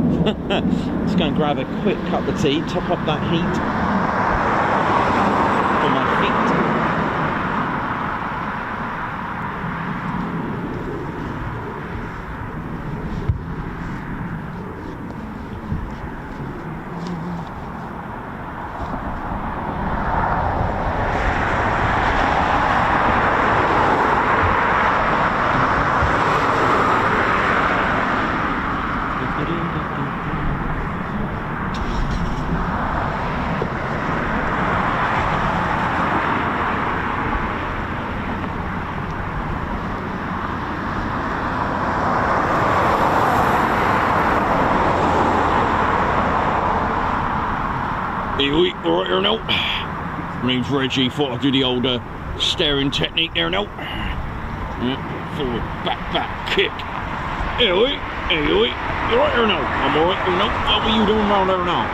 Just go and grab a quick cup of tea, top up that heat for my feet. Alright there now. My name's Reggie, thought I'd do the old staring technique there now. Forward, back, kick. Hey, you alright there now? I'm alright there now. How are you doing round there now?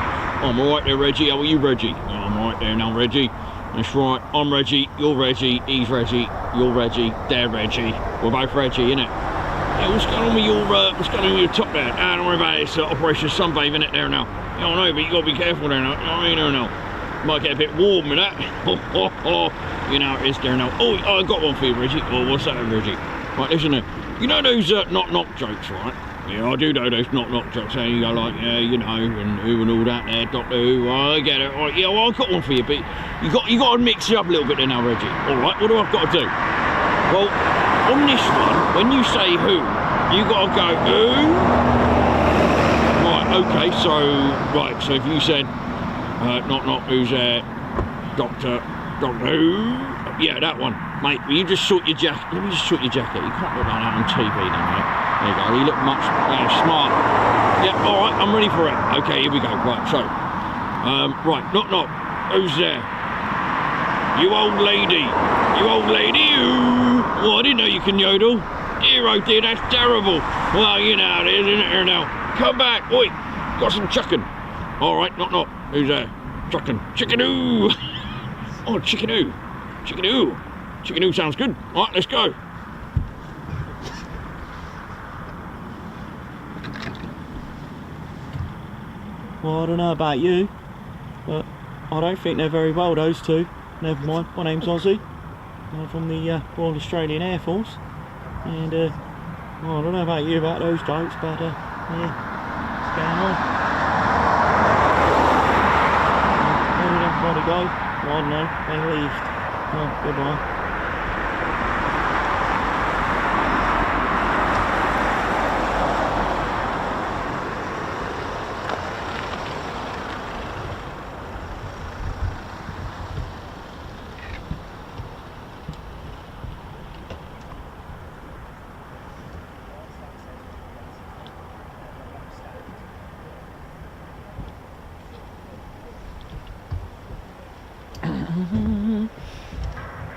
I'm alright there, Reggie. How are you, Reggie? I'm alright there now, Reggie. That's right. I'm Reggie, you're Reggie, he's Reggie, you're Reggie, they're Reggie. We're both Reggie, innit? Hey, what's going on with your top there? Don't worry about it, it's Operation Sunbathe, innit, there now? I don't know, but you gotta be careful there now. You know what I mean, there now? Might get a bit warm with that. You know it is there now. Oh, I got one for you, Reggie. Oh, what's that, Reggie? Right, listen there. You know those knock jokes, right? Yeah, I do know those knock jokes. And you go like, yeah, you know, and who and all that there, Doctor Who. I get it. Right, yeah, well, I got one for you, but you got to mix it up a little bit there now, Reggie. All right, what do I've got to do? Well, on this one, when you say who, you got to go who. Okay, so if you said knock, who's there? Doctor Who? Yeah, that one, mate. Will you just sort your jacket? Let me just sort your jacket. You can't put that out on TV now, mate. There you go. You look much smart. Yeah, all right. I'm ready for it. Okay, here we go. Right, so knock. Who's there? You old lady. Ooh. Oh, I didn't know you can yodel. Hero, dear, that's terrible. Well, you know how it is, isn't it, here now? Come back, oi! Got some chicken. All right, knock. Who's there? Chicken-oo. Oh, chicken-oo. Chicken-oo sounds good. All right, let's go. Well, I don't know about you, but I don't think they're very well, those two. Never mind. My name's Ozzy. I'm from the Royal Australian Air Force, and well, I don't know about you about those jokes, but yeah, what's going on? Where did everybody go? Well, I don't know, they left. Oh, goodbye.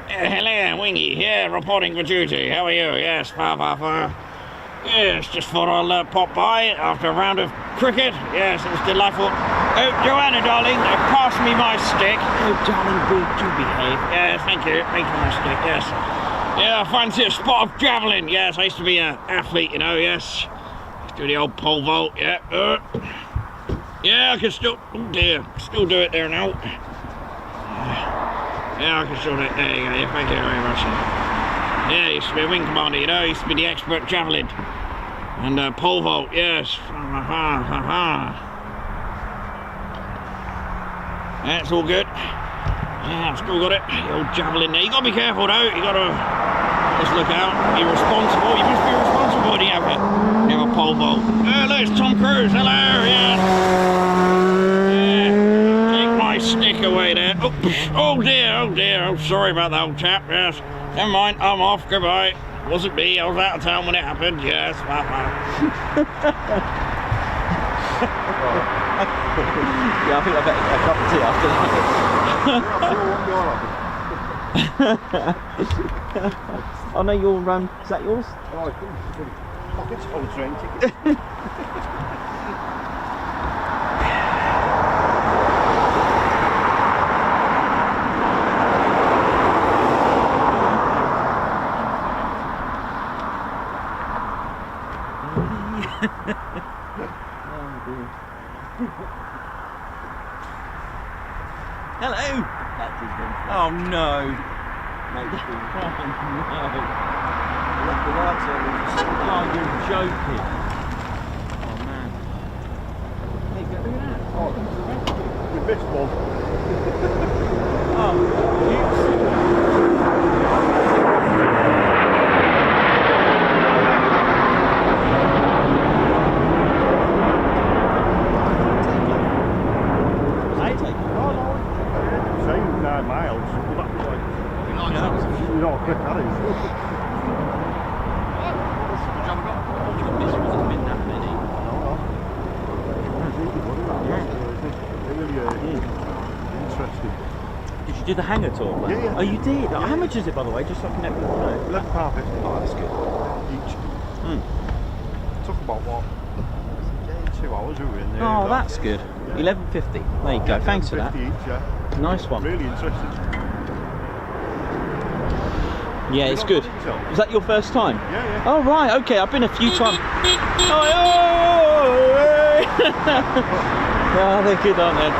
Hello, Wingy here, reporting for duty. How are you? Yes, Yes, just thought I'll pop by after a round of cricket. Yes, it was delightful. Oh, Joanna, darling, pass me my stick. Oh, darling, do behave. Yes, thank you. Thank you for my stick, yes. Yeah, I fancy a spot of javelin. Yes, I used to be an athlete, you know, yes. Let's do the old pole vault, yeah. Yeah, I can still, oh dear, still do it there now. Yeah, I can still do it. There you go. Yeah, thank you very much. Yeah, I used to be a wing commander, you know. I used to be the expert javelin. And pole vault, yes. That's all good. Yeah, I've still got it. The old javelin there. You got to be careful though. You got to just look out. Be responsible. You must be responsible when you have a pole vault. Oh, look, it's Tom Cruise. Hello. Yeah. Take my stick away there. Oh dear. Oh dear. Oh, sorry about that, old chap. Yes. Never mind. I'm off. Goodbye. Wasn't me. I was out of town when it happened. Yes. Yeah, I think I better get a cup of tea after that. Oh no, your is that yours? Oh, it's pockets full of train tickets. Hello! Oh no! Mate, no. Oh, you're joking. Oh man. Hey, look at that. Oh, we missed one. Oh, Saying 9 miles, well, that was like, you know, quick that is. Interesting. Did you do the hangar tour? Yeah, yeah. Oh, you did? Oh, how much is it, by the way? Just so I can let people know. £11.50. Oh, that's good. Each. Took about what? 2 hours we were in there. Oh, that's good. Yeah. £11.50. There you go. Thanks for that. £11.50 each, yeah. Nice one. Really interesting. Yeah, it's good. Was that your first time? Yeah, yeah. Oh, right. Okay, I've been a few times. Oh, they're good, aren't they?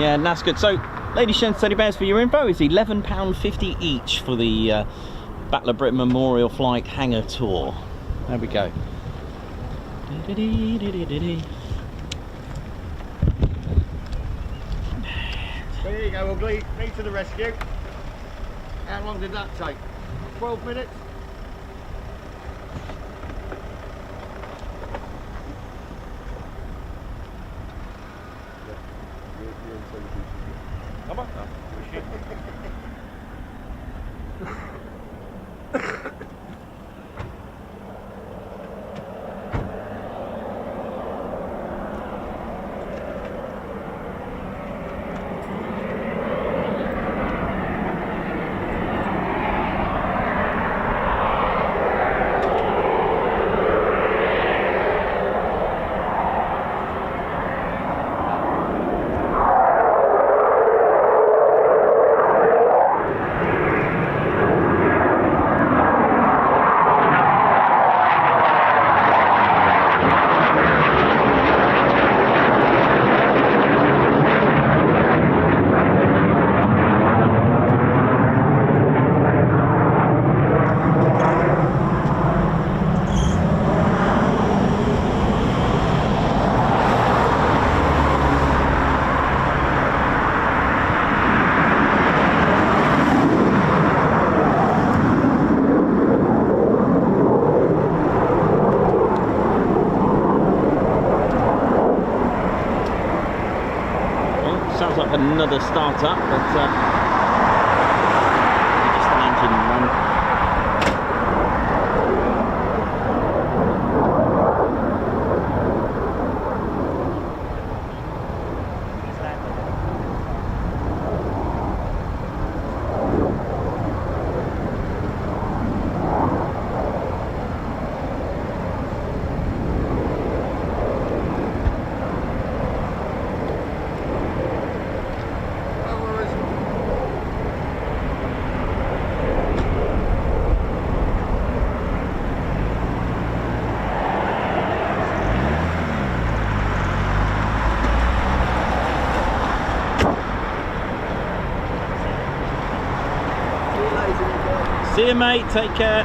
Yeah, and that's good. So, ladies and teddy bears, for your info, is £11.50 each for the Battle of Britain Memorial Flight Hangar Tour. There we go. There you go, ugly. Me to the rescue. How long did that take? 12 minutes? Come on. Another start-up, but just an engine run. See you, mate. Take care.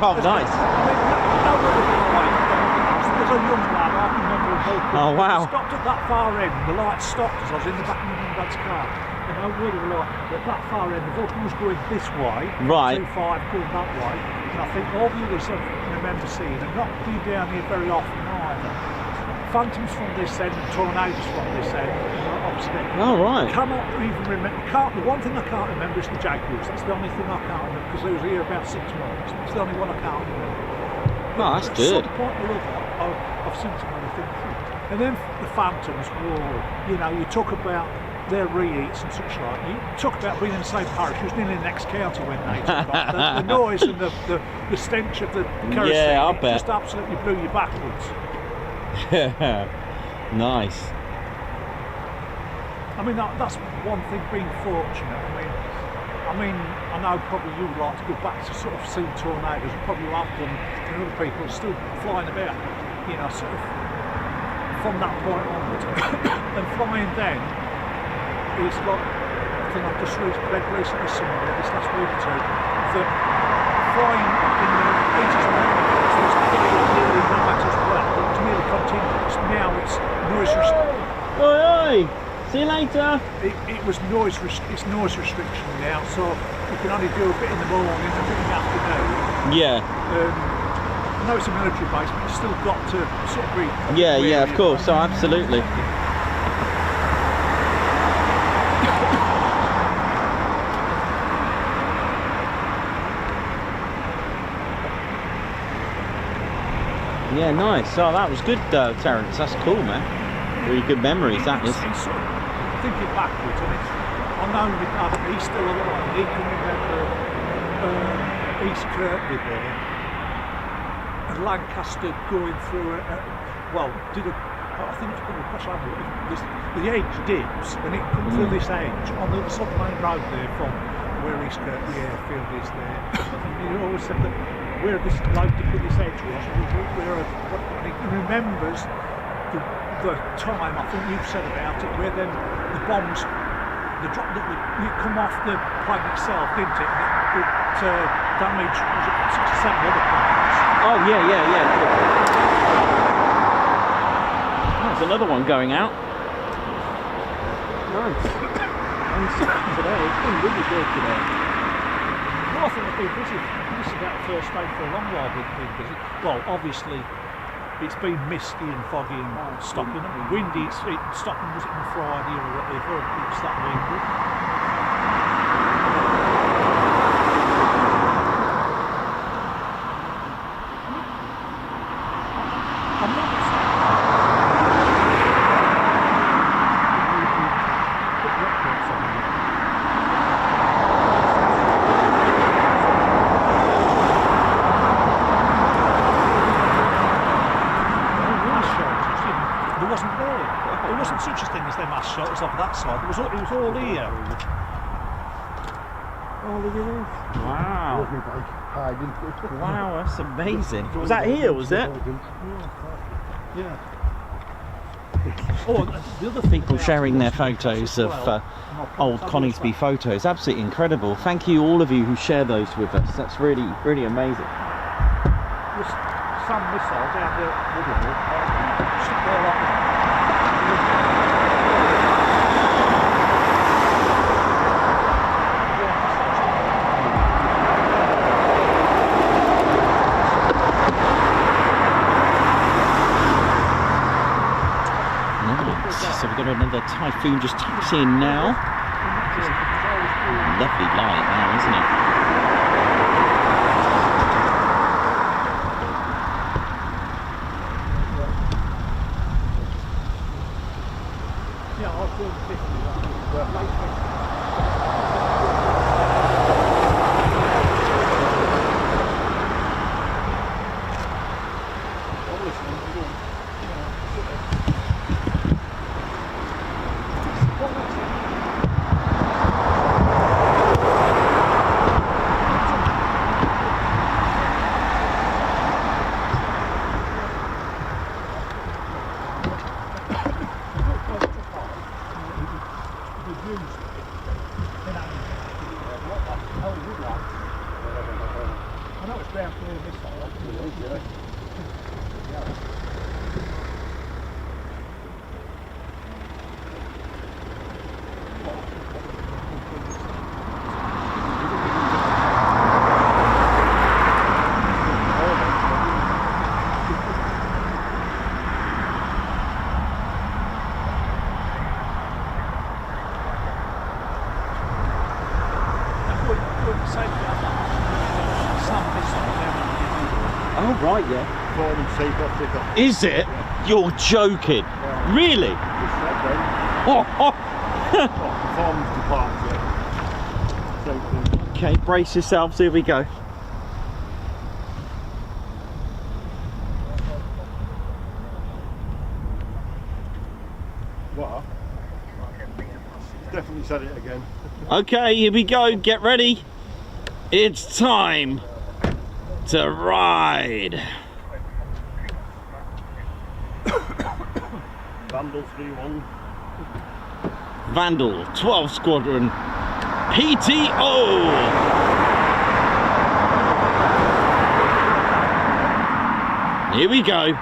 Oh, nice. Oh, wow. Stopped at that far end, the light stopped as I was in the back of my mum and dad's car. And I would have like, at that far end, the Vulcan was going this way, right. 25 going that way, and I think all the others I remember seeing, and not be down here very often either. Phantoms from this end, tornadoes from this end, obviously. Oh, right. Cannot even remember, the one thing I can't remember is the Jaguars. That's the only thing I can't remember, because they was here about 6 months. It's the only one I can't remember. Oh, that's good. At some point or other, I've seen some other things. And then the Phantoms, whoa, you know, you talk about their reheats and such like. You talk about being in the same parish. You was nearly in the next county when they took off. The noise and the stench of the kerosene, yeah, I'll bet. Just absolutely blew you backwards. Nice. I mean, that's one thing, being fortunate. I mean, I know probably you like to go back to sort of see tornadoes, and probably you have done, and other people are still flying about, you know, sort of from that point onwards. And flying then is like, I think I've just read recently somewhere, this last week or two, that flying in the 80s and 90s was nearly night as well. It was nearly continuous. Now it's noise restriction. Oi, oi! See you later. It was noise restriction now, so you can only do a bit in the morning, a bit in the afternoon. Yeah. I know it's a military base, but you've still got to sort of be. Yeah, yeah, of course. Oh, absolutely. Yeah, nice. Oh, that was good, Terence. That's cool, man. Really good memories, that is. Thinking backwards, and I know my dad, he's still alive, he can remember East Kirkby there, and Lancaster going through I think it's probably across the edge dips, and it comes through this edge on the sort of main road there from where East Kirkby airfield is there. And you always said that where this road to this edge was, and he remembers the time, I think you've said about it, where then the bombs, you come off the plane itself, didn't it? And it damaged, was it 6 or 7 other planes? Oh, yeah. There's another one going out. Nice. And today, it's been really good today. Well, I think they've been busy. This is about the first day for a long while they've been busy. Well, obviously, it's been misty and foggy and stopping, windy. Stopping, was it on Friday or whatever? It's that windy. all here. Oh, look at this. Wow. Wow, that's amazing. Was that here, was it? Yeah. Oh, the other people sharing their photos of old Coningsby photos. Absolutely incredible. Thank you, all of you who share those with us. That's really, really amazing. There's some missile down there. Stuck there like that. So we've got another Typhoon just taxiing now. Just lovely light now, isn't it? Yeah, I'll do 50. I know it's ground clear missile. Oh, right, yeah. Form and shape off the top. Is it? You're joking. Really? Oh, oh. Performance department. Okay, brace yourselves. Here we go. What? Definitely said it again. Okay, here we go. Get ready. It's time to ride. Vandal 3-1. Vandal 12 Squadron PTO. Here we go.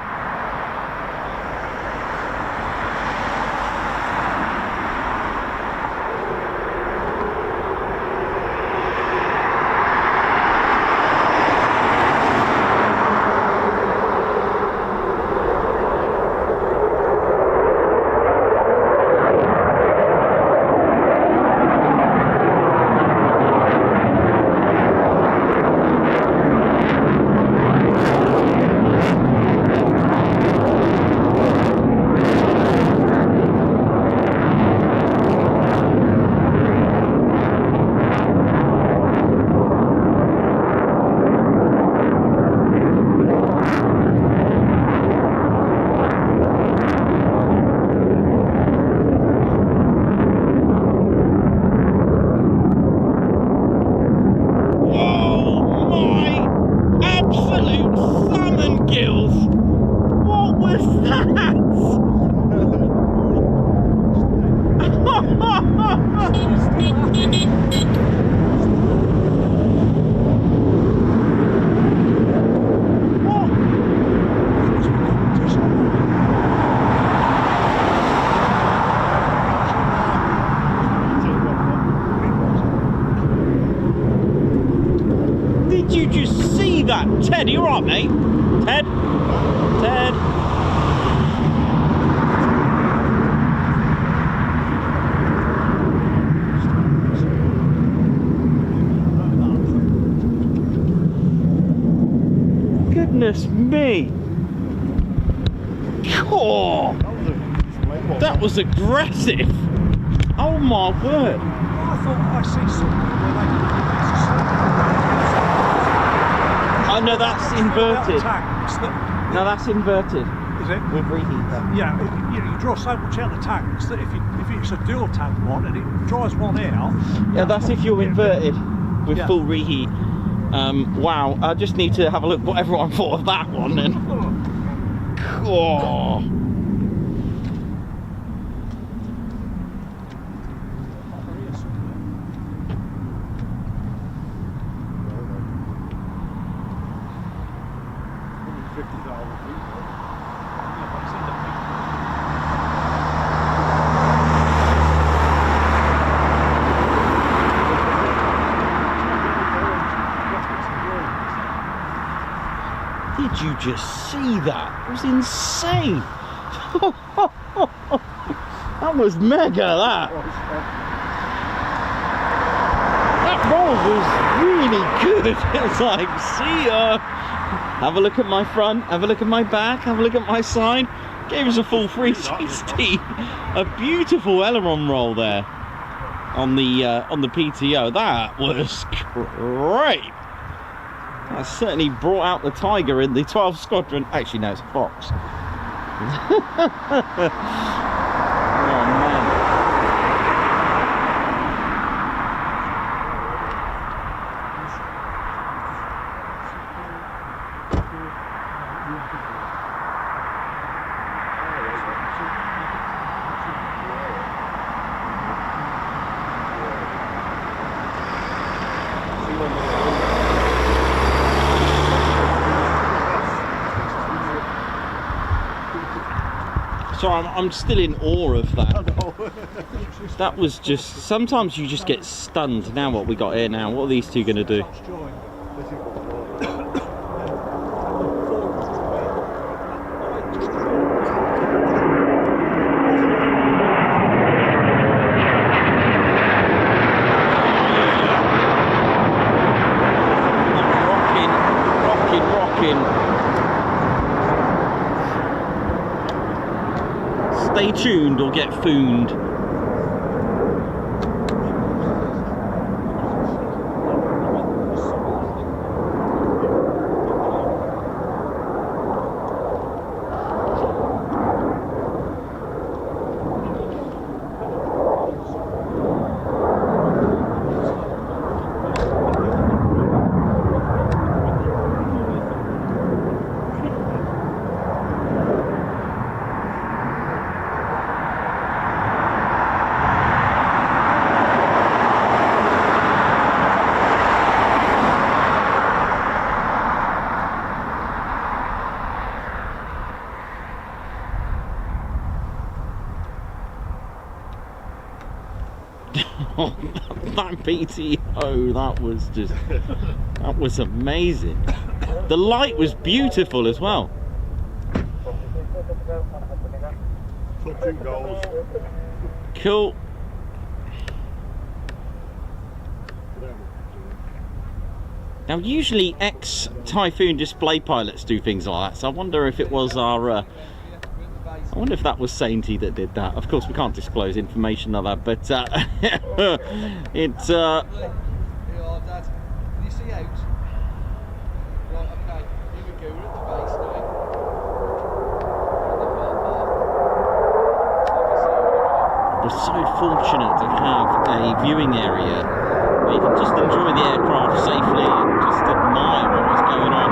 Did you just see that? Ted, you alright, mate? Ted? Ted? Goodness me! Oh, that was aggressive! Oh my word! I thought I see something where they can Oh no, that's inverted. tanks that No, that's inverted. is it? With reheat. Yeah, you draw so much out of the tanks that if it's a dual tank one and it draws one out. Yeah, that's if you're inverted with Yeah. full reheat. Wow, I just need to have a look what everyone thought of that one then. Oh. Did you just see that? It was insane. That was mega, that roll was really good. It's like, see ya. Have a look at my front, have a look at my back, have a look at my side. Gave us a full 360. A beautiful aileron roll there on the PTO. That was great. That certainly brought out the tiger in the 12th Squadron. Actually, no, it's a fox. Oh, man. So I'm still in awe of that. That was just, sometimes you just get stunned. Now what we got here now, what are these two going to do? Rocking. Stay tuned or get fooned. That PTO, that was amazing. The light was beautiful as well. Cool. Now usually ex-Typhoon display pilots do things like that, so I wonder if it was our I wonder if that was Sainty that did that. Of course, we can't disclose information of that, but it's. Dad, can you see out? Right, okay. Here we go. We're at the base now. We're so fortunate to have a viewing area where you can just enjoy the aircraft safely and just admire what was going on.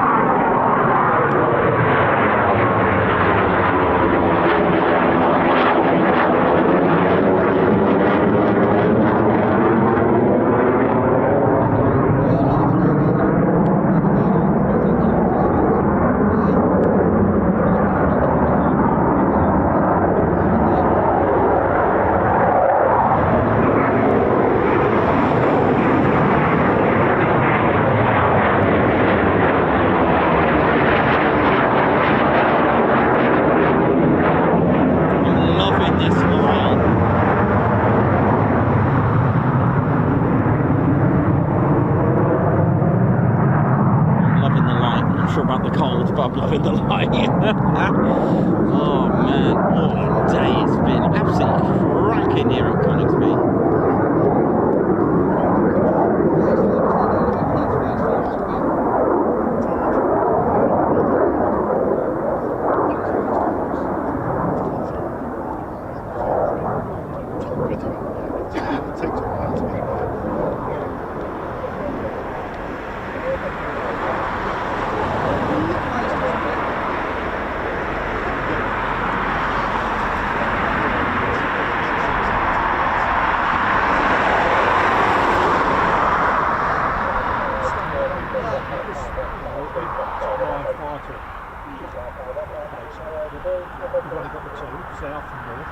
I'm loving the light. Oh man, what a day it's been. Absolutely cracking here at Coningsby. line fighter. We've only got the two, south and north.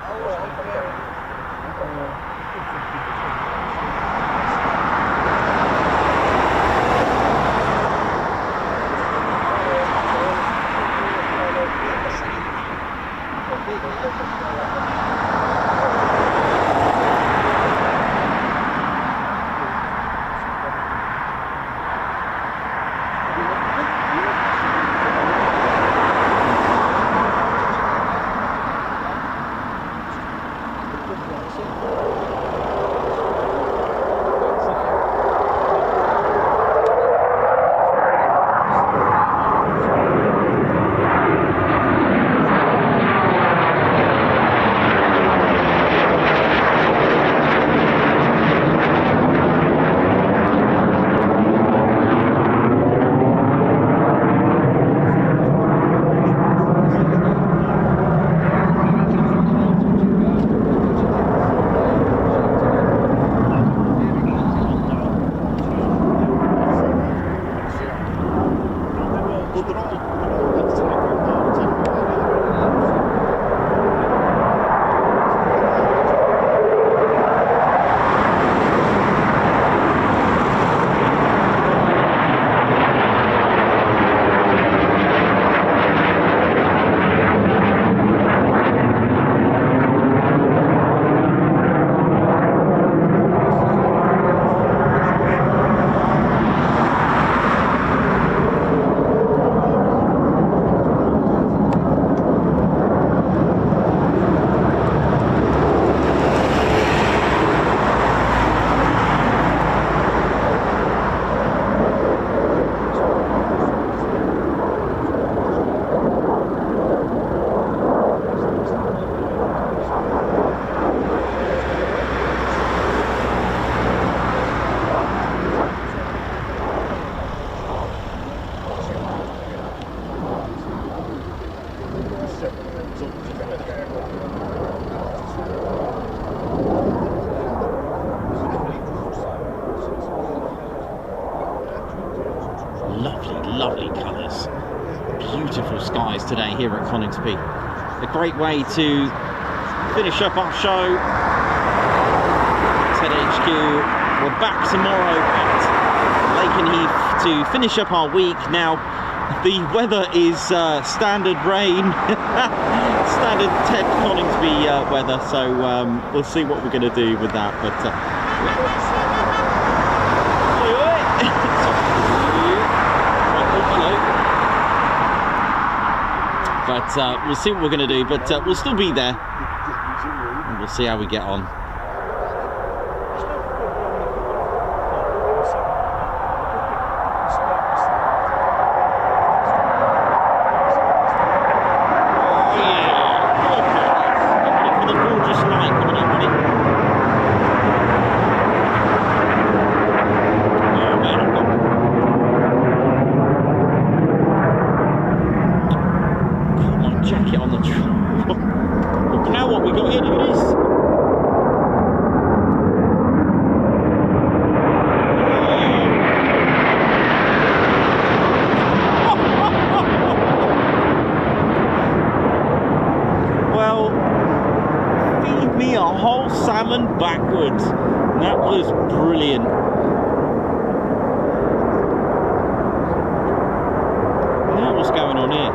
Lovely colours, beautiful skies today here at Coningsby. A great way to finish up our show. Ted HQ, we're back tomorrow at Lakenheath to finish up our week. Now the weather is standard rain, standard Ted Coningsby weather, so we'll see what we're going to do with that. But we'll see what we're going to do, but we'll still be there and we'll see how we get on. Backwards. That was brilliant. Now what's going on here?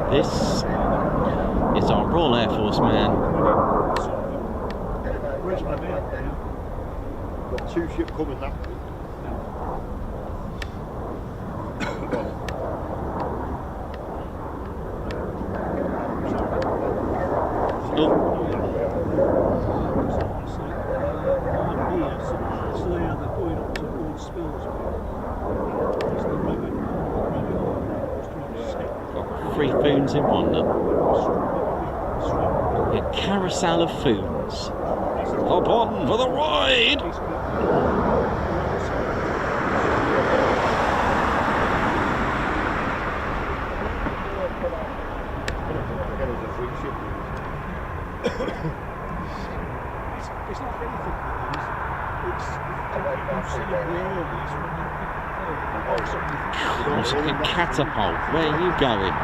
This is our Royal Air Force man. Where's my man? Got two ships coming that way. 3 foons in one then. A carousel of foons. Hop on for the ride! It's not anything it is. It's you see the worldies when you It's like a catapult. Where are you going?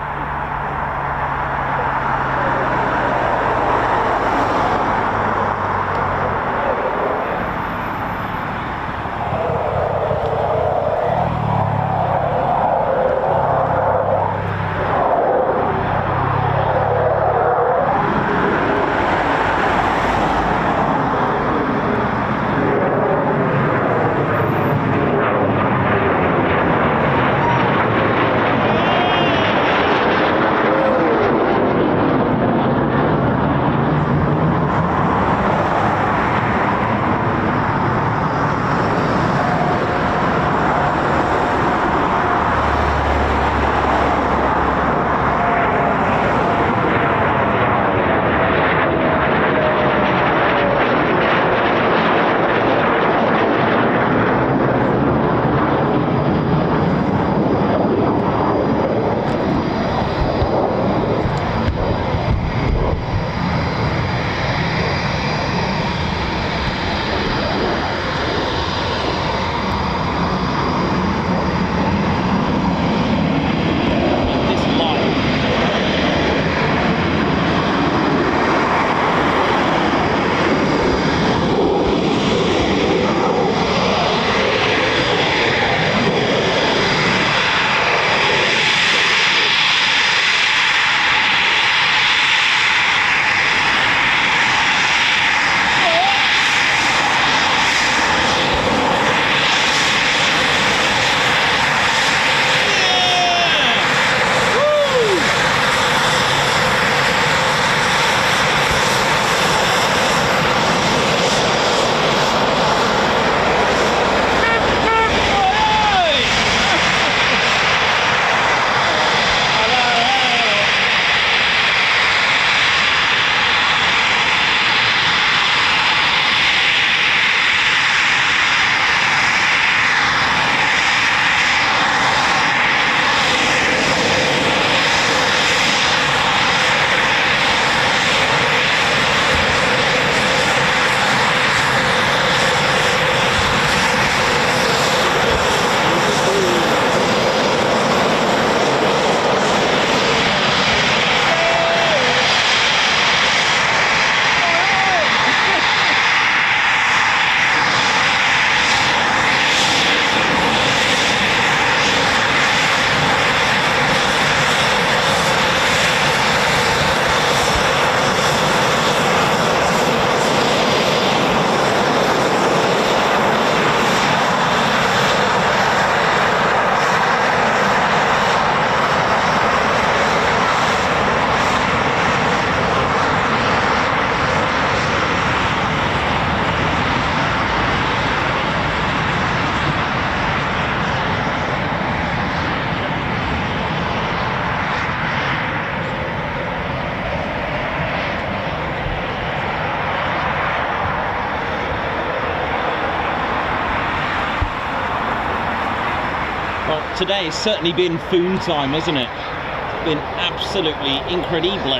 Today has certainly been foon time, hasn't it? It's been absolutely incredible.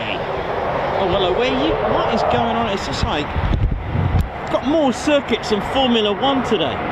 Oh, hello, what is going on? It's just like, got more circuits than Formula 1 today.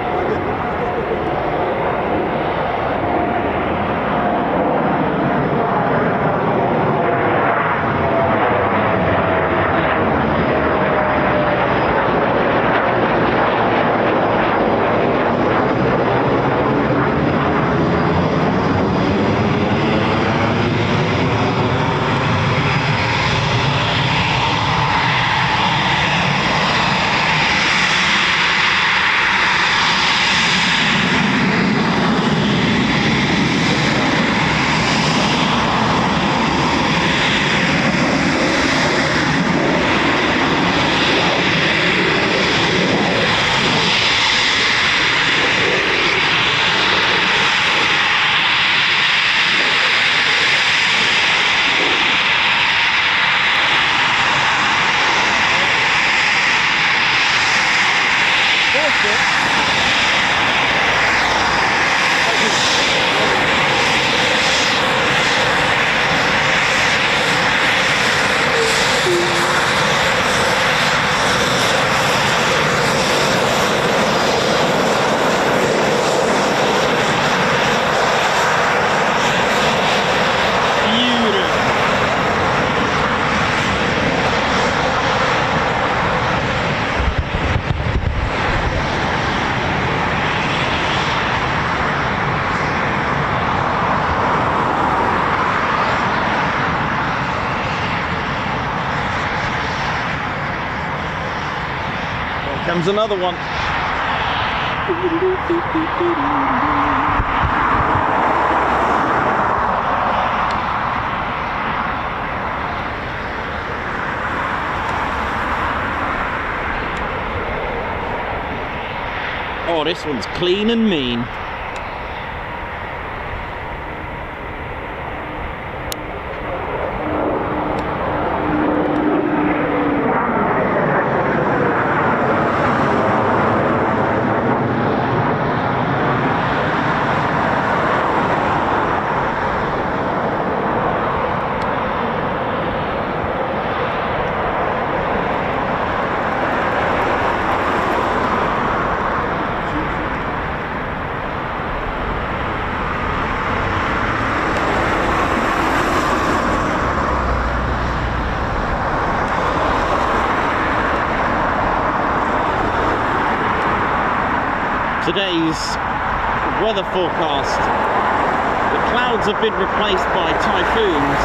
comes another one. Oh, this one's clean and mean. Today's weather forecast, the clouds have been replaced by typhoons.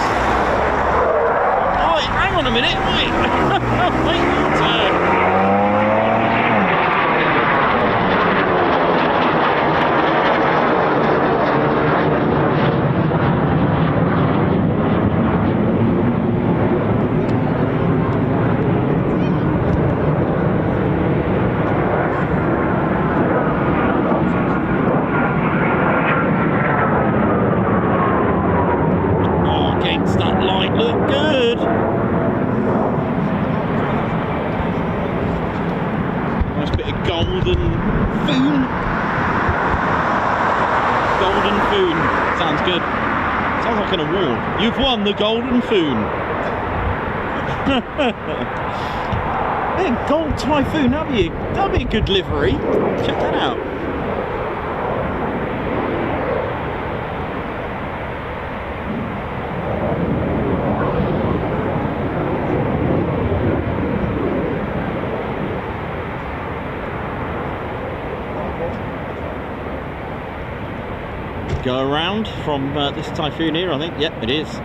Oh, hang on a minute, wait, wait your turn. Sounds good. Sounds like an award. You've won the Golden Foon. Hey, Gold Typhoon, that'd be a good livery. Check that out. Go around from this Typhoon here, I think. Yep, it is.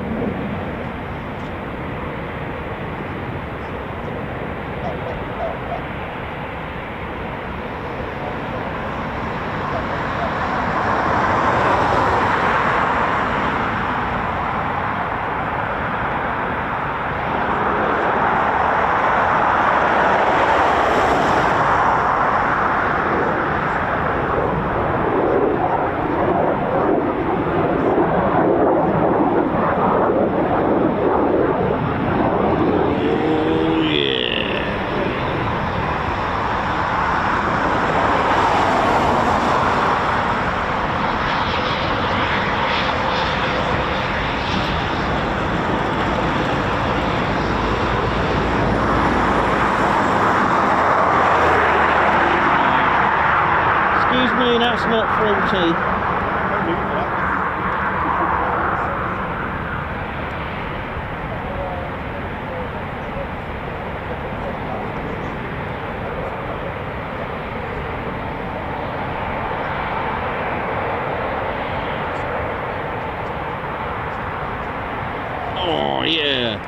That's not faulty. Oh yeah.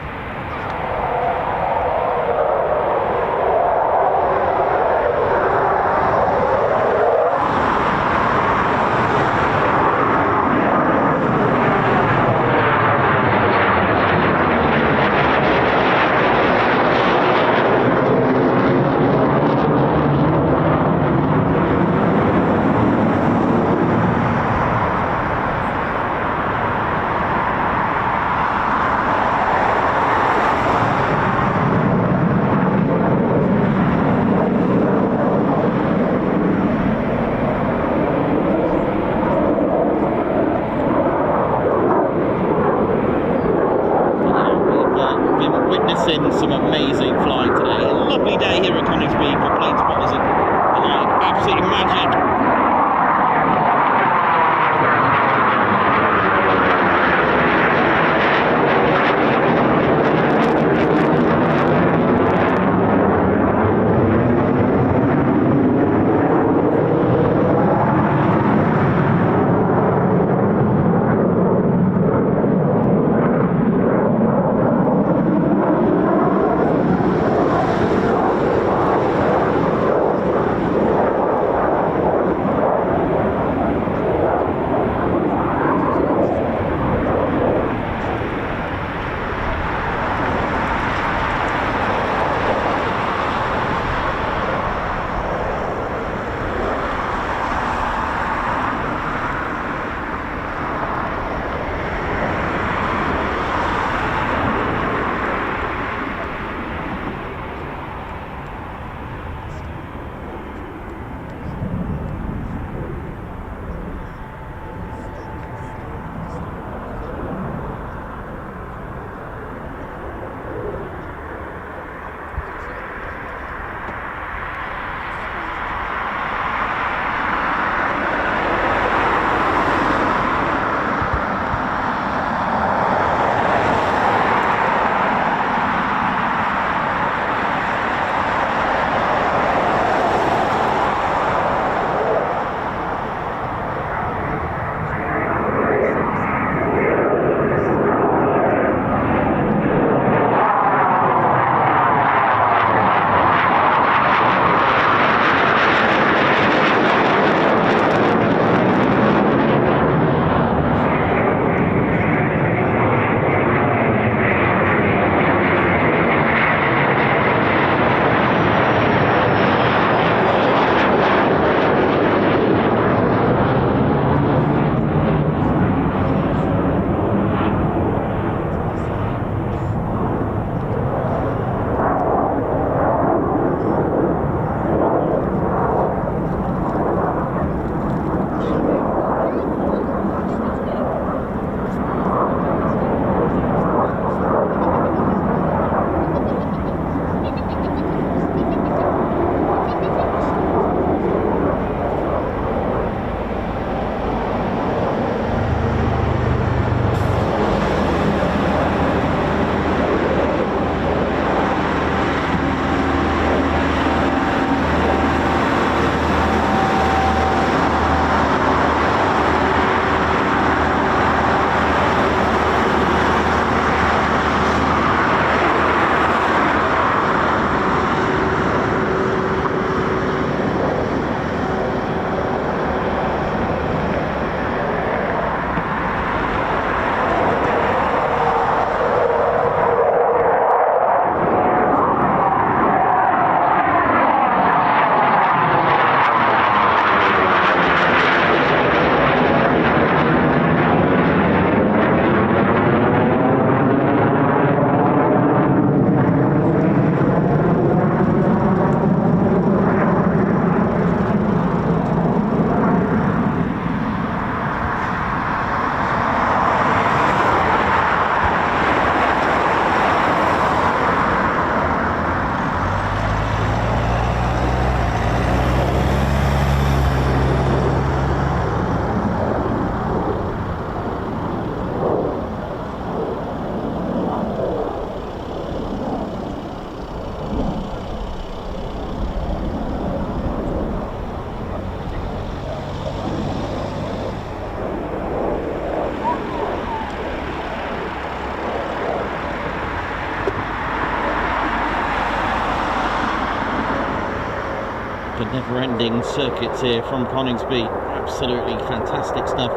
Never-ending circuits here from Coningsby. Absolutely fantastic stuff.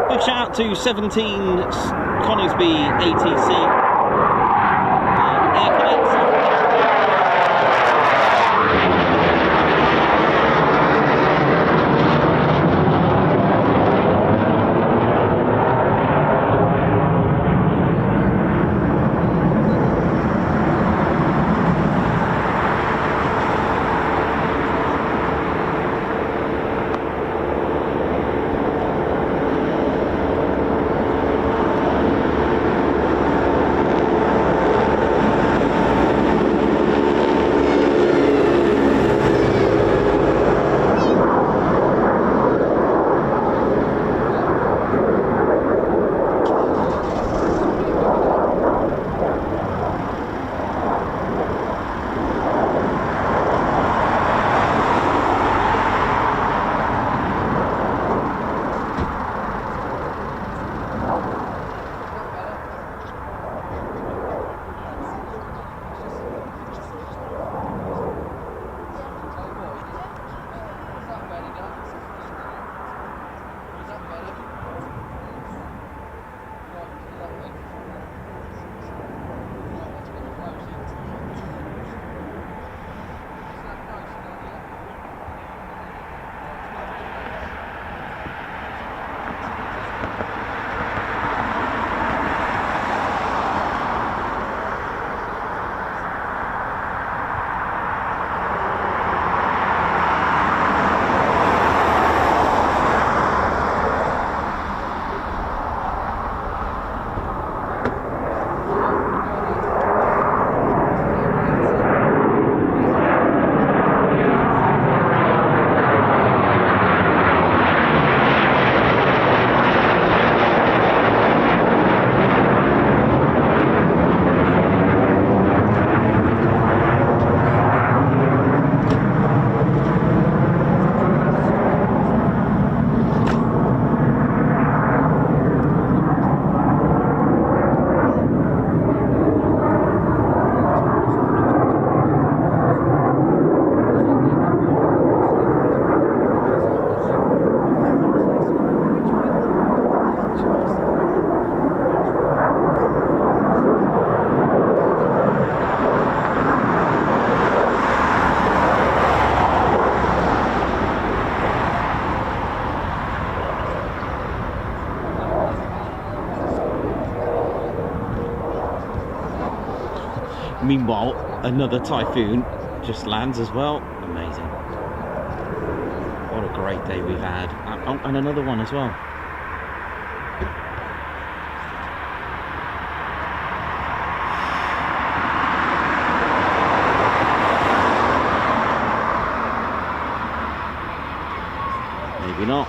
Big shout out to 17 Coningsby ATC. Air Cadets. Meanwhile, another Typhoon just lands as well. Amazing. What a great day we've had. Oh, and another one as well. Maybe not.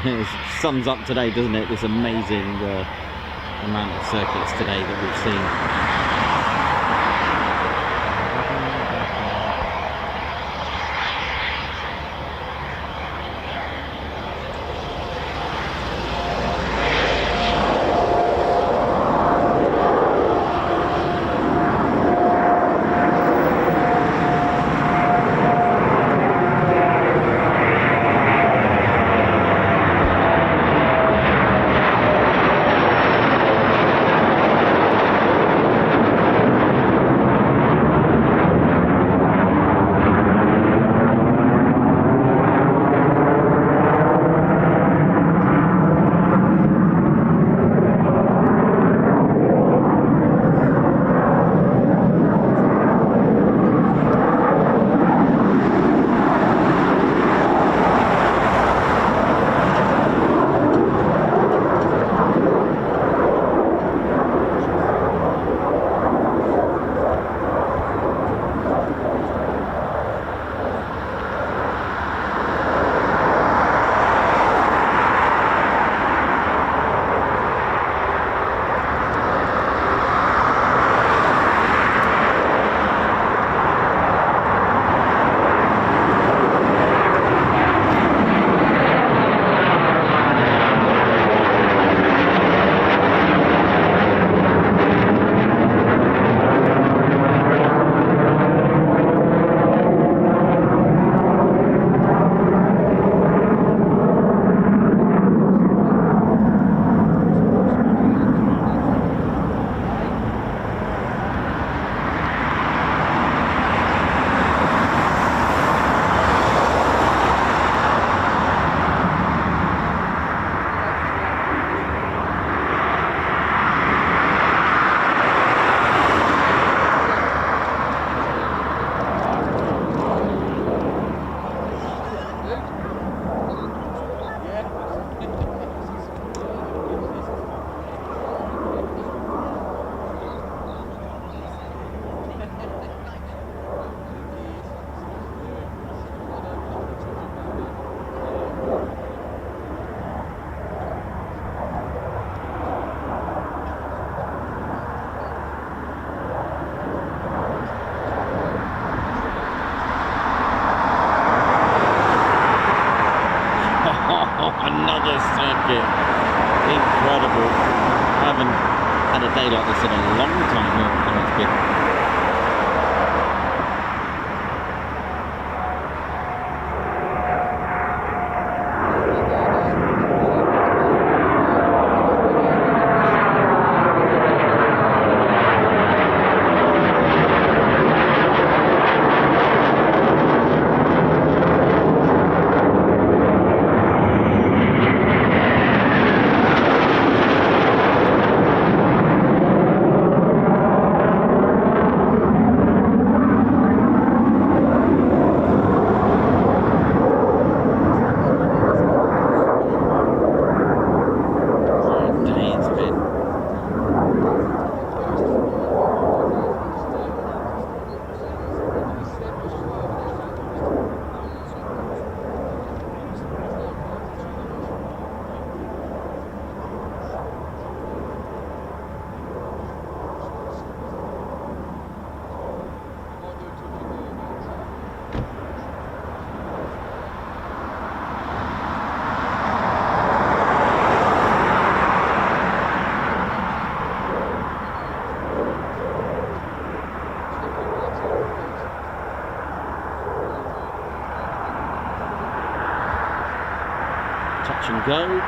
It sums up today, doesn't it? This amazing amount of circuits today that we've seen. incredible. I haven't had a day like this in a long time here at Coningsby. Touch and go.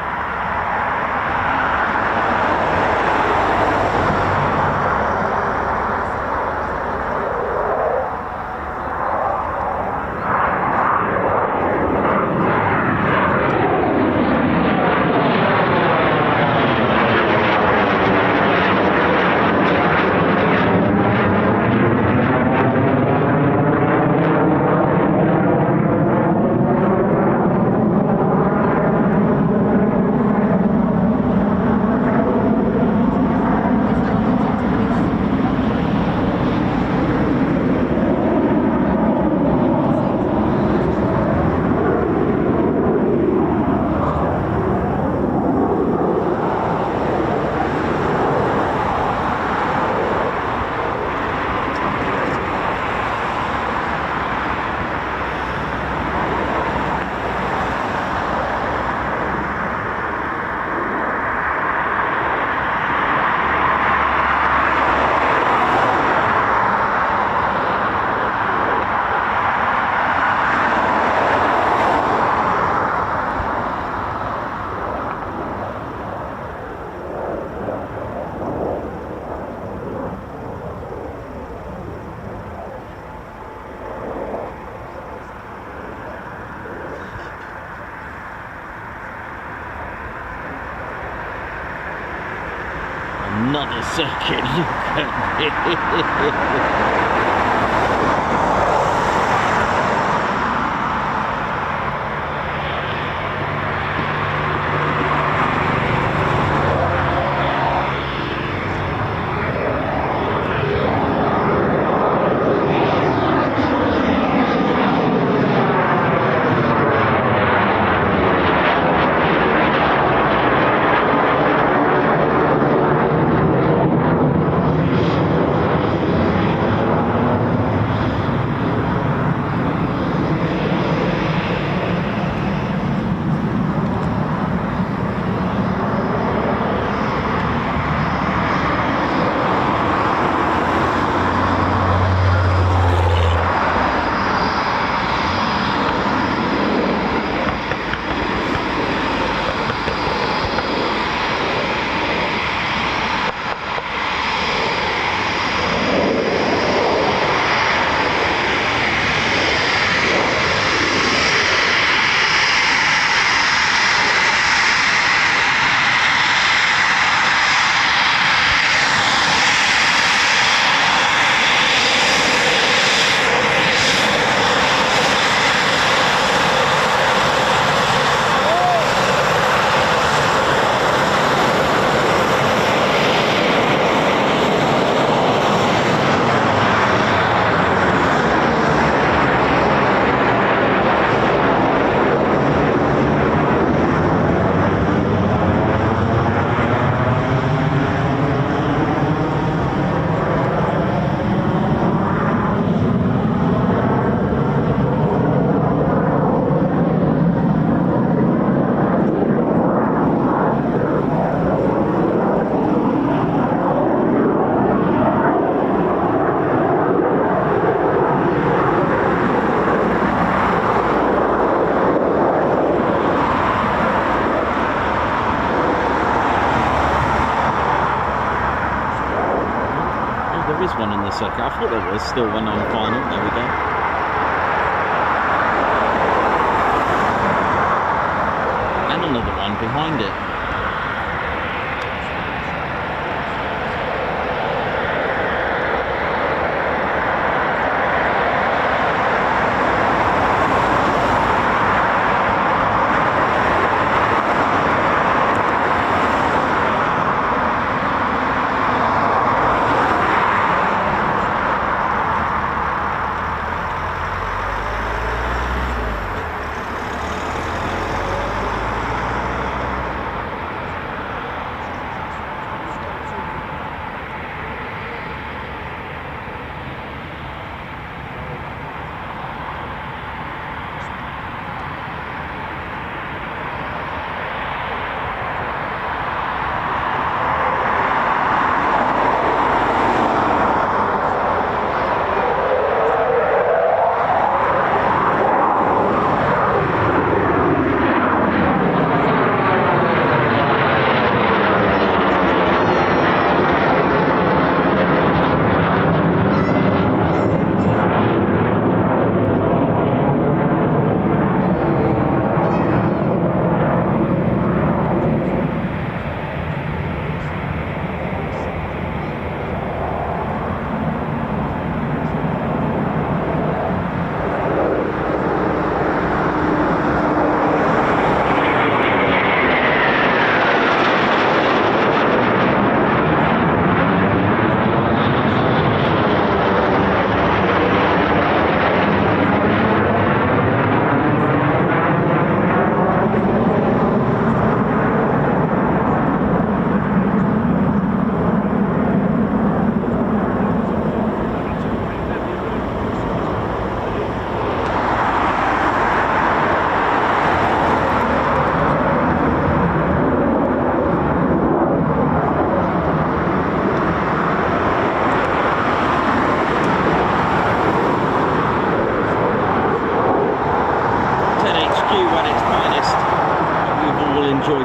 Another circuit, look at it. is one in the circuit. I thought there was still one on final. There we go. And another one behind it.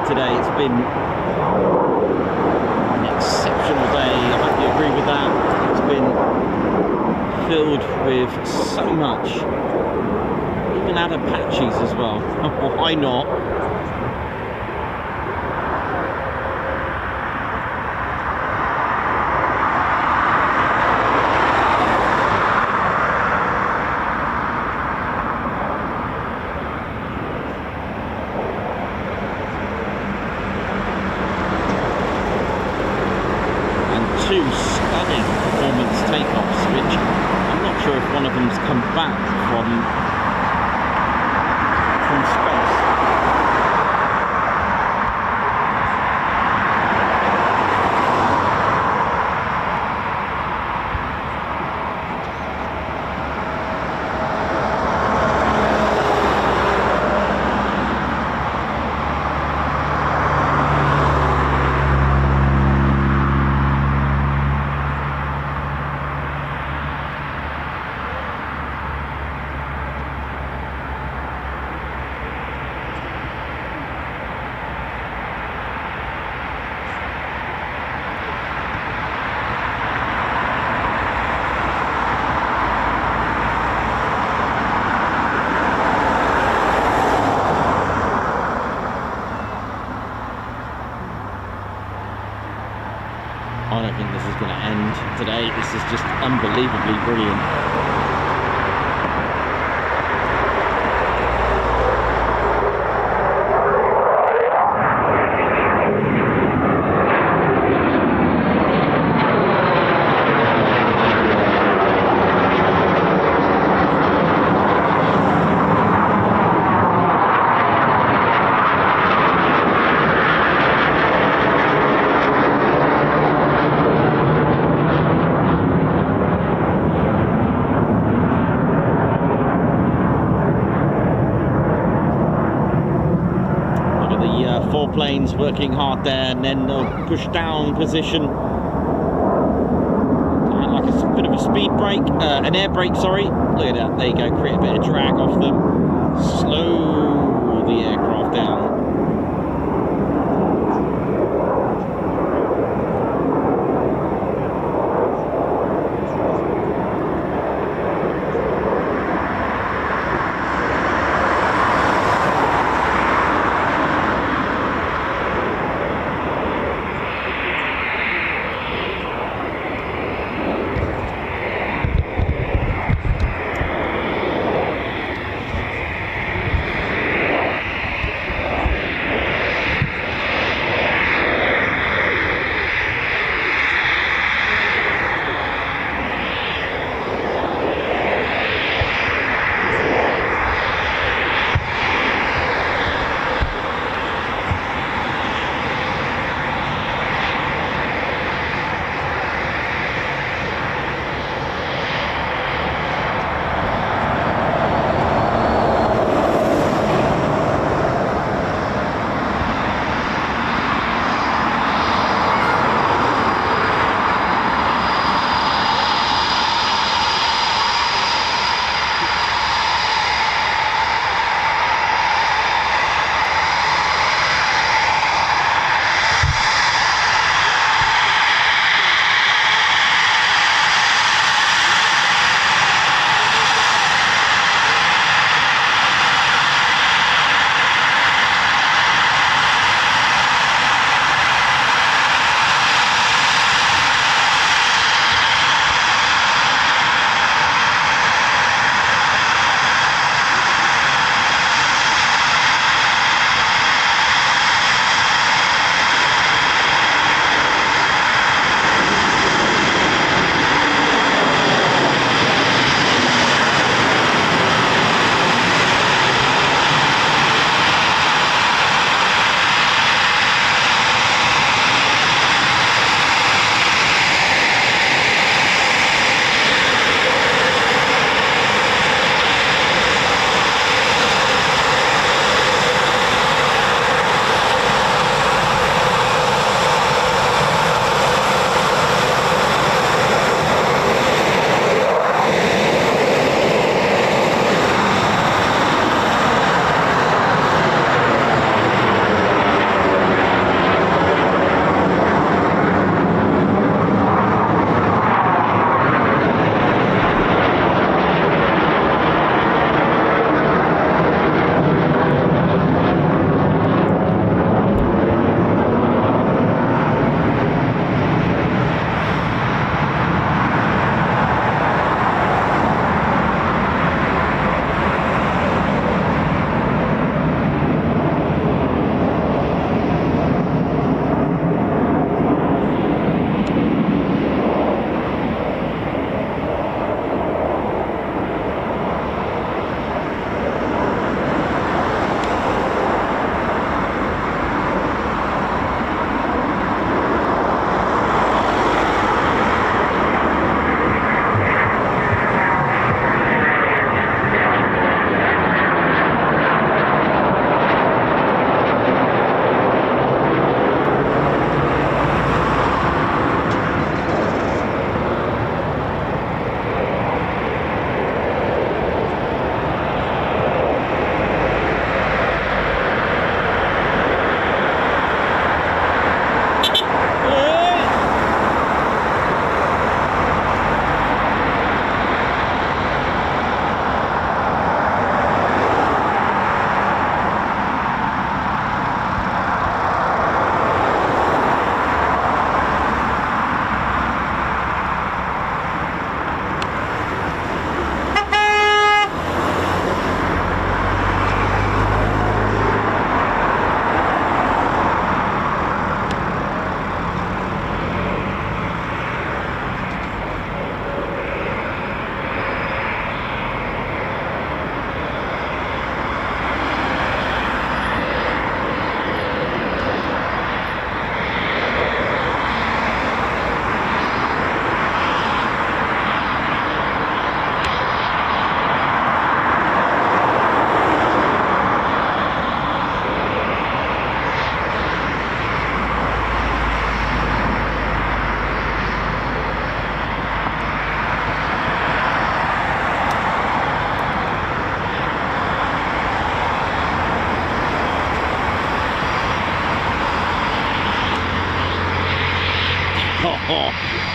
Today. It's been an exceptional day. I hope you agree with that. It's been filled with so much. Even had Apaches as well. Why not? Two stunning performance takeoffs, which I'm not sure if one of them's come back from space. I don't think this is going to end today. This is just unbelievably brilliant. Four planes working hard there, and then they'll push down position. Like a bit of a speed brake, an air brake, sorry. Look at that, there you go, create a bit of drag off them. Slow the aircraft down.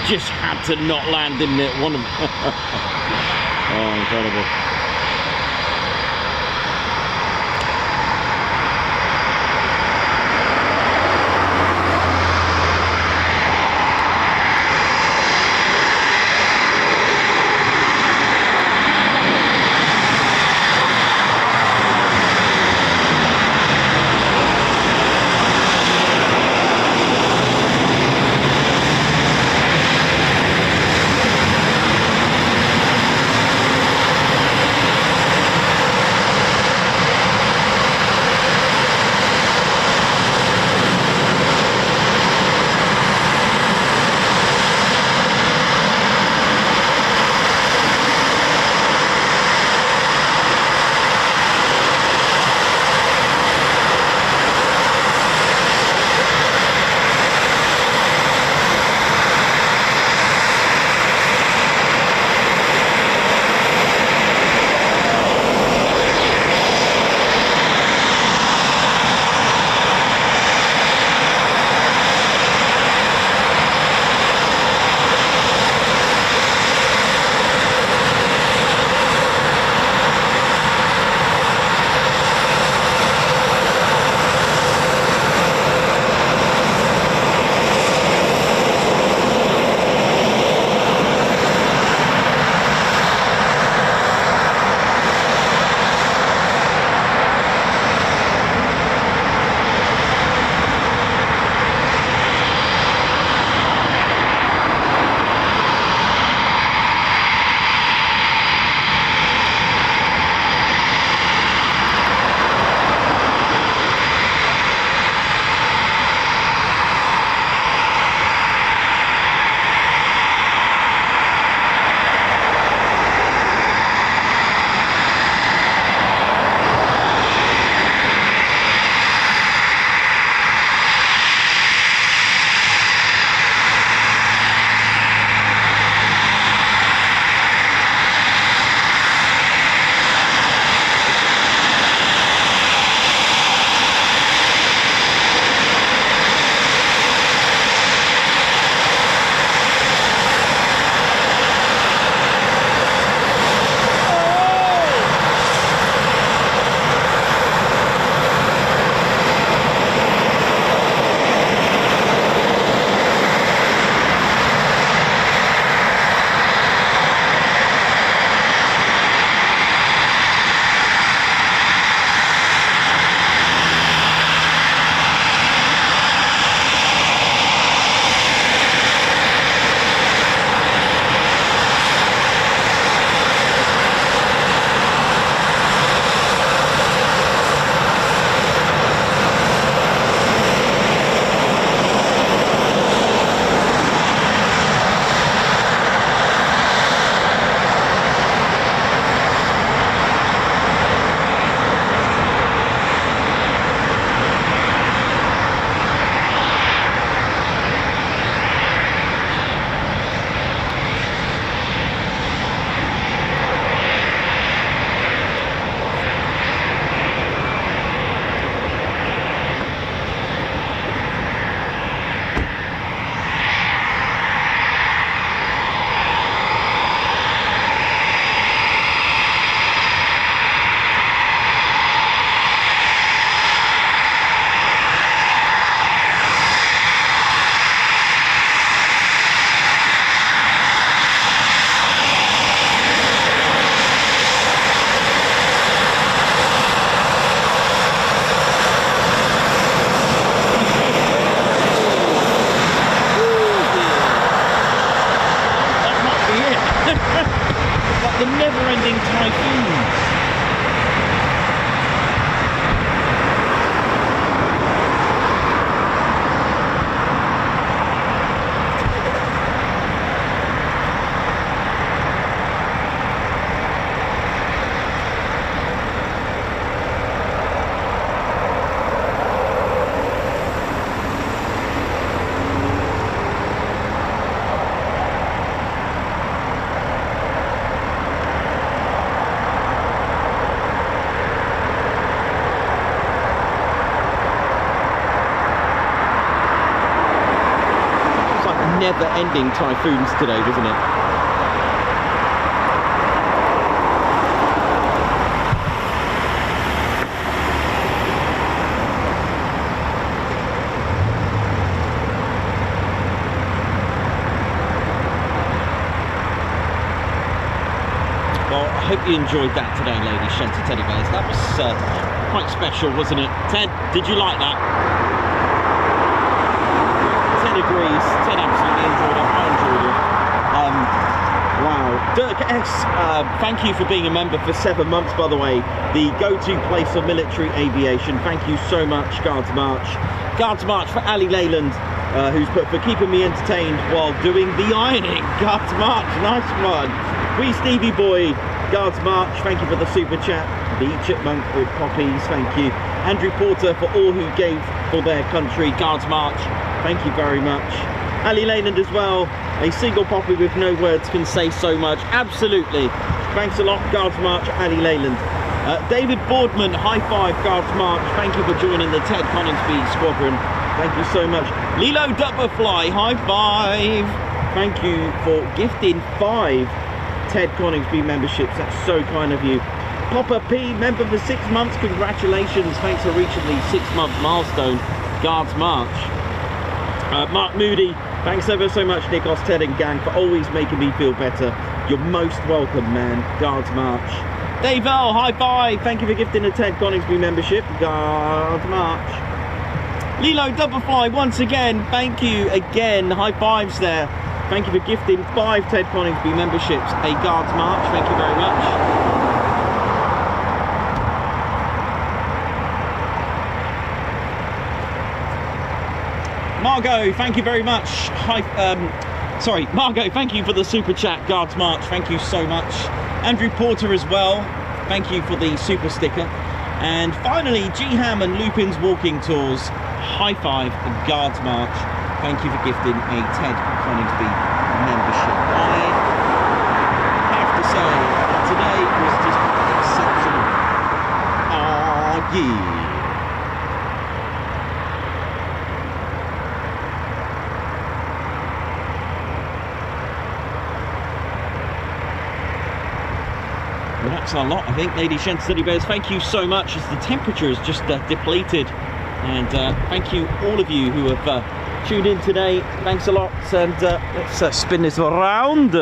Just had to not land, didn't it? One of oh, incredible. never-ending typhoons today, wasn't it? Well, I hope you enjoyed that today, ladies, gents and teddy bears. That was quite special, wasn't it? Ted, did you like that? Ted agrees. Ted absolutely enjoyed it. I enjoyed it. Wow. Dirk S, thank you for being a member for 7 months, by the way. The go-to place for military aviation. Thank you so much, Guards March. Guards March for Ali Leyland, who's put for keeping me entertained while doing the ironing. Guards March, nice one. Wee Stevie Boy, Guards March, thank you for the super chat. The Chipmunk with poppies, thank you. Andrew Porter for all who gave for their country, Guards March, thank you very much. Ali Leyland as well, a single poppy with no words can say so much, absolutely. Thanks a lot, Guards March, Ali Leyland. David Boardman, high five, Guards March, thank you for joining the Ted Coningsby squadron, thank you so much. Lilo Dubberfly, high five, thank you for gifting 5 Ted Coningsby memberships, that's so kind of you. Popper P, member for 6 months, congratulations, thanks for reaching the 6-month milestone, Guards March. Mark Moody, thanks ever so much, Nikos, Ted and gang, for always making me feel better. You're most welcome, man. Guards March. Dave L, high five, thank you for gifting a Ted Coningsby membership, Guards March. Lilo Doublefly, once again, thank you again, high fives there. Thank you for gifting 5 Ted Coningsby memberships, a Guards March, thank you very much. Margot, thank you very much. Sorry, Margot, thank you for the super chat, Guards March, thank you so much. Andrew Porter as well, thank you for the super sticker. And finally, G Ham and Lupin's Walking Tours, high five, Guards March. Thank you for gifting a Ted Coningsby membership. I have to say, today was just exceptional. Oh, yeah. Well, that's a lot, I think, ladies, gents, teddy bears. Thank you so much as the temperature is just depleted. And thank you, all of you who have tuned in today. Thanks a lot. And let's spin this around.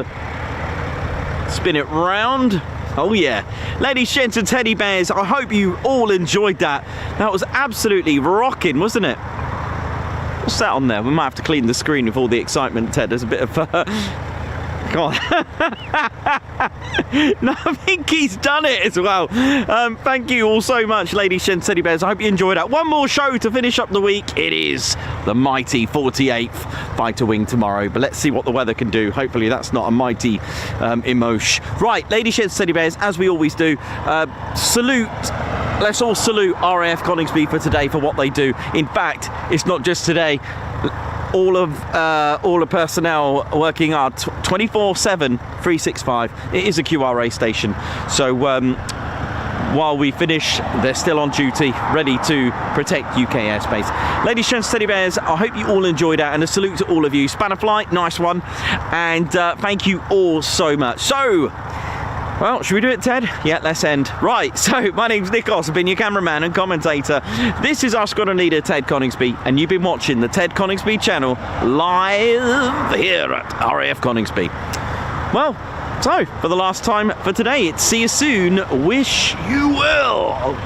Spin it round. Oh, yeah. Ladies, gents, and teddy bears, I hope you all enjoyed that. That was absolutely rocking, wasn't it? What's that on there? We might have to clean the screen with all the excitement, Ted. There's a bit of... Come on. No, I think he's done it as well. Thank you all so much, ladies, gents, teddy bears. I hope you enjoyed that. One more show to finish up the week. It is the mighty 48th Fighter Wing tomorrow, but let's see what the weather can do. Hopefully that's not a mighty emotion. Right, ladies, gents, teddy bears, as we always do, let's all salute RAF Coningsby for today, for what they do. In fact, it's not just today. All the personnel working hard 24/7, 365. It is a QRA station, so while we finish, they're still on duty, ready to protect UK airspace. Ladies, gents, teddy bears, I hope you all enjoyed that, and a salute to all of you. Spanner Flight, nice one, and thank you all so much. So, well, should we do it, Ted? Yeah, let's end. Right, so my name's Nikos, I've been your cameraman and commentator. This is our squadron leader, Ted Coningsby, and you've been watching the Ted Coningsby channel live here at RAF Coningsby. Well, so for the last time for today, it's see you soon, wish you well.